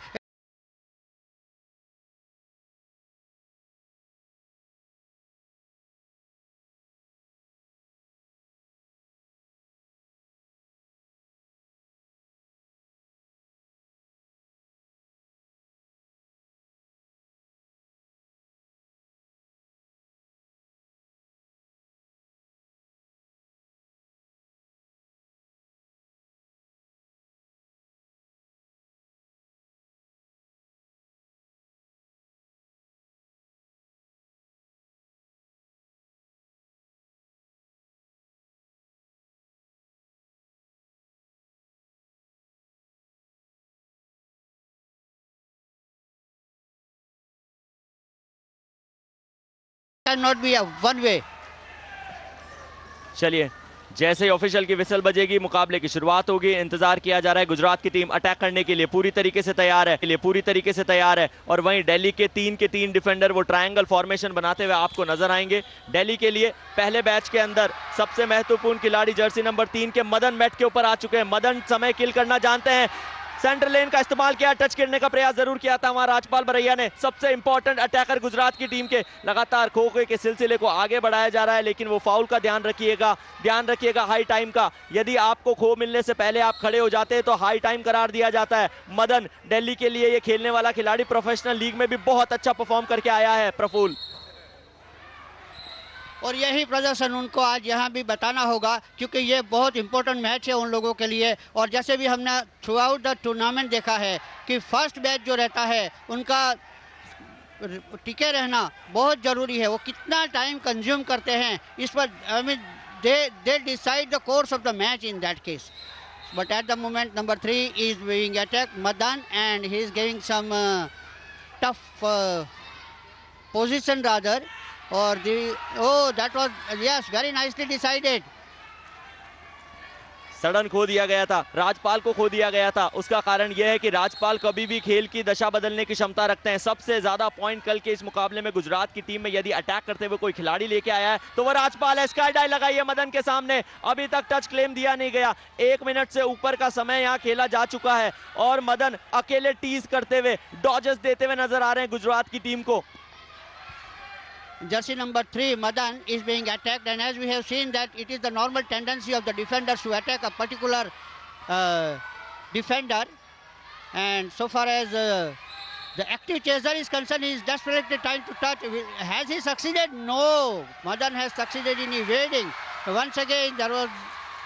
cannot be a one way. चलिए, जैसे ही official की whistle बजेगी मुकाबले की शुरुआत होगी। इंतजार किया जा रहा है, गुजरात की टीम अटैक करने के लिए पूरी तरीके से तैयार है और वहीं दिल्ली के 3 डिफेंडर वो ट्रायंगल फॉर्मेशन बनाते हुए आपको नजर आएंगे। दिल्ली के लिए पहले बैच के अंदर सबसे महत्वपूर्ण खिलाड़ी जर्सी नंबर 3 के मदन मैट के ऊपर आ चुके हैं। मदन समय किल करना जानते हैं, सेंटर लेन का इस्तेमाल किया, टच करने का प्रयास जरूर किया था वहां राजपाल बरैया ने। सबसे इंपॉर्टेंट अटैकर गुजरात की टीम के, लगातार खो के सिलसिले को आगे बढ़ाया जा रहा है, लेकिन वो फाउल का ध्यान रखिएगा हाई टाइम का। यदि आपको खो मिलने से पहले आप खड़े हो जाते हैं तो हाई टाइम करार दिया जाता है। मदन दिल्ली के लिए ये खेलने वाला खिलाड़ी प्रोफेशनल लीग में भी बहुत अच्छा परफॉर्म करके आया है प्रफुल्ल, और यही प्रदर्शन उनको आज यहाँ भी बताना होगा, क्योंकि ये बहुत इंपॉर्टेंट मैच है उन लोगों के लिए। और जैसे भी हमने थ्रू आउट द टूर्नामेंट देखा है कि फर्स्ट बैच जो रहता है उनका टिके रहना बहुत ज़रूरी है। वो कितना टाइम कंज्यूम करते हैं इस पर, I mean they decide the course of the match in that case. But at the moment number 3 is being attack Madan and he is giving some tough position rather, or that was, yes, very nicely decided. Sudden खो दिया गया था, राजपाल को खो दिया गया था। उसका कारण यह है कि राजपाल कभी भी खेल की दशा बदलने की क्षमता रखते हैं। सबसे ज्यादा पॉइंट कल के इस मुकाबले में गुजरात की टीम में यदि अटैक करते हुए कोई खिलाड़ी लेके आया है तो वो राजपाल है। स्काई डाई लगाई है मदन के सामने, अभी तक टच क्लेम दिया नहीं गया। 1 मिनट से ऊपर का समय यहाँ खेला जा चुका है और मदन अकेले टीज करते हुए, डॉजेस देते हुए नजर आ रहे हैं गुजरात की टीम को। Jersey number 3 Madan is being attacked, and as we have seen that it is the normal tendency of the defenders to attack a particular defender, and so far as the active chaser is concerned, he is desperately trying to touch. Has he succeeded? No. Madan has succeeded in evading. Once again, there was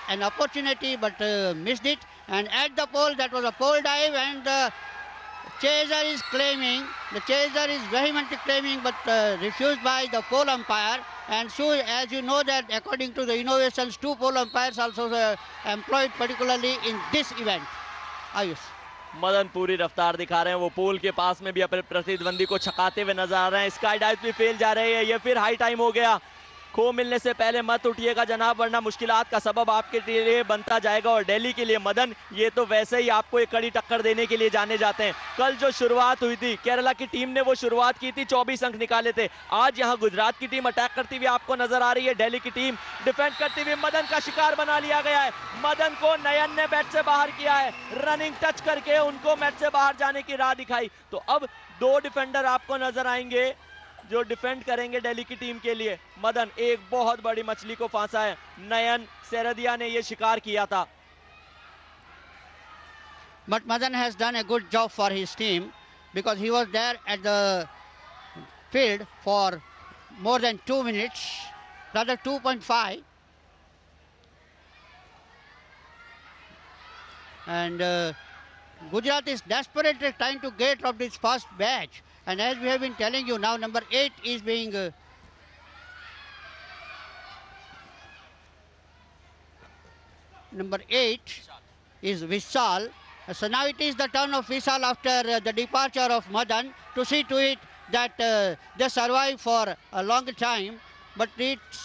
an opportunity, but missed it. And at the pole, that was a pole dive, and the chaser is claiming. The chaser is vehemently claiming, but refused by the pole umpire. And so, as you know, that according to the innovations, 2 pole umpires also employed particularly in this event. Ayush. Madan पूरी रफ्तार दिखा रहे हैं, वो पोल के पास में भी अपने प्रतिद्वंदी को छकाते हुए नजर आ रहे हैं। स्काई डाइव भी फेल जा रही है, ये फिर हाई टाइम हो गया। खो मिलने से पहले मत उठिएगा जनाब, वरना मुश्किलात का सबब आपके लिए बनता जाएगा। और दिल्ली के लिए मदन, ये तो वैसे ही आपको एक कड़ी टक्कर देने के लिए जाने जाते हैं। कल जो शुरुआत हुई थी, केरला की टीम ने वो शुरुआत की थी, 24 अंक निकाले थे। आज यहाँ गुजरात की टीम अटैक करती हुई आपको नजर आ रही है। दिल्ली की टीम डिफेंड करती हुई मदन का शिकार बना लिया गया है। मदन को नयन ने मैच से बाहर किया है, रनिंग टच करके उनको मैच से बाहर जाने की राह दिखाई। तो अब 2 डिफेंडर आपको नजर आएंगे जो डिफेंड करेंगे दिल्ली की टीम के लिए। मदन एक बहुत बड़ी मछली को फांसा है, नयन सेरदिया ने ये शिकार किया था। But Madan has done a good job for his team because he was there at the field for more than 2 minutes, rather 2.5. And Gujarat is desperately trying to get off this first batch. And as we have been telling you, now number 8 is being number 8 is Vishal. So now it is the turn of Vishal after the departure of Madan to see to it that they survive for a long time. But it's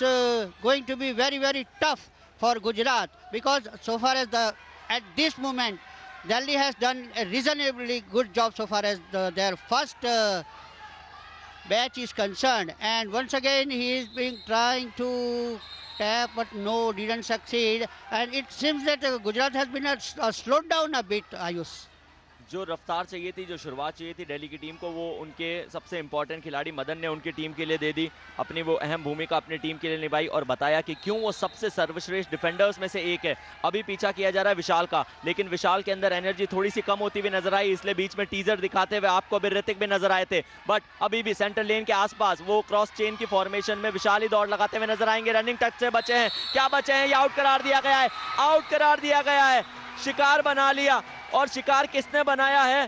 going to be very, very tough for Gujarat because so far as at this moment, Delhi has done a reasonably good job so far as their first batch is concerned. And once again, he is trying to tap, but no, didn't succeed. And it seems that Gujarat has been slowed down a bit, Ayush. जो रफ्तार चाहिए थी, जो शुरुआत चाहिए थी दिल्ली की team को, वो उनके सबसे इंपॉर्टेंट खिलाड़ी मदन ने उनकी टीम के लिए दे दी। अपनी वो अहम भूमिका अपनी टीम के लिए निभाई और बताया कि क्यों वो सबसे सर्वश्रेष्ठ डिफेंडर्स में से एक है। अभी पीछा किया जा रहा है विशाल का, लेकिन विशाल के अंदर एनर्जी थोड़ी सी कम होती हुई नजर आई, इसलिए बीच में टीजर दिखाते हुए आपको अभी ऋतिक भी नजर आए थे। बट अभी भी सेंटर लेन के आसपास वो क्रॉस चेन की फॉर्मेशन में विशाल ही दौड़ लगाते हुए नजर आएंगे। रनिंग टच से बचे हैं, क्या बचे हैं, ये आउट करार दिया गया है, आउट करार दिया गया है। शिकार बना लिया, और शिकार किसने बनाया है?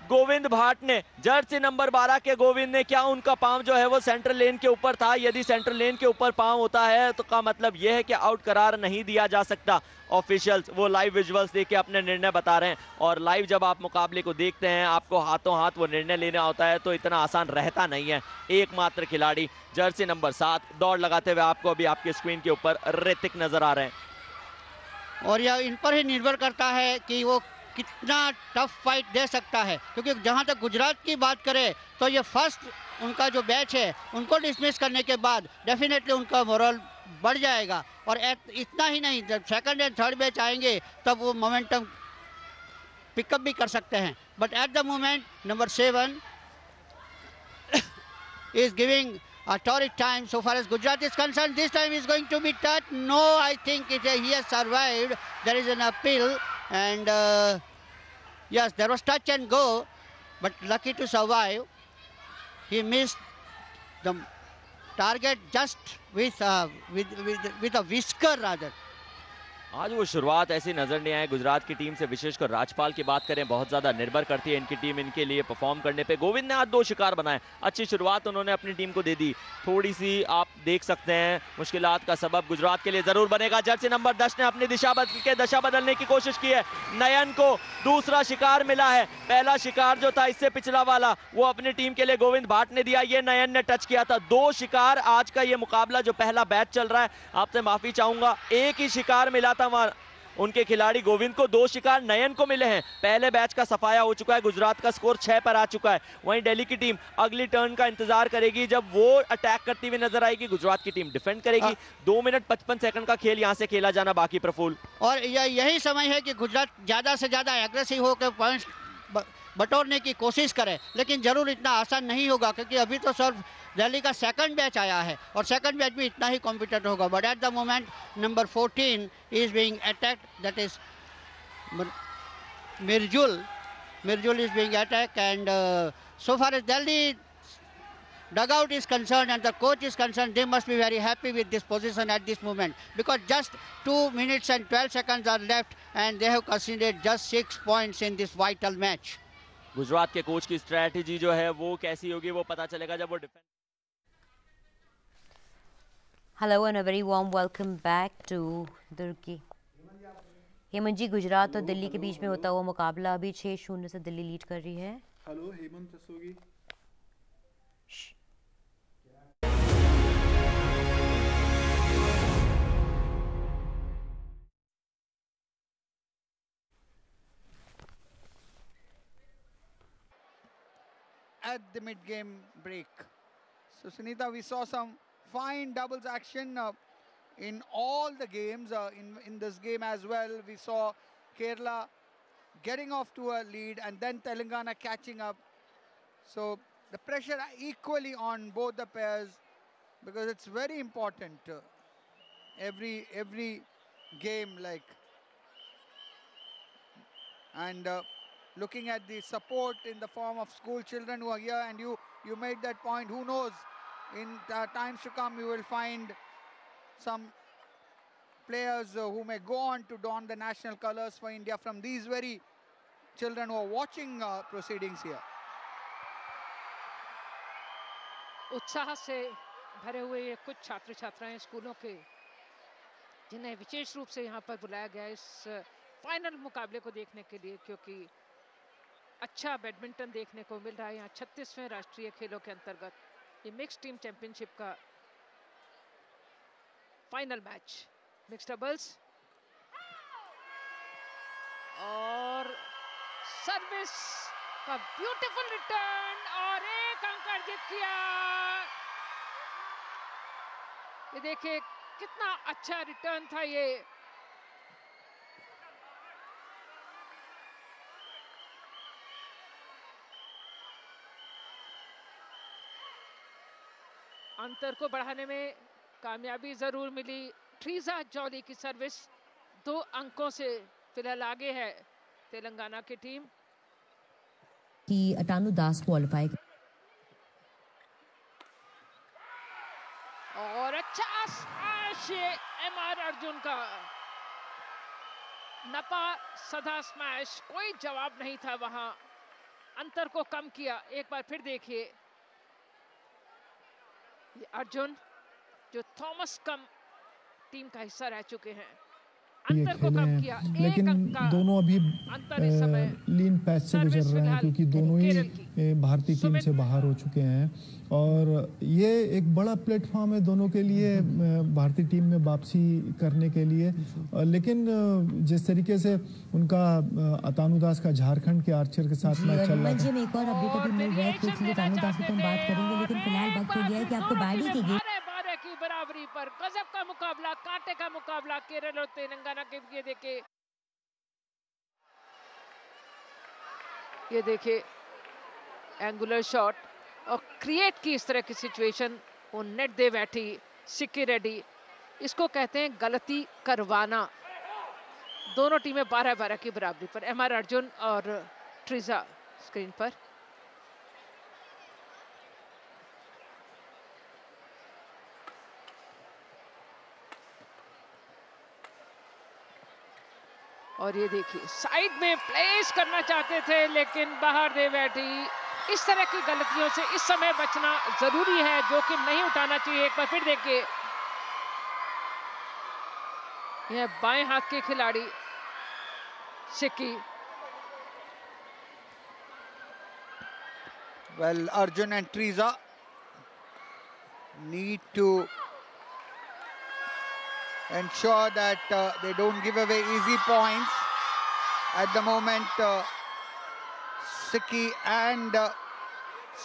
गोविंद भाट ने, जर्सी नंबर 12 के गोविंद ने। क्या उनका पांव जो है वो सेंट्रल लेन के ऊपर था? यदि सेंट्रल लेन के ऊपर पांव होता है तो का मतलब यह है कि आउट करार नहीं दिया जा सकता। ऑफिशियल्स वो लाइव विजुअल्स देख के अपने निर्णय बता रहे हैं, और लाइव जब आप मुकाबले को देखते हैं, आपको हाथों हाथ वो निर्णय लेना होता है, तो इतना आसान रहता नहीं है। एकमात्र खिलाड़ी जर्सी नंबर 7 दौड़ लगाते हुए आपको अभी आपके स्क्रीन के ऊपर ऋतिक नजर आ रहे हैं। और यह इन पर ही निर्भर करता है कि वो कितना टफ फाइट दे सकता है, क्योंकि जहां तक गुजरात की बात करें तो ये फर्स्ट उनका जो बैच है उनको डिसमिस करने के बाद डेफिनेटली उनका मोरल बढ़ जाएगा। और इतना ही नहीं, जब सेकंड एंड थर्ड बैच आएंगे तब वो मोमेंटम पिकअप भी कर सकते हैं। But at the moment number 7 is giving a torrid time so far as Gujarat is concerned. This time is going to be touched. No, I think he has survived. There is an appeal. And yes, there was touch and go, but lucky to survive. He missed the target just with a whisker rather. आज वो शुरुआत ऐसी नजर नहीं आई गुजरात की team से, विशेषकर राजपाल की बात करें, बहुत ज्यादा निर्भर करती है इनकी टीम इनके लिए परफॉर्म करने पे। गोविंद ने आज 2 शिकार बनाए, अच्छी शुरुआत उन्होंने अपनी टीम को दे दी। थोड़ी सी आप देख सकते हैं मुश्किलात का सबब गुजरात के लिए जरूर बनेगा। जर्सी नंबर 10 ने अपनी दशा बदलने की कोशिश की है। नयन को दूसरा शिकार मिला है, पहला शिकार जो था इससे पिछला वाला वो अपनी टीम के लिए गोविंद भाट ने दिया, ये नयन ने टच किया था। 2 शिकार आज का ये मुकाबला जो पहला बैच चल रहा है, आपसे माफी चाहूंगा, एक ही शिकार मिला था उनके खिलाड़ी गोविंद को, 2 शिकार नयन को मिले हैं। पहले बैच का सफाया हो चुका है, गुजरात का स्कोर 6 पर आ चुका है। वहीं दिल्ली की टीम अगली टर्न का इंतजार करेगी, जब वो अटैक करती हुई नजर आएगी, गुजरात की टीम डिफेंड करेगी। 2 मिनट 55 सेकंड का खेल यहां से खेला जाना बाकी प्रफुल्ल। और यही समय है कि गुजरात ज्यादा से ज्यादा एग्रेसिव होकर पॉइंट्स बटोरने की कोशिश करे, लेकिन जरूर इतना आसान नहीं होगा, क्योंकि अभी तो सिर्फ दिल्ली का सेकंड बैच आया है और सेकंड बैच में इतना ही कॉम्पिटेटिव होगा। But at the moment number 14 is being attacked, that is Mirjul Mirjul is being attacked, and so far as Delhi dugout is concerned and the coach is concerned, they must be very happy with this position at this moment, because just 2 minutes and 12 seconds are left and they have conceded just 6 points in this vital match. Gujarat के coach की strategy जो है वो कैसी होगी वो पता चलेगा जब वो defence. Hello and a very warm welcome back to Durki. Hemant ji, Gujarat और दिल्ली के बीच में होता हुआ मुकाबला अभी 6-0 से दिल्ली लीड कर रही है. Hello Hemant Rastogi. At the mid-game break. So Sunita, we saw some fine doubles action in all the games. In this game as well, we saw Kerala getting off to a lead and then Telangana catching up. So the pressure equally on both the pairs, because it's very important. Every game, and looking at the support in the form of school children who are here, and you made that point. Who knows, in times to come you will find some players who may go on to don the national colors for India from these very children who are watching proceedings here. उत्साह से भरे हुए ये कुछ छात्र छात्राएं स्कूलों के, जिन्हें विशेष रूप से यहाँ पर बुलाया गया इस फाइनल मुकाबले को देखने के लिए, क्योंकि अच्छा बैडमिंटन देखने को मिल रहा है यहाँ 36वें राष्ट्रीय खेलों के अंतर्गत ये मिक्स टीम चैंपियनशिप का फाइनल मैच मिक्स डबल्स. और सर्विस का ब्यूटीफुल रिटर्न और एक अंक अर्जित किया. ये देखिए कितना अच्छा रिटर्न था ये. अंतर को बढ़ाने में कामयाबी जरूर मिली. ट्रीजा जॉली की सर्विस 2 अंकों से फिलहाल आगे है तेलंगाना की टीम. कि अटानु दास क्वालिफाई. और अच्छा स्मैश एमआर अर्जुन का. नपा सदा स्मैश, कोई जवाब नहीं था वहां. अंतर को कम किया. एक बार फिर देखिए अर्जुन जो थॉमस कम टीम का हिस्सा रह चुके हैं, अंतर को कम किया. लेकिन दोनों अभी लीन पैच से गुजर रहे हैं, क्योंकि दोनों ही भारतीय टीम से बाहर हो चुके हैं. और ये एक बड़ा प्लेटफॉर्म है दोनों के लिए भारतीय टीम में वापसी करने के लिए. लेकिन जिस तरीके से उनका अतानुदास का झारखंड के आर्चर के साथ मैच चल रहा है. जी एक और अपडेट अभी मिल रहा है, क्विकली अतानुदास की तो हम बात करेंगे, लेकिन फिलहाल वक्त हो गया है कि आपको बैडी की गेम की बराबरी पर गजब का मुकाबला, कांटे का मुकाबला केरल और तेलंगाना के. ये देखिए एंगुलर शॉट और क्रिएट की इस तरह की सिचुएशन. वो नेट दे बैठी सिक्की रेड्डी. इसको कहते हैं गलती करवाना. दोनों टीमें 12-12 की बराबरी पर. एमआर अर्जुन और ट्रीजा स्क्रीन पर. और ये देखिए साइड में प्लेस करना चाहते थे लेकिन बाहर दे बैठी. इस तरह की गलतियों से इस समय बचना जरूरी है, जो कि नहीं उठाना चाहिए. एक बार फिर देखिए यह बाएं हाथ के खिलाड़ी सिक्की. Well, Arjun and Triza need to ensure that they don't give away easy points. At the moment, Sikki and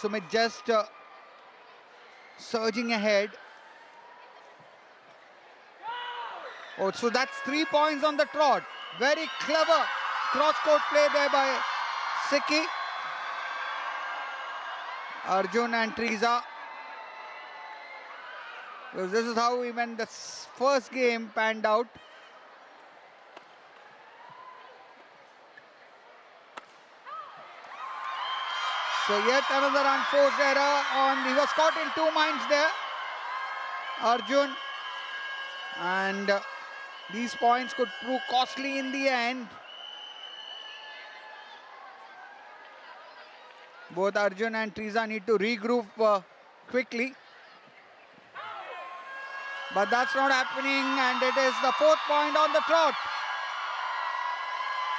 Sumit just surging ahead. Oh, so that's 3 points on the trot. Very clever cross-court play there by Sikki. Arjun and Triza. Because this is how even the first game panned out. So yet another unforced error on, he was caught in two minds there, Arjun. And these points could prove costly in the end. Both Arjun and Triza need to regroup quickly. But that's not happening, and it is the fourth point on the trot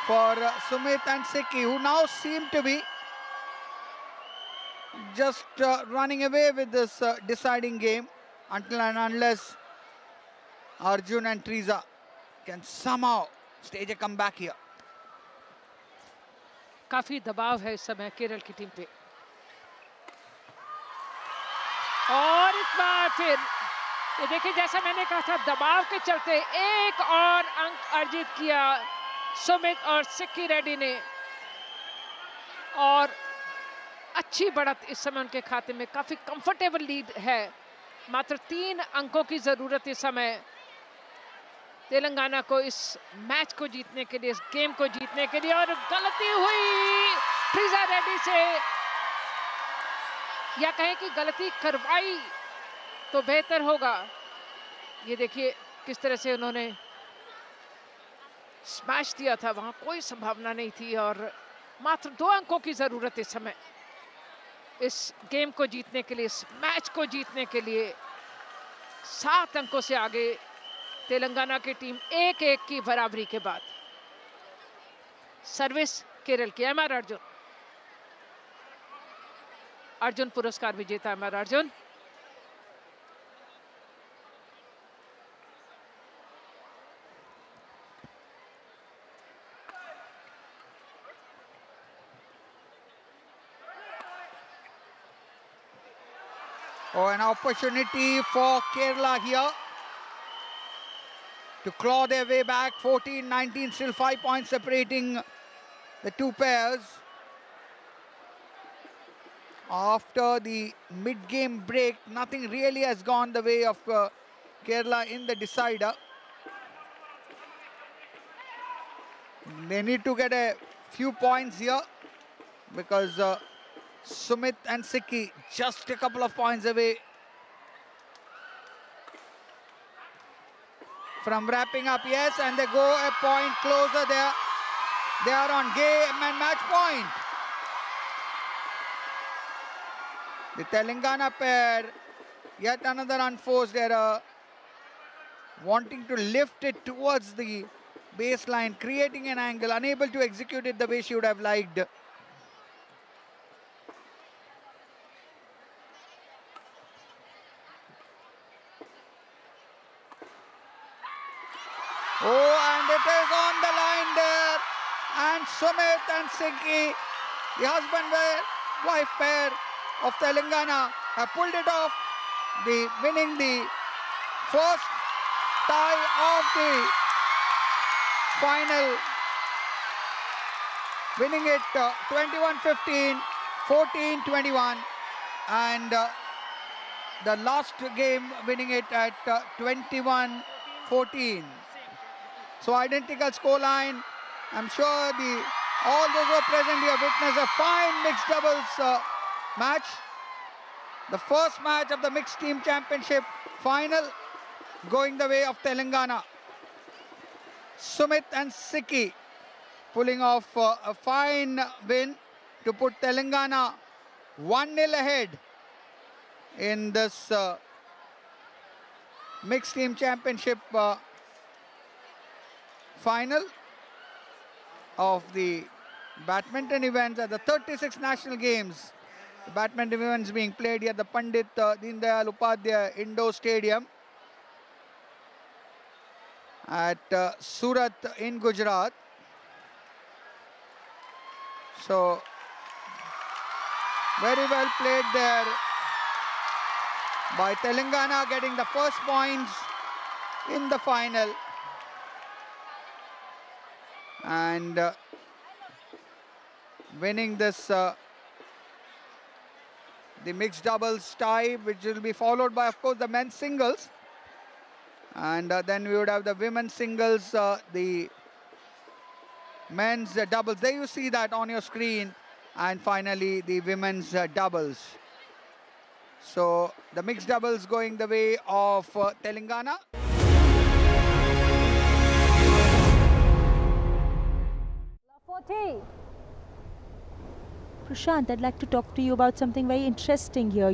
for Sumit and Sikki, who now seem to be just running away with this deciding game until and unless Arjun and Triza can somehow stage a comeback here. काफी दबाव है इस समय केरल की team पे, और इस बार फिर ये देखिए, जैसा मैंने कहा था, दबाव के चलते एक और अंक अर्जित किया सुमित और सिक्की रेड्डी ने, और अच्छी बढ़त इस समय उनके खाते में, काफी कंफर्टेबल लीड है। मात्र 3 अंकों की जरूरत इस समय तेलंगाना को इस मैच को जीतने के लिए, इस गेम को जीतने के लिए। और गलती हुई ट्रीजा रेड्डी से, या कहें कि गलती करवाई तो बेहतर होगा। ये देखिए किस तरह से उन्होंने स्मैश दिया था, वहां कोई संभावना नहीं थी, और मात्र 2 अंकों की जरूरत इस समय इस गेम को जीतने के लिए, इस मैच को जीतने के लिए। 7 अंकों से आगे तेलंगाना की टीम 1-1 की बराबरी के बाद। सर्विस केरल की एमआर अर्जुन, अर्जुन पुरस्कार विजेता MR Arjun. Oh, an opportunity for Kerala here to claw their way back. 14-19, still 5 points separating the two pairs. After the mid-game break, nothing really has gone the way of Kerala in the decider. They need to get a few points here because Sumit and Sikki just a couple of points away from wrapping up. Yes, and they go a point closer there. They are on game and match point. The Telangana pair, yet another unforced error, wanting to lift it towards the baseline, creating an angle, unable to execute it the way she would have liked. Oh, and it is on the line there. And Sumit and Sikki, the husband-wife pair of Telangana, have pulled it off, winning the first tie of the final, winning it 21-15, 14-21, and the last game winning it at 21-14. So identical scoreline. I'm sure all those who are present here witnessed a fine mixed doubles match. The first match of the mixed team championship final going the way of Telangana. Sumit and Sikki pulling off a fine win to put Telangana 1-0 ahead in this mixed team championship final of the badminton events at the 36th National Games. The badminton events being played here at the Pandit Deen Dayal Upadhyaya Indoor Stadium at Surat in Gujarat. So, very well played there by Telangana, getting the first points in the final. And winning this the mixed doubles tie, which will be followed by, of course, the men's singles, and then we would have the women's singles, the men's doubles. There you see that on your screen, and finally the women's doubles. So the mixed doubles going the way of Telangana. Prashant, I'd like to talk to you about something very interesting here,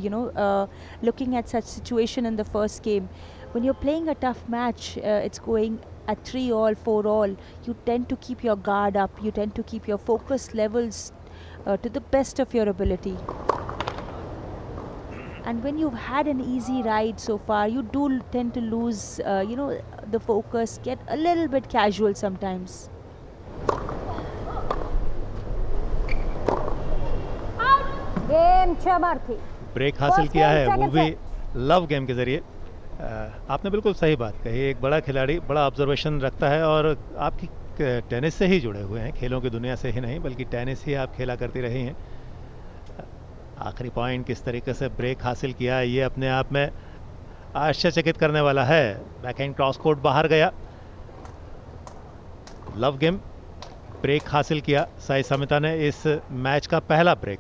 looking at such situation in the first game. When you're playing a tough match, it's going at 3-all, 4-all, you tend to keep your guard up, you tend to keep your focus levels to the best of your ability. And when you've had an easy ride so far, you do tend to lose, the focus, get a little bit casual sometimes. Game चमर्थी break हासिल किया है वो भी love game के जरिए। आपने बिल्कुल सही बात कही, एक बड़ा खिलाड़ी बड़ा ऑब्जर्वेशन रखता है और आपकी टेनिस से ही जुड़े हुए हैं, खेलों की दुनिया से ही नहीं बल्कि टेनिस ही आप खेला करती रही हैं। आखिरी पॉइंट किस तरीके से ब्रेक हासिल किया ये अपने आप में आश्चर्यचकित करने वाला है। बैकहैंड क्रॉस कोर्ट बाहर गया, लव गेम ब्रेक हासिल किया साई समिता ने इस मैच का पहला ब्रेक।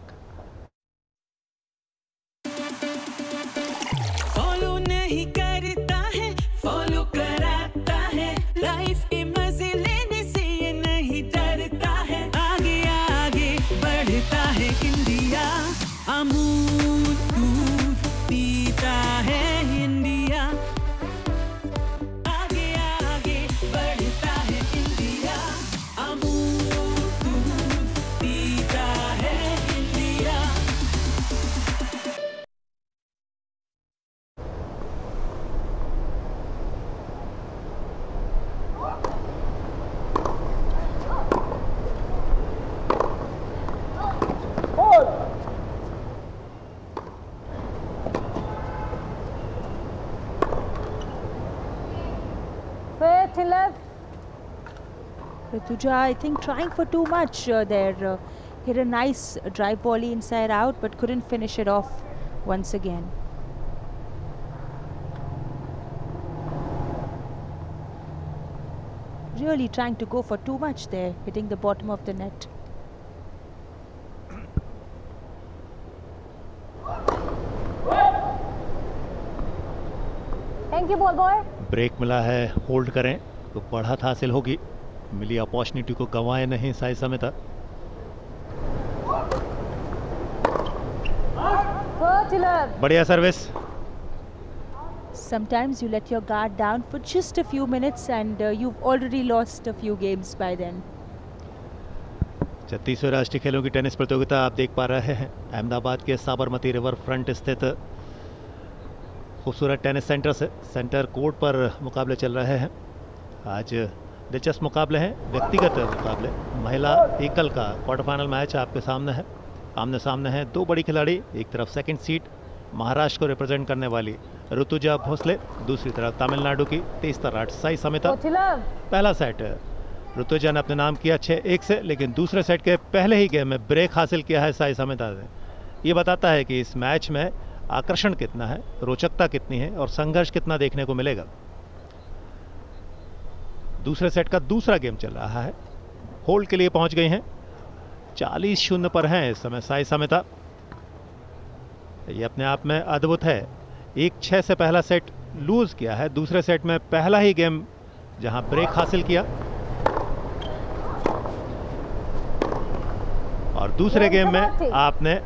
फॉलो नहीं करता है, फॉलो कराता है, लाइफ के मजे लेने से ये नहीं डरता है, आगे आगे बढ़ता है इंडिया, अमूल दूध पीता है इंडिया, आगे आगे बढ़ता है इंडिया, अमूल दूध पीता है India. Rituja, I think trying for too much there. Hit a nice drive volley inside out but couldn't finish it off once again. Really trying to go for too much there, hitting the bottom of the net. Thank you ball boy. Break मिला है, hold करें तो बढ़त हासिल होगी। मिली opportunity को गंवाए नहीं साई समिता। बढ़िया service. Sometimes you let your guard down for just a few minutes and you've already lost a few games by then. 36वें राष्ट्रीय खेलों की टेनिस प्रतियोगिता आप देख पा रहे हैं अहमदाबाद के साबरमती रिवर फ्रंट स्थित खूबसूरत टेनिस सेंटर से। सेंटर कोर्ट पर मुकाबले चल रहे हैं। आज दिलचस्प मुकाबले हैं, व्यक्तिगत मुकाबले। महिला एकल का क्वार्टर फाइनल मैच आपके सामने है। आमने सामने हैं दो बड़ी खिलाड़ी, एक तरफ सेकंड सीड महाराष्ट्र को रिप्रेजेंट करने वाली ऋतुजा भोसले, दूसरी तरफ तमिलनाडु की तेज तर्राट साई समिता। पहला सेट ऋतुजा ने अपने नाम किया 6-1 से, लेकिन दूसरे सेट के पहले ही गेम में ब्रेक हासिल किया है साई समिता ने। ये बताता है कि इस मैच में आकर्षण कितना है, रोचकता कितनी है और संघर्ष कितना देखने को मिलेगा। दूसरे सेट का दूसरा गेम चल रहा है। होल्ड के लिए पहुंच गई हैं, 40-0 पर हैं इस समय साई समिता। ये अपने आप में अद्भुत है। 1-6 से पहला सेट लूज किया है, दूसरे सेट में पहला ही गेम जहां ब्रेक हासिल किया और दूसरे गेम में आपने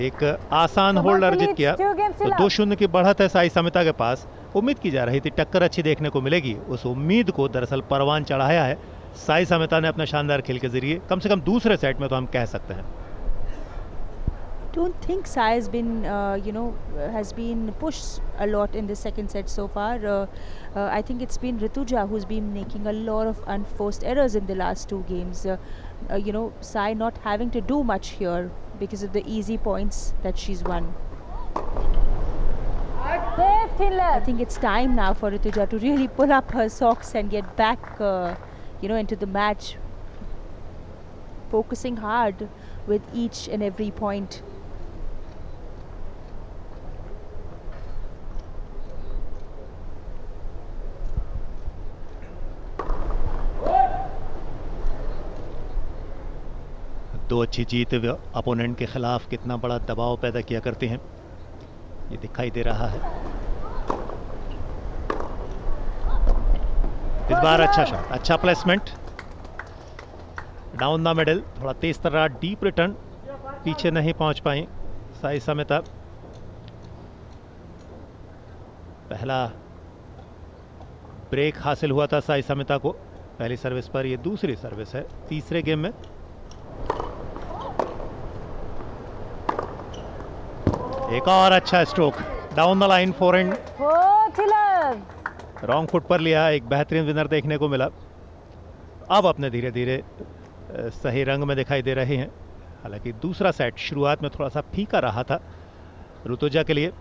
एक आसान होल्ड अर्जित किया। तो 2-0 की बढ़त है साई समिता के पास। उम्मीद की जा रही थी टक्कर अच्छी देखने को मिलेगी, उस उम्मीद को दरअसल परवान चढ़ाया है साई समिता ने अपने शानदार खेल के जरिए, कम से कम दूसरे सेट में तो हम कह सकते हैं। Don't think Sai has been, has been pushed a lot in the second set so far. I think it's been Rituja who's been making a lot of unforced errors in the last two games. Sai not having to do much here because of the easy points that she's won. I think it's time now for Rituja to really pull up her socks and get back, into the match, focusing hard with each and every point. दो अच्छी जीत opponent के खिलाफ कितना बड़ा दबाव पैदा किया करते हैं, ये दिखाई दे रहा है। इस बार अच्छा शॉट, अच्छा प्लेसमेंट, डाउन द मिडिल, थोड़ा तेज तरह डीप रिटर्न, पीछे नहीं पहुंच पाई साई समिता। पहला ब्रेक हासिल हुआ था साई समिता को पहली सर्विस पर, ये दूसरी सर्विस है तीसरे गेम में। एक और अच्छा stroke down the line, forehand wrong foot पर लिया, एक बेहतरीन विनर देखने को मिला। अब अपने धीरे धीरे सही रंग में दिखाई दे रहे हैं। हालांकि दूसरा सेट शुरुआत में थोड़ा सा फीका रहा था ऋतुजा के लिए।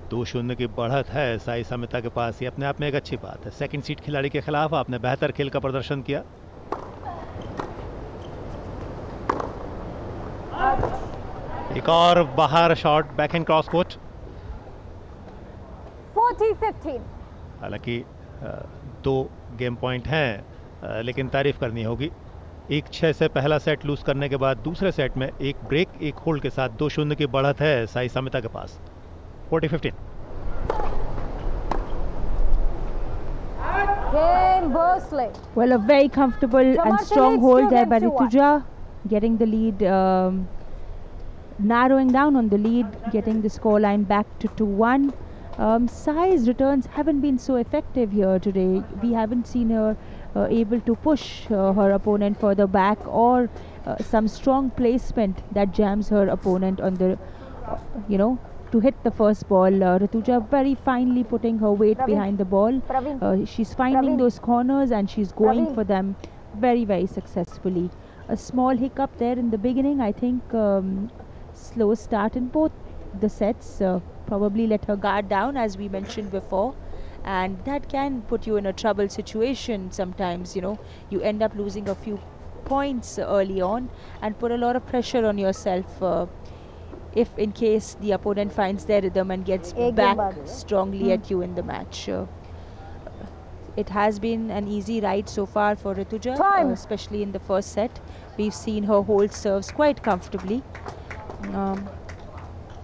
दो शून्य की बढ़त है साई समिता के पास, ये अपने आप में एक अच्छी बात है। सेकंड सीड खिलाड़ी के खिलाफ आपने बेहतर खेल का प्रदर्शन किया। एक और बाहर shot, back and cross court. 40-15। हालांकि 2 गेम पॉइंट हैं, लेकिन तारीफ करनी होगी। 1-6 से पहला सेट लूज करने के बाद दूसरे सेट में एक ब्रेक एक होल्ड के साथ 2 शून्य की बढ़त है साई समिता के पास। 40-15। Well, a very comfortable and strong hold there by Rituja, getting the lead, narrowing down on the lead, getting the scoreline back to 2-1. Sai's returns haven't been so effective here today. We haven't seen her able to push her opponent further back, or some strong placement that jams her opponent on the, to hit the first ball. Rituja very finely putting her weight behind the ball. She's finding those corners and she's going for them very, very successfully. A small hiccup there in the beginning, I think. Slow start in both the sets, probably let her guard down, as we mentioned before, and that can put you in a trouble situation sometimes. You end up losing a few points early on and put a lot of pressure on yourself if in case the opponent finds their rhythm and gets back strongly at you in the match. It has been an easy ride so far for Rituja, especially in the first set. We've seen her hold serves quite comfortably.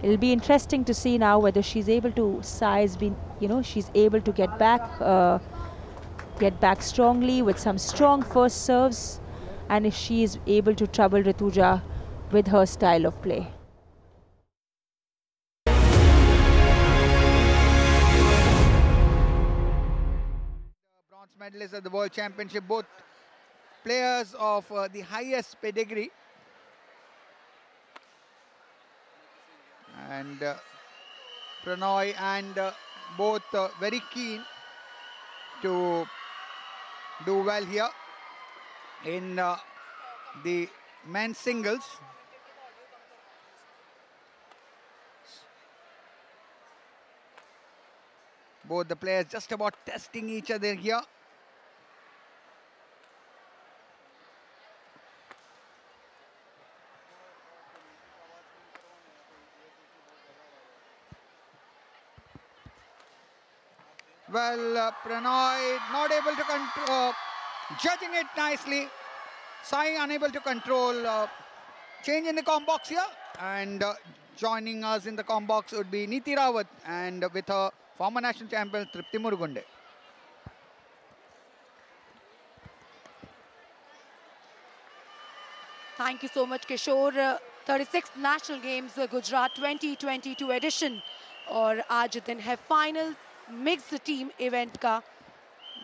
It'll be interesting to see now whether she's able to she's able to get back strongly with some strong first serves, and if she is able to trouble Rituja with her style of play. Bronze medalists at the World Championship, both players of the highest pedigree. And Pranoy and both very keen to do well here in the men's singles. Both the players just about testing each other here. Well, Pranoy not able to control, judging it nicely. Sai unable to control. Change in the com box here, and joining us in the com box would be Neeti Rawat, and with her former national champion Tripti Murugunde. Thank you so much, Kishore. 36th National Games Gujarat 2022 edition, और आज दिन है final mixed team event का।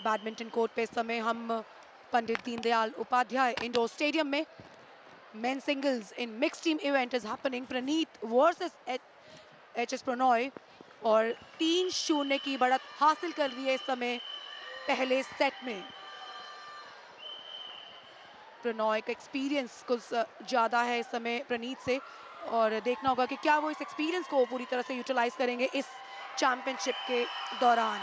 Badminton court पे इस समय हम Pandit Deendayal Upadhyay indoor stadium में। Men's singles in mixed team event is happening. Praneeth versus H S. Prannoy, और 3-0 की बढ़त हासिल कर रही है इस समय पहले सेट में। प्रणॉय का एक्सपीरियंस कुछ ज़्यादा है इस समय प्रणीत से, और देखना होगा कि क्या वो इस एक्सपीरियंस को पूरी तरह से यूटिलाइज करेंगे इस चैंपियनशिप के दौरान।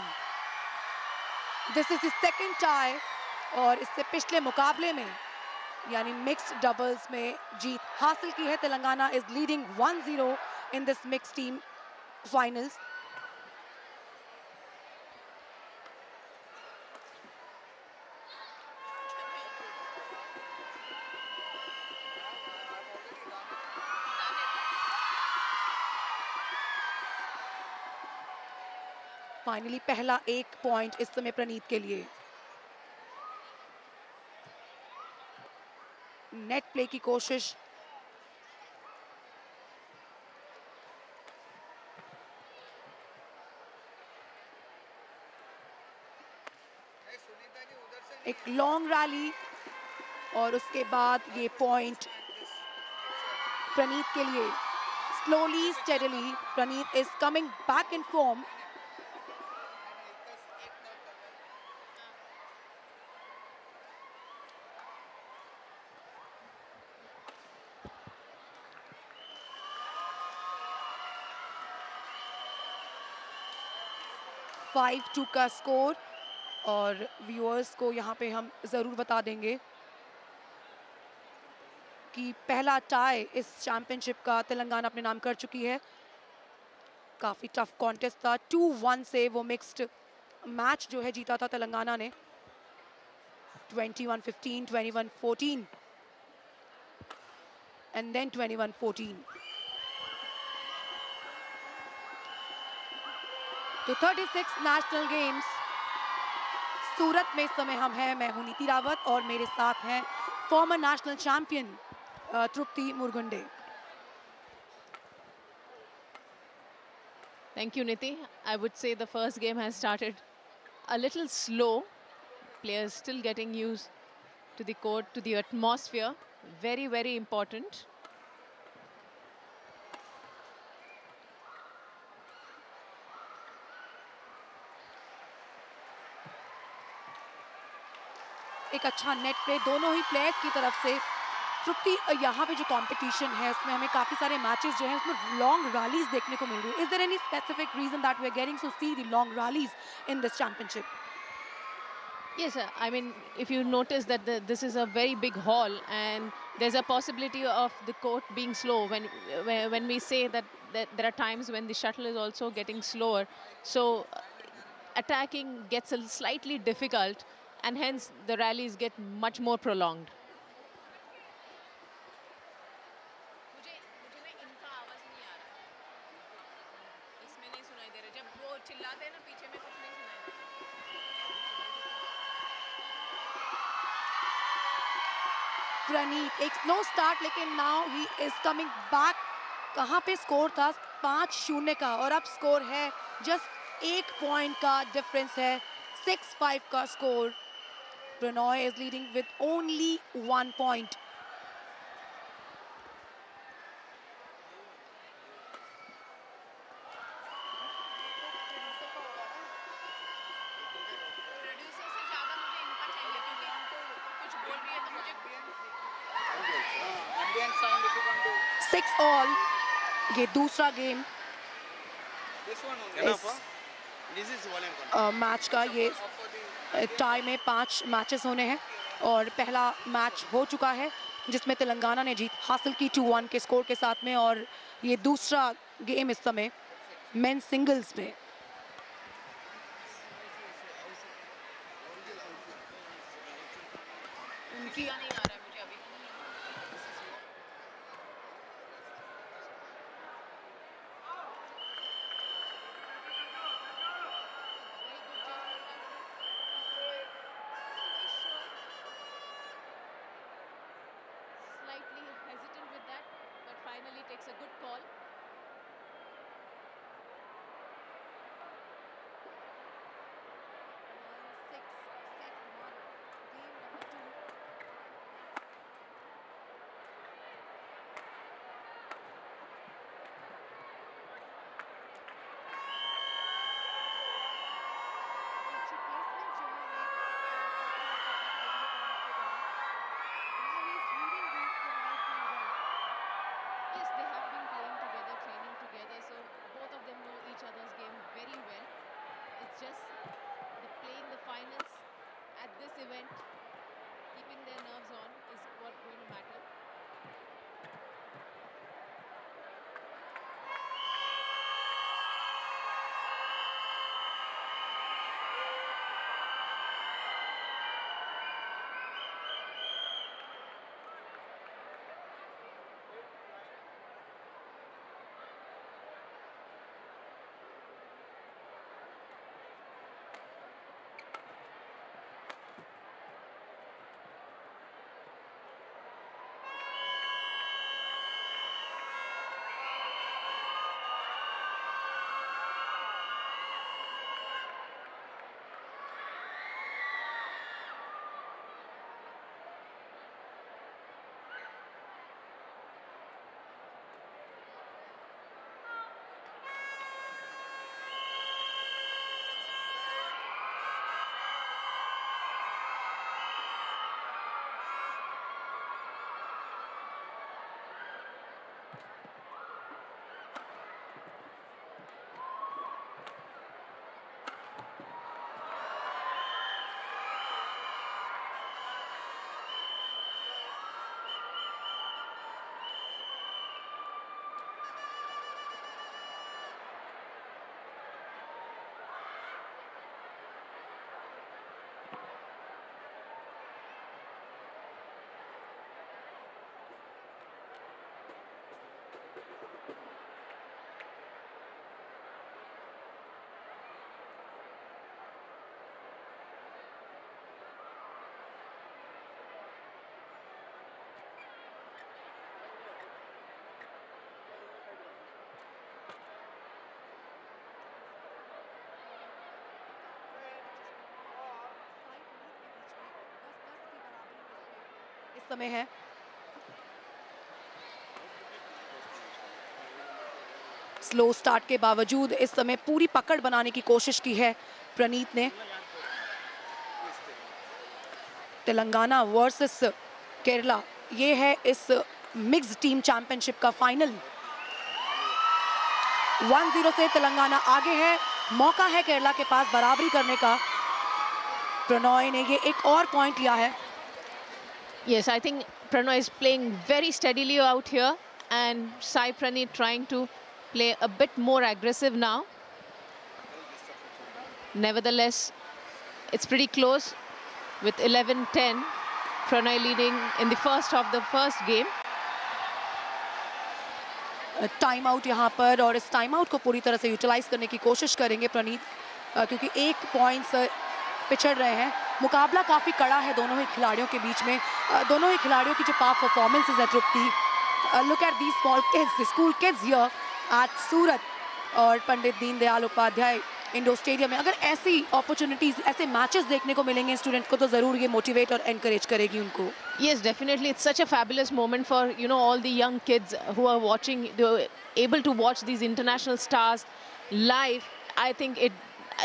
This is the second tie, और इससे पिछले मुकाबले में यानी मिक्स्ड डबल्स में जीत हासिल की है। Telangana is leading 1-0 in this mixed team finals. Finally पहला 1 पॉइंट इस समय प्रणीत के लिए। नेट प्ले की कोशिश, एक लॉन्ग रैली और उसके बाद ये पॉइंट प्रणीत के लिए। Slowly steadily Praneeth is coming back in form. Five 2 का स्कोर और व्यूअर्स को यहाँ पे हम ज़रूर बता देंगे कि पहला टाई इस चैंपियनशिप का तेलंगाना अपने नाम कर चुकी है। काफ़ी टफ कॉन्टेस्ट था, 2-1 से वो मिक्स्ड मैच जो है जीता था तेलंगाना ने। 21-15, 21-14 एंड देन 21-14। तो 36 नेशनल गेम्स सूरत में इस समय हम हैं। मैं हूं नीति रावत और मेरे साथ हैं farmer national champion Tripti Murgunde. Thank you, Niti. I would say the first game has started a little slow. Players still getting used to the court, to the atmosphere. Very, very important. एक अच्छा net play दोनों ही players की तरफ से। तृप्ति, यहाँ पे जो competition है उसमें हमें काफ़ी सारे मैचेस जो हैं उसमें लॉन्ग रैलीज देखने को मिल रही है। Is there any specific reason that we are getting to see the long rallies in this championship? Yes, sir. I mean, if you notice that this is a very big hall and there's a possibility of the court being slow when we say that there are times when the shuttle is also getting slower. So attacking gets a slightly difficult and hence the rallies get much more prolonged. प्रणीत एक slow start लेकिन now he is coming back. कहाँ पे score था 5-0 का और अब score है just 1 point का डिफरेंस है। 6-5 का score. Prannoy is leading with only 1 point. All ये दूसरा गेम मैच का। ये टाई में 5 मैचेस होने हैं और पहला मैच हो चुका है जिसमें तेलंगाना ने जीत हासिल की 2-1 के स्कोर के साथ में। और ये दूसरा गेम इस समय मेंस सिंगल्स में। उनकी takes a good call. Just playing the finals at this event, keeping their nerves on is what's going to matter. इस समय है। स्लो स्टार्ट के बावजूद इस समय पूरी पकड़ बनाने की कोशिश की है प्रणीत ने। तेलंगाना वर्सेस केरला, ये है इस मिक्स्ड टीम चैंपियनशिप का फाइनल। 1-0 से तेलंगाना आगे है, मौका है केरला के पास बराबरी करने का। प्रणॉय ने ये एक और पॉइंट लिया है। Yes, I think Pranoy is playing very steadily out here, and Sai Praneeth trying to play a bit more aggressive now. Nevertheless, it's pretty close with 11-10. Pranoy leading in the first of the first game. Time out यहाँ पर, और इस time out को पूरी तरह से utilise करने की कोशिश करेंगे प्रणीत, क्योंकि 1 पॉइंट से पिछड़ रहे हैं। मुकाबला काफ़ी कड़ा है दोनों ही खिलाड़ियों के बीच में। दोनों ही खिलाड़ियों की जो पास परफॉर्मेंसेज है Tripti, look at these small kids, school kids here at Surat और पंडित दीनदयाल उपाध्याय इंडोर स्टेडियम में। अगर ऐसी अपॉर्चुनिटीज, ऐसे मैचेस देखने को मिलेंगे स्टूडेंट को, तो ज़रूर ये मोटिवेट और एनकरेज करेगी उनको। Yes, definitely. It's such a fabulous moment for, you know, all the young kids who are watching, able to watch these international stars live. I think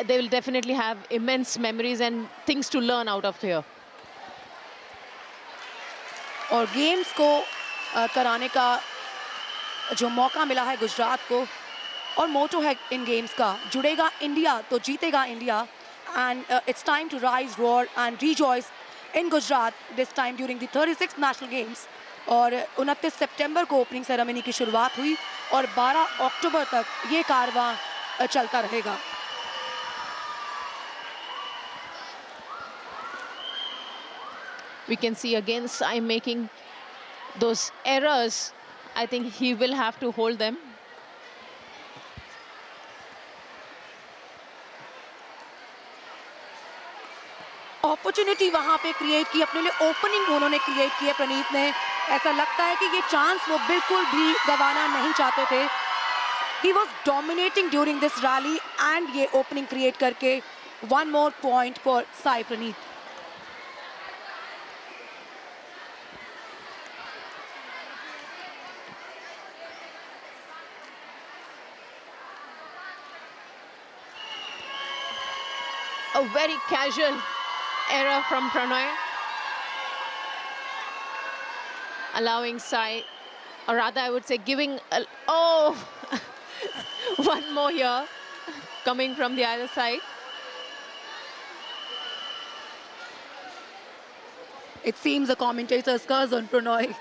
they will definitely have immense memories and things to learn out of here. और games को कराने का जो मौका मिला है गुजरात को, और मोटो है इन गेम्स का, जुड़ेगा इंडिया तो जीतेगा India. And it's time to rise, roar and rejoice in Gujarat this time during the 36th national games. और 29 सितंबर को ओपनिंग सेरेमनी की शुरुआत हुई और 12 अक्टूबर तक ये कारवां चलता रहेगा। We can see again Sai making those errors. I think he will have to hold them. Opportunity वहां पे क्रिएट की, अपने लिए ओपनिंग उन्होंने क्रिएट की है प्रणीत ने। ऐसा लगता है कि ये चांस वो बिल्कुल भी गंवाना नहीं चाहते थे। He was dominating during this rally and ये ओपनिंग क्रिएट करके 1 more point for Sai Praneeth. A very casual error from Pranoy, allowing Sai, or rather I would say giving one more here coming from the other side. It seems the commentator's curse on Pranoy.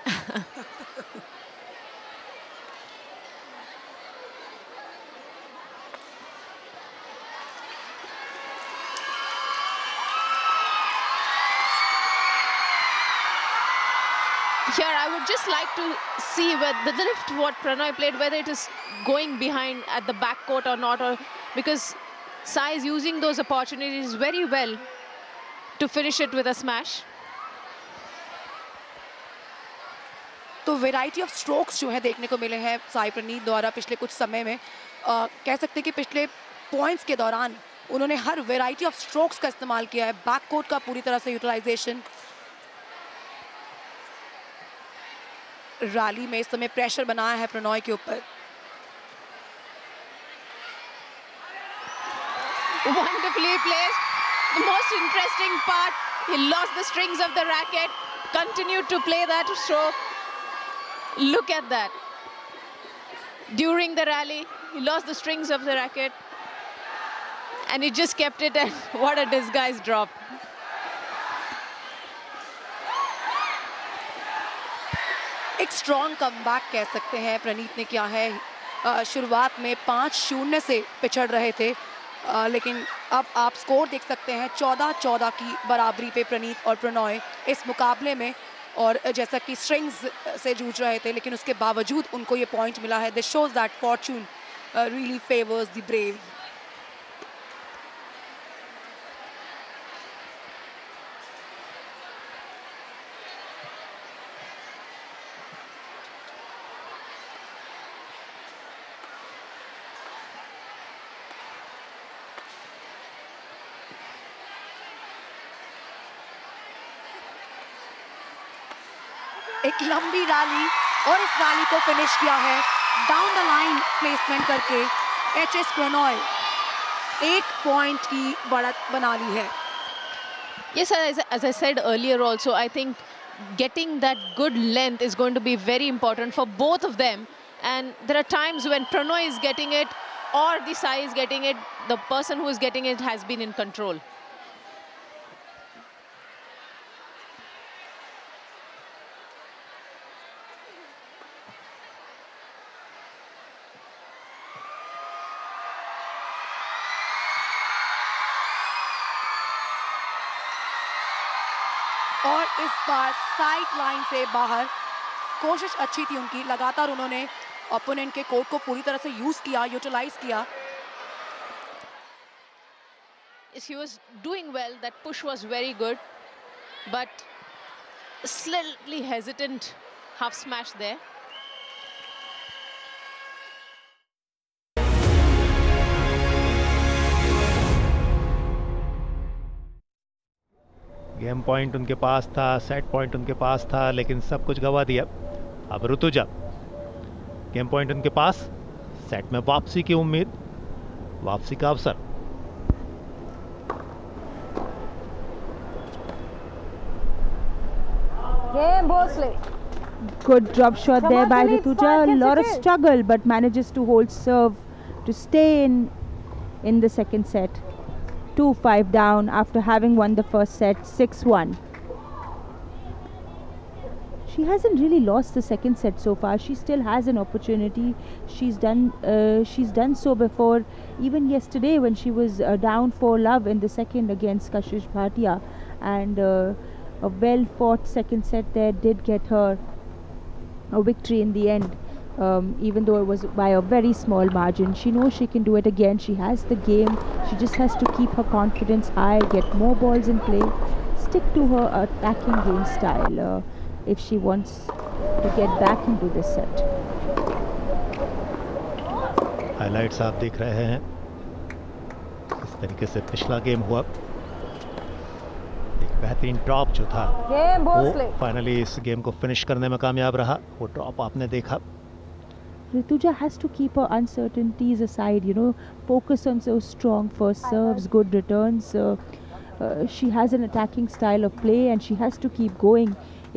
Here, I would just like to see whether the lift what Pranoy played, whether it is going behind at the back court or not, or because Sai is using those opportunities very well to finish it with a smash. तो variety of strokes जो है देखने को मिले हैं साई प्रणीत द्वारा पिछले कुछ समय में। कह सकते हैं कि पिछले पॉइंट्स के दौरान उन्होंने हर वेराइटी ऑफ स्ट्रोक्स का इस्तेमाल किया है। बैक कोर्ट का पूरी तरह से यूटिलाइजेशन। रैली में इस समय प्रेशर बनाया है प्रणॉय के ऊपर। Wonderfully placed. The most interesting part, he lost the strings of the racket, continued to play that stroke. Look at that. During the rally, he lost the strings of the racket and he just kept it, and what a disguised drop. एक strong comeback कह सकते हैं प्रणीत ने किया है। शुरुआत में 5-0 से पिछड़ रहे थे, लेकिन अब आप स्कोर देख सकते हैं 14-14 की बराबरी पे प्रणीत और प्रणॉय इस मुकाबले में। और जैसा कि स्ट्रिंग्स से जूझ रहे थे, लेकिन उसके बावजूद उनको ये पॉइंट मिला है। This shows that Fortune really favours the brave. एक लंबी रैली और इस रैली को फिनिश किया है डाउन द लाइन प्लेसमेंट करके एचएस प्रणॉय 1 पॉइंट की बढ़त बना ली है. Yes, as I said earlier also, I think getting that good length is going to be very important for both of them. And there are times when Pranoy is getting it or the Sai is getting it, the person who is getting it has been in control. और इस बार side line से बाहर कोशिश अच्छी थी उनकी, लगातार उन्होंने ओपोनेंट के कोर्ट को पूरी तरह से यूज किया, यूटिलाइज किया. He was doing well, that push was very good, but slightly hesitant half smash there. Game point उनके पास था, सेट पॉइंट उनके पास था, लेकिन सब कुछ गवा दिया. अब ऋतुजा, गेम पॉइंट उनके पास, सेट में वापसी की उम्मीद, वापसी का अवसर. Game Bosley. Good drop shot there by Rituja. A lot of struggle, but manages to hold serve to stay in the second set. 2-5 down after having won the first set, 6-1. She hasn't really lost the second set so far. She still has an opportunity. She's done so before, even yesterday when she was down 4-love in the second against Kashish Bhatia, and a well-fought second set there did get her a victory in the end. Even though it was by a very small margin. She knows she can do it again. She has the game. She just has to keep her confidence high, get more balls in play, stick to her attacking game style if she wants to get back into this set. Highlights आप देख रहे हैं इस तरीके से पिछला game हुआ. एक बेहतरीन ड्रॉप जो था वो फाइनली इस गेम को फिनिश करने में कामयाब रहा. वो ड्रॉप आपने देखा. Rituja has to keep her uncertainties aside, you know, focus on those strong first serves, good returns. She has an attacking style of play and she has to keep going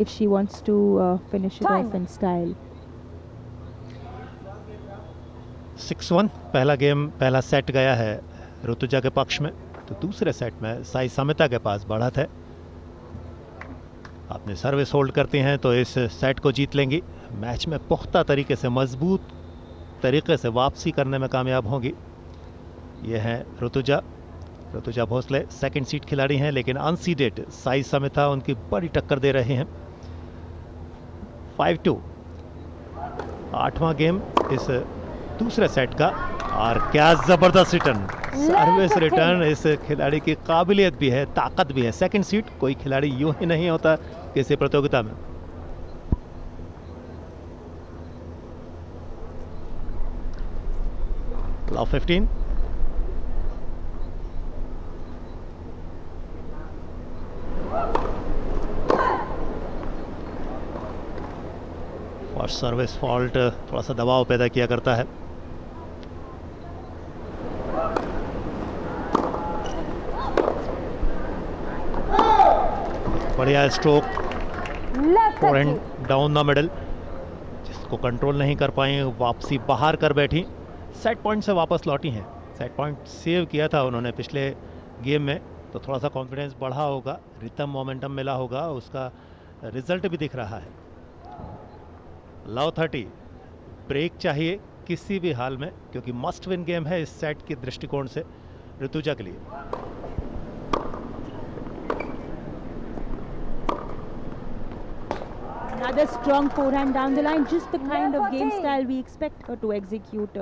if she wants to finish it off in style. 6-1 पहला game, पहला set गया है ऋतुजा के पक्ष में. तो दूसरे set में साई समिता के पास बढ़त है. आपने सर्विस होल्ड करती हैं तो इस सेट को जीत लेंगी. मैच में पुख्ता तरीके से, मजबूत तरीके से वापसी करने में कामयाब होंगी. ये हैं ऋतुजा भोसले, सेकंड सीड खिलाड़ी हैं, लेकिन अनसीडेड साई समिता उनकी बड़ी टक्कर दे रहे हैं. 5-2 8वां गेम इस दूसरे सेट का. और क्या जबरदस्त रिटर्न, सर्विस रिटर्न. इस खिलाड़ी की काबिलियत भी है, ताकत भी है. सेकंड सीड, कोई खिलाड़ी यूं ही नहीं होता किसी प्रतियोगिता में. Love 15. और सर्विस फॉल्ट थोड़ा सा दबाव पैदा किया करता है. बढ़िया stroke, forehand down the middle, जिसको कंट्रोल नहीं कर पाई, वापसी बाहर कर बैठी. सेट पॉइंट से वापस लौटी हैं. सेट पॉइंट सेव किया था उन्होंने पिछले गेम में, तो थोड़ा सा कॉन्फिडेंस बढ़ा होगा, रिदम मोमेंटम मिला होगा, उसका रिजल्ट भी दिख रहा है. लव 30 ब्रेक चाहिए किसी भी हाल में, क्योंकि मस्ट विन गेम है इस सेट के दृष्टिकोण से ऋतुजा के लिए. Another strong forehand down the line, just the kind of game style we expect her to execute.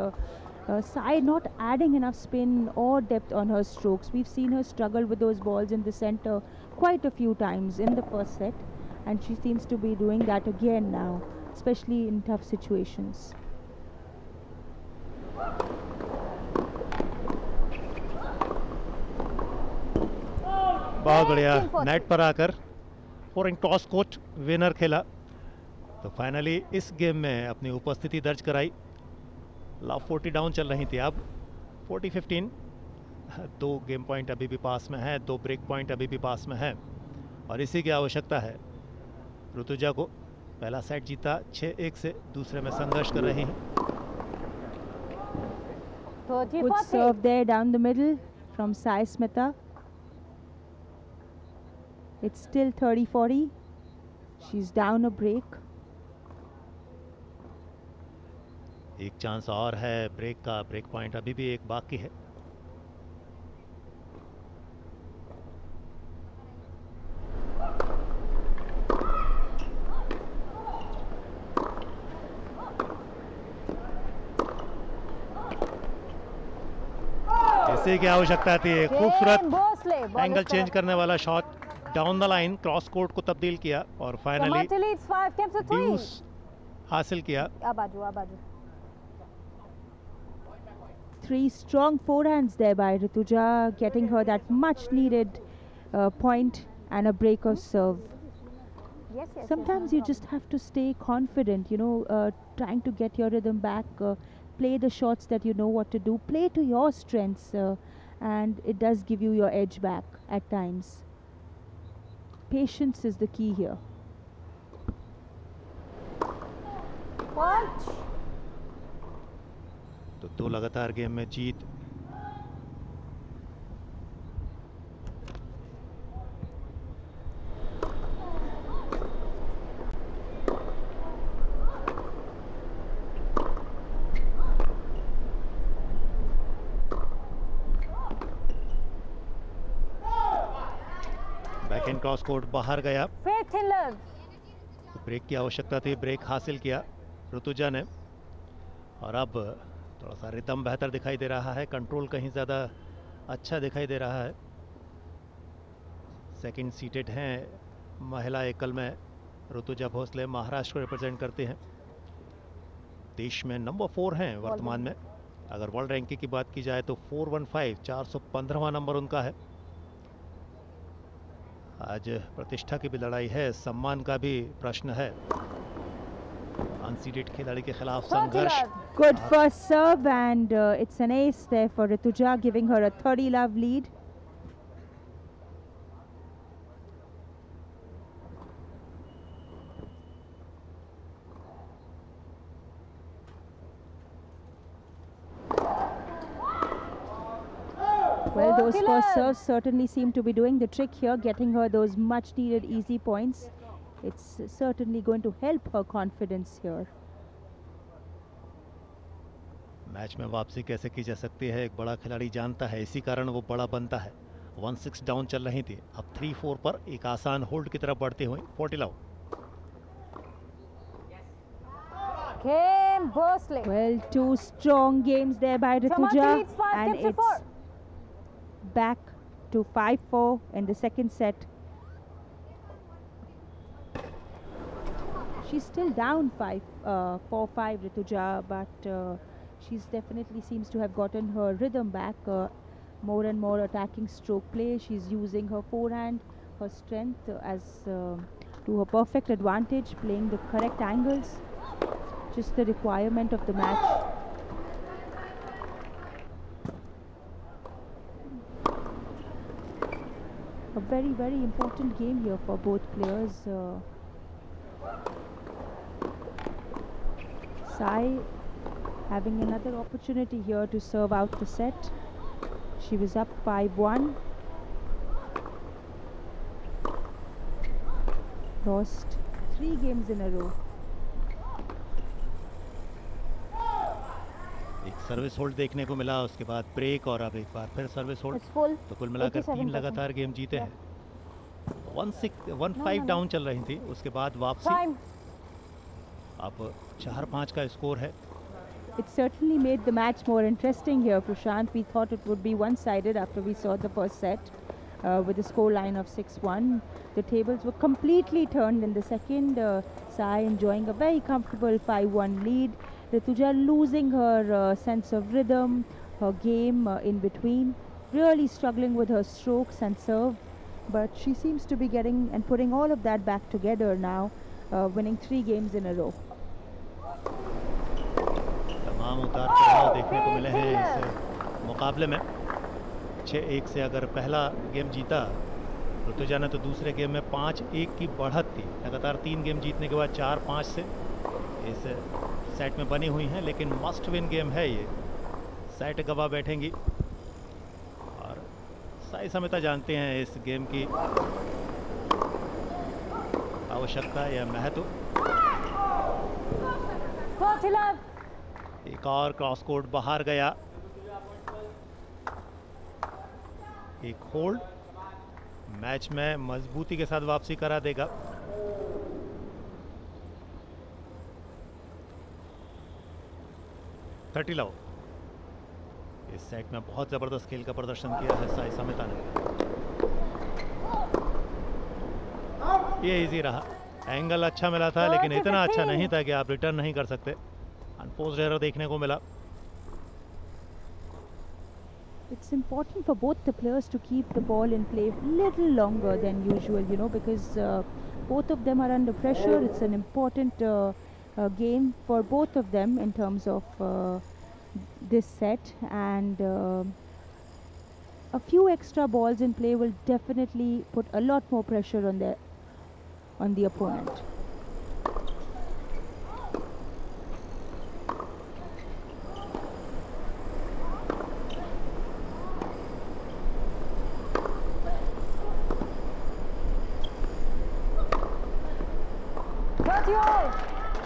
Sai not adding enough spin or depth on her strokes. We've seen her struggle with those balls in the center quite a few times in the first set, and she seems to be doing that again now, especially in tough situations. बहुत बढ़िया, net पर आकर pouring toss coach winner खेला. तो finally इस game में अपनी उपस्थिति दर्ज कराई। लव 40 डाउन चल रही थी, अब 40-15। 2 गेम पॉइंट अभी भी पास में है, 2 ब्रेक पॉइंट अभी भी पास में है और इसी की आवश्यकता है ऋतुजा को। पहला सेट जीता 6-1 से, दूसरे में संघर्ष कर रही हैं। Good serve there down the middle from Sai Smita. It's still 30-40. She's down a break. एक चांस और है ब्रेक का, ब्रेक पॉइंट अभी भी एक बाकी है। जैसे की आवश्यकता थी, खूबसूरत एंगल चेंज करने वाला shot down the line, cross court को तब्दील किया और फाइनली ड्यूस हासिल किया। 3 strong forehands there by Rituja, getting her that much needed point and a break of serve. Sometimes you just have to stay confident, you know, trying to get your rhythm back, play the shots that you know what to do, play to your strengths, and it does give you your edge back at times. Patience is the key here. Punch. तो 2 लगातार game में जीत। Backhand cross court बाहर गया। तो break की आवश्यकता थी, break हासिल किया ऋतुजा ने और अब थोड़ा सा रिदम बेहतर दिखाई दे रहा है, कंट्रोल कहीं ज़्यादा अच्छा दिखाई दे रहा है। सेकंड सीटेड हैं महिला एकल में ऋतुजा भोसले, महाराष्ट्र को रिप्रेजेंट करते हैं। देश में नंबर 4 हैं वर्तमान में। अगर वर्ल्ड रैंकिंग की बात की जाए तो 415 415वां नंबर उनका है। आज प्रतिष्ठा की भी लड़ाई है, सम्मान का भी प्रश्न है। अनसीडेड खिलाड़ी के खिलाफ संघर्ष। Good first serve and it's an ace there for Rituja, giving her a 30 love lead. Well, those first serves certainly seem to be doing the trick here, getting her those much needed easy points. It's certainly going to help her confidence here. Match में वापसी कैसे की जा सकती है एक बड़ा खिलाड़ी जानता है, इसी कारण वो बड़ा बनता है। 1-6 डाउन चल रही थी, अब 3-4 पर एक आसान होल्ड की तरफ बढ़ते हुए 40 love. Well, 2 strong games there by Rituja, and it's back to 5-4 in the second set. She's still down 4-5 Rituja, but she's definitely seems to have gotten her rhythm back. More and more attacking stroke play. She's using her forehand, her strength as to her perfect advantage, playing the correct angles. Just the requirement of the match. A very, very important game here for both players. Sai having another opportunity here to serve out the set. She was up 5-1. Lost 3 games in a row. एक service hold देखने को मिला, उसके बाद break और अब एक बार फिर सर्विस होल्ड। तो कुल मिलाकर 3 लगातार गेम जीते हैं। 1-5 डाउन चल रही थी, उसके बाद वापसी। अब 4-5 का स्कोर है। It certainly made the match more interesting here, Prashant. We thought it would be one-sided after we saw the first set with a score line of 6-1. The tables were completely turned in the second. Sai enjoying a very comfortable 5-1 lead. Rituja losing her sense of rhythm, her game in between. Really struggling with her strokes and serve. But she seems to be getting and putting all of that back together now. winning 3 games in a row. तमाम उतार चढ़ाव देखने को मिले हैं इस मुकाबले में। 6-1 से अगर पहला गेम जीता ऋतुजा ने तो दूसरे गेम में 5-1 की बढ़त थी। लगातार 3 गेम जीतने के बाद 4-5 से इस सेट में बनी हुई हैं, लेकिन मस्ट विन गेम है ये। सेट गवा बैठेंगी और साई समिता जानते हैं इस गेम की आवश्यकता या महत्व। एक और क्रॉस कोर्ट बाहर गया, एक होल्ड मैच में मजबूती के साथ वापसी करा देगा। थर्टी लव इस सेट में बहुत जबरदस्त खेल का प्रदर्शन किया है साई समिता ने। ये इजी रहा, एंगल अच्छा मिला था लेकिन इतना अच्छा नहीं था कि आप रिटर्न नहीं कर सकते। अनफोर्स्ड एरर देखने को मिला। It's important for both the players to keep the ball in play a little longer than usual, you know, because both of them are under pressure. It's an important game for both of them in terms of this set, and a few extra balls in play will definitely put a lot more pressure on the opponent.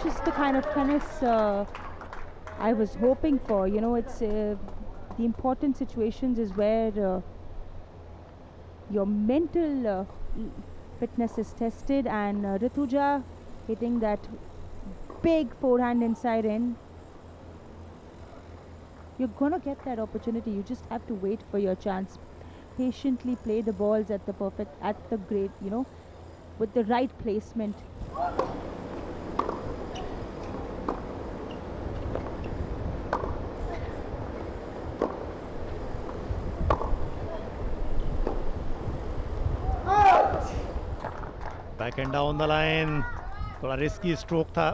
Just the kind of tennis I was hoping for. You know, it's the important situations is where your mental fitness is tested, and Rituja hitting that big forehand inside in. You're gonna get that opportunity. You just have to wait for your chance. Patiently play the balls at the great, you know, with the right placement. Back and down the line, थोड़ा risky stroke था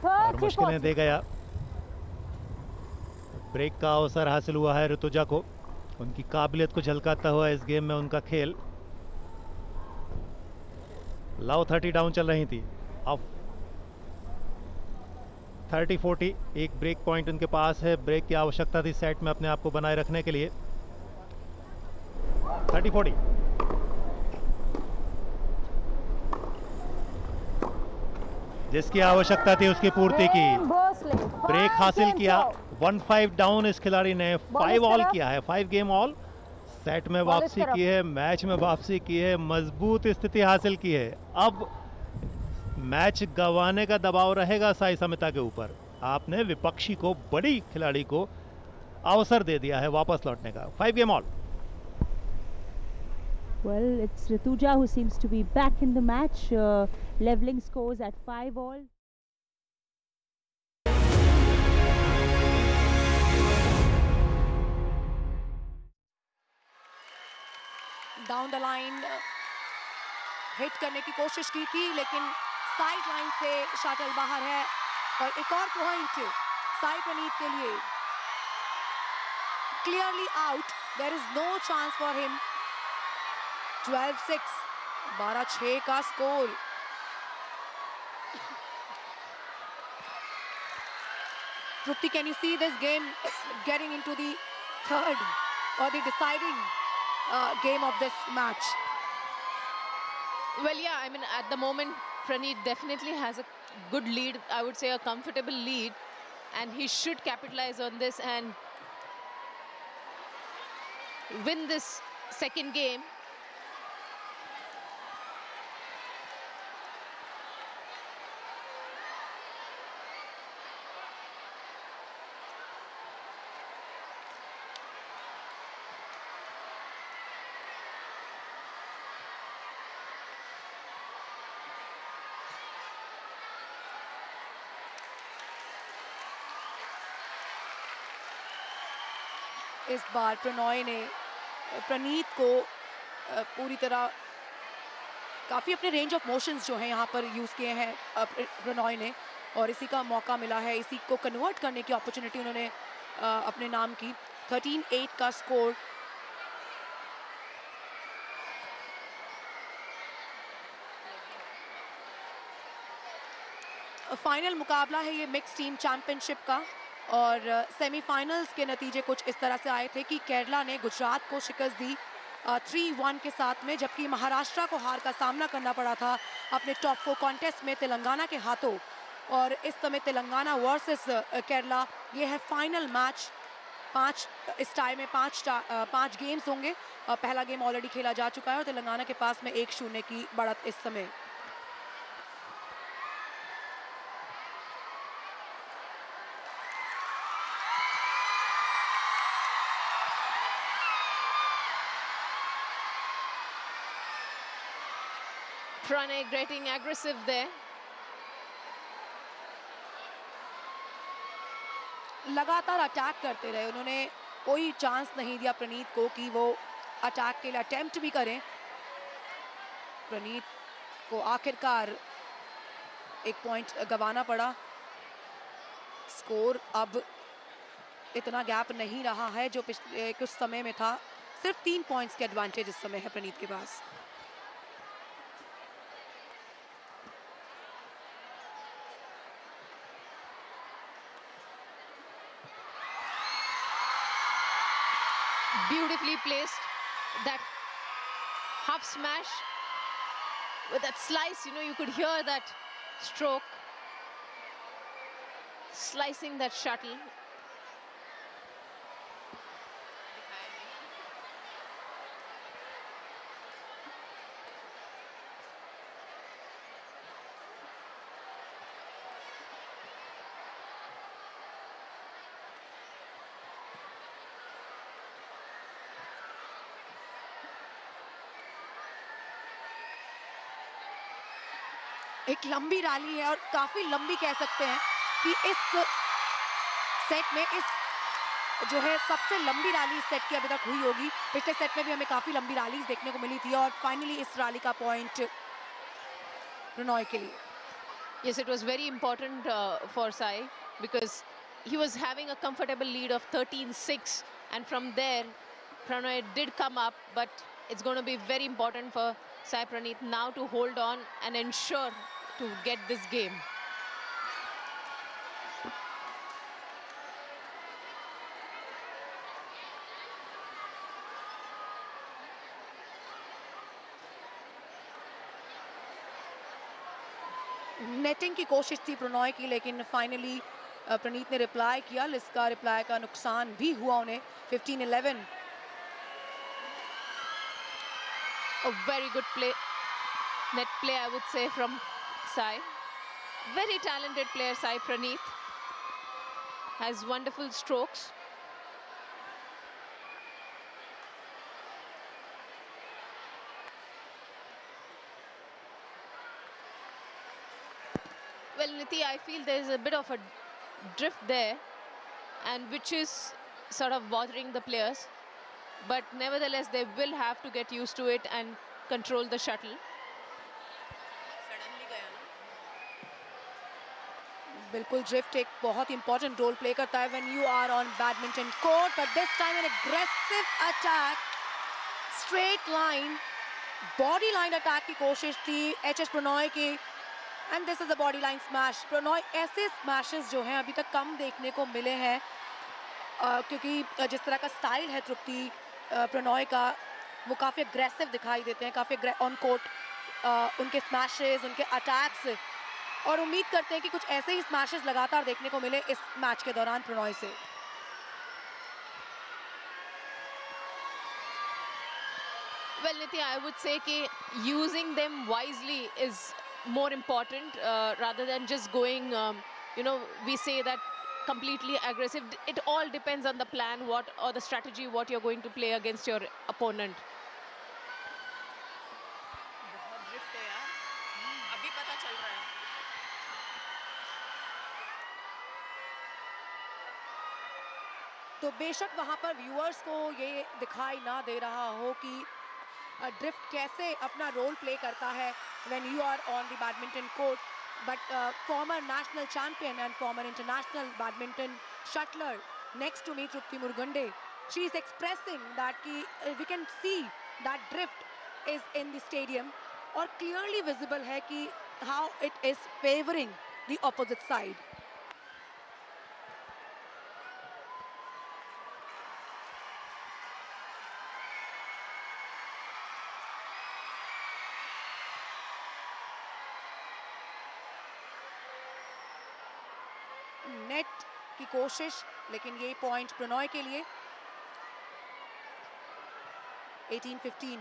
और मुश्किलें दे गया। Break का अवसर हासिल हुआ है ऋतुजा को। उनकी काबिलियत को झलकाता हुआ इस गेम में उनका खेल। लव 30 डाउन चल रही थी, अब 30-40 एक ब्रेक पॉइंट उनके पास है। ब्रेक की आवश्यकता थी सेट में अपने आप को बनाए रखने के लिए। 30-40 जिसकी आवश्यकता थी उसकी पूर्ति की। ब्रेक हासिल किया। 1-5 डाउन इस खिलाड़ी ने 5 ऑल किया है, 5 गेम ऑल। सेट में वापसी की है, मैच में वापसी की है, मजबूत स्थिति हासिल की है। अब मैच गंवाने का दबाव रहेगा साई समिता के ऊपर। आपने विपक्षी को, बड़ी खिलाड़ी को अवसर दे दिया है वापस लौटने का। 5 game all. Well, it's Rituja who seems to be back in the match, leveling scores at 5 all. Down the line hit करने की कोशिश की थी, लेकिन साइड लाइन से शटल बाहर है। और एक और पॉइंट साई प्रणीत के लिए। Clearly out, there is no chance for him. 12-6, 12-6 का स्कोर। Trupti, can you see this game getting into the third or the deciding game of this match? Well, yeah, I mean, at the moment, Praneet definitely has a good lead, I would say a comfortable lead, and he should capitalize on this and win this second game. इस बार प्रणॉय ने प्रणीत को पूरी तरह काफ़ी अपने range of motions जो हैं यहाँ पर यूज़ किए हैं प्रणॉय ने, और इसी का मौका मिला है, इसी को कन्वर्ट करने की अपॉर्चुनिटी उन्होंने अपने नाम की। 13-8 का स्कोर। फाइनल मुकाबला है ये मिक्स टीम चैंपियनशिप का, और सेमीफाइनल्स के नतीजे कुछ इस तरह से आए थे कि केरला ने गुजरात को शिकस्त दी 3-1 के साथ में, जबकि महाराष्ट्र को हार का सामना करना पड़ा था अपने टॉप 4 कॉन्टेस्ट में तेलंगाना के हाथों। और इस समय तेलंगाना वर्सेस केरला, ये है फाइनल मैच। इस टाई में 5 गेम्स होंगे। पहला गेम ऑलरेडी खेला जा चुका है और तेलंगाना के पास में 1-0 की बढ़त इस समय। Pranay getting aggressive there. लगातार अटैक करते रहे, उन्होंने कोई चांस नहीं दिया प्रणीत को कि वो अटैक के लिए अटेम्प्ट भी करें। प्रणीत को आखिरकार एक पॉइंट गंवाना पड़ा। स्कोर अब इतना गैप नहीं रहा है जो पिछले कुछ समय में था। सिर्फ 3 पॉइंट्स के एडवांटेज इस समय है प्रणीत के पास। Beautifully placed, that half smash with that slice, you know, you could hear that stroke slicing that shuttle. एक लंबी रैली है और काफी लंबी कह सकते हैं कि इस सेट में इस जो है सबसे लंबी रैली इस सेट की अभी तक हुई होगी। पिछले सेट में भी हमें काफी लंबी रैलीज देखने को मिली थी और फाइनली इस रैली का पॉइंट प्रणॉय के लिए। Yes, it was very important for Sai because he was having a comfortable lead of 13-6, and from there Pranay did come up, but it's going to be very important for Sai Praneeth now to hold on and ensure to get this game. Netting की कोशिश थी प्रणॉय की, लेकिन finally प्रणीत ने reply किया। इसका reply का नुकसान भी हुआ उन्हें। 15-11। A very good play, net play I would say from Sai. Very talented player Sai Praneeth, has wonderful strokes. Well, Niti, I feel there is a bit of a drift there, and which is sort of bothering the players. But nevertheless, they will have to get used to it and control the shuttle. बिल्कुल drift एक बहुत important role play करता है when you are on badminton court, but this time an aggressive attack, straight line, body line attack की कोशिश थी HS. Prannoy की, and this is a body line smash. Prannoy ऐसे स्मैशेस जो हैं अभी तक कम देखने को मिले हैं, क्योंकि जिस तरह का स्टाइल है तृप्ति प्रणॉय का, वो काफ़ी अग्रेसिव दिखाई देते हैं, काफ़ी ऑन कोर्ट उनके स्मैशेस, उनके अटैक्स, और उम्मीद करते हैं कि कुछ ऐसे ही स्मैशेस लगातार देखने को मिले इस मैच के दौरान प्रणॉय से। Well, Niti, I would say that using them wisely is more important rather than just going, you know, we say that completely aggressive. It all depends on the plan, or the strategy, what you're going to play against your opponent. तो बेशक वहाँ पर viewers को ये दिखाई ना दे रहा हो कि ड्रिफ्ट कैसे अपना रोल प्ले करता है when you are on the badminton court. But former national champion and former international badminton shuttler next to me, Trupti Murgunde, she is expressing that we can see that drift is in the stadium or clearly visible hai ki how it is favoring the opposite side. Net की कोशिश, लेकिन ये point Prannoy के लिए. 18-15.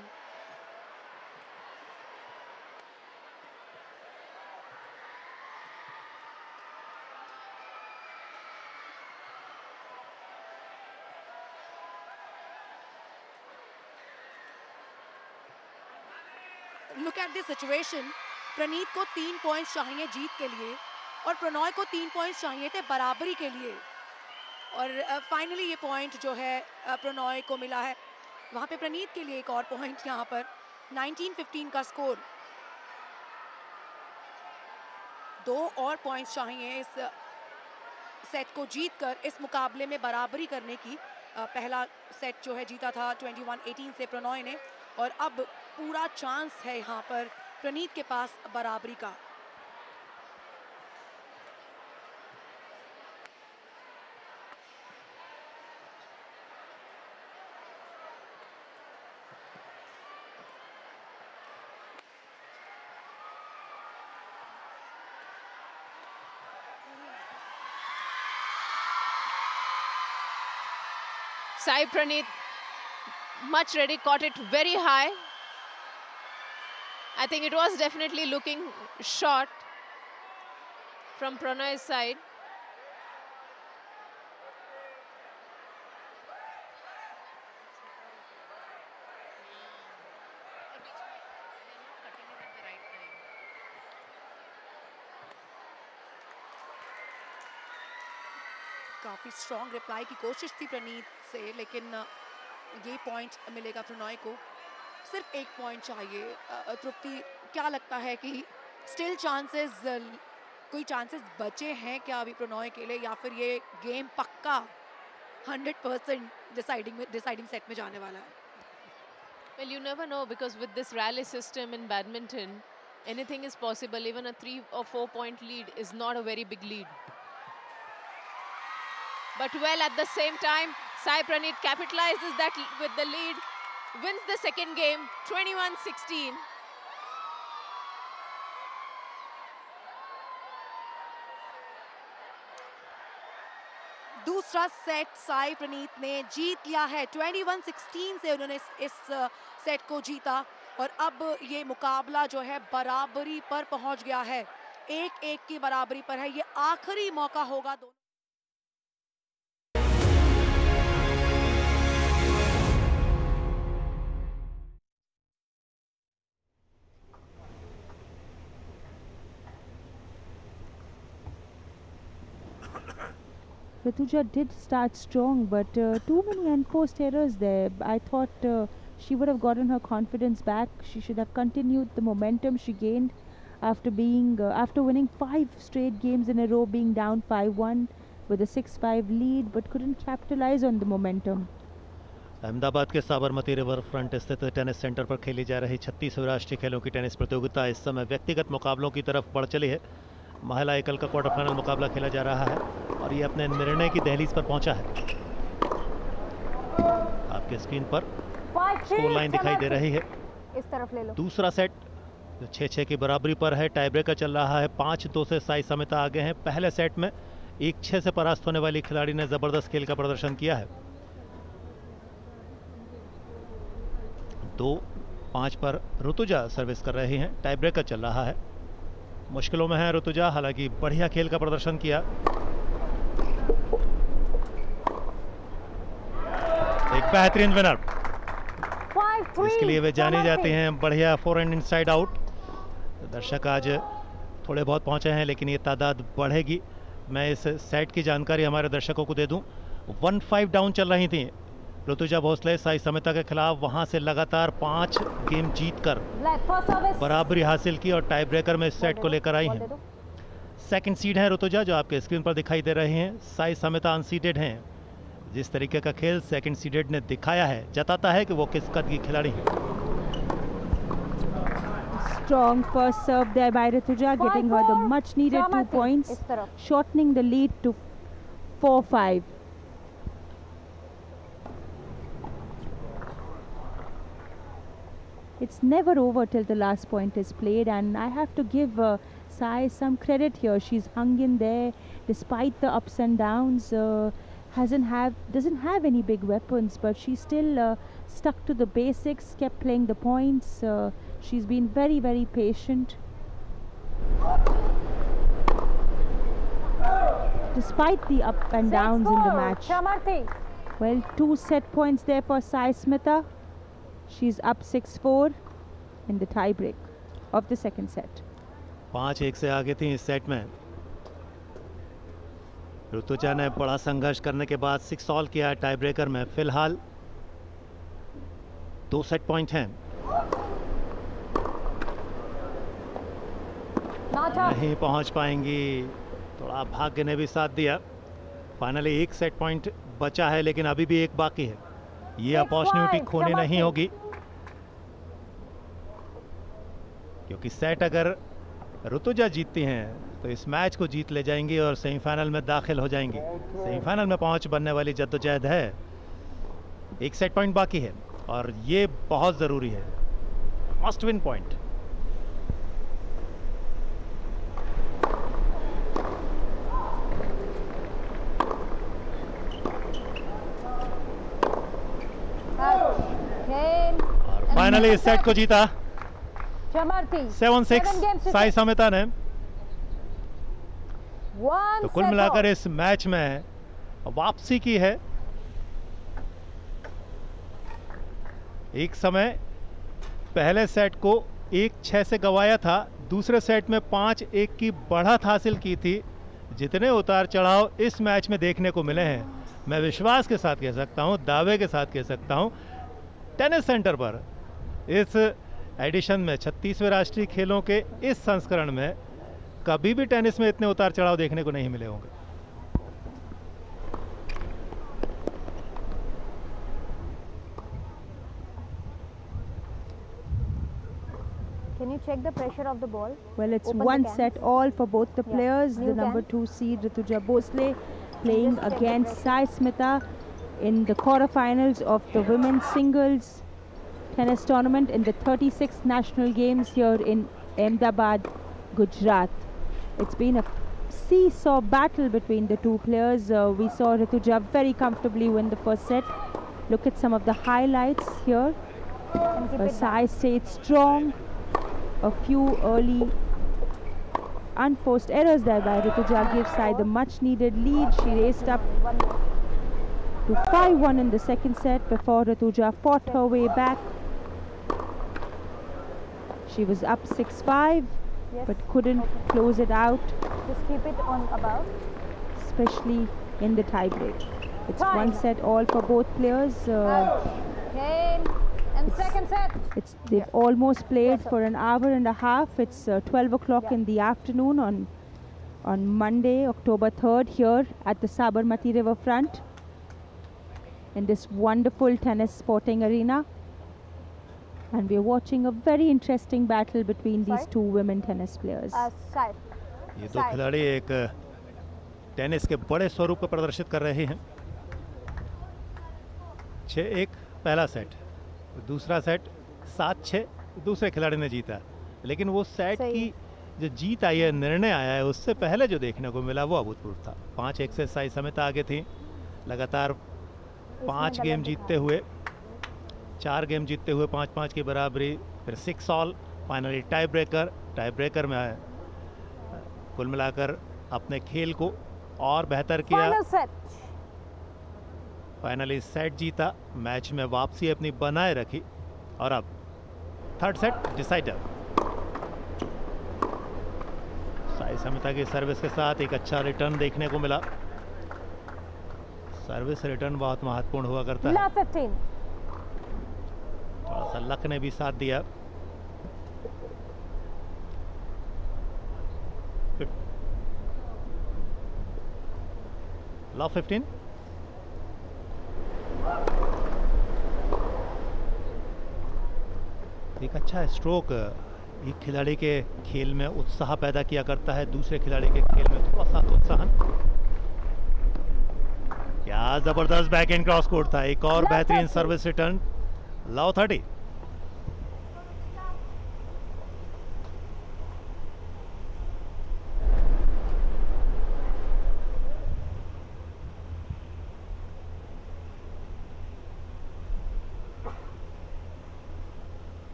Look at this situation. Praneeth को 3 points चाहिए जीत के लिए और प्रणॉय को 3 पॉइंट्स चाहिए थे बराबरी के लिए. और फाइनली ये पॉइंट जो है प्रणॉय को मिला है. वहाँ पे प्रणीत के लिए एक और पॉइंट यहाँ पर. 19-15 का स्कोर. 2 और पॉइंट्स चाहिए इस सेट को जीतकर इस मुकाबले में बराबरी करने की. पहला सेट जो है जीता था 21-18 से प्रणॉय ने, और अब पूरा चांस है यहाँ पर प्रणीत के पास बराबरी का. Sai Praneeth, much ready, caught it very high. I think it was definitely looking short from Pranoy's side. काफी स्ट्रॉन्ग रिप्लाई की कोशिश थी प्रणीत से, लेकिन ये पॉइंट मिलेगा प्रणॉय को. सिर्फ 1 पॉइंट चाहिए. तृप्ति, क्या लगता है कि स्टिल चांसेस, कोई चांसेस बचे हैं क्या अभी प्रणॉय के लिए, या फिर ये गेम पक्का 100% डिसाइडिंग सेट में जाने वाला है? Well, you never know, because with this rally system in badminton, anything is possible. Even a 3 or 4 point lead is not a very big lead. But well, at the same time, Sai Praneeth capitalizes that with the lead, wins the second game, 21-16. दूसरा set Sai Praneeth ने जीत लिया है. 21-16 से उन्होंने इस set को जीता, और अब ये मुकाबला जो है बराबरी पर पहुंच गया है. 1-1 की बराबरी पर है. ये आखिरी मौका होगा दोनों. Rituja did start strong, but too many enforced errors there. I thought she would have gotten her confidence back. She should have continued the momentum she gained after winning 5 straight games in a row, being down 5-1 with a 6-5 lead, but couldn't capitalize on the momentum. Ahmedabad के Sabarmati river front स्थित tennis centre पर खेली जा रही 36वीं राष्ट्रीय खेलों की tennis प्रतियोगिता इस समय व्यक्तिगत मुकाबलों की तरफ बढ़ चली है. महिला एकल का क्वार्टर फाइनल मुकाबला खेला जा रहा है और ये अपने निर्णय की दहलीज पर पहुंचा है. आपके स्क्रीन पर स्कोर लाइन दिखाई दे रही है. इस तरफ ले लो. दूसरा सेट जो 6-6 की बराबरी पर है. टाई ब्रेकर चल रहा है. 5-2 से साई समिता आगे हैं. पहले सेट में 1-6 से परास्त होने वाली खिलाड़ी ने जबरदस्त खेल का प्रदर्शन किया है. 2-5 पर ऋतुजा सर्विस कर रही हैं. टाई ब्रेकर चल रहा है. मुश्किलों में है ऋतुजा, हालांकि बढ़िया खेल का प्रदर्शन किया. एक बेहतरीन विनर, इसके लिए वे जानी जाती हैं. बढ़िया फोरहैंड इनसाइड आउट. दर्शक आज थोड़े बहुत पहुंचे हैं, लेकिन ये तादाद बढ़ेगी. मैं इस सेट की जानकारी हमारे दर्शकों को दे दूं. 1-5 डाउन चल रही थी ऋतुजा भोसले साई समिता के खिलाफ वहां से लगातार 5 गेम जीतकर बराबरी हासिल की और टाई ब्रेकर में इस सेट को लेकर आई हैं। सेकंड सीड है ऋतुजा, जो आपके स्क्रीन पर दिखाई दे रहे हैं। साई समिता अनसीडेड हैं। जिस तरीके का खेल सेकंड सीडेड ने दिखाया है, जताता है कि वो किस कद की खिलाड़ी हैं। Strong first serve there by Rituja, getting her the much needed 2 points, shortening the lead to 4-5. It's never over till the last point is played, and I have to give Sai some credit here. She's hung in there despite the ups and downs. Doesn't have any big weapons, but she still stuck to the basics, kept playing the points. She's been very, very patient. Despite the up and downs in the match. Well, 2 set points there for Sai Smita. She's up 6-4 in the tie break of the second set. 5-1 से आगे थी इस set में। ऋतुजा ने बड़ा संघर्ष करने के बाद 6 ऑल किया टाई ब्रेकर में। फिलहाल 2 सेट पॉइंट हैं। नहीं पहुंच पाएंगी, थोड़ा भाग्य ने भी साथ दिया। फाइनली 1 सेट पॉइंट बचा है, लेकिन अभी भी 1 बाकी है। ये अपॉर्चुनिटी खोनी नहीं होगी, क्योंकि सेट अगर ऋतुजा जीतती हैं तो इस मैच को जीत ले जाएंगी और सेमीफाइनल में दाखिल हो जाएंगी। सेमीफाइनल में पहुंच बनने वाली जद्दोजहद है। 1 सेट पॉइंट बाकी है और ये बहुत ज़रूरी है, मस्ट विन पॉइंट। फाइनली इस सेट को जीता 7-6 साई समिता ने। तो कुल मिलाकर इस मैच में वापसी की है। एक समय पहले सेट को 1-6 से गंवाया था, दूसरे सेट में 5-1 की बढ़त हासिल की थी। जितने उतार चढ़ाव इस मैच में देखने को मिले हैं, मैं विश्वास के साथ कह सकता हूं, दावे के साथ कह सकता हूं, टेनिस सेंटर पर इस एडिशन में 36वें राष्ट्रीय खेलों के इस संस्करण में कभी भी टेनिस में इतने उतार चढ़ाव देखने को नहीं मिले होंगे। Can you check the pressure of the ball? Well, it's 1 set all for both the players. The number 2 seed Rituja Bhosle playing against Sai Smita in the quarterfinals of the women's singles tennis tournament in the 36th National Games here in Ahmedabad, Gujarat. It's been a seesaw battle between the two players. We saw Rituja very comfortably win the first set. Look at some of the highlights here. Sai stayed strong. A few early unforced errors there by Rituja gives Sai the much needed lead. She raced up to 5-1 in the second set before Rituja fought her way back. She was up 6-5, but couldn't close it out. Just keep it on above. Especially in the tie break. It's 1 set all for both players. And second set. They've almost played for an hour and a half. It's 12 o'clock in the afternoon on Monday, October 3rd, here at the Sabarmati River front in this wonderful tennis sporting arena. And we're watching a very interesting battle between these two women tennis players. ये दो खिलाड़ी एक tennis के बड़े स्वरूप को प्रदर्शित कर रहे हैं। 6-1 पहला सेट, दूसरा सेट 7-6 दूसरे खिलाड़ी ने जीता। लेकिन वो सेट की जो जीत आई है, निर्णय आया है, उससे पहले जो देखने को मिला वो अभूतपूर्व था। 5-1 से साई समिता आगे थी, लगातार 5 गेम जीतते हुए, 4 गेम जीतते हुए 5-5 की बराबरी, फिर 6 ऑल, फाइनली टाई ब्रेकर में आए। कुल मिलाकर अपने खेल को और बेहतर किया, फाइनली सेट जीता, मैच में वापसी अपनी बनाए रखी और अब third set decider. Sai Samita की सर्विस के साथ एक अच्छा रिटर्न देखने को मिला। सर्विस रिटर्न बहुत महत्वपूर्ण हुआ करता है। Love 15. थोड़ा सा लक ने भी साथ दिया। लव 15। एक अच्छा स्ट्रोक एक खिलाड़ी के खेल में उत्साह पैदा किया करता है, दूसरे खिलाड़ी के खेल में थोड़ा सा उत्साहन। क्या जबरदस्त बैक एंड क्रॉस कोर्ट था। एक और बेहतरीन service return. Love 30।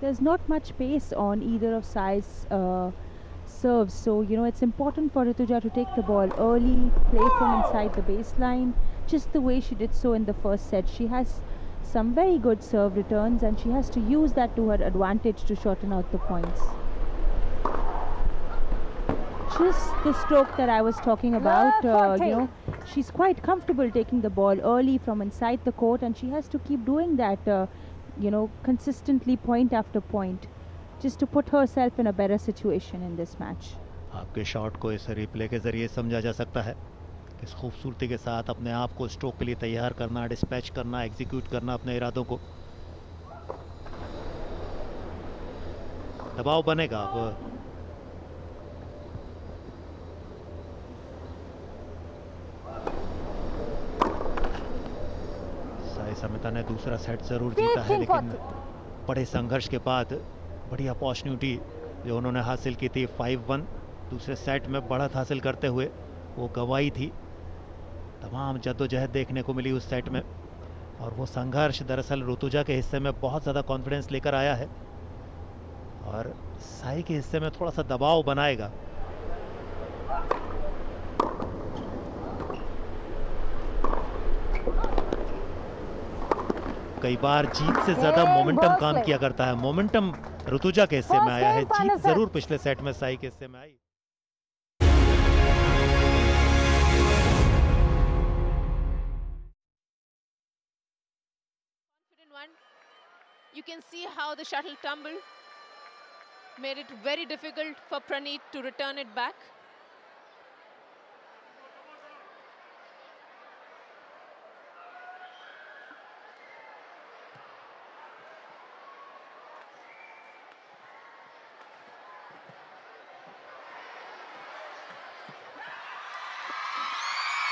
There's not much pace on either of Sai's serves, so it's important for Rituja to take the ball early, play from inside the baseline, just the way she did so in the first set. She has some very good serve returns and she has to use that to her advantage to shorten out the points. Just the stroke that I was talking about, she's quite comfortable taking the ball early from inside the court, and she has to keep doing that consistently, point after point, just to put herself in a better situation in this match. आपके shot को इस replay के जरिए समझा जा सकता है। किस खूबसूरती के साथ अपने आप को स्ट्रोक के लिए तैयार करना, डिस्पैच करना, एग्जीक्यूट करना अपने इरादों को। दबाव बनेगा अब। साई समिता ने दूसरा सेट जरूर जीता है, लेकिन बड़े संघर्ष के बाद बड़ी अपॉर्चुनिटी जो उन्होंने हासिल की थी 5-1 दूसरे सेट में बढ़त हासिल करते हुए, वो गंवाई थी। तमाम जद्दोजहद देखने को मिली उस सेट में, और वो संघर्ष दरअसल ऋतुजा के हिस्से में बहुत ज़्यादा कॉन्फिडेंस लेकर आया है और साई के हिस्से में थोड़ा सा दबाव बनाएगा। कई बार जीत से ज्यादा मोमेंटम काम किया करता है। मोमेंटम ऋतुजा के हिस्से में आया है, जीत जरूर पिछले सेट में साई के हिस्से में आई। You can see how the shuttle tumbled, made it very difficult for Praneeth to return it back.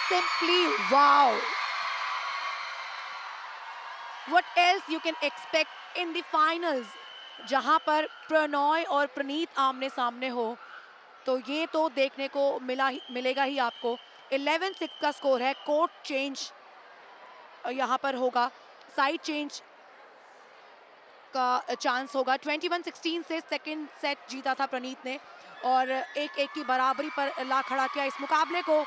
Simply wow. What else you can expect in the finals, जहां पर प्रणॉय और प्रणीत आमने सामने हो, तो ये तो देखने को मिलेगा ही आपको। 11-6 का स्कोर है। कोर्ट चेंज यहाँ पर होगा, साइड चेंज का चांस होगा। 21-16 से सेकंड सेट जीता था प्रणीत ने और 1-1 की बराबरी पर ला खड़ा किया इस मुकाबले को।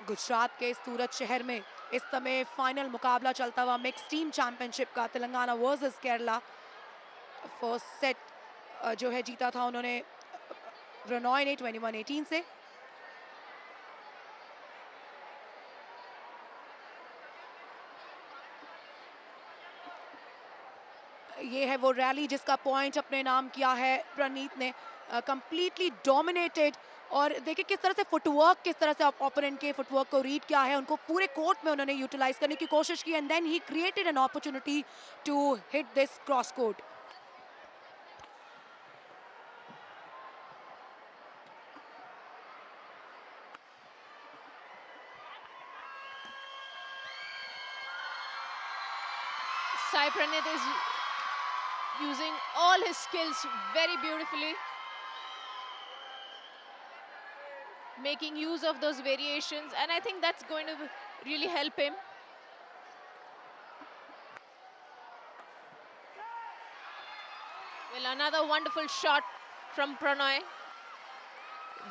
गुजरात के सूरत शहर में इस समय फाइनल मुकाबला चलता हुआ मिक्स टीम चैंपियनशिप का, Telangana versus Kerala. First set जो है जीता था उन्होंने रेनॉय ने 21-18 से। ये है वो रैली जिसका पॉइंट अपने नाम किया है प्रणीत ने। कंप्लीटली डोमिनेटेड, और देखिए किस तरह से फुटवर्क, किस तरह से ओपोनेंट के फुटवर्क को रीड किया है, उनको पूरे कोर्ट में उन्होंने यूटिलाइज करने की कोशिश की, and then he created an opportunity to hit this cross court. Sai Praneeth is using all his skills very beautifully, making use of those variations, and I think that's going to really help him. Well, another wonderful shot from Pranay.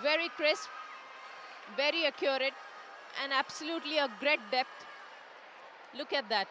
Very crisp, very accurate, and absolutely a great depth. Look at that.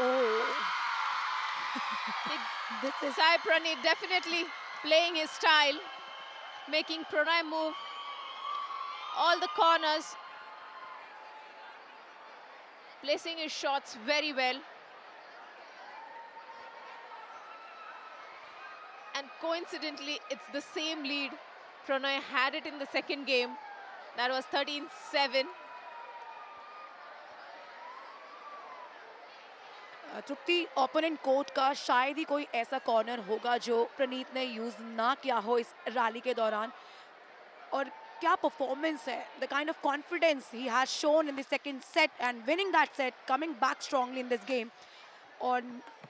Oh. This is Sai Praneeth definitely playing his style, making Pranay move all the corners, placing his shots very well. And coincidentally, it's the same lead. Pranay had it in the second game. That was 13-7. Tripti, opponent court का शायद ही कोई ऐसा corner होगा जो प्रणीत ने use ना किया हो इस रैली के दौरान. और क्या परफॉर्मेंस है, the kind of confidence he has shown in the second set and winning that set, coming back strongly in this game. और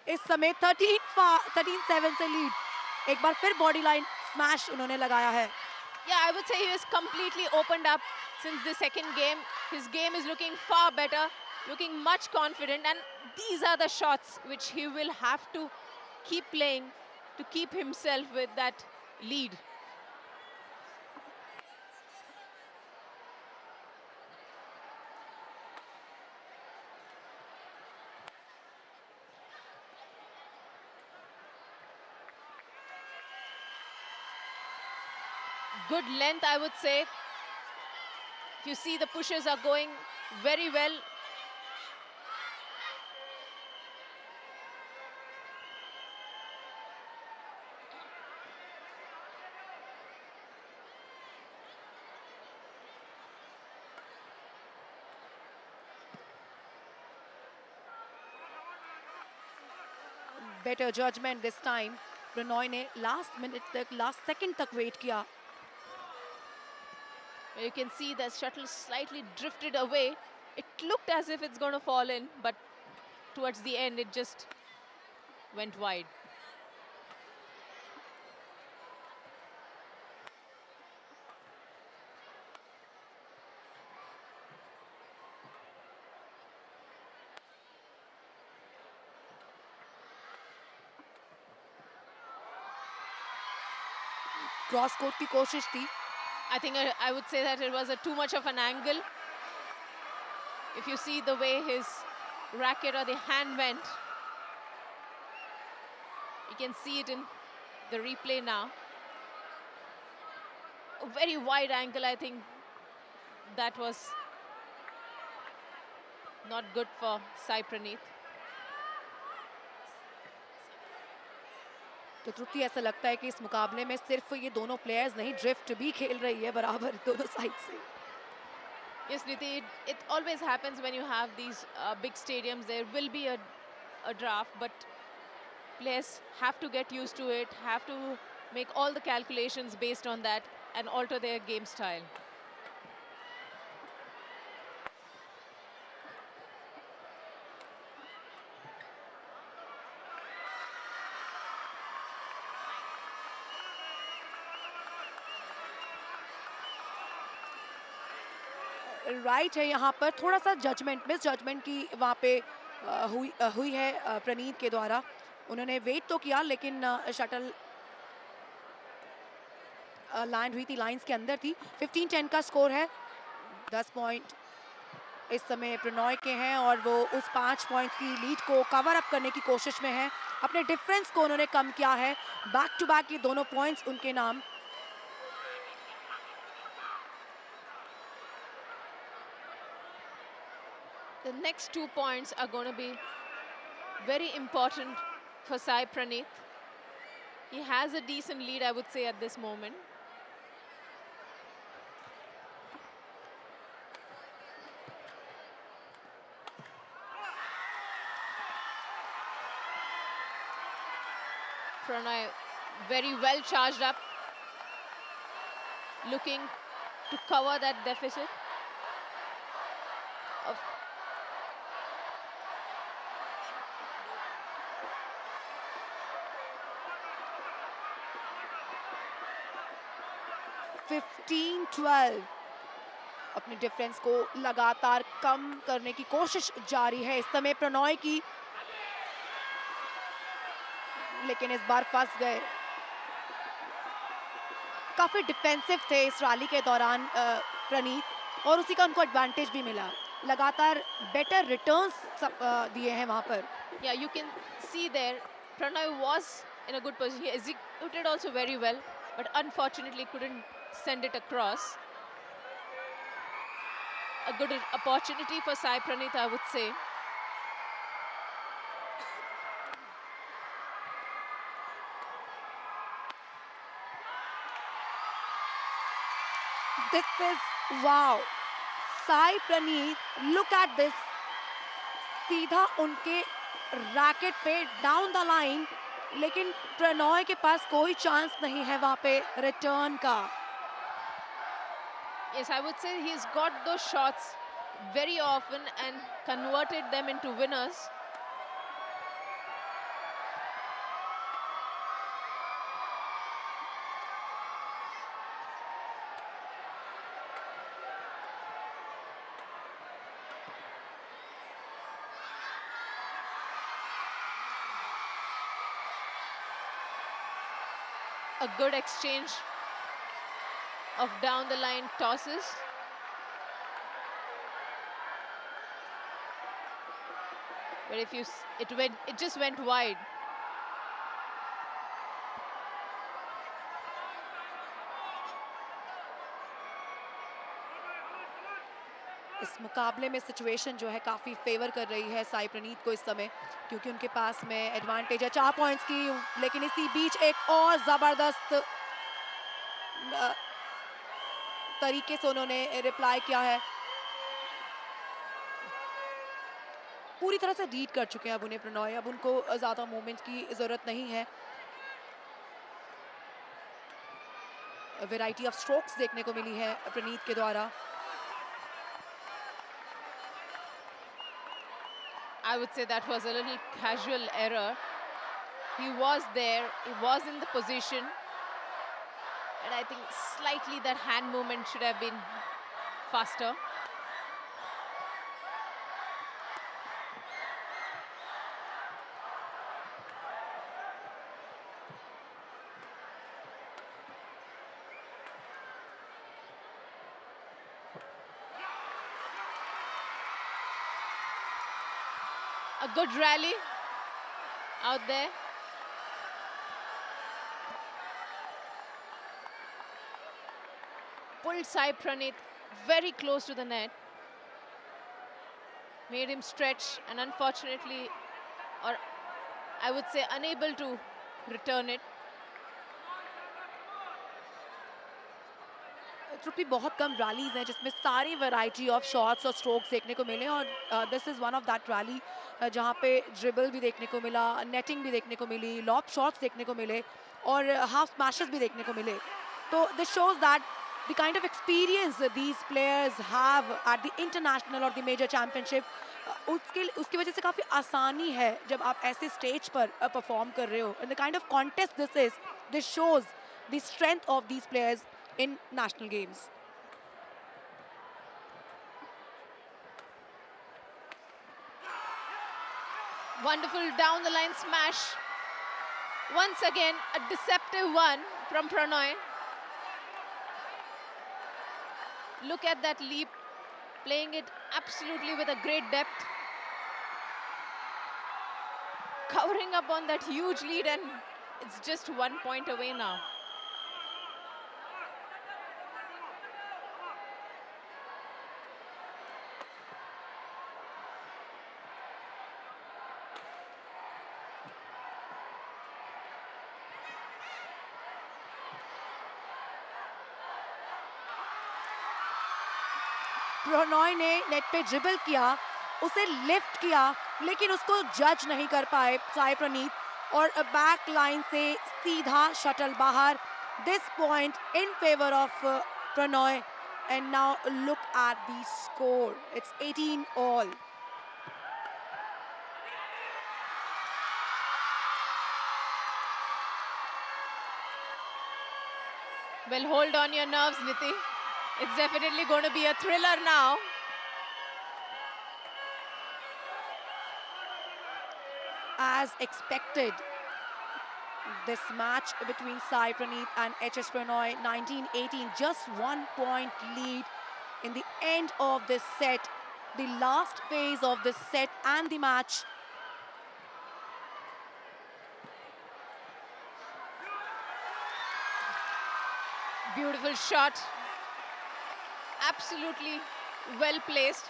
इस समय 13-7 से लीड. एक बार फिर बॉडी लाइन स्मैश उन्होंने लगाया है. Yeah, I would say he is completely opened up since the second game. His game is looking far better, looking much confident, and these are the shots which he will have to keep playing to keep himself with that lead. Good length, I would say. If you see, the pushes are going very well. Better judgment this time. Renee ने last minute तक, last second तक wait किया. You can see the shuttle slightly drifted away. It looked as if it's going to fall in, but towards the end it just went wide. Cross court की कोशिश थी. I think I would say that it was too much of an angle. If you see the way his racket or the hand went, you can see it in the replay now. A very wide angle, I think that was not good for Sai Praneeth. तो तृप्ति, ऐसा लगता है कि इस मुकाबले में सिर्फ ये दोनों प्लेयर्स नहीं, ड्रिफ्ट भी खेल रही है बराबर दोनों साइड से. Yes, Niti, it always happens when you have these big stadiums. There will be a draft, but players have to get used to it, have to make all the calculations based on that and alter their game style. Right है, यहाँ पर थोड़ा सा judgement, miss judgement की वहाँ पे हुई है प्रणीत के द्वारा. उन्होंने वेट तो किया लेकिन शटल लैंड हुई थी, लाइंस के अंदर थी. 15-10 का स्कोर है. 10 पॉइंट इस समय प्रणॉय के हैं और वो उस 5 पॉइंट की लीड को कवर अप करने की कोशिश में है. अपने डिफरेंस को उन्होंने कम किया है. बैक टू बैक ये दोनों पॉइंट्स उनके नाम. The next 2 points are going to be very important for Sai Praneeth. He has a decent lead, I would say, at this moment. Pranay very well charged up, looking to cover that deficit. Of 15-12 अपने difference को लगातार कम करने की कोशिश जारी है इस समय प्रणॉय की, लेकिन इस बार फंस गए. काफी डिफेंसिव थे इस रैली के दौरान प्रणीत, और उसी का उनको एडवांटेज भी मिला. लगातार बेटर रिटर्न्स दिए हैं वहां पर. Yeah, you can see there, Pranay was in a good position. He executed also very well, but unfortunately couldn't send it across. A good opportunity for Sai Praneeth, I would say. This is wow. Sai Praneeth, look at this. सीधा उनके racket पे down the line, लेकिन प्रणॉय के पास कोई chance नहीं है वहां पे रिटर्न का. Yes, I would say he's got those shots very often and converted them into winners. A good exchange of down the line tosses. But if you, it just went wide. इस मुकाबले में situation जो है काफ़ी favour कर रही है साई प्रणीत को इस समय, क्योंकि उनके पास में एडवांटेज है 4 पॉइंट्स की. लेकिन इसी बीच एक और ज़बरदस्त तरीके से उन्होंने रिप्लाई किया है. पूरी तरह से रीड कर चुके हैं अब उन्हें प्रणॉय. अब उनको ज़्यादा मूवमेंट्स की ज़रूरत नहीं है. वैरायटी ऑफ स्ट्रोक्स देखने को मिली है प्रणीत के द्वारा. I would say that was a little casual error. He was there, he was in the position, and I think slightly that hand movement should have been faster. A good rally out there. Pulled Sai Praneeth very close to the net. Made him stretch, and unfortunately, or I would say unable to return it. ट्रुपी बहुत कम rallies हैं जिसमें सारी variety of shots और strokes देखने को मिले, और this is one of that rally जहाँ पे ड्रिबल भी देखने को मिला, नेटिंग भी देखने को मिली, लॉब शॉट्स देखने को मिले, और हाफ स्मैशेस भी देखने को मिले. तो this shows that the kind of experience these players have at the international और द मेजर चैम्पियनशिप, उसकी वजह से काफ़ी आसानी है जब आप ऐसे स्टेज पर परफॉर्म कर रहे हो. And the kind of contest this shows the strength of these players in national games. Wonderful down the line smash. Once again, a deceptive one from Pranay. Look at that leap, playing it absolutely with a great depth. Covering up on that huge lead, and it's just 1 point away now. Prannoy ने net पे dribble किया, उसे lift किया, लेकिन उसको जज नहीं कर पाए साई प्रणीत, और बैक लाइन से सीधा शटल बाहर. This point in favour of Prannoy, and now look at the score. It's 18 all. Well, hold on your nerves, Niti. It's definitely going to be a thriller now. As expected, this match between Sai Praneeth and HS Prannoy, 19-18, just 1 point lead in the end of this set, the last phase of this set and the match. Beautiful shot. Absolutely well placed.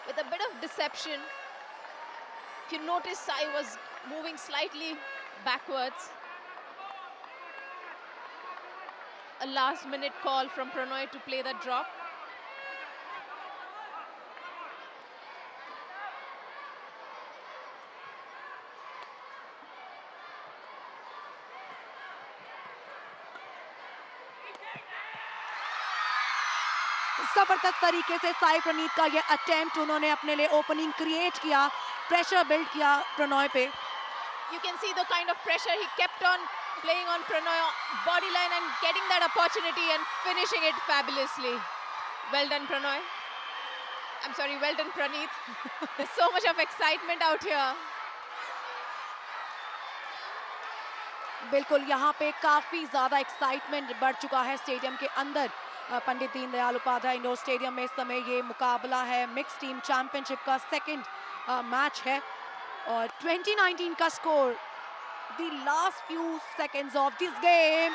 With a bit of deception. If you notice, Sai was moving slightly backwards. A last-minute call from Pranoy to play that drop. जबरदस्त तरीके से साई प्रणीत का ये attempt, उन्होंने अपने लिए opening create किया, pressure build किया प्रणॉय पे. You can see the kind of pressure he kept on playing on Pranoy body line and getting that opportunity and finishing it fabulously. Well done, Pranoy. I'm sorry, well done, Praneeth. There's so much of excitement out here. बिल्कुल, यहाँ पे काफी ज्यादा excitement बढ़ चुका है stadium के अंदर. पंडित दीनदयाल उपाध्याय इंडोर स्टेडियम में इस समय ये मुकाबला है, मिक्स टीम चैंपियनशिप का सेकंड मैच है और 2019 का स्कोर, the last few seconds of this game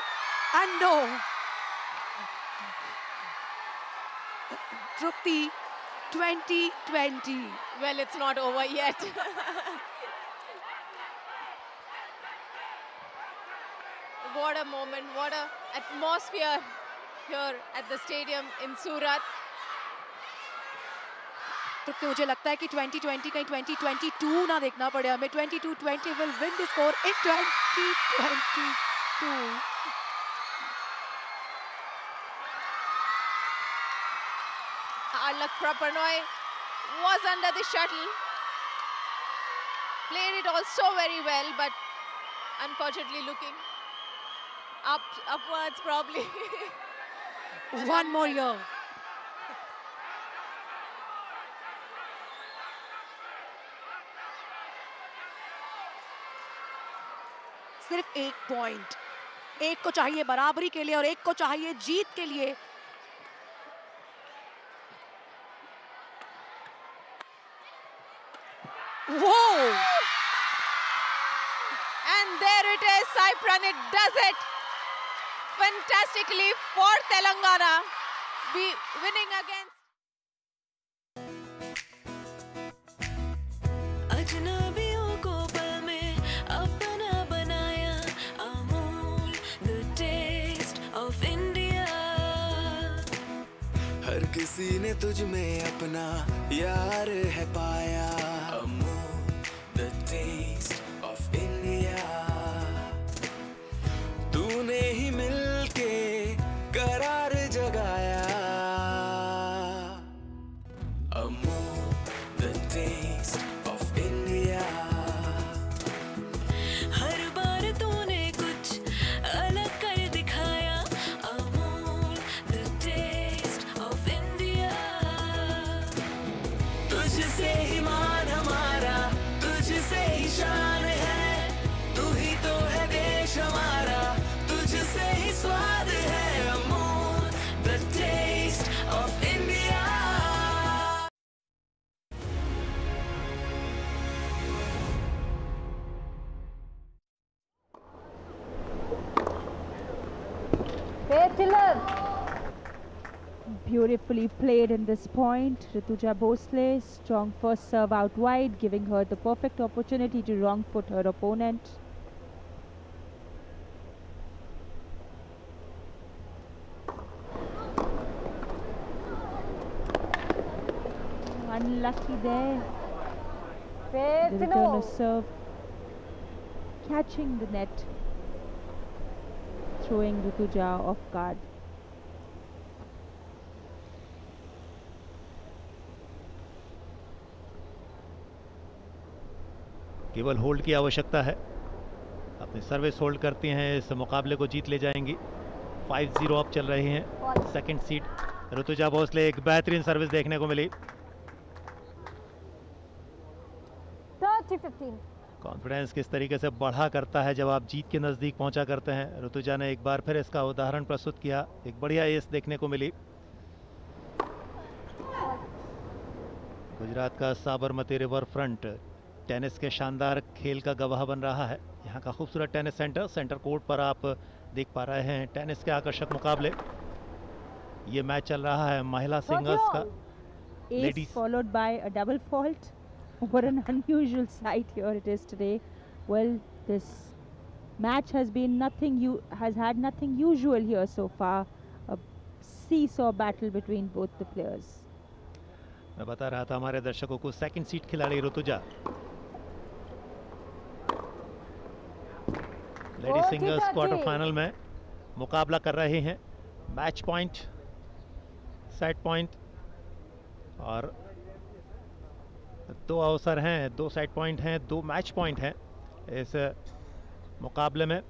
and no Trupti 2020. Well, it's not over yet. What a moment, what a atmosphere here at the stadium in Surat. तो मुझे लगता है कि 2020 कहीं 2022 ना देखना पड़े हमें. 22-20 will win the score in 2022. Our luck, Pranoy was under the shuttle. Played it also very well, but unfortunately looking upwards probably. One more year. सिर्फ एक पॉइंट, एक को चाहिए बराबरी के लिए और एक को चाहिए जीत के लिए. Whoa! And there it is, Sai Pranit does it fantastically for Telangana, winning against. अजनबियों को पल में अपना बनाया, Amul the taste of India. हर किसी ने तुझ में अपना यार है पाया, Amul the taste of India. तूने ही मिलके करार जगाया, Amul the taste of India. हर बार तूने कुछ अलग कर दिखाया, Amul the taste of India. तुझसे ही मान हमारा, तुझसे ही शान है, तू ही तो है देश हमारा, तुझसे ही स्वाद है, Amul the taste of India. Beautifully played in this point. Rituja Bhosle, strong first serve out wide, giving her the perfect opportunity to wrong foot her opponent. Unlucky there. The return of serve, catching the net, throwing Rituja off guard. केवल hold की आवश्यकता है, अपनी service hold करती हैं, इस मुकाबले को जीत ले जाएंगी. 5-0 अप चल रही हैं. सेकंड सीड ऋतुजा भोसले, एक बेहतरीन सर्विस देखने को मिली. 30-15. कॉन्फिडेंस किस तरीके से बढ़ा करता है जब आप जीत के नज़दीक पहुंचा करते हैं. ऋतुजा ने एक बार फिर इसका उदाहरण प्रस्तुत किया. एक बढ़िया एस देखने को मिली. गुजरात का साबरमती रिवर फ्रंट टेनिस के शानदार खेल का गवाह बन रहा है. यहाँ का खूबसूरत टेनिस सेंटर कोर्ट पर आप देख पा रहे हैं टेनिस के आकर्षक मुकाबले। ये मैच चल रहा है महिला सिंगल्स का। Ace followed by a double fault. What an unusual sight here it is today. Well, this match has had nothing usual here so far. A seesaw battle between both the players. मैं बता रहा था हमारे दर्शकों को second seat खिलाड़ी Rutuja lady singles quarter final में मुकाबला कर रहे हैं। मैच पॉइंट, सेट पॉइंट और 2 अवसर हैं, 2 सेट पॉइंट हैं, 2 मैच पॉइंट हैं इस मुकाबले में।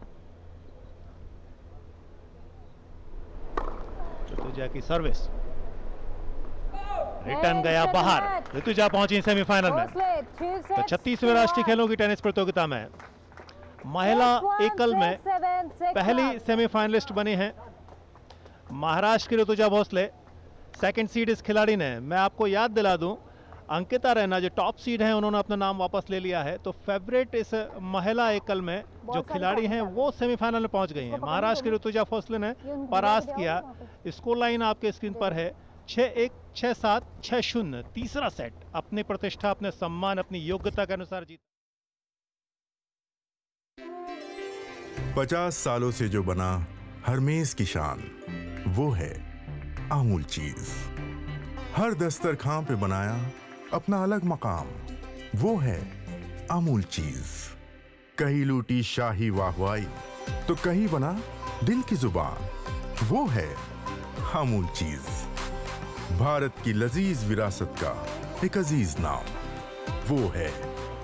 ऋतुजा की सर्विस रिटर्न गया बाहर। ऋतुजा पहुंची सेमीफाइनल में। तो 36वें राष्ट्रीय खेलों की टेनिस प्रतियोगिता में महिला एकल में पहली सेमीफाइनलिस्ट बनी हैं महाराष्ट्र की ऋतुजा भोसले। सेकंड सीड इस खिलाड़ी ने, मैं आपको याद दिला दूं, अंकिता रैना जो टॉप सीड हैं उन्होंने अपना नाम वापस ले लिया है। तो फेवरेट इस महिला एकल में जो खिलाड़ी हैं वो सेमीफाइनल में पहुंच गई हैं। महाराष्ट्र की ऋतुजा भोसले ने परास्त किया। स्कोर लाइन आपके स्क्रीन पर है 6-1, 6-7, 6-0। तीसरा सेट अपनी प्रतिष्ठा, अपने सम्मान, अपनी योग्यता के अनुसार जीता। 50 सालों से जो बना हर मेज की शान, वो है अमूल चीज। हर दस्तरखान पे बनाया अपना अलग मकाम, वो है अमूल चीज। कहीं लूटी शाही वाहवाही तो कहीं बना दिल की जुबान, वो है अमूल चीज। भारत की लजीज विरासत का एक अजीज नाम, वो है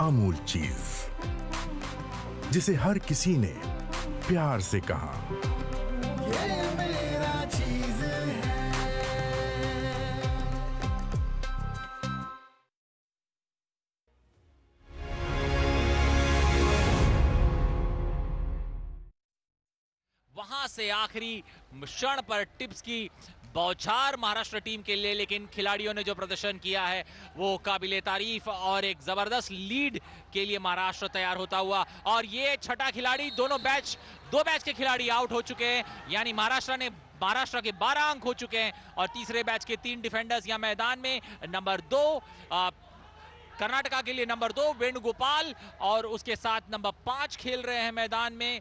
अमूल चीज, जिसे हर किसी ने प्यार से कहा ये मेरा चीज है। वहां से आखिरी क्षण पर टिप्स की बौछार महाराष्ट्र टीम के लिए, लेकिन खिलाड़ियों ने जो प्रदर्शन किया है वो काबिले तारीफ और एक जबरदस्त लीड के लिए महाराष्ट्र तैयार होता हुआ। और ये छठा खिलाड़ी, दो बैच के खिलाड़ी आउट हो चुके हैं, यानी महाराष्ट्र के 12 अंक हो चुके हैं और तीसरे बैच के 3 डिफेंडर्स यहाँ मैदान में। नंबर 2 कर्नाटका के लिए नंबर 2 वेणुगोपाल और उसके साथ नंबर 5 खेल रहे हैं मैदान में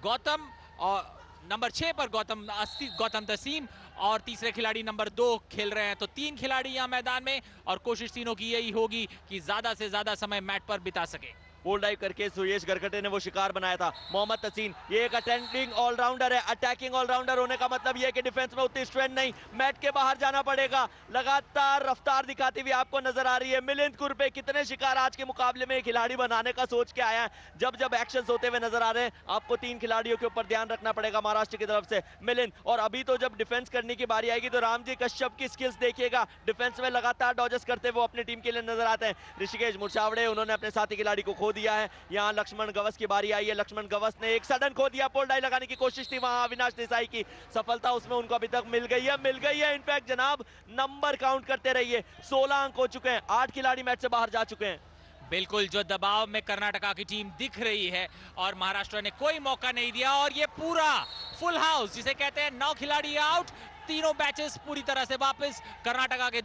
गौतम, और नंबर 6 पर गौतम तसीम और तीसरे खिलाड़ी नंबर 2 खेल रहे हैं। तो 3 खिलाड़ी यहाँ मैदान में और कोशिश तीनों की यही होगी कि ज्यादा से ज्यादा समय मैट पर बिता सके। पोल डाइव करके सुयश गरकटे ने वो शिकार बनाया था। मोहम्मद तसीन ये एक अटेंडिंग ऑलराउंडर है, अटैकिंग ऑलराउंडर होने का मतलब ये है कि डिफेंस में उतनी स्ट्रेंथ नहीं, मैट के बाहर जाना पड़ेगा। लगातार रफ्तार दिखाती हुई आपको नजर आ रही है। मिलिंद कुरपे कितने शिकार आज के मुकाबले में खिलाड़ी बनाने का सोच के आया है। जब एक्शन होते हुए नजर आ रहे हैं, आपको 3 खिलाड़ियों के ऊपर ध्यान रखना पड़ेगा महाराष्ट्र की तरफ से। मिलिंद, और अभी तो जब डिफेंस करने की बारी आएगी तो रामजी कश्यप की स्किल्स देखिएगा, डिफेंस में लगातार डॉजेस करते हुए अपनी टीम के लिए नजर आते हैं। ऋषिकेश मुर्चावड़े, उन्होंने अपने साथी खिलाड़ी को खो दिया है। यहाँ लक्ष्मण गवस की बारी आई है। लक्ष्मण गवस ने एक सडन खो दिया, पोल डाई लगाने की कोशिश थी वहां अविनाश देसाई की, सफलता उसमें उनको अभी तक मिल गई है। इनफैक्ट जनाब नंबर काउंट करते रहिए, 16 अंक हो चुके हैं, 8 खिलाड़ी मैच से बाहर जा चुके हैं। बिल्कुल, जो दबाव में कर्नाटका की टीम दिख रही है और महाराष्ट्र ने कोई मौका नहीं दिया और ये पूरा फुल हाउस जिसे कहते हैं 9 खिलाड़ी आउट, तीनों बैचेस पूरी तरह से वापस। कर्नाटका के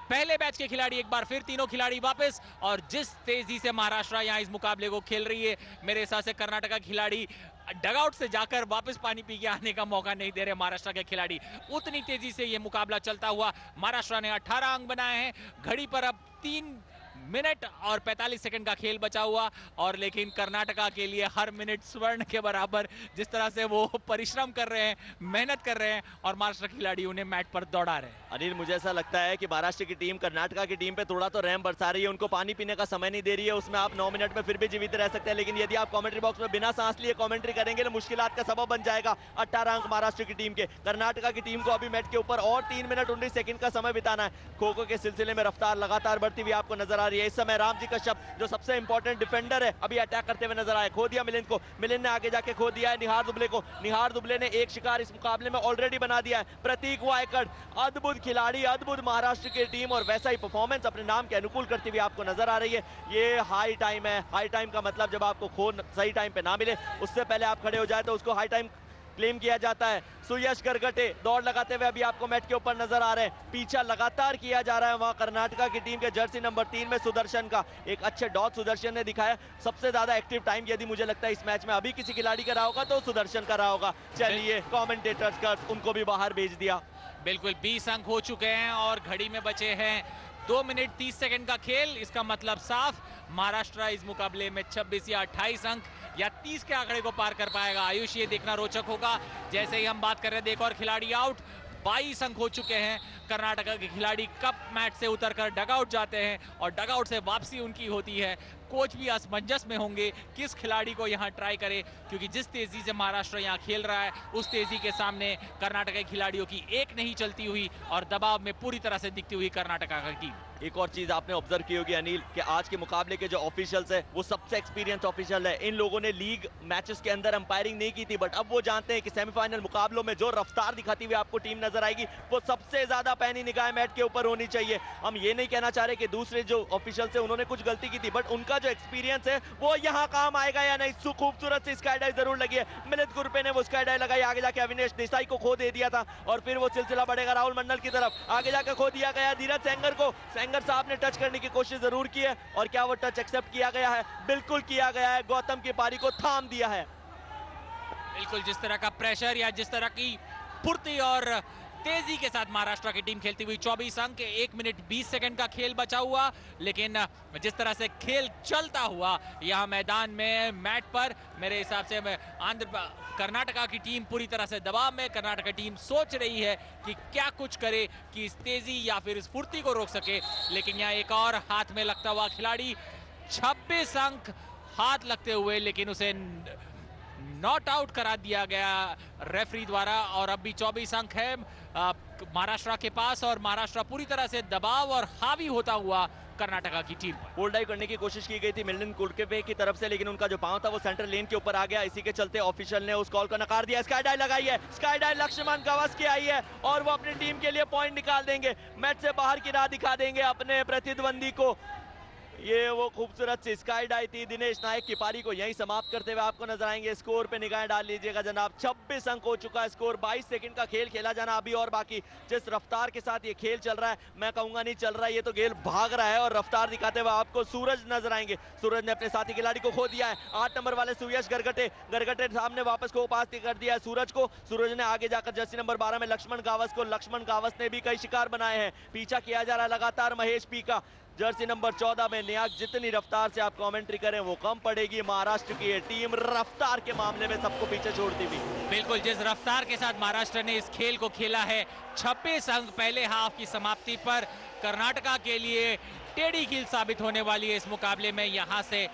पहले बैच के खिलाड़ी एक बार फिर तीनों खिलाड़ी वापस, और जिस तेजी से महाराष्ट्र यहां इस मुकाबले को खेल रही है, मेरे हिसाब से कर्नाटका खिलाड़ी डगआउट से जाकर वापस पानी पी के आने का मौका नहीं दे रहे महाराष्ट्र के खिलाड़ी। उतनी तेजी से ये मुकाबला चलता हुआ महाराष्ट्र ने 18 अंक बनाए हैं। घड़ी पर अब 3 मिनट और 45 सेकंड का खेल बचा हुआ, और लेकिन कर्नाटका के लिए हर मिनट स्वर्ण के बराबर जिस तरह से वो परिश्रम कर रहे हैं, मेहनत कर रहे हैं और महाराष्ट्र खिलाड़ी उन्हें मैट पर दौड़ा रहे हैं। अनिल, मुझे ऐसा लगता है कि महाराष्ट्र की टीम कर्नाटका की टीम पे थोड़ा तो रहम बरसा रही है, उनको पानी पीने का समय नहीं दे रही है। उसमें आप 9 मिनट में फिर भी जीवित रह सकते हैं, लेकिन यदि आप कमेंट्री बॉक्स में बिना सांस लिए कमेंट्री करेंगे तो मुश्किलात का सबब बन जाएगा। 18 अंक महाराष्ट्र की टीम के, कर्नाटका की टीम को अभी मैट के ऊपर और 3 मिनट 19 सेकंड का समय बिताना है। खो खो के सिलसिले में रफ्तार लगातार बढ़ती हुई आपको नजर आ रही है। रही है। इस समय रामजी कश्यप जो सबसे इंपॉर्टेंट डिफेंडर है अभी अटैक करते हुए नजर आए। खो दिया मिलिंद को, मिलिंद ने आगे जाके खो दिया है निहार दुबले को। निहार दुबले ने एक शिकार इस मुकाबले में ऑलरेडी बना दिया है। प्रतीक वायकड़ अद्भुत खिलाड़ी, अद्भुत महाराष्ट्र की टीम और वैसा ही परफॉर्मेंस अपने नाम के अनुकूल करती हुई आपको नजर आ रही है। ये हाई टाइम है। हाई टाइम का मतलब जब आपको खो सही टाइम पे ना मिले, उससे पहले आप खड़े हो जाए तो उसको हाई टाइम क्लेम किया जाता है। सुयश गरगटे दौड़ लगाते हुए अभी आपको मैट के ऊपर नजर आ रहे हैं। पीछा लगातार किया जा रहा है वहां कर्नाटका की टीम के जर्सी नंबर 3 में सुदर्शन का। एक अच्छे डॉट सुदर्शन ने दिखाया। सबसे ज्यादा एक्टिव टाइम यदि मुझे लगता है इस मैच में अभी किसी खिलाड़ी का रहा होगा तो सुदर्शन का रहा होगा। चलिए कमेंटेटर्स का उनको भी बाहर भेज दिया। बिल्कुल 20 अंक हो चुके हैं और घड़ी में बचे हैं 2 मिनट 30 सेकंड का खेल। इसका मतलब साफ, महाराष्ट्र इस मुकाबले में 26 या 28 अंक या 30 के आंकड़े को पार कर पाएगा। आयुष, ये देखना रोचक होगा। जैसे ही हम बात कर रहे हैं, एक और खिलाड़ी आउट। 22 अंक हो चुके हैं। कर्नाटका के खिलाड़ी कप मैच से उतरकर डगआउट जाते हैं और डगआउट से वापसी उनकी होती है। कोच भी असमंजस में होंगे किस खिलाड़ी को यहां ट्राई करे, क्योंकि जिस तेजी से महाराष्ट्र यहां खेल रहा है उस तेजी के सामने कर्नाटक के खिलाड़ियों की एक नहीं चलती हुई और दबाव में पूरी तरह से दिखती हुई कर्नाटका की टीम। एक और चीज आपने ऑब्जर्व की होगी अनिल कि आज के मुकाबले के जो ऑफिशियल्स है वो सबसे एक्सपीरियंस ऑफिशियल है। इन लोगों ने लीग मैचेस के अंदर अंपायरिंग नहीं की थी, बट अब वो जानते हैं कि सेमीफाइनल मुकाबलों में जो रफ्तार दिखाती हुई आपको टीम नजर आएगी वो सबसे ज्यादा पैनी निगाह मैट के ऊपर होनी चाहिए। हम ये नहीं कहना चाह रहे कि दूसरे जो ऑफिशियल्स है उन्होंने कुछ गलती की थी, बट उनका जो एक्सपीरियंस है वो यहाँ काम आएगा या नहीं। खूबसूरत सी स्काई डाइव जरूर लगी है। मिलिंद गुरपे ने वो स्काई डाइव लगाई, आगे जाके अविनेश देसाई को खो दे दिया था और फिर वो सिलसिला बढ़ेगा राहुल मंडल की तरफ। आगे जाके खो दिया गया धीरज सेंगर को। सेंगर साहब ने टच करने की कोशिश जरूर की है और क्या वो टच एक्सेप्ट किया गया है? बिल्कुल किया गया है। गौतम की पारी को थाम दिया है। बिल्कुल जिस तरह का प्रेशर या जिस तरह की फुर्ती और तेजी के साथ महाराष्ट्र की टीम खेलती हुई 24 अंक 1 मिनट 20 सेकंड का खेल बचा हुआ, लेकिन जिस तरह से खेल चलता हुआ यहाँ मैदान में मैट पर मेरे हिसाब से कर्नाटका की टीम पूरी तरह से दबाव में। कर्नाटका टीम सोच रही है कि क्या कुछ करे कि इस तेजी या फिर इस फुर्ती को रोक सके, लेकिन यहाँ एक और हाथ में लगता हुआ खिलाड़ी 26 अंक हाथ लगते हुए, लेकिन उसे नॉट आउट करा दिया गया रेफरी द्वारा और अब भी 24 अंक है महाराष्ट्र के पास और महाराष्ट्र पूरी तरह से दबाव और हावी होता हुआ कर्नाटका की टीम पर। होल्ड डाइव करने की कोशिश की गई थी मिलिंद कुरकेपे की तरफ से, लेकिन उनका जो पांव था वो सेंटर लेन के ऊपर आ गया। इसी के चलते ऑफिशियल ने उस कॉल को नकार दिया। स्काई डाइव लगाई है, स्काई डाइव लक्ष्मण गवस की आई है और वो अपनी टीम के लिए पॉइंट निकाल देंगे। मैच से बाहर की राह दिखा देंगे अपने प्रतिद्वंदी को। ये वो खूबसूरत सी स्काई डाइव थी। दिनेश नायक की पारी को यहीं समाप्त करते हुए आपको नजर आएंगे। स्कोर पे निगाहें डाल लीजिएगा जनाब, 26 अंक हो चुका है स्कोर। 22 सेकंड का खेल खेला जाना अभी और बाकी। जिस रफ्तार के साथ ये खेल चल रहा है, मैं कहूंगा नहीं चल रहा है, ये तो खेल भाग रहा है। और रफ्तार दिखाते हुए आपको सूरज नजर आएंगे। सूरज ने अपने साथी खिलाड़ी को खो दिया है। 8 नंबर वाले सुयश गरगटे सामने वापस को पास कर दिया है सूरज को। सूरज ने आगे जाकर जर्सी नंबर 12 में लक्ष्मण गावस को, लक्ष्मण गावस ने भी कई शिकार बनाए हैं। पीछा किया जा रहा है लगातार महेश पी का। जर्सी नंबर 14 में न्याक। जितनी रफ्तार से आप कमेंट्री करें वो कम पड़ेगी। महाराष्ट्र की ये टीम रफ्तार के मामले में सबको पीछे छोड़ती हुई। बिल्कुल जिस रफ्तार के साथ महाराष्ट्र ने इस खेल को खेला है, 26 अंक पहले हाफ की समाप्ति पर कर्नाटका के लिए टेढ़ी कील साबित होने वाली है इस मुकाबले में। यहां से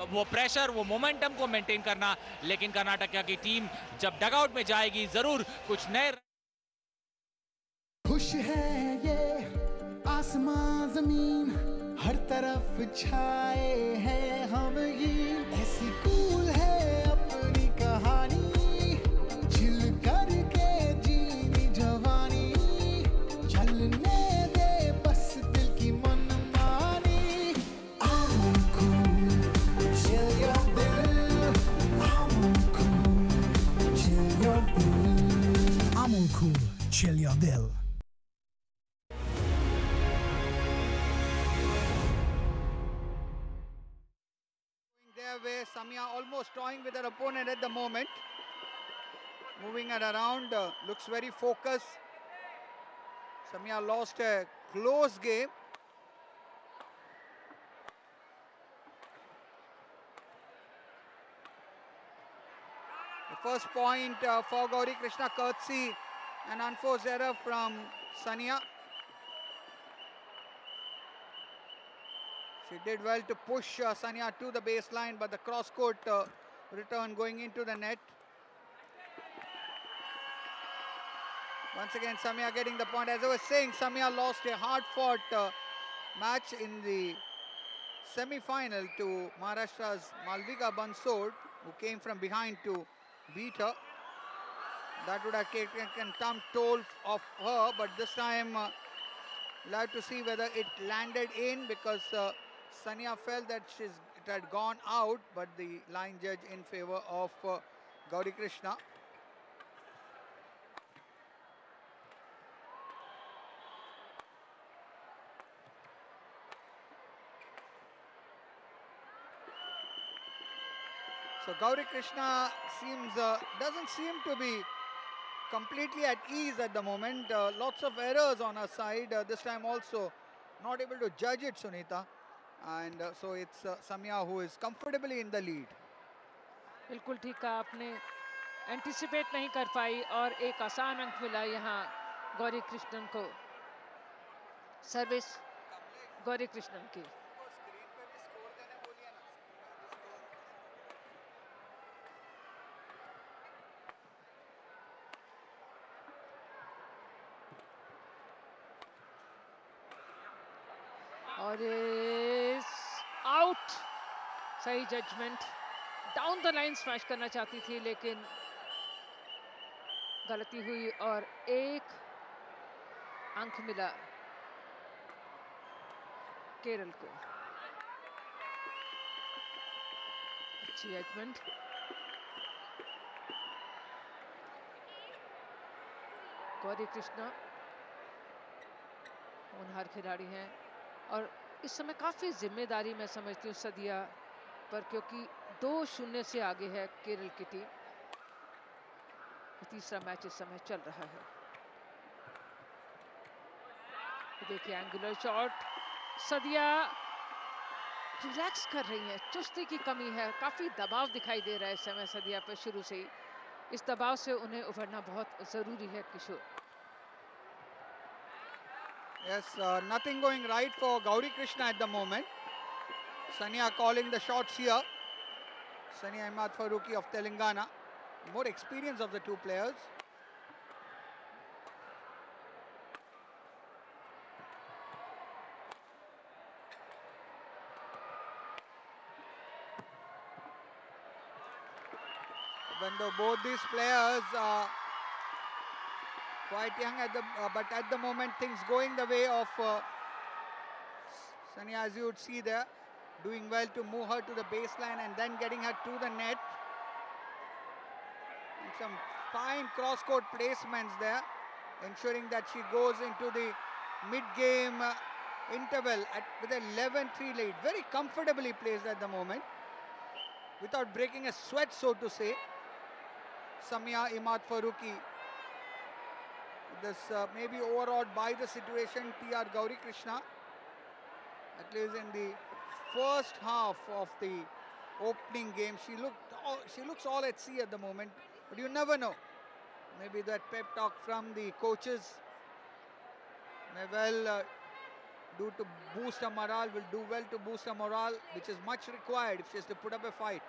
वो प्रेशर, वो मोमेंटम को मेंटेन करना, लेकिन कर्नाटका की टीम जब डगआउट में जाएगी जरूर कुछ नए। खुश है ये आसमां जमीन, हर तरफ छाए हैं हम ये। ऐसी कूल है अपनी कहानी, चिल करके जीनी जवानी। चलने दे बस दिल की मनमानी। I'm cool, chill your bill. I'm cool, chill your bill. I'm cool, chill your bill. Way Samya almost toying with her opponent at the moment, moving it around, looks very focused. Samya lost a close game. The first point for Gauri Krishna, courtesy an unforced error from Sania. She did well to push Sania to the baseline, but the cross-court return going into the net. Once again, Samya getting the point. As I was saying, Samya lost a hard-fought match in the semi-final to Maharashtra's Malvika Bansod, who came from behind to beat her. That would have taken some toll of her, but this time we'll have to see whether it landed in, because Sania felt that it had gone out, but the line judge in favor of Gauri Krishna. So Gauri Krishna doesn't seem to be completely at ease at the moment. Lots of errors on her side. This time also not able to judge it, Sunita. And so it's Samia who is comfortably in the lead. बिल्कुल ठीक कहा आपने. Anticipate नहीं कर पाई और एक आसान अंक मिला यहाँ गौरी कृष्णन को. सर्विस गौरी कृष्णन की. और आउट. सही judgement. Down the line smash करना चाहती थी लेकिन गलती हुई और एक अंक मिला केरल को. अच्छी जजमेंट. गौरी कृष्णा होनहार खिलाड़ी हैं और इस समय काफ़ी जिम्मेदारी मैं समझती हूँ सदिया पर, क्योंकि 2-0 से आगे है केरल की टीम. तीसरा मैच इस समय चल रहा है. देखिए एंगुलर शॉट. सदिया रिलैक्स कर रही है. चुस्ती की कमी है. काफ़ी दबाव दिखाई दे रहा है इस समय सदिया पर शुरू से ही. इस दबाव से उन्हें उभरना बहुत ज़रूरी है किशोर. Yes, nothing going right for Gauri Krishna at the moment. Sania calling the shots here. Sania Ahmad Farooqi of Telangana. More experience of the two players. Even though both these players are quite young but at the moment things going the way of Sania, as you would see there, doing well to move her to the baseline and then getting her to the net. And some fine cross-court placements there, ensuring that she goes into the mid-game interval with a 11-3 lead. Very comfortably placed at the moment, without breaking a sweat, so to say. Samia Imad Farooqi. This may be overawed by the situation. TR Gauri Krishna, at least in the first half of the opening game, she looks all at sea at the moment, but you never know. Maybe that pep talk from the coaches may well do to boost her morale, will do well to boost her morale, which is much required if she has to put up a fight.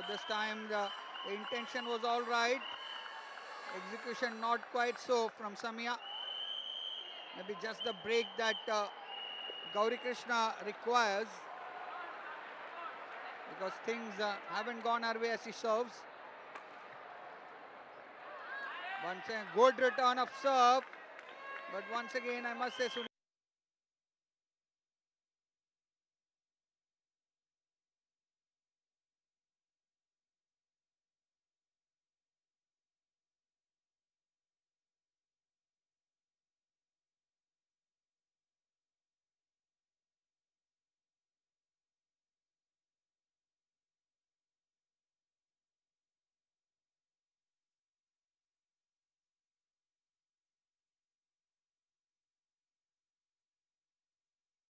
This time the intention was all right. Execution not quite so from Samia. Maybe just the break that Gauri Krishna requires, because things haven't gone her way as she serves. Once again, good return of serve. But once again, I must say,